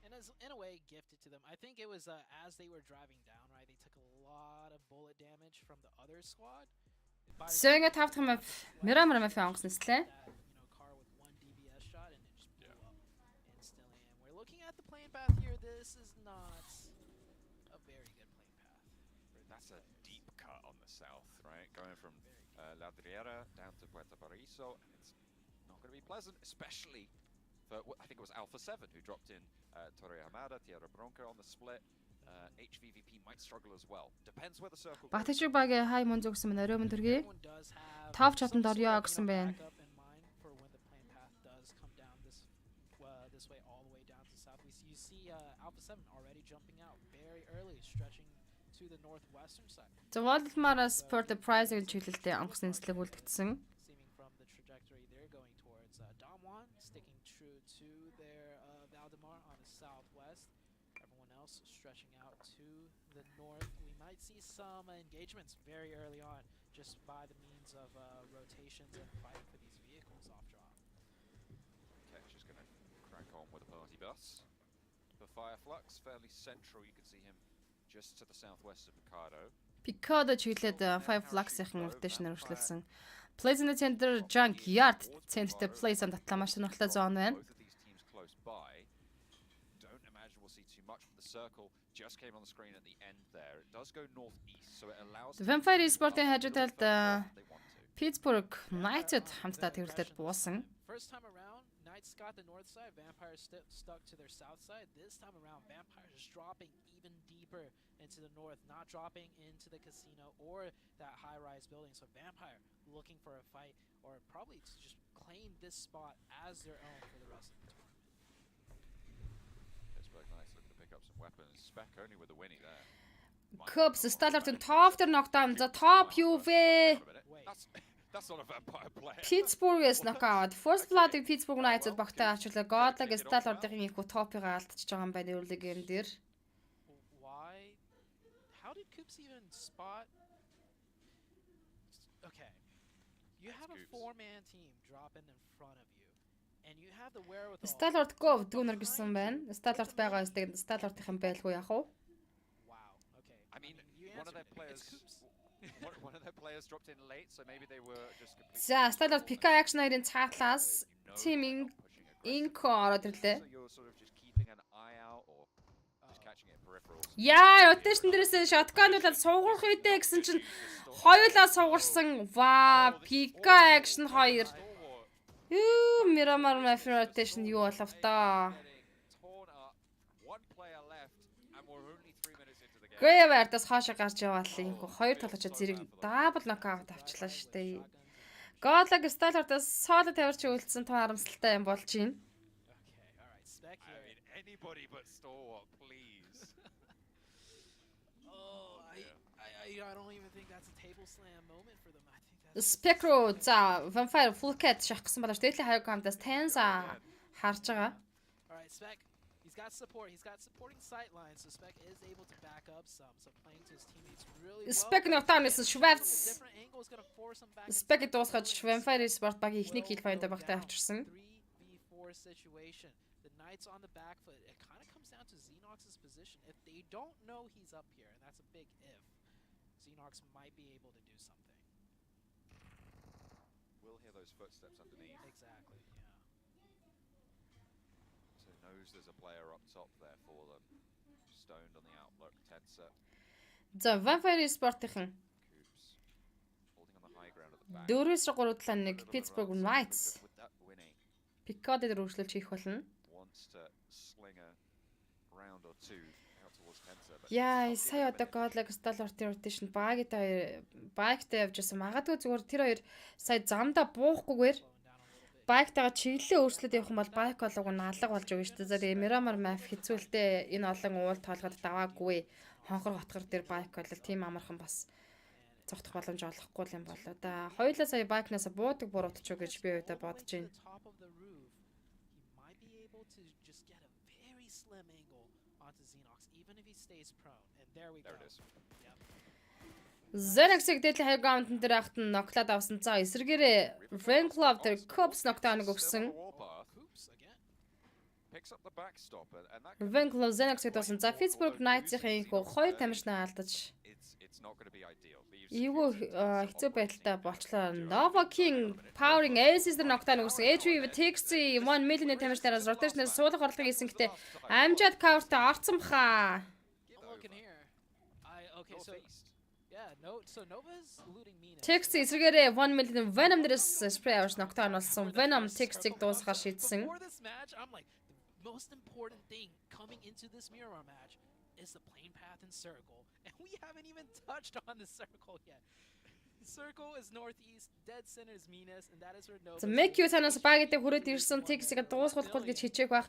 in a way, gifted to them. I think it was as they were driving down, right? They took a lot of bullet damage from the other squad. Сэнгэ тавтах мэп Miramar мэп онгоснэслээ. Car with one DBS shot and it just blew up instantly. And we're looking at the plane path here. This is not a very good plane path. That's a deep cut on the south, right? Going from La Driera down to Puerto Paraiso. It's not going to be pleasant, especially for, I think it was Alpha 7 who dropped in Torre Hamada, Tierra Bronca on the split. HVVP might struggle as well. Depends where the circle goes. Батчиг багийн хай мөн зүгсэн мэн өрөөмөн төргий. Тав чатанд орё гэсэн байна. This way all the way down to south. You see Alpha 7 already jumping out very early, stretching to the northwestern side. Зовоолмараас Sport the Prize гэж чиглэлтэй онгоцны нислэг үлдгэсэн. Seeming from the trajectory they're going towards Damwon, sticking true to their Valdemar on the southwest. Everyone else stretching out to the north. We might see some engagements very early on, just by the means of rotations and fighting for these vehicles off drop. Okay, just gonna crack on with the party bus. For Fireflux, fairly central. You can see him just to the southwest of Picardo. Picardo чиглэлд Fireflux-ийн rotation өргөжлөлсөн. Plays in the center junkyard центртэй plays on татлаа маш сонирхолтой зон байна. Both of these teams close by. Don't imagine we'll see too much from the circle. Just came on the screen at the end there. It does go northeast, so it allows Vampire Esports-ийн хажуудалд Pittsburgh United хамтдаа тэрэлдэж буусан. First time around, Knights got the north side, Vampire stuck to their south side. This time around, Vampire is dropping even deeper into the north, not dropping into the casino or that high-rise building. So Vampire looking for a fight, or probably to just claim this spot as their own for the rest of the tournament. Pittsburgh Knights looking to pick up some weapons. Spec only with the Winnie there. Cubs Stallard-ын top дээр knockdown. За top юу вэ? That's not a Vampire player. Pittsburgh-с knockout. First Blood-ыг Pittsburgh Knights-д багтаа авчлаа. God-аг Stallard-ын их top-ыг алдчихж байгаа юм байна early game дээр. Why? How did Coops even spot? Okay. You have a four-man team dropping in front of you, and you have the wherewithal. Stallard go дүүнэр гэсэн байна. Stallard байгаа өстэй Stallard-ийн байлгүй яах вэ? Wow. Okay. I mean, one of their players dropped in late, so maybe they were just completely. За, Stallard Pika Action-ын цаатлаас teaming инко ороод ирлээ. So you're sort of just keeping an eye out or just catching it in peripherals. Яа, rotation дээрээс shotgun-уулаад суугах үедээ гэсэн чинь хоёулаа суугарсан. Ваа, Pika Action 2. Юу, Miramar Mafia rotation юу болов та? Грэвэртас хаашаа гарч яваал инхүү хоёр толгоч зэрэг дабл нокаут авчлаа штэ. God-аг Stallard-аас соло тавирч үлдсэн тун харамсалтай юм болж байна. I mean, anybody but Stalwart, please. Oh, I don't even think that's a table slam moment for them. I think that's Specro за Vampire full cat шах гэсэн болоо штэ. Дээдлийн хаяг хамтаас Tensa харж байгаа. All right, Spec. He's got support. He's got supporting sight lines, so Spec is able to back up some. So playing to his teammates really well. Spec knockdown-ээс Schwarz. Different angle is going to force him back. Spec дуусгаж Vampire Esports багийн ихний kill point-а багтаа авчирсан. 3v4 situation. The Knights on the back foot. It kind of comes down to Xenox's position. If they don't know he's up here, and that's a big if, Xenox might be able to do something. We'll hear those footsteps underneath. Exactly. Knows there's a player up top there for them. Stoned on the outlook, Tensa. За Vampire Esports-ийн Coops holding on the high ground at the back. 4-3-1 Pittsburgh Knights. Picardo дээр үргэлжлүүлж хийх болно. Wants to sling a round or two out towards Tensa. Яа, сая одоо God-аг Stallard-ийн rotation багтай явж байсан. Магадгүй зүгээр тэр хоёр сая замдаа буухгүйгээр байктайгаа чиглэлээ өөрчлөд явах юм бол байк болоог нь алга болж өгнө шүү дээ. За Miramar Map хэцүүлтэй энэ олон уул тоолгод даваагүй хонхор хотгор дээр байк бол тийм амархан бас цогтох боломж олохгүй юм болоо да. Хоёулаа сая байкнаас буудаг буруутчих гэж би өөдөө бодож байна. Xenox-ыг дээдлийн хаяг гаунтан дээр ахт нь ноклаад авсан. За эсрэгээрээ Frank Club дээр Cubs knockdown-ыг өгсөн. Picks up the backstop and that Raven Closenex гэсэн. За Pittsburgh Knights-ийн хөө 2 тамирчнаа алдаж. it's not going to be ideal. But you've Эйгөө secured some хэцүү operations байдалтай now. болчлоо. Nova King Powering Aces дээр ногтаа нүгсэн. HV TXC 1 million тамирчнараас rotation-аас суулгах орлого хийсэн гэтээ амжаад cover-та орцсон баха. I'm looking here. Okay, so yeah, so Nova's looting Mina. TXC эсрэгээрээ 1 million Venom дээрээс spray авч ногтаа оруулсан. Venom TXC-г дуусгахаар шийдсэн. Before this match, I'm like, the most important thing coming into this mirror match is the plane path and circle, and we haven't even touched on the circle yet. Circle is northeast, dead center is Minas, and that is where Nova. За Mekyu танаас багийнтэй хүрээд ирсэн TXC-г дуусгахгүй гэж хичээх байх.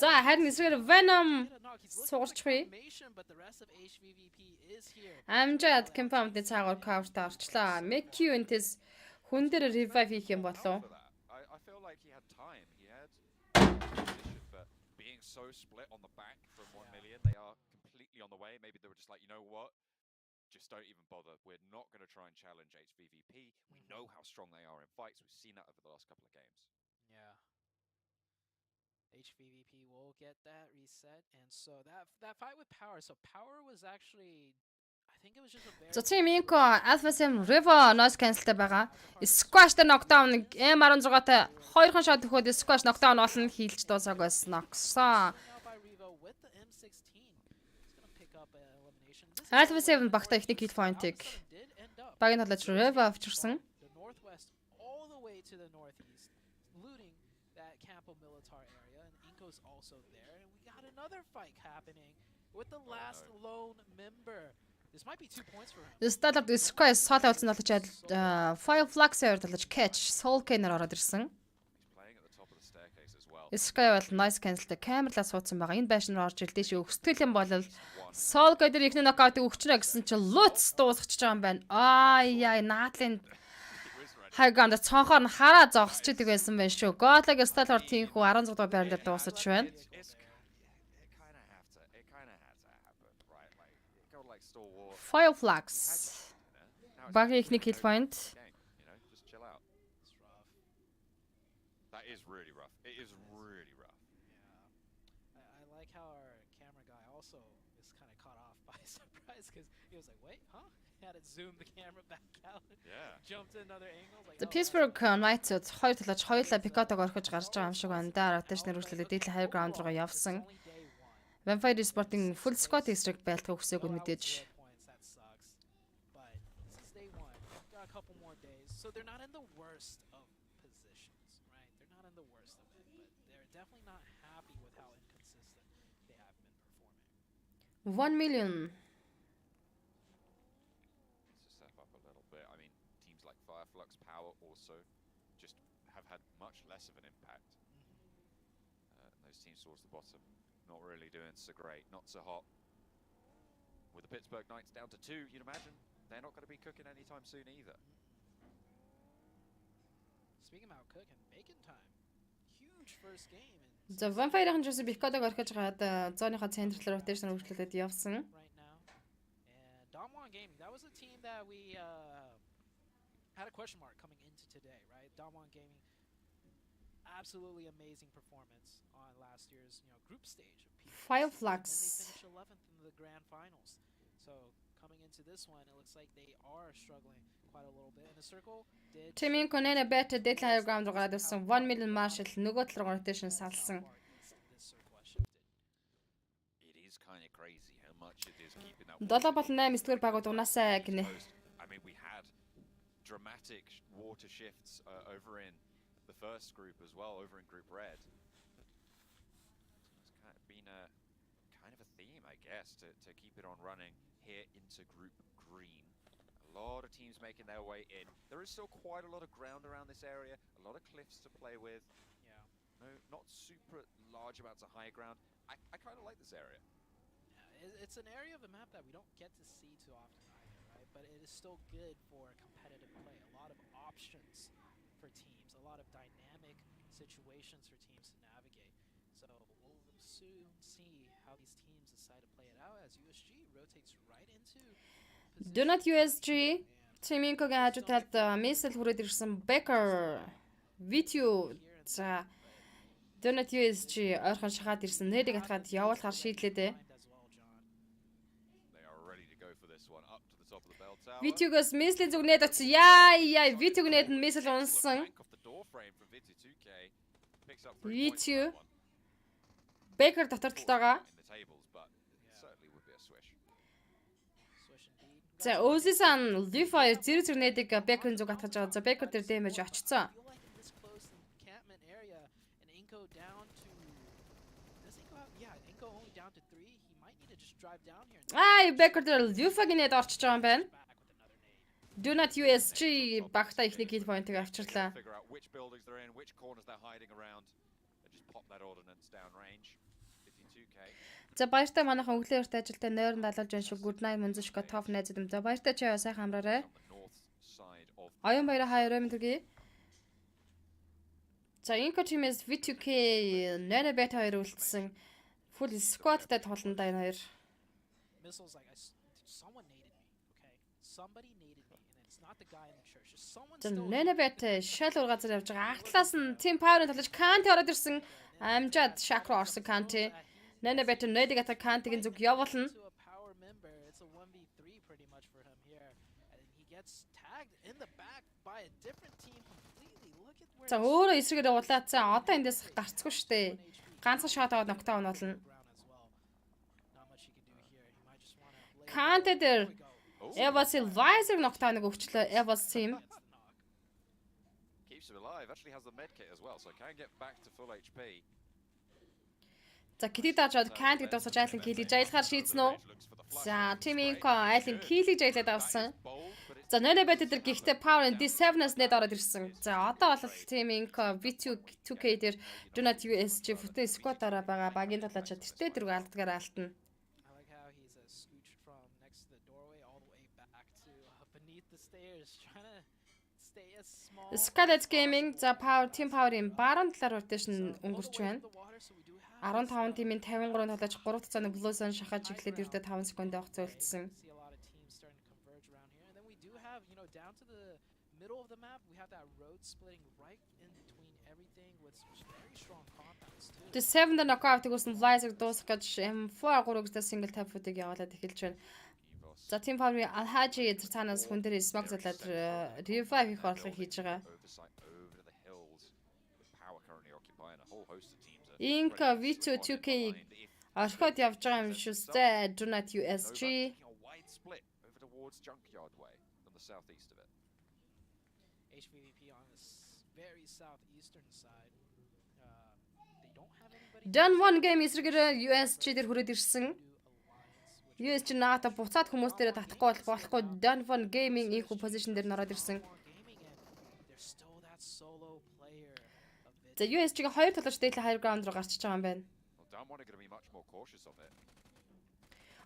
За харин эсрэгээр Venom суурчгүй. But the rest of HVVP is here. Амжаад confirmed-ны цаагаар cover-та орчлаа. Mekyu энтэс хүн дээр revive хийх юм болов. I feel like he had time. He had position, but being so split on the back from 1 million, they are completely on the way. Maybe they were just like, you know what? Just don't even bother. We're not going to try and challenge HVVP. We know how strong they are in fights. We've seen that over the last couple of games. Yeah. HVVP will get that reset, and so that fight with Power. So Power was actually, I think it was just a very. За Team Inco Alpha Sim River noise cancel-тай байгаа. Squash-тай knockdown M16-тай 2хан shot өгөхөд Squash knockdown болно хийлж дуусаагаас ногсон. Alpha 7 багта ихний kill point-ыг багийн талаач River авчирсан. The northwest all the way to the northeast, looting that Campo Militar area, and Inco's also there, and we got another fight happening with the last lone member. This might be 2 points for him. Сталард Squash саалаа болсон талаач Fireflux-ээр талаач Catch Soul Canner ороод ирсэн. Sky бол noise cancel-тэй камерлаа суудсан байгаа. Энэ байшин руу орж ирдээ шүү. Өсгөл юм бол Soul Canner ихний knockout-ыг өгчнө гэсэн чинь Lutz дуусчихж байгаа юм байна. Яа наадлын хайганд цонхоор нь хараа зогсчихдаг байсан байх шүү. Godlag Stalwart тийхүү 16 дугаар байрлал дуусаж байна. Fireflux. Багийн ихний kill point. Just chill out. That is really rough. It is really rough. I like how our camera guy also is kind of caught off by surprise because he was like, wait, huh? Had to zoom the camera back out. Yeah. Jumped to another angle. Like, The Pittsburgh Knights хоёр талаач хоёулаа Picotог орхиж гарч байгаа юм шиг байна. Дараа rotation үргэлжлүүлээд дээдлийн high ground руу явсан. Vampire Sporting full squad эсрэг байлтгаа өгсөөгүй мэдээж. That sucks. But this is day one. Got a couple more days. So they're not in the worst of positions, right? They're not in the worst of it, but they're definitely not happy with how inconsistent they have been performing. 1 million. Let's just step up a little bit. I mean, teams like Fireflux, Power also just have had much less of an impact. And those teams towards the bottom not really doing so great, not so hot. With the Pittsburgh Knights down to 2, you'd imagine they're not going to be cooking anytime soon either. Speaking about cooking, bacon time. Huge first game. За Vampire-ын жишээ Picotog орхиж гад зооныхоо центрлэр rotation үргэлжлүүлээд явсан. Right now. And Damwon Gaming, that was a team that we had a question mark coming into today, right? Damwon Gaming, absolutely amazing performance on last year's, group stage of PMGC. Fireflux. And they finished 11th in the grand finals. So coming into this one, it looks like they are struggling quite a little bit. And the circle did. Team Inco нэ better deadline high ground руу гараад ирсэн. 1 million Marshall нөгөө тал руу rotation салсан. It is kind of crazy how much it is keeping that. 7 болон 8 9-р багууд унаасаа гинэ. I mean, we had dramatic water shifts over in the first group as well, over in Group Red. It's kind of been a theme, I guess, to keep it on running here into Group Green. A lot of teams making their way in. There is still quite a lot of ground around this area, a lot of cliffs to play with. Yeah. No, not super large amounts of high ground. I kind of like this area. Yeah, it's an area of the map that we don't get to see too often either, right? But it is still good for competitive play. A lot of options for teams, a lot of dynamic situations for teams to navigate. So we'll soon see how these teams decide to play it out as USG rotates right into Do not USG. Team Inco-гийн хажуу талд missile хүрээд ирсэн Baker video за Donut USG ойрхон шахаад ирсэн. Нэрийг атгаад явуулахар шийдлээ дээ. Витюгос мислийн зүгнээд очсон. Яа, Витюгнээд нь мисл унсан. Витю Бэкер дотор талтайгаа. За Озисан Лифайр зэрэг-зэрэгнээдэг Бэкерийн зүг атгаж байгаа. За Бэкер дээр дэмэж очсон. Бэкер дээр Лифагинэд орчиж байгаа юм байна. Donut USG багта ихний kill point-ыг авчирлаа. За баяртай манайхан өглөө өртөө ажилтай нойрон далуулж байна шүү. Good night мөнзөшка топ найзууд юм. За баяртай чаа сайхан амраарай. Аян баяраа хаяа мэдэргүй. За Inco team-с V2K 8-бет 2 үлдсэн. Full squad-тай тоглондоо энэ хоёр. За 8-бет шал ур газар явж байгаа. Ахтлаас нь Team Power-ын талж Канти ороод ирсэн. Амжаад Шакро орсон Канти. 8-бет нэдэг ата Кантигийн зүг явуулна. За өөрөө эсрэгээр улаацсан. Одоо эндээс гарцгүй штэ. Ганцхан шот аваад нокдаун болно. Канте дээр Evas Advisor нокдауныг өгчлөө Evas team. За китиг даажаад Кант дуусаж айлын килийг жаялахаар шийдсэн үү? За Team Inco айлын килийг жаялаад авсан. За 8-бет дээр гихтээ Power and D7-аас нэд ороод ирсэн. За одоо бол Team Inco V2K дээр Donut USG футбол squad-аараа байгаа багийн талаачаа тэртээ дөрөв алдгаар алтна. Scarlet Gaming за Power Team Power-ийн баруун талаар rotation өнгөрч байна. 15 тимийн 53 талаач 3 цааны Blues-ын шахаж эхлээд ердөө 5 секунд авах зөвлөсөн. The 7 knockout гэсэн Lizer дуусах гэж M4 3-г single tap футыг явуулаад эхэлж байна. За Team Power-ийн Alhaji цаанаас хүн дээр smoke залаад revive их орлого хийж байгаа. Inco V2K орхиод явж байгаа юм шүү дээ. Donut USG. Done one game эсрэгээр USG дээр хүрээд ирсэн. USG наата буцаад хүмүүс дээр татахгүй болохгүй Done one gaming их position дээр нороод ирсэн. За USG-ийн хоёр талууч дээдлээ high ground руу гарчиж байгаа юм байна.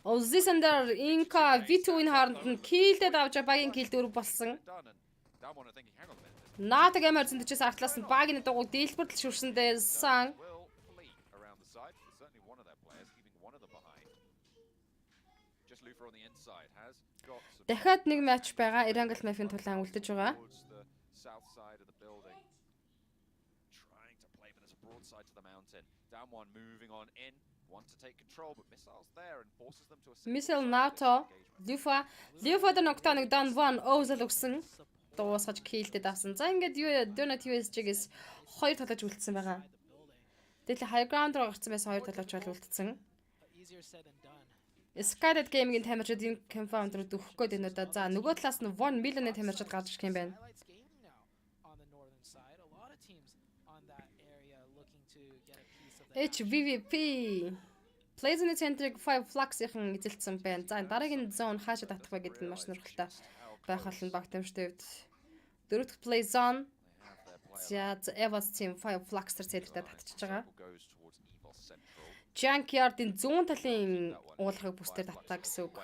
Озисандер Inca V2-ийн хооронд нь киллдэд авч багийн килд өрг болсон. Наатаг ямар зэнтэчээс артлаас нь багийн дугуй дийлбэртэл шүрсэндээ сан. Дахиад нэг матч байгаа. Erangel Mafia-ийн тулаан үлдэж байгаа. Missile NATO Lufa the knockdown down one Ozal өгсөн. Дуусгаж киллдэд авсан. За ингээд Donut USG-гээс хоёр талууч үлдсэн байгаа. Тэгэл high ground руу гарсан байсан хоёр талууч бол үлдсэн. Scarlet Gaming-ийн тамирчид энэ confirm руу дөхөх гээд байна да. За нөгөө талаас нь 1 million-ийн тамирчид гарч ирэх юм байна. HVVP Pleasant Centric 5 Flux-ийн эзэлсэн байна. За дараагийн zone хаашаа татах вэ гэдэг нь маш сонирхолтой байх болно баг тамирчдын хувьд. Дөрөвдүгээр play zone. За Evas team 5 Flux-ээр цэдэртэ татчихж байгаа. Junkyard-ийн зүүн талын уулахыг бүсдээр татлаа гэсэн үг.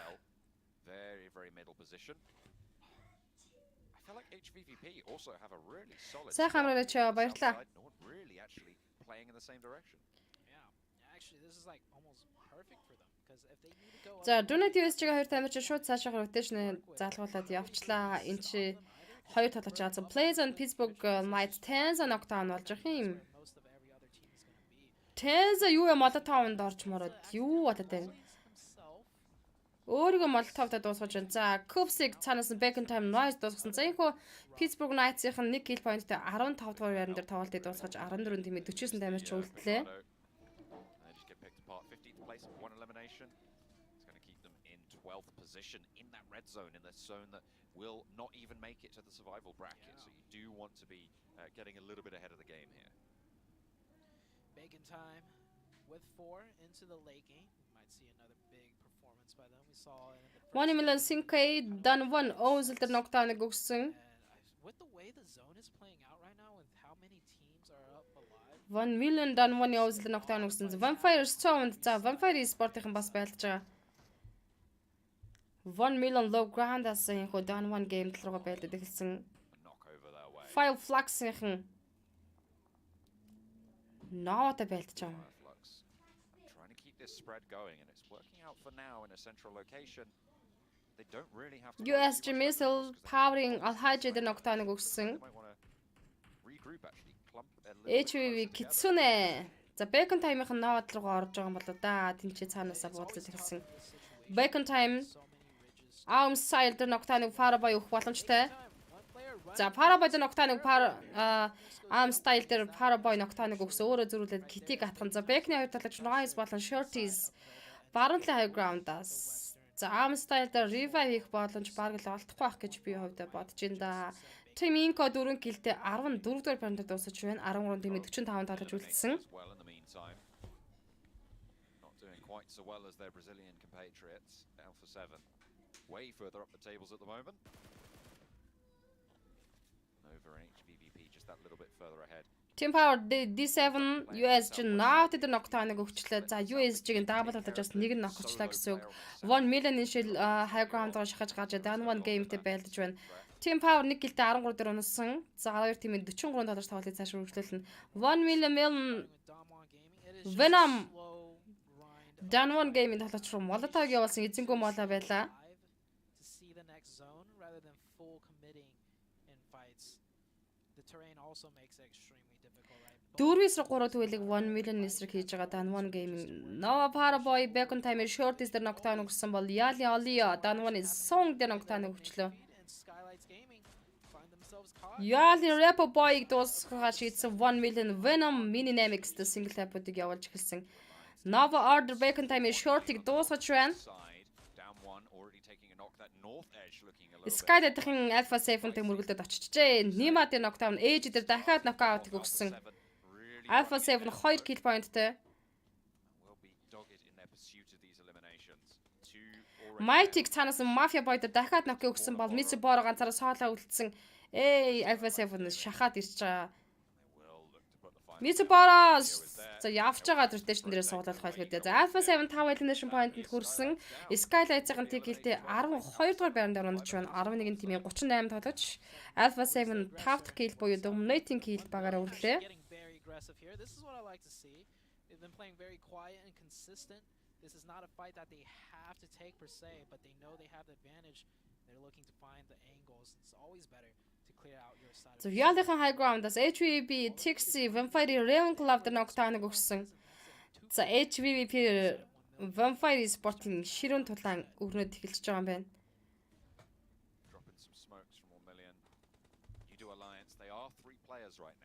Сайхан амраарай чаа баярлалаа. За Donut USG-ийн хоёр тамирчин шууд цаашаа rotation залгуулад явчлаа. Энд чи хоёр талууч аасан. Plays on Pittsburgh Knights 10 knockdown болж байгаа юм. Tenza юу юм Molotov-д орж мороод юу болоод байна. Өөрийгөө Molotov-д дуусгаж байна. За, Cubs-ыг цаанаас нь Back in Time Noise дуусгасан. За энэ хөө Pittsburgh Knights-ийн 1 kill point-тэй 15 дугаар байран дээр тоглолтыг дуусгаж 14 тэмээ 49 дамжч үлдлээ. Position in that red zone, in the zone that will not even make it to the survival bracket. So you do want to be getting a little bit ahead of the game here. Bacon time with 4 into the late game. We might see another big performance by them. We saw it in the first 1 million Sinkay done one Ozil knockdown өгсөн. with the way the zone is playing out right now with how many teams are up alive. 1 million done one Ozil knockdown өгсөн. Vampire Sound за Vampire Sport-ийн бас байлж байгаа. 1 million low ground as энэ хөө done one game руугаа байлдаад эхэлсэн. File Flux-ийн Not a belt jump. Trying to keep this spread going, and it's working out for now in a central location. They don't really have to. USG missile powering Alhaji the knockdown өгсөн. Regroup actually. Clump a little. HVV Kitsune. За Bacon time-ийн наваад руугаа орж байгаа юм болоо да. Тэнцээ цаанаасаа буудлаад ирсэн. Bacon time Arm style the knockdown Paraboy өгөх боломжтой. За Paraboy the knockdown Arm style дээр Paraboy knockdown өгсөн. Өөрөө зөрүүлээд Kitty гатхан. За Bacon-ийн хоёр талаач Noise болон Shorties баруун талын high ground-аас. За Arm style дээр revive хийх боломж бараг л олдохгүй байх гэж би хувьдаа бодож байна да. Team-инко 4 киллтэй 14 дугаар банд дуусаж байна. 13 тэмээ 45 тоглож үлдсэн. Not doing quite so well as their Brazilian compatriots. Alpha 7. Way further up the tables at the moment. Over HBVP just that little bit further ahead. Team Power D7 USG now the knockdown өгчлээ. За USG-ийн double талаас нэг нь нокчлаа гэсэн үг. 1 million initial high ground-аар шахаж гарч down one game-тэй байлдаж байна. Team Power 1 гэлтэй 13 дээр унасан. За 2 тимийн 43 доллар тоглолтыг цааш үргэлжлүүлнэ. 1 million Venom down one game-ийн тоглолт руу Molotov явуулсан эзэнгүй мола байлаа. Дөрвис 3 төвлөг 1 million эсрэг хийж байгаа Dan One Gaming. Nova Paraboy Bacon Time Shorties дээр knockdown өгсөн бол Yali Olio Dan One Song дээр knockdown өгчлөө. Yali Repo Boy-г дуусгахаар шийдсэн 1 million Venom Minimix дээр single tap-уудыг явуулж эхэлсэн. Nova Order Bacon Time Short-ыг дуусгаж байна. Sky дэдхэн Alpha 7-тэй мөргөлдөд очижээ. Nima дээр knockdown Age дээр дахиад knockout өгсөн. Alpha 7 2 kill point-тэй. Mighty цаанаас Mafia Boy дээр дахиад knock өгсөн бол Mitsu Boro ганцаараа соолоо үлдсэн. Alpha 7 шахаад ирж байгаа. Mitsu Boro за явж байгаа rotation дээрээ суулгах байлгүй. За Alpha 7 5 elimination point-д хүрсэн. Skylight-ийн гэлтэй 12 дугаар байранд орнож байна. 11 тимийн 38 тоглож. Alpha 7 5 дахь kill буюу dominating kill багаараа өрлөө. Here. This is what I like to see. They've been playing very quiet and consistent. This is not a fight that they have to take per se, but they know they have the advantage. They're looking to find the angles. It's always better to clear out your side. So Yaldehan high ground as HVP Tixi Vampire Raven Club the knockdown өгсөн. За HVP Vampire Sporting ширүүн тулаан өрнөд эхэлж байгаа юм байна. Dropping some smokes from 1 million. You do alliance. They are 3 players right now.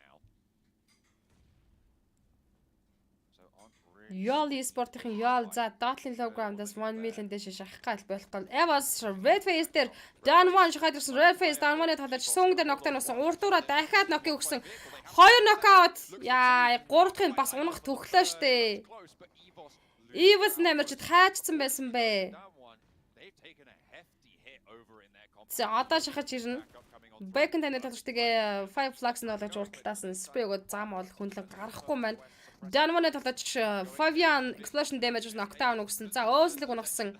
Yali Sport-ийн Yal за Dotling low ground-аас 1 million дэш шахах гал болох гол. Evas Red Face дээр Dan One шахаад ирсэн. Red Face Dan One-ыг тоглож Sung дээр knockdown өгсөн. Урдуура дахиад knock өгсөн. 2 knockout. Яа, 3 дахь нь бас унах төглөө штэ. Evas нэмэрчд хайчсан байсан бэ. За одоо шахаж ирнэ. Bacon таны тоглолтыг 5 flags нь болгож урталтаас нь spray өгөөд зам ол хүнлэг гарахгүй маань. Dan One тоглож Fabian explosion damage knockdown өгсөн. За өөслөг унагсан.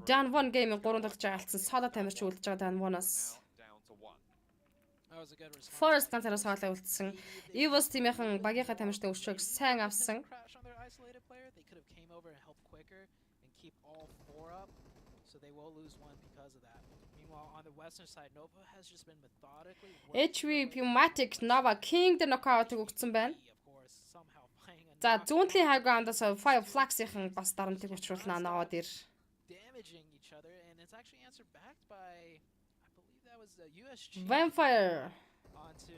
Dan One game 3 тоглож алдсан. Solo тамирч үлдэж байгаа Dan One-аас. Forest ганцаараа solo үлдсэн. Evos тимийнхэн багийнхаа тамирчтай өшөөг сайн авсан. On the western side, Nova has just been methodically HV Pneumatic Nova King the knockout өгсөн байна. Of course, somehow За зүүнтлийн high ground-аас Fire Flax-ийн бас дарамтыг учруулна Nova дээр. Damaging each other, and it's actually answered back by, I believe that was USG. Vampire. Onto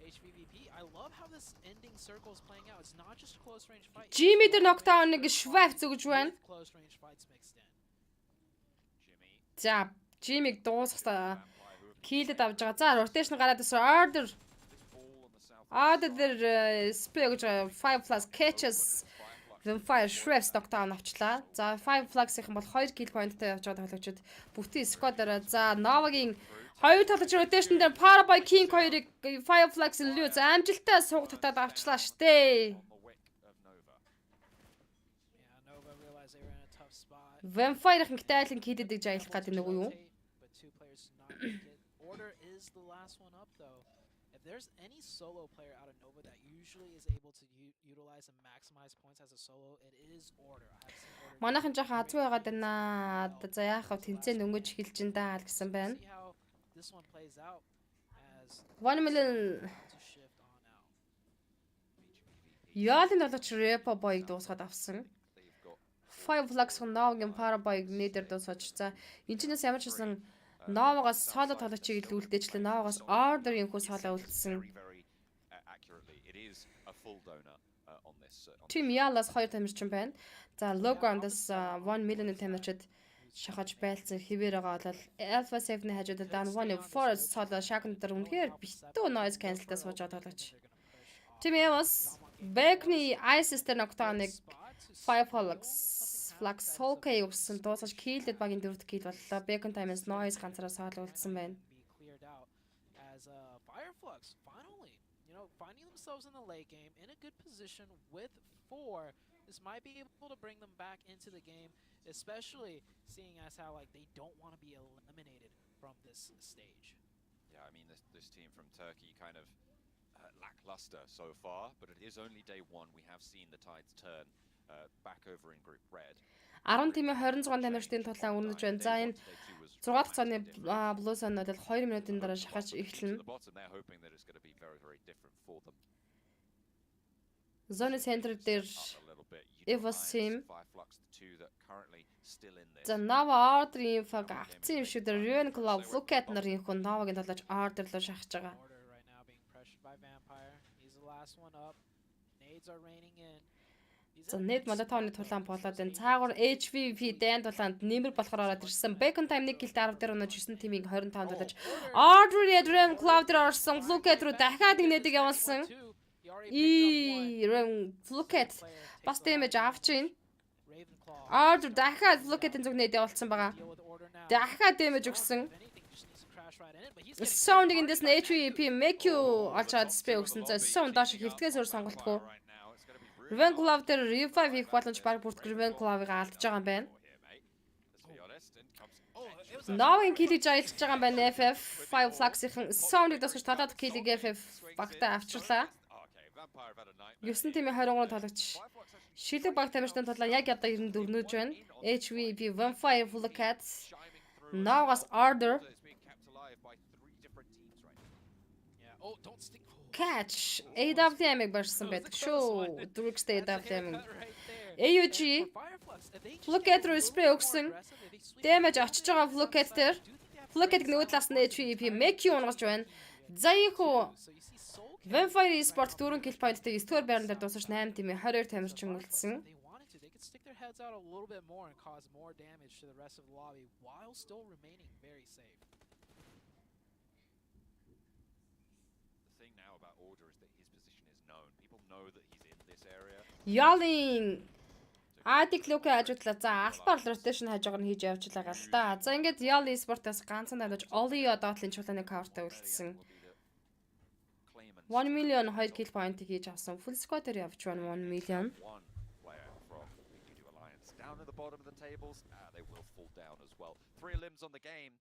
HVVP. I love how this ending circle is playing out. It's not just a close range fight. Jimmy дээр knockdown нэг швайф зүгж байна. Close range fights mixed in. За Jimmy-г дуусгах киллэд авж байгаа. За rotation гараад ирсэн. Order дээр spray гэж 5 plus catches Vampire Shrevs knockdown авчлаа. За 5 flags-ийнхан бол 2 kill point-тай явж байгаа тоглогчид бүтэн squad-аараа за Nova-гийн хоёр тоглогч rotation дээр Paraboy King хоёрыг 5 flags лүү за амжилттай сууг татаад авчлаа штэ. Vampire-ийн тайлан киллэд гэж аялах гэдэг нэг үү? Order is the last one up though. If there's any solo player out of Nova that usually is able to utilize and maximize points as a solo, it is Order. Манайхан жоохон азгүй байгаад байна. За яах вэ? Тэнцэн дөнгөж эхэлж ин даа гэсэн байна. 1 million Яалын болооч Repo Boy-г дуусгаад авсан. 5 flags Nova-гийн Paraboy-г нээдэр дуусгаж. За энэ чинээс ямар ч гэсэн Nova-гаас соло тоглогчийг л үлдээжлээ. Nova-гаас Order-ийн хүү соло үлдсэн. Team Yalla-с 2 тамирчин байна. За Loground-аас 1 million тамирчид шахаж байлцсан хэвээр байгаа бол Alpha 7-ний хажуудад дан 1 Forest соло шагнадаар үнэхээр битүү noise cancel-тай сууж байгаа тоглогч. Team Yalla-с Back-ний Ice-тэй knockdown-ыг 5 flags Soul-K өгсөн дуусаж kill-дэд багийн 4-р kill боллоо. Bacon time-аас noise ганцаараа соло үлдсэн байна. As Fireflux finally, finding themselves in the late game in a good position with 4. This might be able to bring them back into the game, especially seeing as how they don't want to be eliminated from this stage. Yeah, I mean this team from Turkey kind of lackluster so far, but it is only day 1. We have seen the tides turn back over in group red. 10 тимээ 26 тамирчдын тулаан өрнөж байна. За энэ 6 дахь цааны Blue Sun-д 2 минутын дараа шахаж эхэлнэ. Zone center дээр Evos team. За Nova Order-ийн fag авцсан юм шиг дээр Raven Club look at нарын хүн Nova-гийн талаач Order руу шахаж байгаа. За нэт Molotov-ны тулаан болоод энэ цаагуур HVP дайн тулаанд нэмэр болохоор ороод ирсэн. Bacon time 1 kill 10 дээр өнөө 9 тимийг 25 талаж Order Raven Club дээр орсон. Look at руу дахиад нэг нэдэг явуулсан. Look at бас damage авчин. Order дахиад look at-ын зүг нэд явуулсан байгаа. Дахиад damage өгсөн. Sound in this HVP make you ultra display өгсөн. За sound доош хөвтгээс өөр сонголтгүй. Raven Club дээр revive хийх боломж баг бүрт Raven Club-ыг алдж байгаа юм байна. Nova-гийн kill-ийг аялж байгаа юм байна FF 5 flags-ийн sound-ыг досгож талаад kill-ийг FF багтаа авчрлаа. 9 тимээ 23 тоглогч. Шилэг баг тамирчдын тулаа яг одоо 94 нөөж байна. HVP Vampire Full Cat Nova-гаас Order Catch AWM-ыг барьсан байдаг шүү. Drugstay AWM. AUG Full Cat руу spray өгсөн. Damage очиж байгаа Full Cat дээр. Full Cat-г нөгөө талаас нь HVP make you унгаж байна. За ийхүү Vampire Esport 4 kill point-тэй 9-р байран дээр дуусаж 8 тимээ 22 тамирчин үлдсэн. Ялын Адик Лука ажиглаа. За албаар rotation хажуугаар нь хийж явж байгаа л та. За ингээд Yal Esport-аас ганцхан давж Olio доотлын чулааны cover-тай үлдсэн. 1 million 2 kill point хийж авсан. Full squad дээр явж байна 1 million. Down at the bottom of the tables, they will fall down as well. 3 limbs on the game.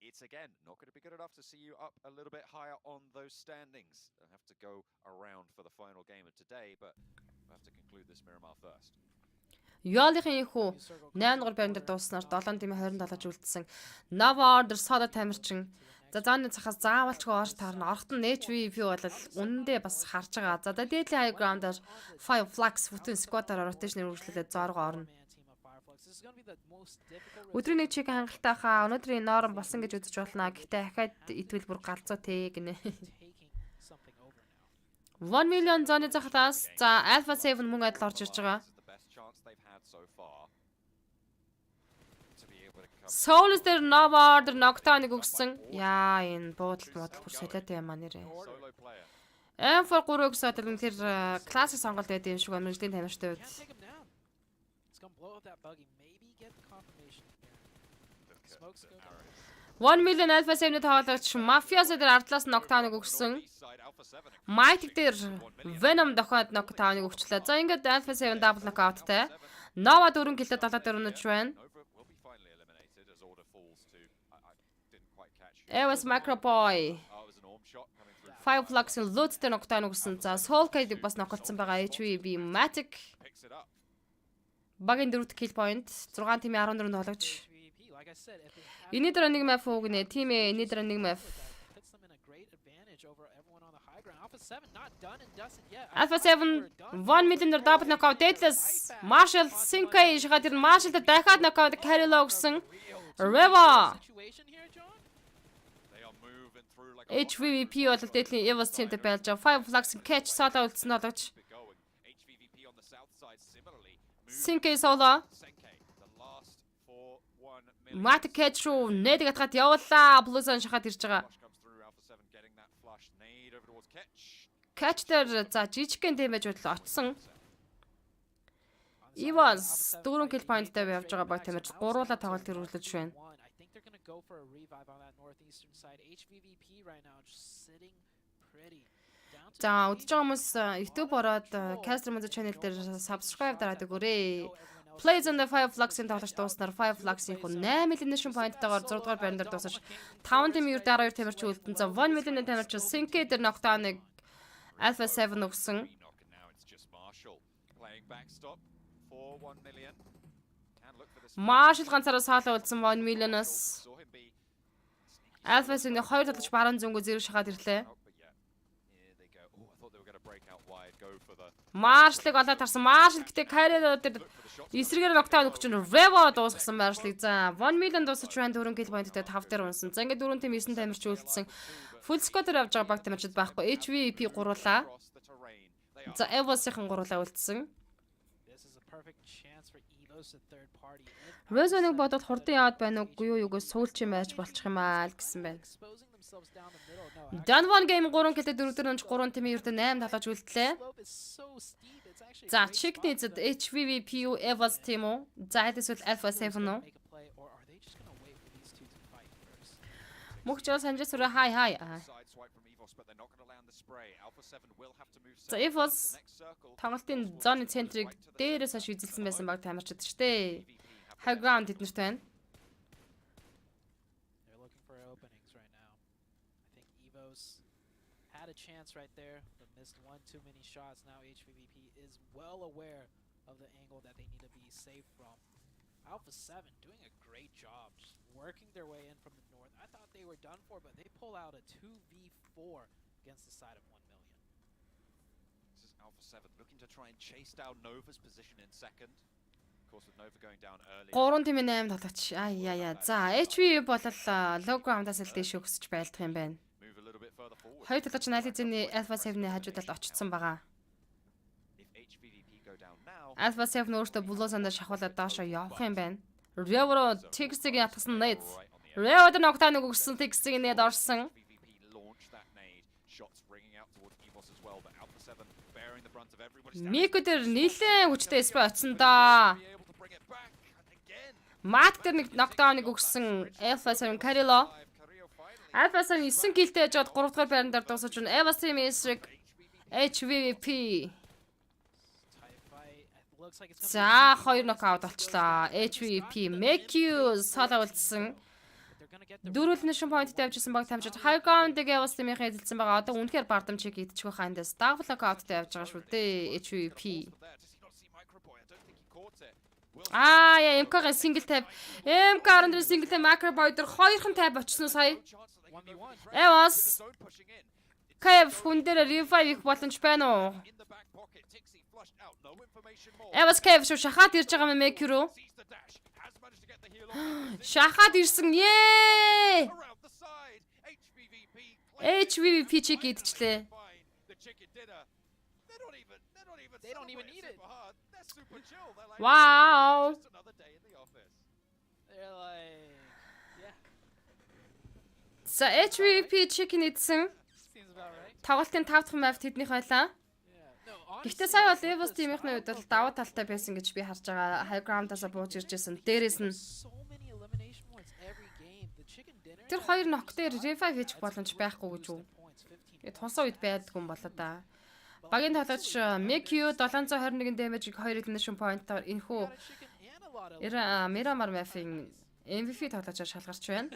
It's again not going to be good enough to see you up a little bit higher on those standings. They'll have to go around for the final game of today, but we'll have to conclude this Miramar first. Яалын хүү 8 дугаар байранд дууснаар 7 тимээ 27 ч үлдсэн. Nova Order Soda тамирчин За зооны цахаас заавалчгүй орж таарна. Орохт нь HVP бол үнэндээ бас харж байгаа. За Deadly High Ground-аар Five Flux бүтэн squad-аар rotation-ээр үргэлжлүүлээд зорго орно. Өдрийн нэг чиг хангалттай хаа. Өнөөдрийн ноорон болсон гэж үзэж болно. Гэхдээ ахаад итвэл бүр галзуу те гинэ. 1 million зооны цахаас за Alpha 7 мөн адил орж ирж байгаа. Souls дээр Nova дээр Nocturne-ыг өгсөн. Яа энэ буудалт модал бүр солиотой юм аа нэрээ. M4 3 гэсэн одоо тэр классик сонголт байдаг юм шиг байна. Мэргэжлийн тамирчтай үед. 1 million Alpha 7-ний тоглогч Mafia дээр ардлаас Nocturne-ыг өгсөн. Might дээр Venom дохоод Nocturne-ыг өгчлээ. За ингээд Alpha 7 double knockout-тай. Nova 4 кило 7 өнөж байна. Ewas Macroboy. Five Flux-ын Loot-тэй Nocturne өгсөн. За Soul Cade-ийг бас ноколцсон байгаа HVB Matic. Багийн 4 kill point. 6 тимийн 14 тоглогч. Эний дараа нэг map өгнэ. Тимээ эний дараа нэг map. Alpha 7 1 million double knockout Deadless. Marshall Sinkai шигаад тэр Marshall дээр дахиад knockout carry өгсөн. Reva. HVP бол Deadly Evos teamтэй байлж байгаа. Five Flux catch solo үлдсэн тоглогч. Sinkai solo. Matic catch руу нэдэг атгаад явуулаа. Blues-ан шахаад ирж байгаа. Catch дээр за жижигхэн damage бодлоо очсон. Evos 4 kill point-тай явж байгаа баг тамирч гуруула тоглолт төрүүлж байна. Go for a revive on that northeastern side. HVVP right now just sitting pretty. За үзэж байгаа хүмүүс YouTube ороод Caster Mode channel дээр subscribe дараад өгөөрэй. Plays on the Five Flux-ын тоглож дууснаар Five Flux-ийн 8 elimination point-тайгаар 6 дугаар байран дээр дуусаж 5 тим юу 12 тамирч үлдэн. За 1 million тамирч Sinke дээр Nocturne-ыг Alpha 7 өгсөн. Marshall ганцаараа саалаа үлдсэн 1 million-аас Alpha 7-ийн 2 тоглож баруун зөнгөө зэрэг шахаад ирлээ. Marshall-ыг олоод тарсан. Marshall гэдэг carry дээр эсрэгээр Nocturne өгч нь Revo дуусгасан Marshall-ыг. За 1 million дуусч байна 4 kill point-тэй 5 дээр унсан. За ингээд 4 тим 9 тамирч үлдсэн. Full squad-ээр явж байгаа баг тамирчид байхгүй. HVP гуруулаа. За Evos-ийн гуруулаа үлдсэн. Rezo-ыг бодоод хурдан яваад байна уу юу юугээс суулч юм байж болчих юм аа л гэсэн байна. Dunvan game 3 кило 4 дээр унж 3 тимийн ердөө 8 талаж үлдлээ. За чигний эзэд HVVPU Evos team уу? За хэдээс Alpha 7 уу? Мөхчөө санжаас өрөө хай. За Evos тоглолтын зоны центрийг дээрээс хойш үзэлсэн байсан баг тамирчид ч дээ. High ground тэднэрт байна. They're looking for openings right now. I think Evos had a chance right there, but missed one too many shots. Now HVVP is well aware of the angle that they need to be safe from. Alpha 7 doing a great job, just working their way in from the north. I thought they were done for, but they pull out a 2v4 against the side of 1 million. This is Alpha 7 looking to try and chase down Nova's position in second. Of course with Nova going down early. 3 тимийн 8 тоглогч. За HV бол low ground-аас л дэш өгсөж байлдах юм байна. Хоёр тоглогч Nalizin-ийн Alpha 7-ийн хажуудалд очсон байгаа. Alpha 7 өөртөө Blues-анд шахуулаад доошоо явах юм байна. Revo Tix-ийг ятгсан нээд. Revo дээр Nocturne-ыг өгсөн Tix-ийг нээд орсон. Мико дээр нилээн хүчтэй спray очсон доо. Мат дээр нэг Nocturne-ыг өгсөн Alpha 7 Carilo. Alpha 7 9 киллтэй яжгаад 3 дахь байран дээр дуусаж байна. Eva Team эсрэг HVVP. За 2 нокаут болчлаа. HVVP Mekiu сала үлдсэн. Дөрвөл нэшн point тавьжсэн баг тамжид high ground-ыг Eva Team-ийн эзэлсэн байгаа. Одоо үнэхээр бардамчиг идчих байх эндээс double knockout-тай явж байгаа шүү дээ HVVP. МК-гийн single tab. МК-ийн single tab Macroboy дээр 2хан tab очсон уу сая? 1v1. Эвас. Кэв хүн дээр revive их боломж байна уу? Эвас Кэв шүү шахаад ирж байгаа юм Меки руу. Шахаад ирсэн. Ээ! HVP чиг идчихлээ. They don't even need it. Wow. They're like, yeah. За HVP chicken идсэн. Seems about right. Тоглолтын 5 дахь map тэднийх байлаа. Гэхдээ сая бол Evos team-ийн хувьд бол давуу талтай байсан гэж би харж байгаа. High ground-аас бууж ирж байсан. Дээрээс нь тэр хоёр knock дээр revive хийчих боломж байхгүй гэж үү? Тэгээд тусаа үед байдаг юм болоо да. Багийн тоглогч Mekyu 721 damage-ийг 2 elimination point-оор энэхүү Miramar map-ийн MVP тоглогчоор шалгарч байна.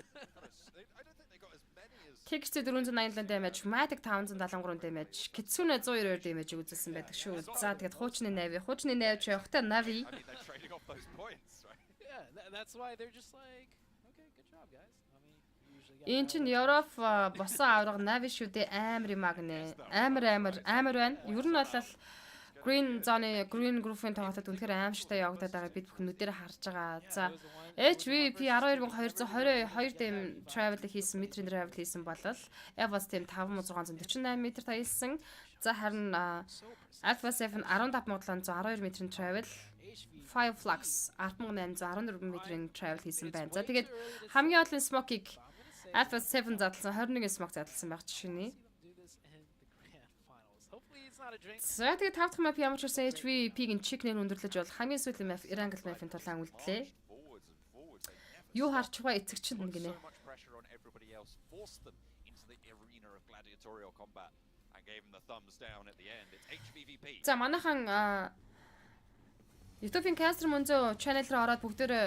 Texte 487 damage, Matic 573 damage, Kitsune 192 damage үзүүлсэн байдаг шүү. За тэгээд хуучны Navi ч явахтай Navi. Yeah, that's why they're just like, okay, good job guys. Энд чинь Европ босон авраг Navi шүү дээ амар юм агнэ. Амар байна. Ер нь бол Green Zone Green Group-ийн тоглолтод үнэхээр аимшигтай явагдаад байгааг бид бүхэн нүдээр харж байгаа. За HVP 12222 дэм travel хийсэн, метрийн travel хийсэн болол Evos team 5648 м таялсан. За харин Alpha 7 15712 метрийн travel 5 Flux 10814 метрийн travel хийсэн байна. За тэгээд хамгийн олон smoke-ийг Alpha 7 задлсан 21 smoke задлсан байх жишээний. За тэгээд 5 дахь map ямар ч үсэн HVP-ийн chicken-ийг өндөрлөж бол хамгийн сүүлийн map Irangle map-ийн тулаан үлдлээ. Юу харч байгаа эцэгч нь гинэ. За манайхан YouTube-ийн Caster Monzo channel руу ороод бүгдөө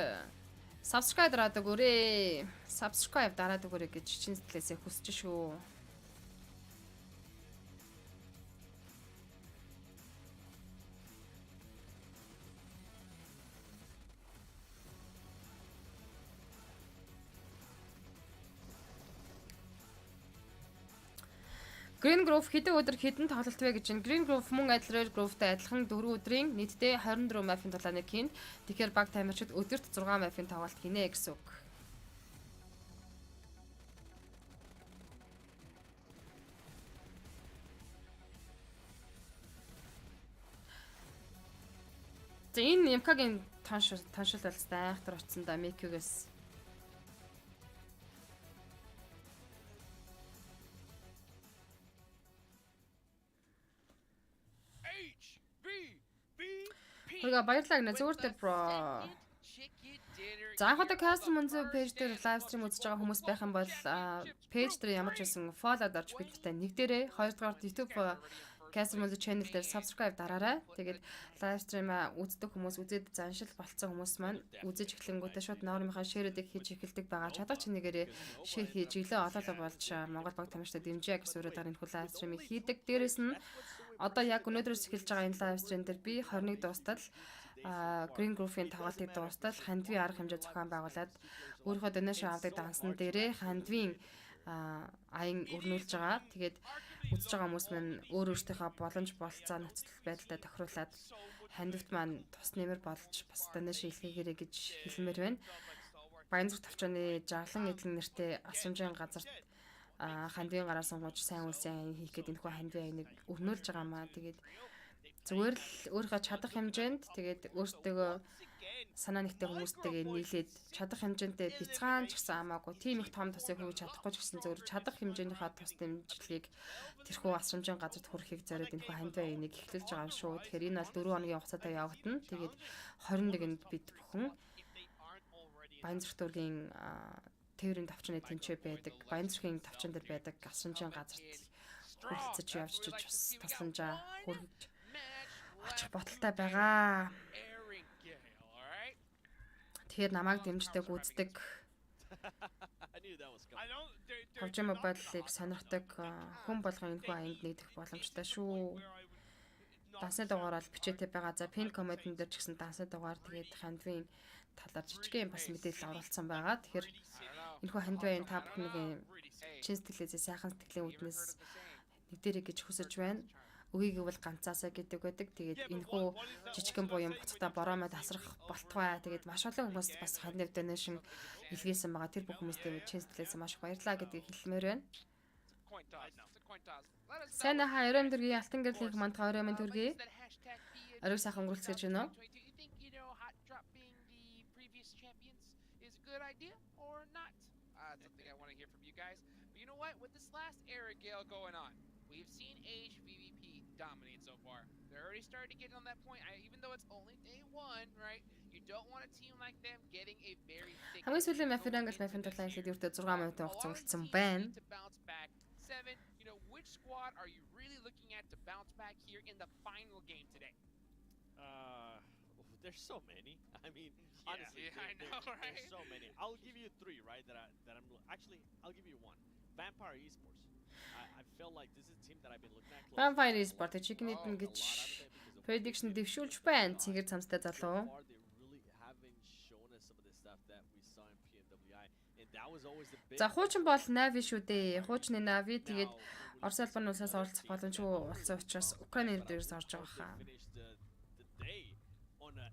subscribe дараад өгөөрэй. Subscribe дараад өгөөрэй гэж чин сэтгэлээсээ хүсэж шүү. Green Grove хэдэн өдөр хэдэн тоглолт вэ гэж байна. Green Grove мөн адил Red Grove-тай адилхан 4 өдрийн нийтдээ 24 map-ын тулааныг хийн. Тэгэхээр баг таймерчид өдөрт 6 map-ын тоглолт хийнэ гэсэн үг. За энэ Ямкагийн таншил болстой айхтар очсон да Мекюгээс. Хөөе баярлалаа гэнэ зүгээр дээр бро. За анхудаа Caster Monzo пэйж дээр лайв стрим үзэж байгаа хүмүүс байх юм бол пэйж дээр ямар ч байсан фоллоод орж бидтэй нэг дээрээ хоёрдугаар YouTube Caster Monzo channel дээр subscribe дараарай. Тэгээд лайв стрим үздэг хүмүүс үзээд заншил болцсон хүмүүс маань үзэж эхлэнгүүтээ шууд ноормынхаа шеэрүүдийг хийж эхэлдэг байгаа. Чадах чинийгээрээ шеэр хийж өглөө олоолаа болж Монгол баг тамирчтай дэмжээ гэсэн үрээр энэ лайв стримийг хийдэг. Дээрээс нь одоо яг өнөөдрөөс эхэлж байгаа энэ лайв стрим дээр би 21 дуустал Green Grove-ийн тоглолтыг дуустал хандвийн арга хэмжээ зохион байгуулад өөрийнхөө донешн авдаг дансан дээрээ хандвийн аян өрнүүлж байгаа. Тэгээд үзэж байгаа хүмүүс маань өөрөөсийнхөө боломж болцоо нөхцөл байдалтай тохируулаад хандивт маань тус нэмэр болж бас донешн илгээгээрэй гэж хэлмээр байна. Баянзүрх тавчааны жаглан эдлэн нэртэй асрамжийн газарт хандвийн гараар сонгож сайн үлсэн хийх гээд энэхүү хандвийн аяныг өрнүүлж байгаа маа. Тэгээд зүгээр л өөрийнхөө чадах хэмжээнд тэгээд өөртөө санаа нэгтэй хүмүүстэйгээ нийлээд чадах хэмжээндээ бяцхан ч гэсэн хамаагүй тийм их том тусыг хөвж чадахгүй ч гэсэн зөвөр чадах хэмжээнийхээ тус дэмжлэгийг тэрхүү асрамжийн газарт хүрэхийг зориод энэхүү хандвийн аяныг эхлүүлж байгаа юм шүү. Тэгэхээр энэ бол 4 хоногийн хугацаатай явагдана. Тэгээд 21-нд бид бүхэн Баянзүрх дүүргийн тээврийн тавчны тэнцээ байдаг. Баянзүрхийн тавчан дээр байдаг асрамжийн газарт хүрэлцэж явж бас тасламжаа хүргэж очих бодолтой байгаа. Тэгэхээр намайг дэмждэг үздэг. PUBG Mobile-ыг сонирхдаг хүн болгон энэхүү аянд нэгдэх боломжтой шүү. Дансны дугаараар бичээтэй байгаа. За пин комментэн дээр ч гэсэн дансны дугаар тэгээд хандвийн талаар жижигхэн бас мэдээлэл оруулсан байгаа. Тэгэхээр энэхүү хандвийн та бүхний чин сэтгэлээсээ сайхан сэтгэлийн үүднээс нэгдэрэй гэж хүсэж байна. Үгийг бол ганцаасаа гэдэг байдаг. Тэгээд энэхүү жижигхэн буян буцахта бороомоо тасрах болтугай. Тэгээд маш олон хүмүүс бас хандив donation илгээсэн байгаа. Тэр бүх хүмүүстээ чин сэтгэлээсээ маш их баярлалаа гэдгийг хэлмээр байна. Сайн хаа өрөөм дөргийн алтан гэрлийн мандга өрөөмийн төргий. Ориг сайхан өнгөрүүлж байна уу? Something I want to hear from you guys. But you know what? With this last era gale going on, we've seen HVVP dominate so far. They're already starting to get on that point. Even though it's only day one, right? You don't want a team like them getting a very thick. Хамгийн сүүлийн Мафиангл Мафинталаа хэлээд ердөө 6 минут хугацаа өнгөрцөн байна. Seven, you know, which squad are you really looking at to bounce back here in the final game today? There's so many. I mean, honestly, I know, right? There's so many. I'll give you 3, right? Actually, I'll give you 1. Vampire Esports. I feel like this is a team that I've been looking at closely. Vampire Esports chicken eat гэж prediction дэвшүүлж байна. Цэнгэр цамстай залуу. They really haven't shown us some of the stuff that we saw in PMWI, and that was always the big. За хуучин бол Navi шүү дээ. Хуучны Navi тэгээд Орос улбаны улсаас оролцох боломжгүй болсон учраас Украины дээрээс орж байгаа хаа.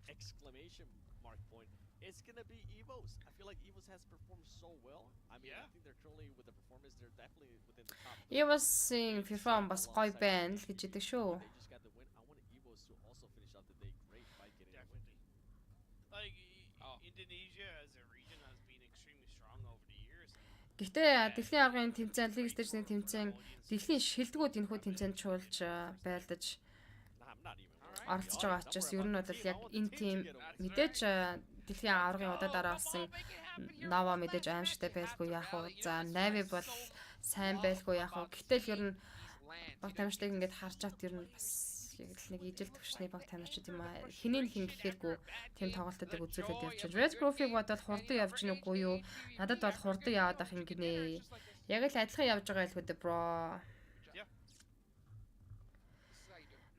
Exclamation mark point. It's gonna be Evos. I feel like Evos has performed so well. I mean, I think they're currently with the performance, they're definitely within the top. Evos-ийн perform бас гоё байна л гэж хэлдэг шүү. They just got the win. I want Evos to also finish out the day great by getting a win. Like Indonesia as a region has been extremely strong over the years. Гэхдээ дэлхийн аргын тэмцээн, лиг стэйжний тэмцээн, дэлхийн шилдэгүүд энэхүү тэмцээнд чуулж байлдаж оролцож байгаа учраас ер нь бол яг энэ тим мэдээж дэлхийн аваргын удаа болсон Nova мэдээж аимшигтай байлгүй яах вэ? За Navi бол сайн байлгүй яах вэ? Гэтэл ер нь баг тамирчдыг ингээд харж чад ер нь бас яг л нэг ижил төвшний баг тамирчид юм аа. Хинэн хин гэхээргүй тийм тоглолтуудыг үзүүлээд явж байна. Red Grove-ыг бодвол хурдан явж гин үгүй юу? Надад бол хурдан яваад ах юм гинэ. Яг л адилхан явж байгаа л хөдөө бро.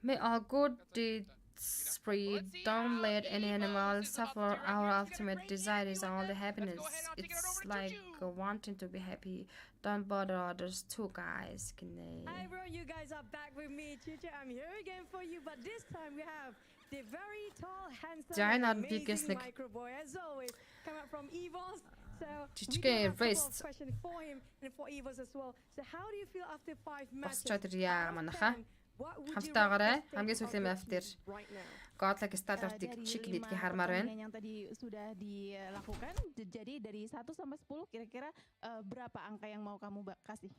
May all good deeds spread. Don't let any animal suffer. Our ultimate desire is all the happiness. It's like wanting to be happy. Don't bother others too, guys. Hi, bro. You guys are back with me, Chicha. I'm here again for you, but this time we have the very tall, handsome, amazing micro boy, as always, come out from Evos. So we have a couple of questions for him and for Evos as well. So how do you feel after 5 matches? Хамтаагаарай. Хамгийн сүүлийн map дээр Godlike Stalwart-ыг chicken eat-ийг хармаар байна. Yang tadi sudah dilakukan. Jadi dari 1 sampai 10 kira-kira berapa angka yang mau kamu kasih?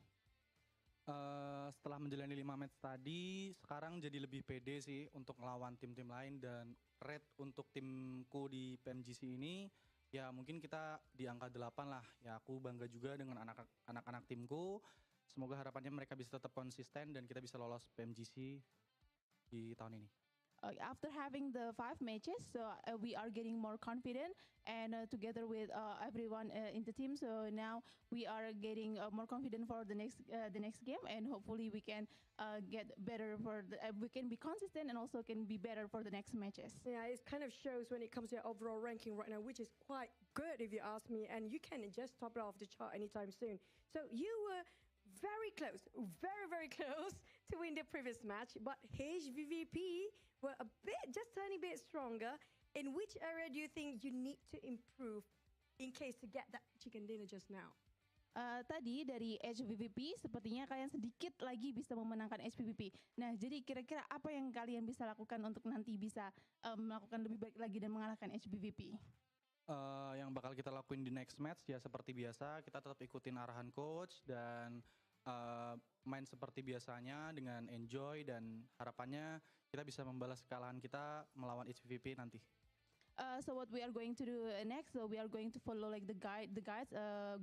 Setelah menjalani 5 match tadi, sekarang jadi lebih pede sih untuk ngelawan tim-tim lain, dan rate untuk timku di PMGC ini ya mungkin kita di angka 8 lah. Ya aku bangga juga dengan anak-anak timku. Semoga harapannya mereka bisa tetap konsisten dan kita bisa lolos PMGC di tahun ini. After having the 5 matches, so we are getting more confident, and together with everyone in the team, so now we are getting more confident for the next game, and hopefully we can get better we can be consistent and also can be better for the next matches. Yeah, it kind of shows when it comes to your overall ranking right now, which is quite good if you ask me, and you can just top it off the chart anytime soon. So you were very close, very close to win the previous match, but HVVP were a bit, just tiny bit stronger. In which area do you think you need to improve in case to get that chicken dinner just now? Tadi dari HVVP sepertinya kalian sedikit lagi bisa memenangkan HVVP. Nah, jadi kira-kira apa yang kalian bisa lakukan untuk nanti bisa melakukan lebih baik lagi dan mengalahkan HVVP? Yang bakal kita lakuin di next match ya seperti biasa, kita tetap ikutin arahan coach dan main seperti biasanya dengan enjoy, dan harapannya kita bisa membalas kekalahan kita melawan HVVP nanti. So what we are going to do next, so we are going to follow like the guides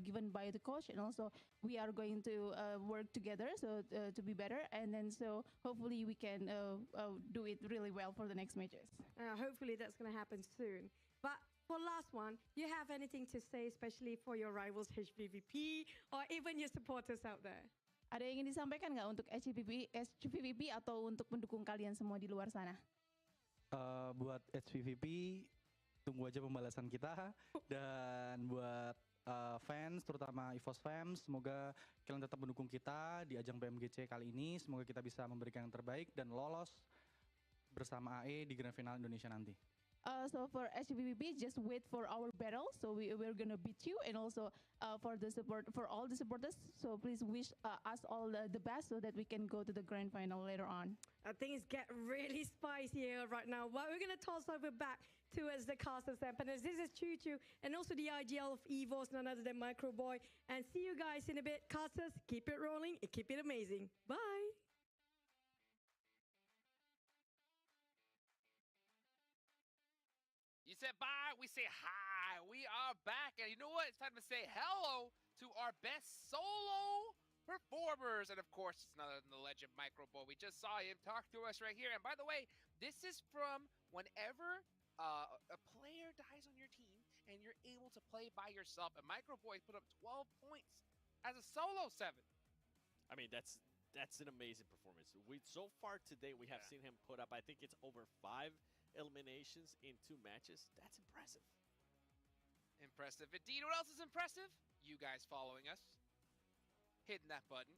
given by the coach, and also we are going to work together so to be better, and then so hopefully we can do it really well for the next matches. Hopefully that's going to happen soon. But for last one, do you have anything to say, especially for your rivals HVVP or even your supporters out there? Ada yang ingin disampaikan nggak untuk HVVP atau untuk pendukung kalian semua di luar sana? Buat HVVP, tunggu aja pembalasan kita, dan buat fans, terutama EVOS fans. Semoga kalian tetap mendukung kita di ajang PMGC kali ini. Semoga kita bisa memberikan yang terbaik dan lolos bersama AE di Grand Final Indonesia nanti. So for HVVP, just wait for our battle. So we're gonna beat you, and also for the support for all the supporters. So please wish us all the best so that we can go to the grand final later on. Things get really spicy here right now. But we're gonna toss over back towards the casters and panelists. This is Choo Choo, and also the IGL of EVOS, none other than Microboy. And see you guys in a bit. Casters, keep it rolling and keep it amazing. Bye. You said bye, we say hi. We are back, and you know what? It's time to say hello to our best solo performers. And of course, it's none other than the legend Microboy. We just saw him talk to us right here. And by the way, this is from whenever a player dies on your team and you're able to play by yourself. And Microboy put up 12 points as a solo 7. I mean, that's an amazing performance. So far today, we have seen him put up, I think it's over 5 eliminations in 2 matches. That's impressive. Impressive indeed. What else is impressive? You guys following us. Hitting that button.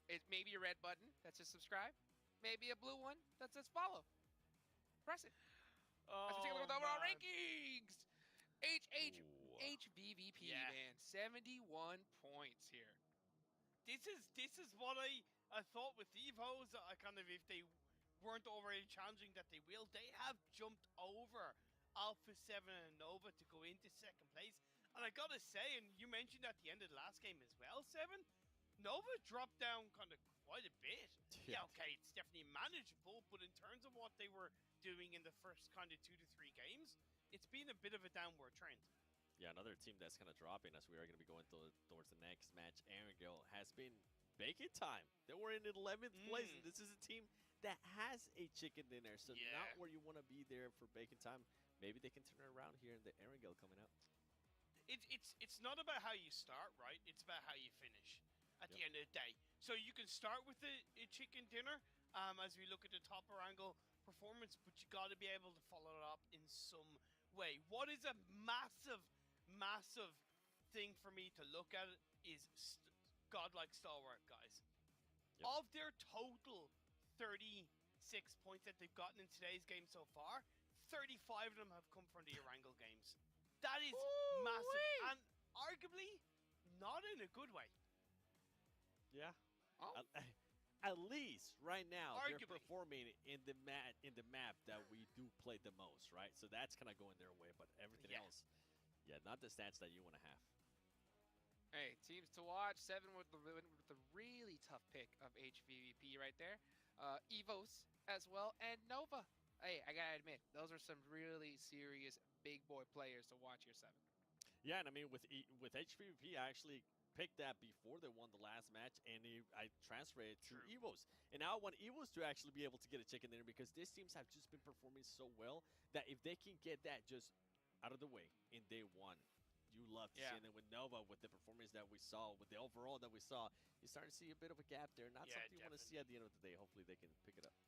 It may be a red button that says subscribe. Maybe a blue one that says follow. Press it. Let's take a look at the overall rankings. HVVP, man. 71 points here. This is what I thought with EVOs. I kind of, if they weren't already challenging that they will, they have jumped over Alpha 7 and Nova to go into second place. And I gotta say, and you mentioned at the end of the last game as well, 7, Nova dropped down kind of quite a bit. Yeah, okay, it's definitely manageable, but in terms of what they were doing in the first kind of 2 to 3 games, it's been a bit of a downward trend. Yeah, another team that's kind of dropping as we are going to be going towards the next match. Erangel has been bacon time. They were in 11th place, and this is a team that has a chicken dinner, so not where you want to be there for bacon time. Maybe they can turn it around here in the Erangel coming up. It's not about how you start, right? It's about how you finish at the end of the day. So you can start with a chicken dinner as we look at the top Erangel performance, but you got to be able to follow it up in some way. What is a massive thing for me to look at is godlike stalwart, guys. Of their total 36 points that they've gotten in today's game so far, 35 of them have come from the Erangel games. That is massive, and arguably not in a good way. Yeah. At least right now they're performing in the map that we do play the most, right? So that's kind of going their way, but everything else, not the stats that you want to have. Hey, teams to watch. 7 with the really tough pick of HVVP right there. EVOS as well, and Nova. Hey, I gotta admit, those are some really serious big boy players to watch here, 7. Yeah, and I mean, with HVVP, I actually picked that before they won the last match, and I transferred it to EVOS. And now I want EVOS to actually be able to get a chicken dinner because these teams have just been performing so well that if they can get that just out of the way in day 1, you love to see it. And then with Nova, with the performance that we saw, with the overall that we saw, you're starting to see a bit of a gap there. Not something you want to see at the end of the day. Hopefully they can pick it up.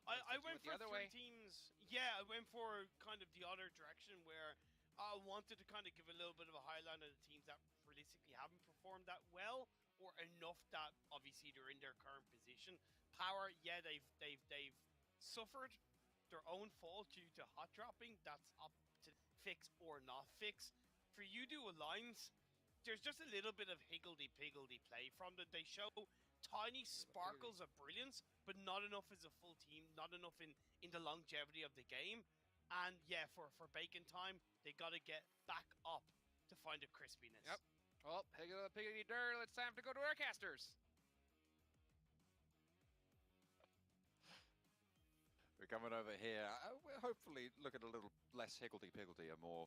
I went for 3 teams. Yeah, I went for kind of the other direction where I wanted to kind of give a little bit of a highlight of the teams that realistically haven't performed that well or enough that obviously they're in their current position. Power, yeah, they've suffered their own fault due to hot dropping. That's up to fix or not fix. For you to Alliance, there's just a little bit of higgledy-piggledy play from them. They show tiny sparkles of brilliance, but not enough as a full team, not enough in the longevity of the game. And yeah, for bacon time, they got to get back up to find a crispiness. Yep. Well, piggity dirt, it's time to go to our casters. We're coming over here. We'll hopefully look at a little less higgledy-piggledy and more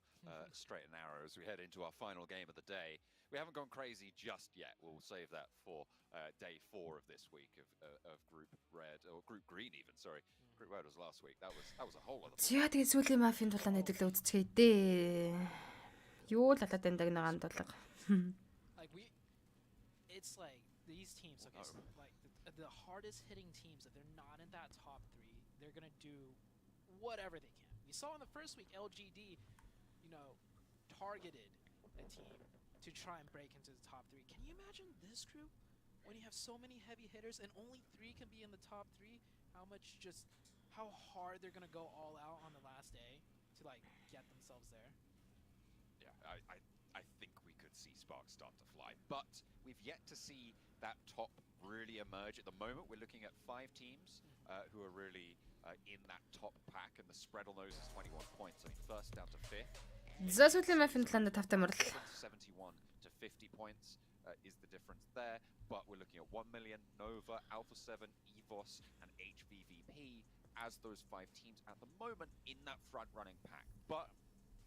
straight and narrow as we head into our final game of the day. We haven't gone crazy just yet. We'll save that for day 4 of this week of Group Red, or Group Green even, sorry. Group Red was last week. That was a whole other... Зя тэгээ сүүлийн мафийн дулаан хэдүүлээ үзчихээ дээ. Юу л алаад энэ дагийн дулаг. It's like these teams, okay, so like the hardest hitting teams, if they're not in that top 3, they're gonna do whatever they can. We saw in the first week, LGD, targeted a team to try and break into the top 3. Can you imagine this group when you have so many heavy hitters and only 3 can be in the top 3? How hard they're gonna go all out on the last day to like get themselves there. Yeah, I think we could see sparks start to fly, but we've yet to see that top really emerge. At the moment, we're looking at 5 teams who are really in that top pack, and the spread on those is 21 points. I mean, first down to 5th. Зөөсөлийн Finland тавтай мөрөл. 71 to 50 points is the difference there, but we're looking at 1 million, Nova, Alpha 7, EVOS, and HVVP as those 5 teams at the moment in that front-running pack. But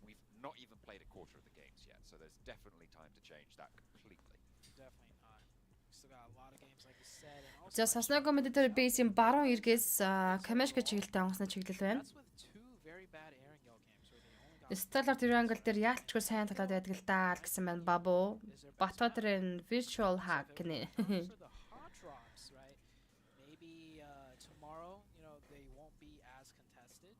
we've not even played a quarter of the games yet, so there's definitely time to change that completely. Definitely not. Still got a lot of games like you said, and also За Сосного комментатор бейсийн баруун эргээс Камешка чиглэлтэй онгоцны чиглэл байна. that's with 2 very bad Erangel games where they only got Stellar Triangle дээр яалтчгүй сайн талаад байдаг л даа гэсэн байна Бабу. Батбадрын visual hack нэ. for the hot drops, right? Maybe tomorrow, they won't be as contested.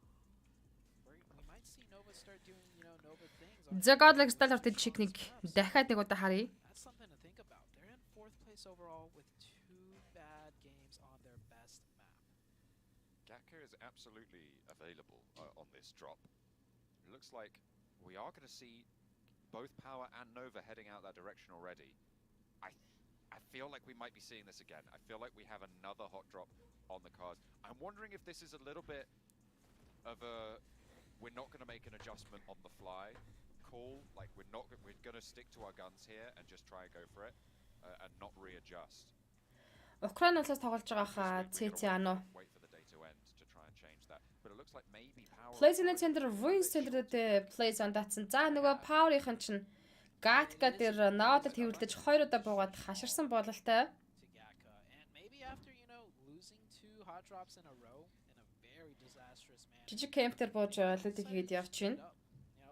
We might see Nova start doing, Nova things. За Godlike Stellar Technique дахиад нэг удаа харъя. That's something to think about. They're in 4th place overall with 2 bad games on their best map. Gakka is absolutely available on this drop. It looks like we are going to see both Power and Nova heading out that direction already. I feel like we might be seeing this again. I feel like we have another hot drop on the cards. I'm wondering if this is a little bit of a we're not going to make an adjustment on the fly call. Like we're going to stick to our guns here and just try and go for it and not readjust. Украин улсаас тоглож байгаа Цэциано. Wait for the day to end to try and change that. But it looks like maybe Power Plays in the center, Ruins center дээр plays on datсан. За нөгөө Power-ийн чинь Gatka дээр Naota тэрвэрлэж 2 удаа буугаад хаширсан бололтой. To Gakka, and maybe after losing 2 hot drops in a row in a very disastrous manner. Жижиг camp дээр бууж лүдийг хийгээд явчихна.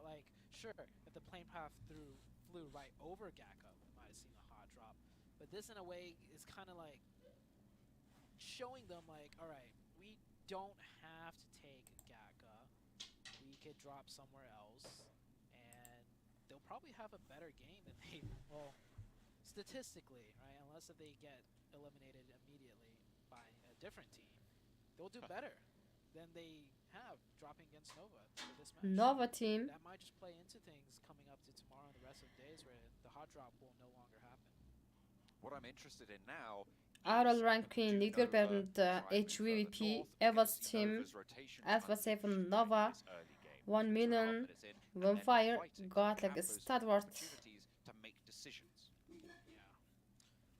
Like sure, if the plane path flew right over Gakka, we might have seen a hot drop. But this in a way is kind of like showing them like, all right, we don't have to take Gakka. We could drop somewhere else. They'll probably have a better game than they, statistically, right? Unless if they get eliminated immediately by a different team, they'll do better than they have dropping against Nova for this match. Nova team. That might just play into things coming up to tomorrow and the rest of the days where the hot drop will no longer happen. What I'm interested in now Overall ranking 1-р байранд HVVP, Evos team, Alpha 7 Nova, 1 million, Vampire, Godlike Studward. To make decisions. Yeah.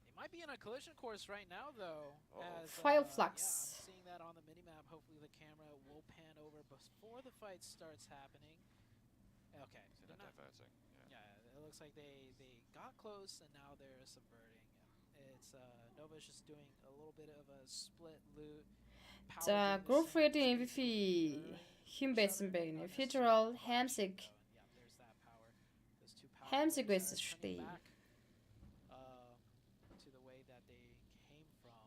They might be in a collision course right now, though. As, File flux. Yeah, I'm seeing that on the minimap. Hopefully the camera will pan over before the fight starts happening. Okay. So they're diverting. Yeah, it looks like they got close and now they're subverting. It's Nova's just doing a little bit of a split loot. За group rating MVP хэн байсан бэ гэнэ? Federal Hamsig. Hamsig байсан шүү дээ. To the way that they came from.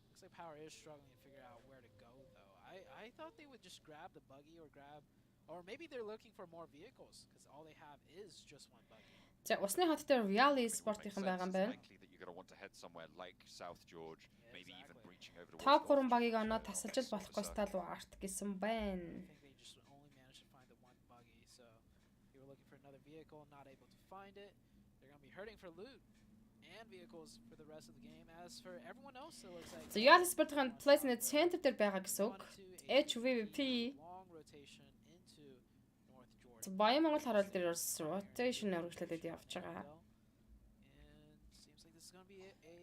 Looks like Power is struggling to figure out where to go though. I thought they would just grab the buggy or maybe they're looking for more vehicles because all they have is just one buggy. За усны хот дээр Real Sport-ийн байгаа юм байна. You're going to want to head somewhere like South George, maybe even breaching over the Top 3 багийг оноо тасалж болохгүй стал руу арт гэсэн байна. I think they just only managed to find the one buggy, so they were looking for another vehicle, not able to find it. They're going to be hurting for loot and vehicles for the rest of the game. As for everyone else, it looks like So Real Sport-ийн place in the center дээр байгаа гэсэн үг. HVVP long rotation into North Georgia. Баян Монгол харуул дээр rotation өргөжлөлөд явж байгаа. It's going to be a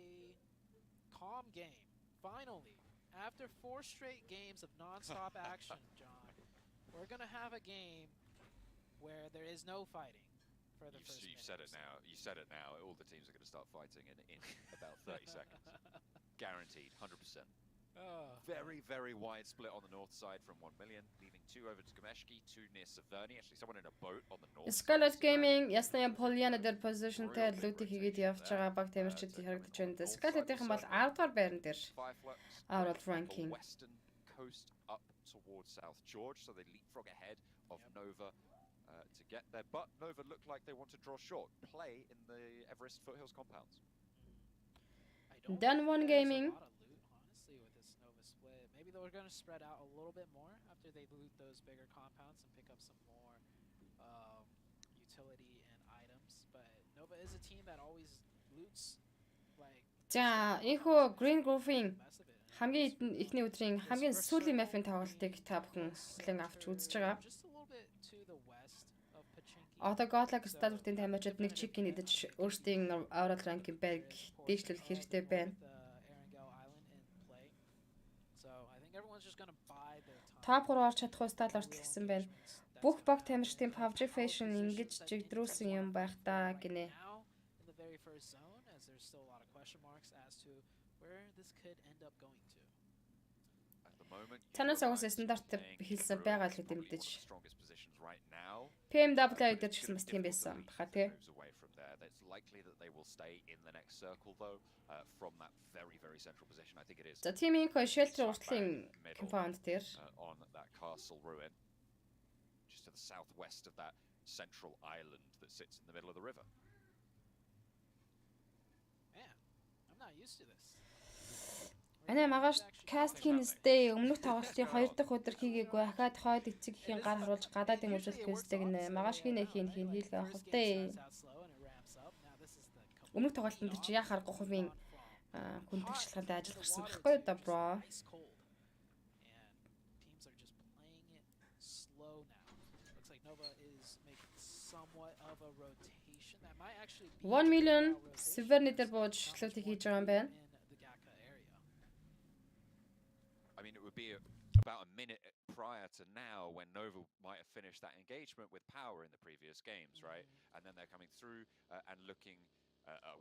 calm game. Finally, after 4 straight games of non-stop action, John, we're going to have a game where there is no fighting for the first You've said it now. You said it now. All the teams are going to start fighting in about 30 seconds. Guaranteed, 100%. Very, very wide split on the north side from 1 million, leaving 2 over to Gameshki, 2 near Severny. Actually, someone in a boat on the north. Scarlet Gaming ясны Polyana дээр positionтэй лүтийг хийгээд явж байгаа баг тамирчид харагдаж байна. Scarlet-ийн бол 10 дугаар байран дээр. Overall ranking. Western coast up towards South George, so they leapfrog ahead of Nova to get there, but Nova look like they want to draw short. Play in the Everest Foothills compounds. Done one gaming. A lot of loot, honestly, with this Nova split. Maybe they're going to spread out a little bit more after they loot those bigger compounds and pick up some more utility and items. But Nova is a team that always loots like. За энэхүү Green Grouping хамгийн ихний өдрийн хамгийн сүүлийн map-ын тоглолтыг та бүхэн хүлээн авч үзэж байгаа. Одоо Godlike статусийн тамирчид нэг чикийн идэж өөрсдийн overall rank-ийн байрыг дээшлүүлэх хэрэгтэй байна. Топ 3 орж чадах устдал ортол гэсэн байна. Бүх баг тамирчдын PUBG fashion ингэж жигдрүүлсэн юм байх та гинэ. Танаас агаас стандарт хэлсэн байгаа л гэдэг мэдээж. PMW дээр ч гэсэн бас тийм байсан баха тий. За тимийн shelter уртлын compound дээр just to the southwest of that central island that sits in the middle of the river. Man, I'm not used to this. Анаа магаш каст хийнэстэй өмнөх тоглолтын 2 дахь өдөр хийгээгүй ахаад хойд эцэг ихийн гар харуулж гадаадын мөржүүлэх гэстэй гинэ. Магаш хийнэ хийлгээ авах вэ. Өмнөх тоглолтод чи яхаар 3% хүндэгчлэхэнд ажил гарсан байхгүй да бро. $1 million Severny дээр бууж шлүүдийг хийж байгаа юм байна. I mean, it would be about a minute prior to now when Nova might have finished that engagement with Power in the previous games, right? And then they're coming through and looking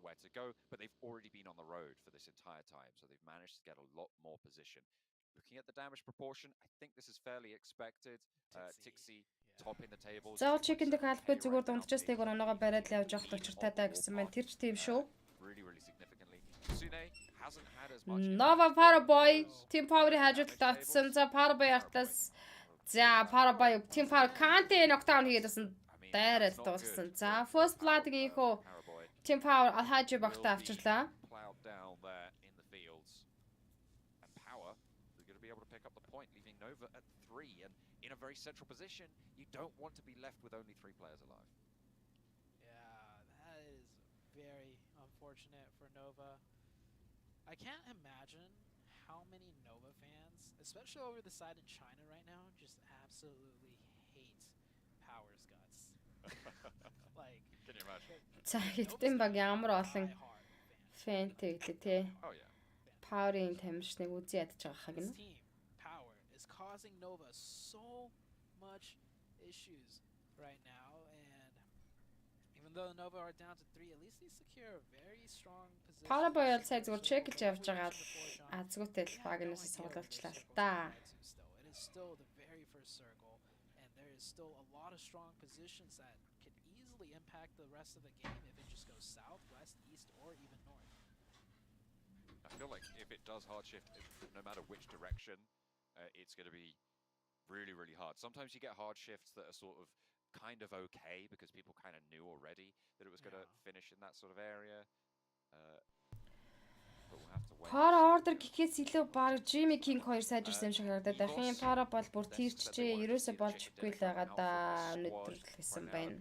where to go, but they've already been on the road for this entire time, so they've managed to get a lot more position. Looking at the damage proportion, I think this is fairly expected. Tixi topping the tables. Заавал чикэнд хаалбгүй зүгээр дундчаас дэг оноогоо бариад л явж явах учиртай даа гэсэн байна. Тэр ч тийм шүү. Really significantly. Sune hasn't had as much. Nova Paraboy Team Power-ийн хажууд татсан. За Paraboy артаас за Paraboy Team Power Kante knockdown хийгээд басан дайраад дууссан. За First Blood-ийн хөө Team Power алхаж багтаа авчирлаа. Plowed down there in the fields. And Power is going to be able to pick up the point, leaving Nova at 3 and in a very central position. You don't want to be left with only 3 players alive. Yeah, that is very unfortunate for Nova. I can't imagine how many Nova fans, especially over the side in China right now, just absolutely hate Power's guts. Like, can you imagine? За хэдэн баг ямар олон фэнтэй гэлээ те. Power-ийн тамирчныг үзий ядж байгаа хаг нь. Power is causing Nova so much issues right now, and even though Nova are down to 3, at least they secure a very strong position. Power boy сая зүгээр чекэлж явж байгаа л азгүйтэй л багнаас цуглуулчлаа л та. It is still the very first circle, and there is still a lot of strong positions that can easily impact the rest of the game if it just goes south, west, east, or even north. I feel like if it does hard shift, no matter which direction, it's going to be really hard. Sometimes you get hard shifts that are sort of kind of okay because people kind of knew already that it was going to finish in that sort of area. But we'll have to wait. Para order гэхээс илүү баг Jimmy King 2 сайжирсан юм шиг харагдаад дахин Para бол бүр тийрчжээ ерөөсө болж ихгүй л байгаа да өнөдөр л гэсэн байна.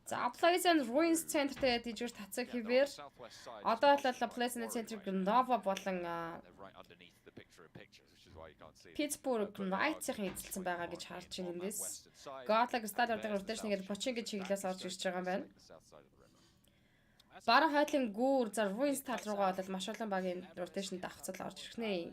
За Place and Ruins центртэй дижгэр тацаг хэвээр одоо л Place and центрыг Nova болон Pittsburgh Knights-ийн эзэлсэн байгаа гэж харж байна эндээс. Godlike Stadium-ын rotation-ыг бочин гэж чиглэлээс орж ирж байгаа юм байна. Бара хойтлын гүүр за Ruins тал руугаа бол маш олон багийн rotation давхцал орж ирэх нэ.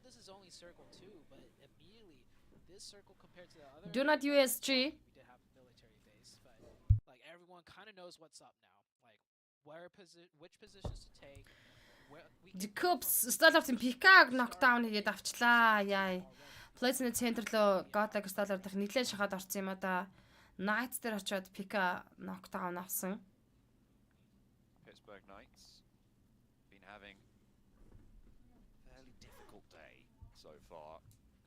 This is only circle 2, but immediately this circle compared to the other. Do not USG. We did have a military base, but like everyone kind of knows what's up now. Like which positions to take. The Cubs Stallard-ын Picard knockdown хийгээд авчлаа. Яа. Place-ийн центр руу Godlike Stallard дэх нэлээд шахаад орсон юм а да. Knights дээр очиод Picard knockdown авсан. Pittsburgh Knights been having difficult day so far.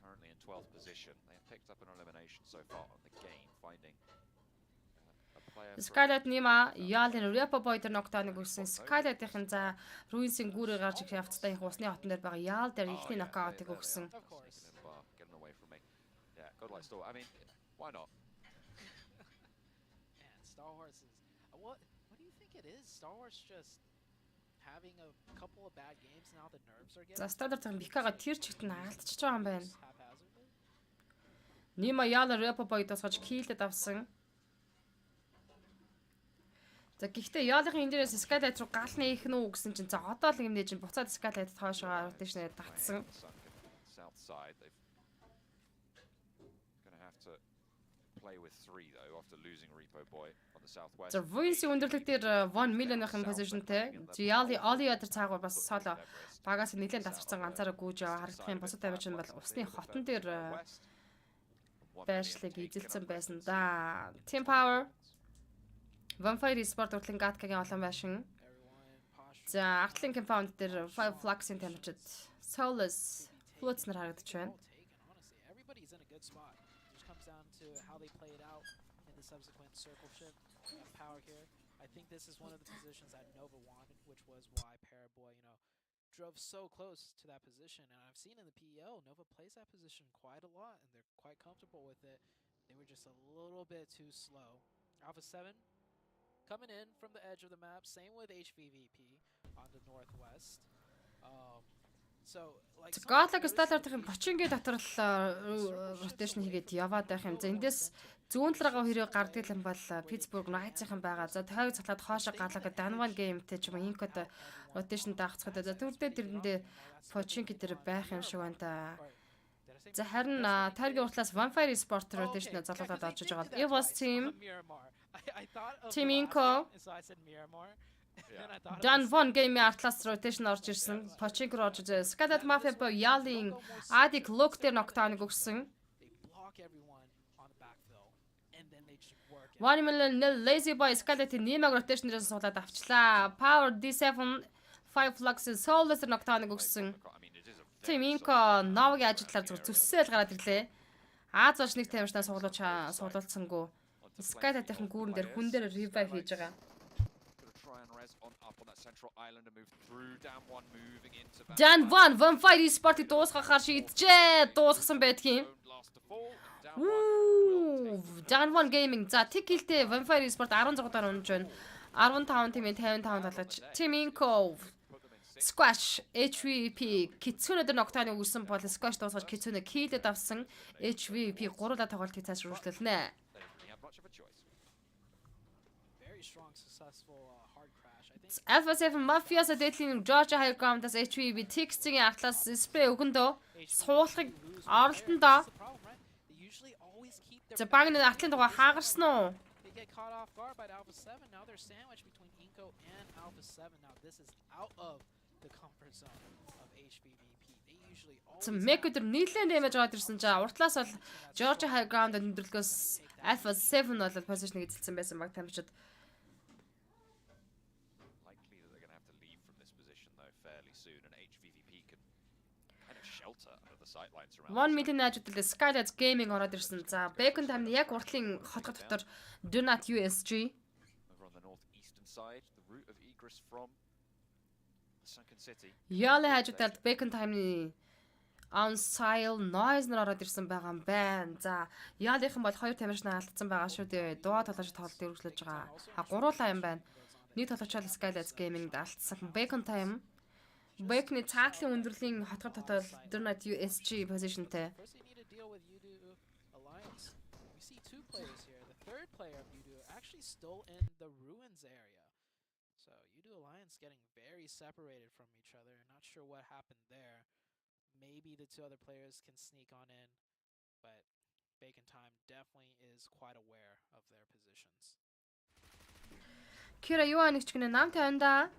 Currently in 12th position. They have picked up an elimination so far on the game, finding a player. Skylight Nima, Яалын Repo Boy дээр нокдауныг өгсөн. Skylight-ийн за Ruins-ийн гүүрийг гарч ирэх явцдаа их усны хотон дээр байгаа Яал дээр ихний нокаутыг өгсөн. Getting away from me. Yeah, God like Star. I mean, why not? Man, Star Wars is what do you think it is? Star Wars just having a couple of bad games now, the nerves are getting. За Star Wars Бикага тэр чигт нь алдчихж байгаа юм байна. Нима Яалын Repo Boy тусгаж киллэд авсан. За гэхдээ Яалын энэ дээрээс Skylight руу гал нээх нь үү гэсэн чинь за одоо л юм нээж буцаад Skylight хоошоо rotation-ээр татсан. South side, they're going to have to play with 3 though after losing Repo Boy on the southwest. За Ruins-ийн өндөрлөг дээр 1 million-ийн positionтэй. Яали Олио дээр цаагаар бас соло багаас нэлээд тасарсан ганцаараа гүйж яваа харагдах юм. Босод тавьж нь бол усны хотон дээр байршлыг эзэлсэн байсан да. Team Power Vampire Sport уртлын Гаткагийн олон байшин. За Артлын compound дээр 5 Flux-ийн тамирчид Soulless Flutes-нар харагдаж байна. Everybody's in a good spot. It just comes down to how they play it out in the subsequent circle shift of power here. I think this is one of the positions that Nova wanted, which was why Paraboy, drove so close to that position. And I've seen in the PEO, Nova plays that position quite a lot, and they're quite comfortable with it. They were just a little bit too slow. Alpha 7 coming in from the edge of the map, same with HVVP on the northwest. Готлог сталартын почингийн дотор л rotation хийгээд яваад байх юм. За эндээс зүүн талраа хэрэг гардаг юм бол Pittsburgh Knights-ийн байгаа. За тойг цатлаад хоошоо галаг Danvan Game-тэй ч юм уу инкод rotation даахцгаад. За түрдээ тэрэндээ починги дээр байх юм шиг байна та. За харин тойргийн уртлаас Vampire Sport rotation залуулаад орж байгаа бол Evos Team Team Inco Danvan Game артлаас rotation орж ирсэн. Починг руу орж ирсэн. Skylight Mafia бо Яалын Adik Look дээр knockdown өгсөн. 1 million Lazy Boy Skylight-ийн Nimag rotation-ээс суулаад авчлаа. Power D7 5 Flux Soulless knockdown өгсөн. Team Inco Novгийн ажидлаар зүсэл гараад ирлээ. Аз олж нэг тамирчнаа суулуулсангүй. Skylight-ийн гүүрэн дээр хүн дээр revive хийж байгаа. Danvan Vampire Sport-ийг дуусгахаар шийджээ. Дуусгасан байдгийн. Danvan Gaming за тэг хилтэй Vampire Sport 16 дараа унж байна. 15 тийм 55 талж. Team Inco Squash HVP Kitsune дээр ногтааны өгсөн бол Squash дуусгаж Kitsune киллэд авсан. HVP гурлаа тоглолтыг цааш үргэлжлүүлнэ. Alpha 7 Mafia sa Deadly Georgia High Ground-аас HVB Tix-ийн артлаас спрей өгөндөө суулгыг оролтондоо за багны атлын тугаа хаагарсан уу? Get caught off guard by Alpha 7. Now they're sandwiched between Inco and Alpha 7. Now this is out of the comfort zone of HVVP. They usually always Мэг өдөр нийлэн дэмэж аваад ирсэн чинь уртлаас бол Georgia High Ground өндөрлгөөс Alpha 7 бол позишныг эзэлсэн байсан баг тамирчид. Likely that they're going to have to leave from this position though fairly soon, and HVVP can kind of shelter under the sidelines around. 1 million ажидлал Skylight Gaming ороод ирсэн. За Bacon таймны яг уртлын хотгод дотор Do Not USG. Over on the northeastern side, the route of egress from the sunken city. Яалын хажуудалд Bacon таймны on sale noise нар ороод ирсэн байгаа юм байна. За яалынхан бол 2 тамирчнаа алдсан байгаа шүү дээ. Дуу толгойч тоглолт үргэлжлэж байгаа. Гуруулаа юм байна. Нэг толгойчол Skylight Gaming-д алдсан. Bacon time Bacon-ы цаатлын өндөрлөлийн хотгод дотор Do Not USG positionтэй. First they need to deal with Yudu Alliance. We see 2 players here. The third player of Yudu actually still in the ruins area. So Yudu Alliance getting very separated from each other. Not sure what happened there. Maybe the 2 other players can sneak on in, but Bacon Time definitely is quite aware of their positions. Kira юу нэг ч гэнэ нам тавинда.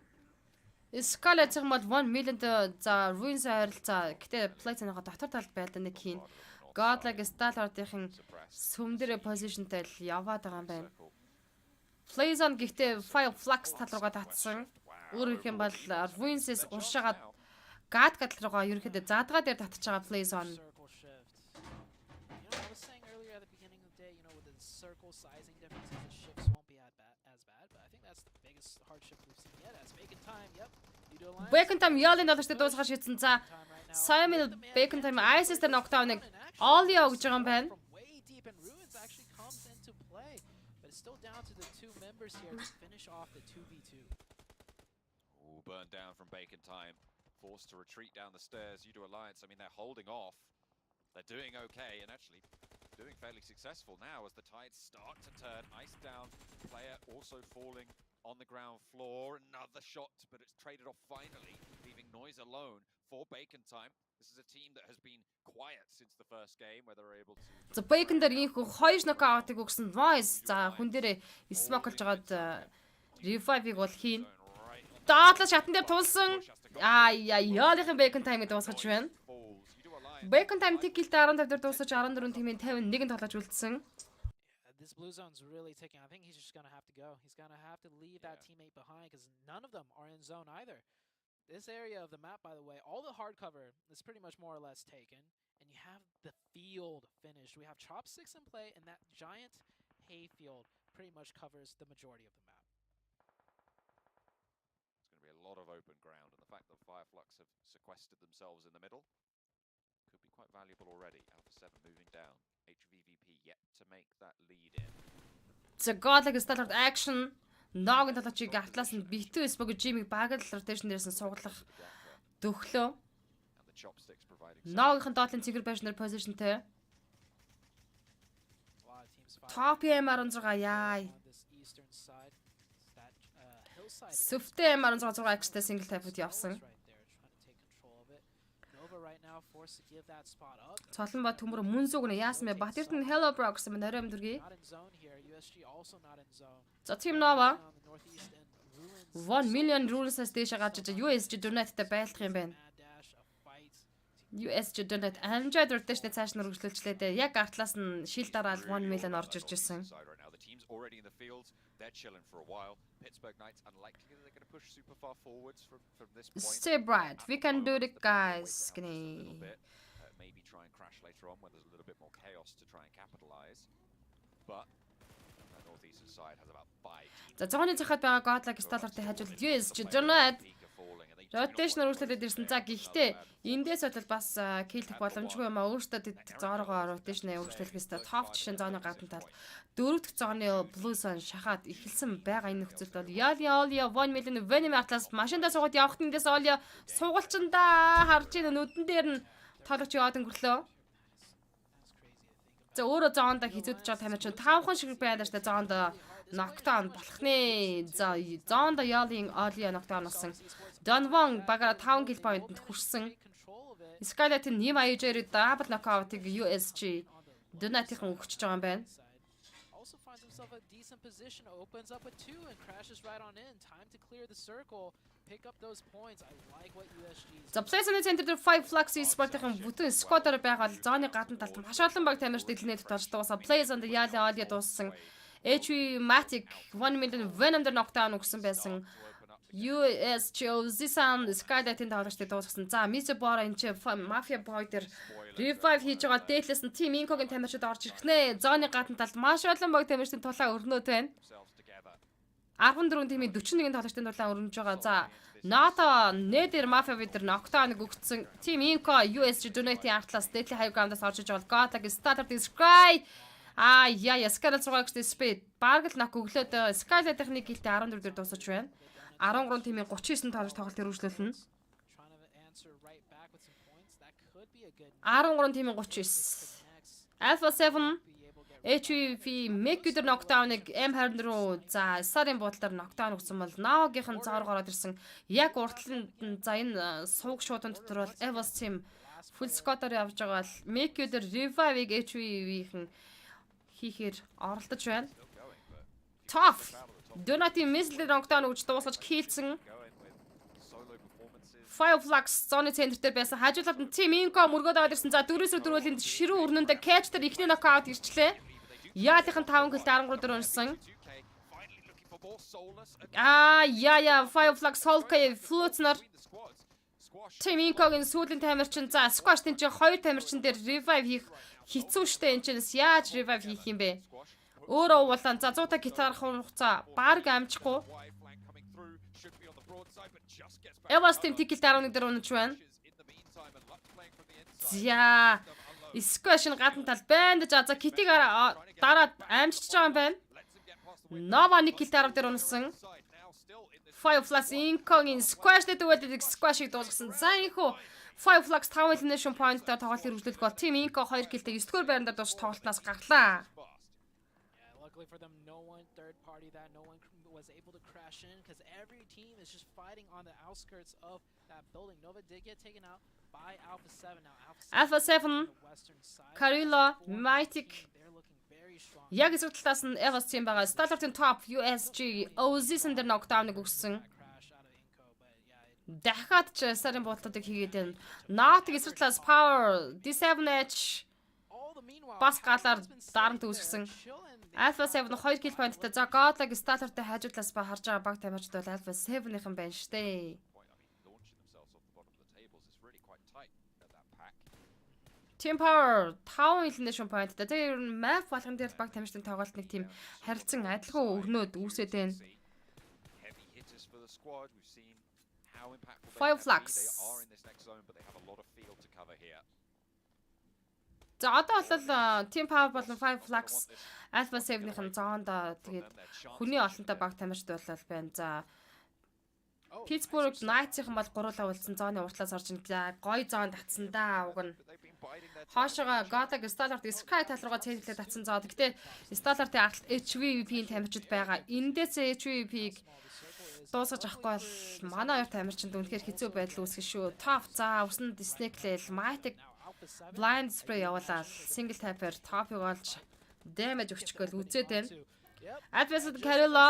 Skylight-ийн бол 1 million за Ruins харилцаа. Гэтэ Play-ийн дотор талд байлаа нэг хийн. Godlike Stalwart-ийн сүмдэр позишнтэй л яваад байгаа юм байна. Play-on гэхдээ 5 Flux тал руугаа татсан. Өөр их юм бол Ruins-с уршаагаад гад руугаа ерөөхдөө заадгаа дээр татчих байгаа play zone. Circle shift. You know, I was saying earlier at the beginning of the day, you know, with the circle sizing differences, the shifts won't be as bad, but I think that's the biggest hardship we've seen yet. As Bacon Time, yep. Bacon Time яалын долоочтой дуусгаж шийдсэн. За Simon Bacon Time ISS-ээр knockdown-ыг Ollie өгж байгаа юм байна. Way deep in ruins actually comes into play, but it's still down to the two members here to finish off the 2v2. Ooh, burned down from Bacon Time, forced to retreat down the stairs. You do Alliance, I mean, they're holding off. They're doing okay and actually doing fairly successful now as the tides start to turn. Ice down, player also falling on the ground floor. Another shot, but it's traded off finally, leaving Noise alone for Bacon Time. This is a team that has been quiet since the first game, where they were able to... За Bacon дээр ийхүү 2 knockout-ыг өгсөн Noise. За хүн дээрээ smoke болж байгаад revive-ыг бол хийн. Даадлаа шатан дээр тулсан. Яалынхын Bacon Time-ыг дуусгаж байна. Bacon Time tick-тэй 15 дээр дуусаж 14 тимийн 51-нд тоглож үлдсэн. This blue zone's really taking. I think he's just gonna have to go. He's gonna have to leave that teammate behind because none of them are in zone either. This area of the map, by the way, all the hard cover is pretty much more or less taken, and you have the field finished. We have chopsticks in play, and that giant hayfield pretty much covers the majority of the map. It's going to be a lot of open ground, and the fact that Fireflux have sequestered themselves in the middle could be quite valuable already. Alpha 7 moving down. HVVP yet to make that lead in. So godlike start action. Ноог талаачиг атлаас нь битүү спог Jimmy багал rotation дээрээс нь сууглах дөхлөө. Ноогийнх нь доотлын цэгэр байшнаар positionтэй. Top M16 яй. Сүфтэй M16 6x-тэй single type-д явсан. Цолон ба төмөр мөн зүгнэ яасан бэ? Батэрт нь Hello Bro гэсэн мань орой өмдөргий. За Team Nova 1 million rules-аас дээш гарч иж USG donate-тай байлдах юм байна. USG donate Android rotation цааш нь үргэлжлүүлчлээ дээ. Яг артлаас нь шил дараал 1 million орж ирж ирсэн. They're chilling for a while. Pittsburgh Knights unlikely that they're going to push super far forwards from this point. Stay bright. We can do it, guys. Maybe try and crash later on when there's a little bit more chaos to try and capitalize. But the northeastern side has about 5 teams. За зооны захад байгаа godlike stallертэй хажууд USG donate rotation үргэлжлүүлээд ирсэн. За гэхдээ эндээс бол бас киллдэх боломжгүй юм а. Өөртөө зоорогоо rotation үргэлжлүүлэх ёстой. Top жишээ зооны гадна талд 4-р зооны blue zone шахаад эхэлсэн байгаа энэ нөхцөлд бол Ollie 1 million venom атлаас машиндаа суугаад явахт эндээс Ollie суугалчандаа харж ийн нүдэн дээр нь тоглож яваад өнгөрлөө. За өөрөө зоондоо хизүүдж байгаа тамирчин 5хан шиг байна штэ зоондоо knockdown болох нэ. За зоондоо Ollie knockdown болсон. Donvon багаараа 5 kill point-д хүрсэн. Skylight-ийн нэм аяжээр double knockout-ыг USG Donate-ийн өгч байгаа юм байна. Also finds himself a decent position, opens up with 2 and crashes right on in. Time to clear the circle, pick up those points. I like what USG is. За Placement Center дээр 5 Flux Sport-ийн бүтэн squad-аар байгаа л зооны гадна талд маш олон баг тамирч дэлнээд тулж дуусаа. Placement дээр Ollie дууссан. HV Matic 1 million Venom дээр knockdown өгсөн байсан. USG Zisan Skylight-ийн тоглогчдыг дуусгасан. За Mr. Bora энэ Mafia Boy дээр revive хийж байгаа дээдлээс нь Team Inco-гийн тамирчид орж ирэх нэ. Зооны гадна талд маш олон баг тамирчдын тулаа өрнөд байна. 14 тимийн 41 тоглогчдын тулаа өрнөж байгаа. За NATO нээдэр Mafia Boy дээр knockdown өгсөн. Team Inco USG Donate-ийн артлаас дээдлийн high ground-аас орж иж бол godlike starter Sky Skylight 6x speed бараг л knock өглөөд Skylight техник гэлтэй 14 дээр дуусаж байна. 13 тимийн 39 тоглолт хэрэгжүүлүүлнэ. 13 тимийн 39. Alpha 7 HV Make дээр knockdown-ыг M20 руу за Star-ын буудлаар knockdown өгсөн бол Nao-гийнхэн зоорог ороод ирсэн. Яг уртлан за энэ сууг шуудан дотор бол Evos team full squad-аар явж байгаа л Make дээр revive-ыг HV-ийн хийхээр оролдож байна. Tough Donate missile knockdown өгч дуусгаж киллсэн. Fireflux зооны центр дээр байсан. Хажуулаад нь Team Inco мөргөөд аваад ирсэн. За 4-4-ийн ширүү өрнөндө catch дээр ихний knockout ирчлээ. Яалийнхан 5 киллтэй 13 дээр унсан. Fireflux Hulk Flutznер Team Incoгийн сүүлийн тамирчин за Squash тэн чинь 2 тамирчин дээр revive хийх хэцүү шттэ энэ чинь яаж revive хийх юм бэ? Өөрөө уулан за 100 та гитар хугацаа баг амжихгүй. Эвас team ticket 11 дээр унаж байна. За Squash-ын гадна тал бандж за китиг дараа амжиж байгаа юм байна. Nova нэг гитар дээр унасан. Fireflux Incoгийн Squash дээр дүүдэд Squash-ыг дуусгасан. За энэхүү Fireflux 5 elimination point-оор тоглолт хэрэгжүүлэх бол Team Inco 2 киллтэй 9 дугаар байранд дуусч тоглолтноос гарлаа. Luckily for them, no one third party that no one was able to crash in because every team is just fighting on the outskirts of that building. Nova did get taken out by Alpha 7 now. Alpha 7, Carilla, Mythic. Яг эсрэг талаас нь Evas team байгаа. Starter-ийн top USG OZ-сэн дээр knockdown-ыг өгсөн. Дахиад ч сарын буудлуудыг хийгээд байна. Not эсрэг талаас Power D7H бас галаар дарамт үүсгэсэн. Alpha 7 2 kill point-тай. За Godlag Starter-тэй хажуудлаас ба харж байгаа баг тамирчид бол Alpha 7-ийнхэн байна штэ. Team Power 5 elimination point-тай. Тэгээ ер нь map болгон дээр баг тамирчдын тоглолт нэг тийм харилцан адилхан өрнөд үүсээд байна. Fireflux. За одоо бол Team Power болон Fireflux Alpha 7-ийн зоонд тэгээд хүний олонтой баг тамирчд болол байна. За Pittsburgh Knights-ийн бол гурлаа уулзсан зооны уртлаас орж ин гой зоон татсан да уг нь. Хоошоо Godlag Starter-т Sky талруугаа цэглээд татсан зоо. Гэхдээ Starter-ийн аргалт HVP-ийн тамирчид байгаа. Эндээс HVP-г дуусгаж авахгүй бол манай хоёр тамирчинд үнэхээр хэцүү байдал үүсгэн шүү. Top за усанд Snake-лэл Mythic Blind Spray явуулаад single tap-ээр top-ыг олж damage өгчих гээл үзээд байна. Advanced Carilla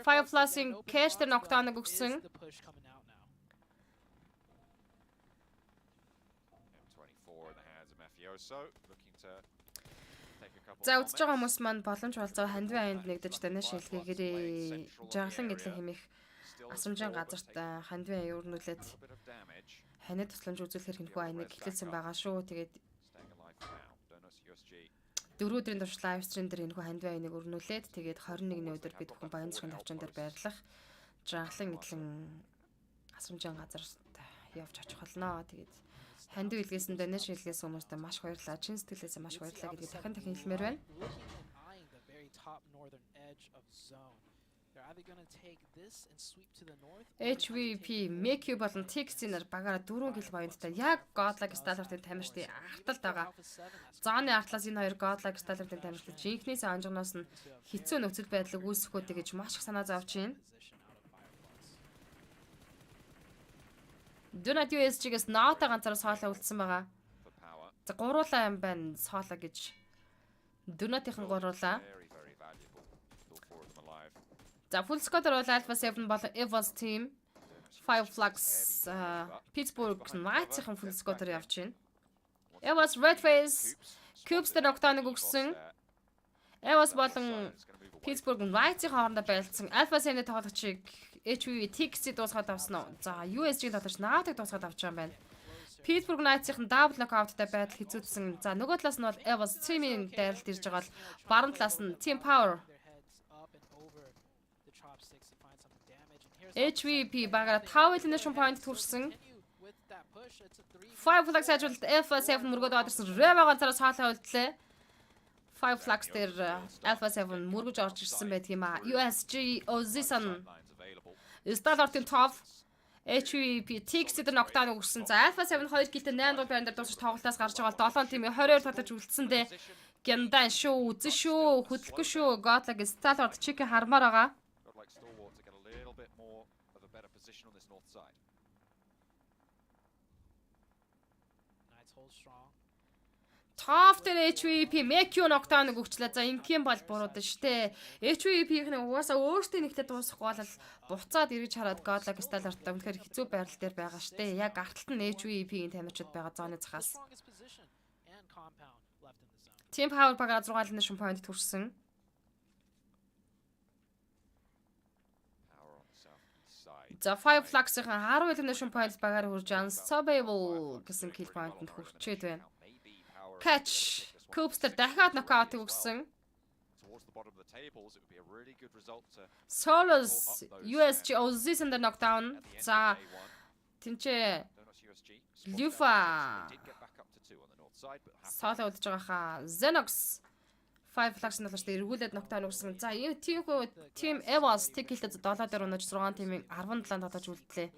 Fireflux-ийн cash дээр knockdown-ыг өгсөн. За үзэж байгаа хүмүүс маань боломж болцоо хандвын аянд нэгдэж танаа шилгээгээрээ жаглан гэдлэн хэмээх асамжийн газарт хандвын аяа өрнүүлээд ханаа тусламж үзүүлэхээр хинхүү аяныг эхлүүлсэн байгаа шүү. Тэгээд 4 өдрийн турш лайв стрим дээр энэхүү хандвын аяныг өрнүүлээд тэгээд 21-ний өдөр бид бүхэн баян засгийн тавчан дээр байрлах жаглан гэдлэн асамжийн газарт явж очих болно. Тэгээд хандив илгээсэн дэнэ шилгээс хүмүүстээ маш баярлалаа. Чин сэтгэлээсээ маш баярлалаа гэдгийг дахин хэлмээр байна. HVP, Mekyu болон Tixiner багаараа 4 кил поинттай яг Godlag Starter-ийн тамирчдын ахталд байгаа. Зооны артлаас энэ хоёр Godlag Starter-ийн тамирчид жинхнээсээ онжгоноос нь хэцүү нөхцөл байдлыг үүсгэхөө гэж маш их санаа зовж байна. Дүнат USG-гээс Nota ганцаараа соолоо үлдсэн байгаа. За гуруулаа юм байна соолоо гэж. Дүнатийнхэн гуруулаа. За full squad бол Alpha 7 болон Evas team, Fireflux, Pittsburgh Knights-ийн full squad-оор явж байна. Evas Red Face, Cubes дээр knockdown-ыг өгсөн. Evas болон Pittsburgh Knights-ийн хоорондоо байлцсан Alpha 7-ийн тоглогчийг HVP Tixi дуусгаад авсан уу? За USG тоглогч Nata-г дуусгаад авч байгаа юм байна. Pittsburgh Knights-ийн double knockout-тай байдал хэцүүдсэн. За нөгөө талаас нь бол Evas team-ийн дайралт ирж байгаа бол баруун талаас нь Team Power HVP багаараа 5 elimination point төрсөн. Fireflux хажуулалт Alpha 7 мөргөд одорсон Reva ганцаараа соолоо үлдлээ. Fireflux дээр Alpha 7 мөргөж орж ирсэн байдаг юм а. USG Ozison Starter-ийн top HVP Tixi дээр knockdown өгсөн. За Alpha 7 2 киллтэй 8 дугаар байранд дуусах тоглолтоос гарч байгаа бол 7 тимийн 22 татаж үлдсэндээ гяндан шүү, үзэн шүү, хөдөлгөө шүү. Godlag Starter чиг хармаар байгаа. Top дээр HVP Mekyu knockdown өгчлээ. За ингийн бол буруудаа штэ. HVP-ийн угаасаа өөртөө нэгтэй дуусахгүй бол буцаад эргэж хараад Godlag Starter-тай үнэхээр хэцүү байрал дээр байгаа штэ. Яг арталт нь HVP-ийн тамирчид байгаа зооны захаас. Team Power багаар 6 elimination point төрсөн. За 5 Flux-ийн 10 elimination points багаар хүрж Unstoppable гэсэн kill point-д хүрчээд байна. Catch Coopster дахиад knockout өгсөн. Solos USG Ozzy-сэн дээр knockdown. За тэнцээ Lufa Solo удаж байгаа хаа. Xenox 5 Flux нь болохоор эргүүлээд knockdown өгсөн. За энэ team Evos Tickle-тэй 7 дээр унаж 6 тимийн 17 татаж үлдлээ.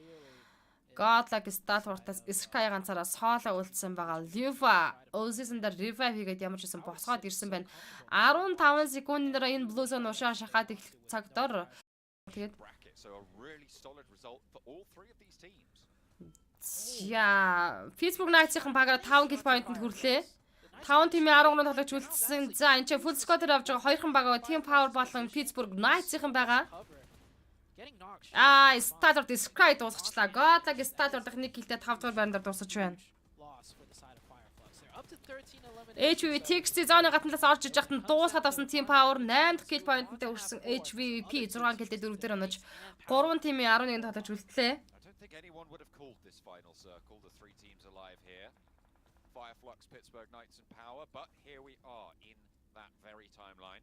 Godlike Stalwart-аас Sky ганцаараа Solo үлдсэн байгаа. Lufa Ozzy-сэн дээр revive хийгээд ямар ч байсан босгоод ирсэн байна. 15 секундын дараа энэ Blue Zone ушаа шахаад их цаг дор. Тэгээд яа, Facebook Knights-ийн багаараа 5 kill point-д хүрлээ. 5 тимийн 13 тоглож үлдсэн. За энэ ч full squad-ээр авч байгаа хоёрхан байгаа Team Power болон Pittsburgh Knights-ийн байгаа. Stalwart Sky дуусгачлаа. Godlike Stalwart-ийн нэг киллтэй 5 дугаар байранд дуусгаж байна. HVP зооны гатналаас орж иж хахад дуусгаад авсан Team Power 8 дахь kill point-тэй өрсөн HVP 6 киллтэй 4 дээр онож 3 тимийн 11 тоглож үлдлээ. Fireflux, Pittsburgh Knights and Power, but here we are in that very timeline.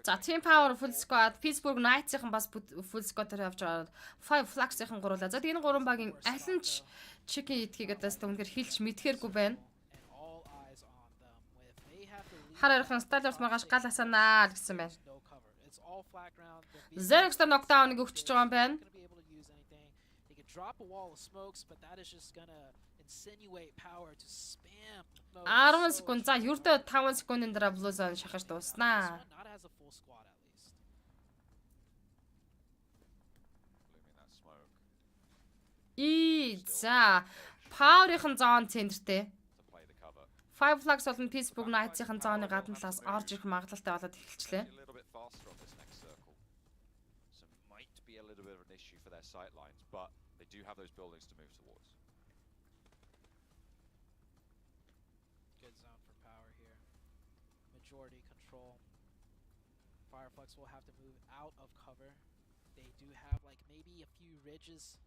За Team Power full squad, Pittsburgh Knights-ийн бас full squad-аар авч байгаа. Fireflux-ийн гуруулаа. За энэ гурван багийн аль нь ч чеки идхийг одоо үнээр хэлж мэдхээргүй байна. Хараархан Stalwart маргааш гал асаанаа гэсэн байна. Xenox knockdown-ыг өгчөж байгаа юм байна. Drop a wall of smokes, but that is just gonna insinuate Power to spam. 10 секунд. За ердөө 5 секундын дараа Blue Zone шахаж дууснаа. Not as a full squad at least. За Power-ийн зоон центртэй. 5 Flux болон Pittsburgh Knights-ийн зооны гадна талаас орж ирэх магадлалтай болоод эхэлчлээ. They do have those buildings to move towards. Good zone for Power here. Majority control. Fireflux will have to move out of cover. They do have like maybe a few ridges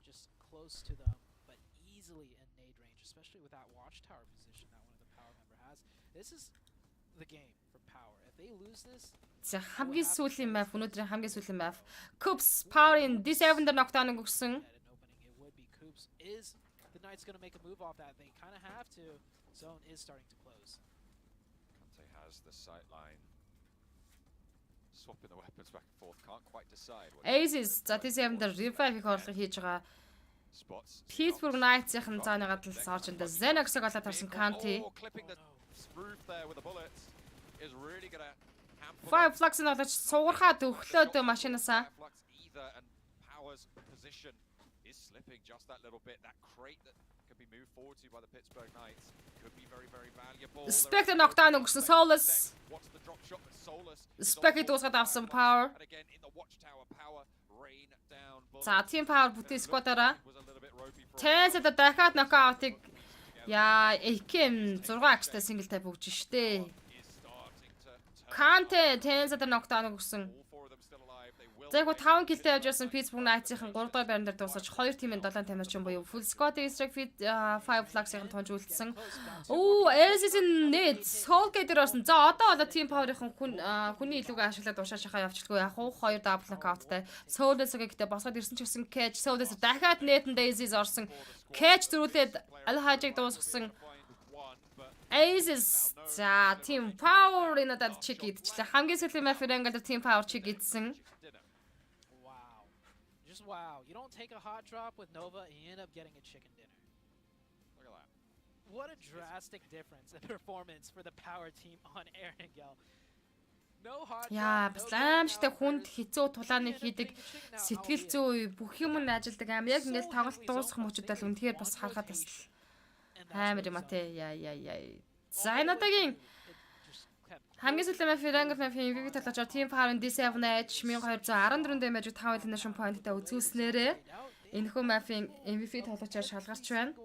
just close to them, but easily in nade range, especially with that watchtower position that one of the Power member has. This is the game for Power. If they lose this, За хамгийн сүүлийн map өнөөдрийн хамгийн сүүлийн map Coops Power-ийн D7 дээр knockdown өгсөн. Is the Knights going to make a move off that? They kind of have to. Zone is starting to close. Kante has the sight line. Swapping the weapons back and forth. Can't quite decide. Aces за D7 дээр revive-ийг орлого хийж байгаа. Pittsburgh Knights-ийн зооны гадалд орж ирэндээ Xenox-ыг олоод тарсан Kante. Five Flux-ыг олж сугархаад өглөөд машинаасаа. Slipping just that little bit. That crate that could be moved forward to by the Pittsburgh Knights could be very, very valuable. Spectre knockdown өгсөн Solus. What's the drop shot with Solus? Spectre дуусгаад авсан Power. And again in the watchtower, Power rain down. За Team Power бүтэн squad-аараа Tense-д дахиад knockout-ыг яа AKM 6x-тай single type өгч штэ. Kante Tense-д knockdown өгсөн. За яг 5 киллтэй явж байсан Pittsburgh Knights-ийн 3 дугаар байран дээр дуусаж 2 тимийн 7 тамирчин буюу full squad Strike Fit 5 Flux-ийн тонж үлдсэн. Aces-ийн net Soulgate дээр орсон. За одоо болоо Team Power-ийн хүний илүүгээ ашиглаад уушаа шахаа явчихлгүй. Яг 2 double knockout-тай. Soulgate гэхдээ босоод ирсэн ч гэсэн catch Soulgate дахиад net-д Aces орсон. Catch зөрүүлээд аль хаажиг дуусгасан. Aces за Team Power-ийн надад check идчихлээ. Хамгийн сүүлийн map Angle дээр Team Power check идсэн. Just wow. You don't take a hot drop with Nova and you end up getting a chicken dinner. Look at that. What a drastic difference in performance for the Power team on Erangel. No hot drop. Яа, басламжтай хүнд хэцүү тулааны хийдэг сэтгэл зүй бүх юм нь ажилдаг аим. Яг ингээл тоглолт дуусах мөчөд бол үнэхээр бас харахад бас амар юм а те. Яа. За энэ одоогийн хамгийн сүүлийн map Angle map-ийн MVP талж Team Power-ын D7 Edge 1214 damage 5 elimination point-тай үзүүлснээрээ энэхүү map-ийн MVP тоглогчоор шалгарч байна.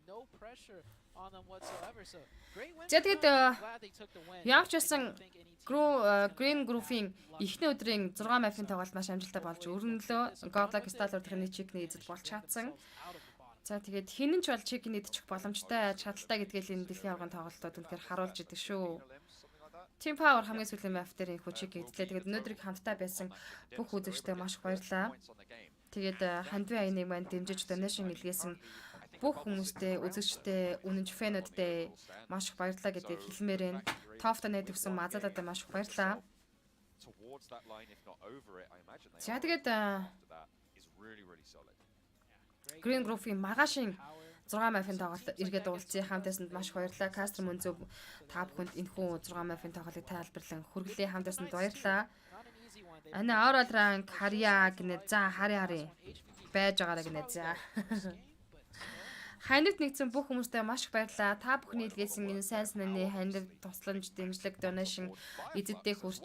no pressure on them whatsoever. So great win. За тэгээд Glad they took the win. Явж байсан Green Group-ийн эхний өдрийн 6 мапын тоглолт маш амжилттай болж өрнөлөө. Godlike Stalwart-ийн чикний эзэд болж чадсан. За тэгээд хинэн ч бол чикний эдчих боломжтой чадaltaй гэдгээл энэ дэлхийн авган тоглолтууд үнэхээр харуулж идэг шүү. Team Power хамгийн сүүлийн map дээр инхүү чик эдлээ. Тэгээд өнөөдрийг хамтдаа байсан бүх үзэгчдэд маш их баярлалаа. Тэгээд хандвын аяныг маань дэмжиж donation илгээсэн бүх хүмүүстээ, үзэгчтэй, үнэнч фэнүүдтэй маш их баярлалаа гэдгийг хэлмээр байна. Тофт нэт өгсөн мазалаад маш их баярлалаа. За тэгээд Green Group-ийн маргаашийн 6 мапын тоглолт эргээд уулзъя. Хамтаасанд маш их баярлалаа. Кастер Мөнзөв та бүхэнд энэхүү 6 мапын тоглолтыг тайлбарлан хүргэлээ. Хамтаасанд баярлалаа. Ана Oral Rank харьяа гинэ. За хари байж байгаараа гинэ. За. Хандивд нэгдсэн бүх хүмүүстээ маш их баярлалаа. Та бүхний илгээсэн энэ сайн санааны хандивд тусламж, дэмжлэг, donation эзэддээ хүрч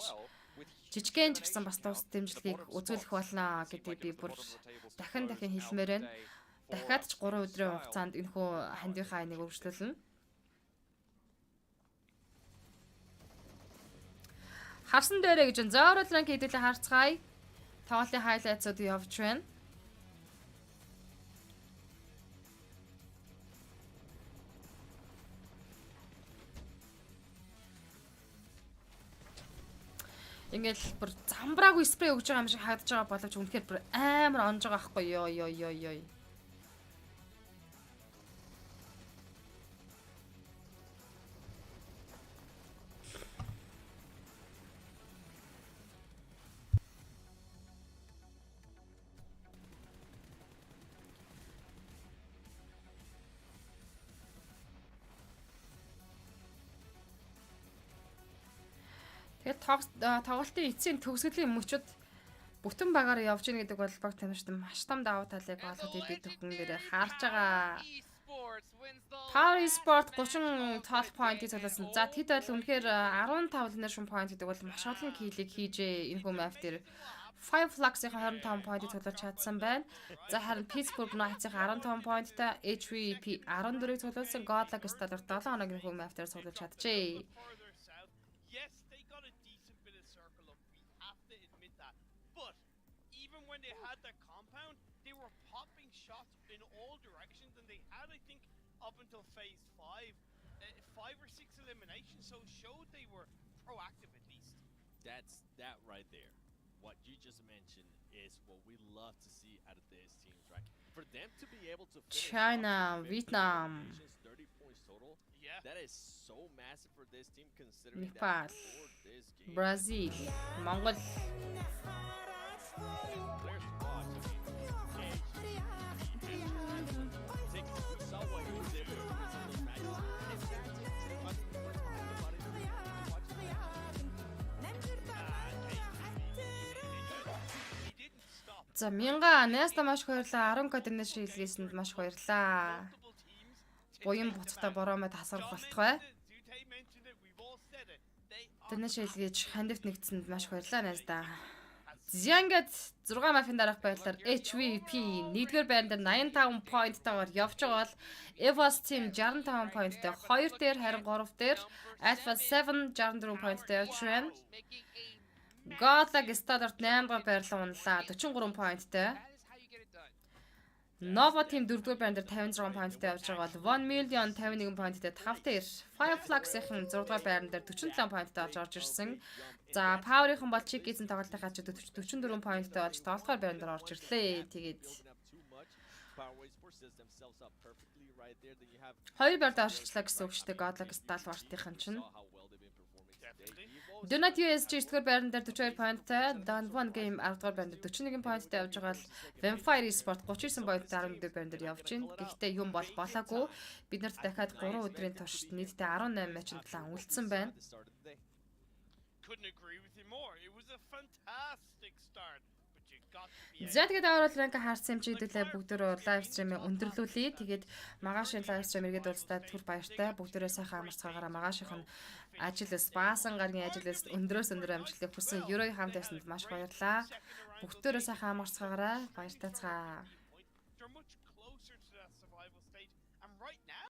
жижигхэн ч гэсэн бас тус дэмжлэгийг үзүүлэх болно гэдгийг би бүр дахин хэлмээр байна. Дахиад ч 3 өдрийн хугацаанд энэхүү хандивынхаа айныг өргөжлүүлнэ. Харсан дээрээ гэж Oral Rank хэдүүлээ харцгаая. Тоглолтын хайлайтсууд явж байна. Ингээл бүр замбраагүй спрей өгж байгаа юм шиг хагдж байгаа боловч үнэхээр бүр амар онж байгаа байхгүй ёо. Тэгээд тоглолтын эцсийн төгсгөлийн мөчөд бүтэн багаар явж ийн гэдэг бол баг тамирчид маш том давуу талыг олоход бид бүхэн дээр харж байгаа. Power Sport 30 total point-ийг цугласан. За тэд бол үнэхээр 15 elimination point гэдэг бол маш олон киллийг хийжээ энэ мап дээр. 5 Flags-ийн 25 point-ийг цуглаж чадсан байна. За харин Pittsburgh Knights-ийн 15 point-тай HVP 14-ийг цуглуулсан. Godlike Stalwart 7 хоногийн map дээр цуглаж чадчихжээ. When they had that compound, they were popping shots in all directions, and they had, I think, up until phase 5, 5 or 6 eliminations, so showed they were proactive at least. That's that right there. What you just mentioned is what we love to see out of these teams, right? For them to be able to finish China, Vietnam, 30 points total. Yeah. That is so massive for this team considering Nepal, that for this game. Brazil, Mongol. За мянга Неста маш их баярлаа. 10 кодны шилгээсэнд маш их баярлаа. Буян буцахта бороомод хасарах болтугай. Тэдний шилгээж хандивт нэгдсэнд маш их баярлаа Неста. Зянгад 6 мафийн дараах байдлаар HVP 1-р байран дээр 85 point-тойгоор явж байгаа бол Evos team 65 point-тай 2 дээр харин 3 дээр Alpha 7 64 point-тай явж байна. Godlike Stalwart 8-р байрлал унлаа 43 point-тай. Nova team 4-р байран дээр 56 point-тай явж байгаа бол 1 million 51 point-тай 5 дээр Fireflags-ийн 6-р байран дээр 47 point-тай болж орж ирсэн. За Power-ийн бол Chick-ийн тоглолтын хажууд 44 point-тай болж 7-р байран дээр орж ирлээ. Тэгээд 2 байранд орчлоо гэсэн үг шүү дээ. Godlike Stalwart-ийн чинь. Donut USG 9-р байран дээр 42 point-тай, Don One Game 10-р байран дээр 41 point-тай явж байгаа л Vampire Sport 39 point-тай 11-р байран дээр явж байна. Гэхдээ юм бол болоогүй. Бид нарт дахиад 3 өдрийн турш нийтдээ 18 матчын талаа үлдсэн байна. За тэгээд Oral Rank хаарсан юм чи хэдүүлээ бүгдөө лайв стримээ өндөрлүүлье. Тэгээд маргаашийн лайв стрим иргэд уулзтаа түр баяртай. Бүгдөө сайхан амарцгаагаараа маргаашийнх нь ажилс баасан гаргийн ажилс өндрөөс өндөр амжилтыг хүсэн Еврогийн хамт байсанд маш баярлалаа. Бүгдөө сайхан амарцгаагаараа баяртай цаа.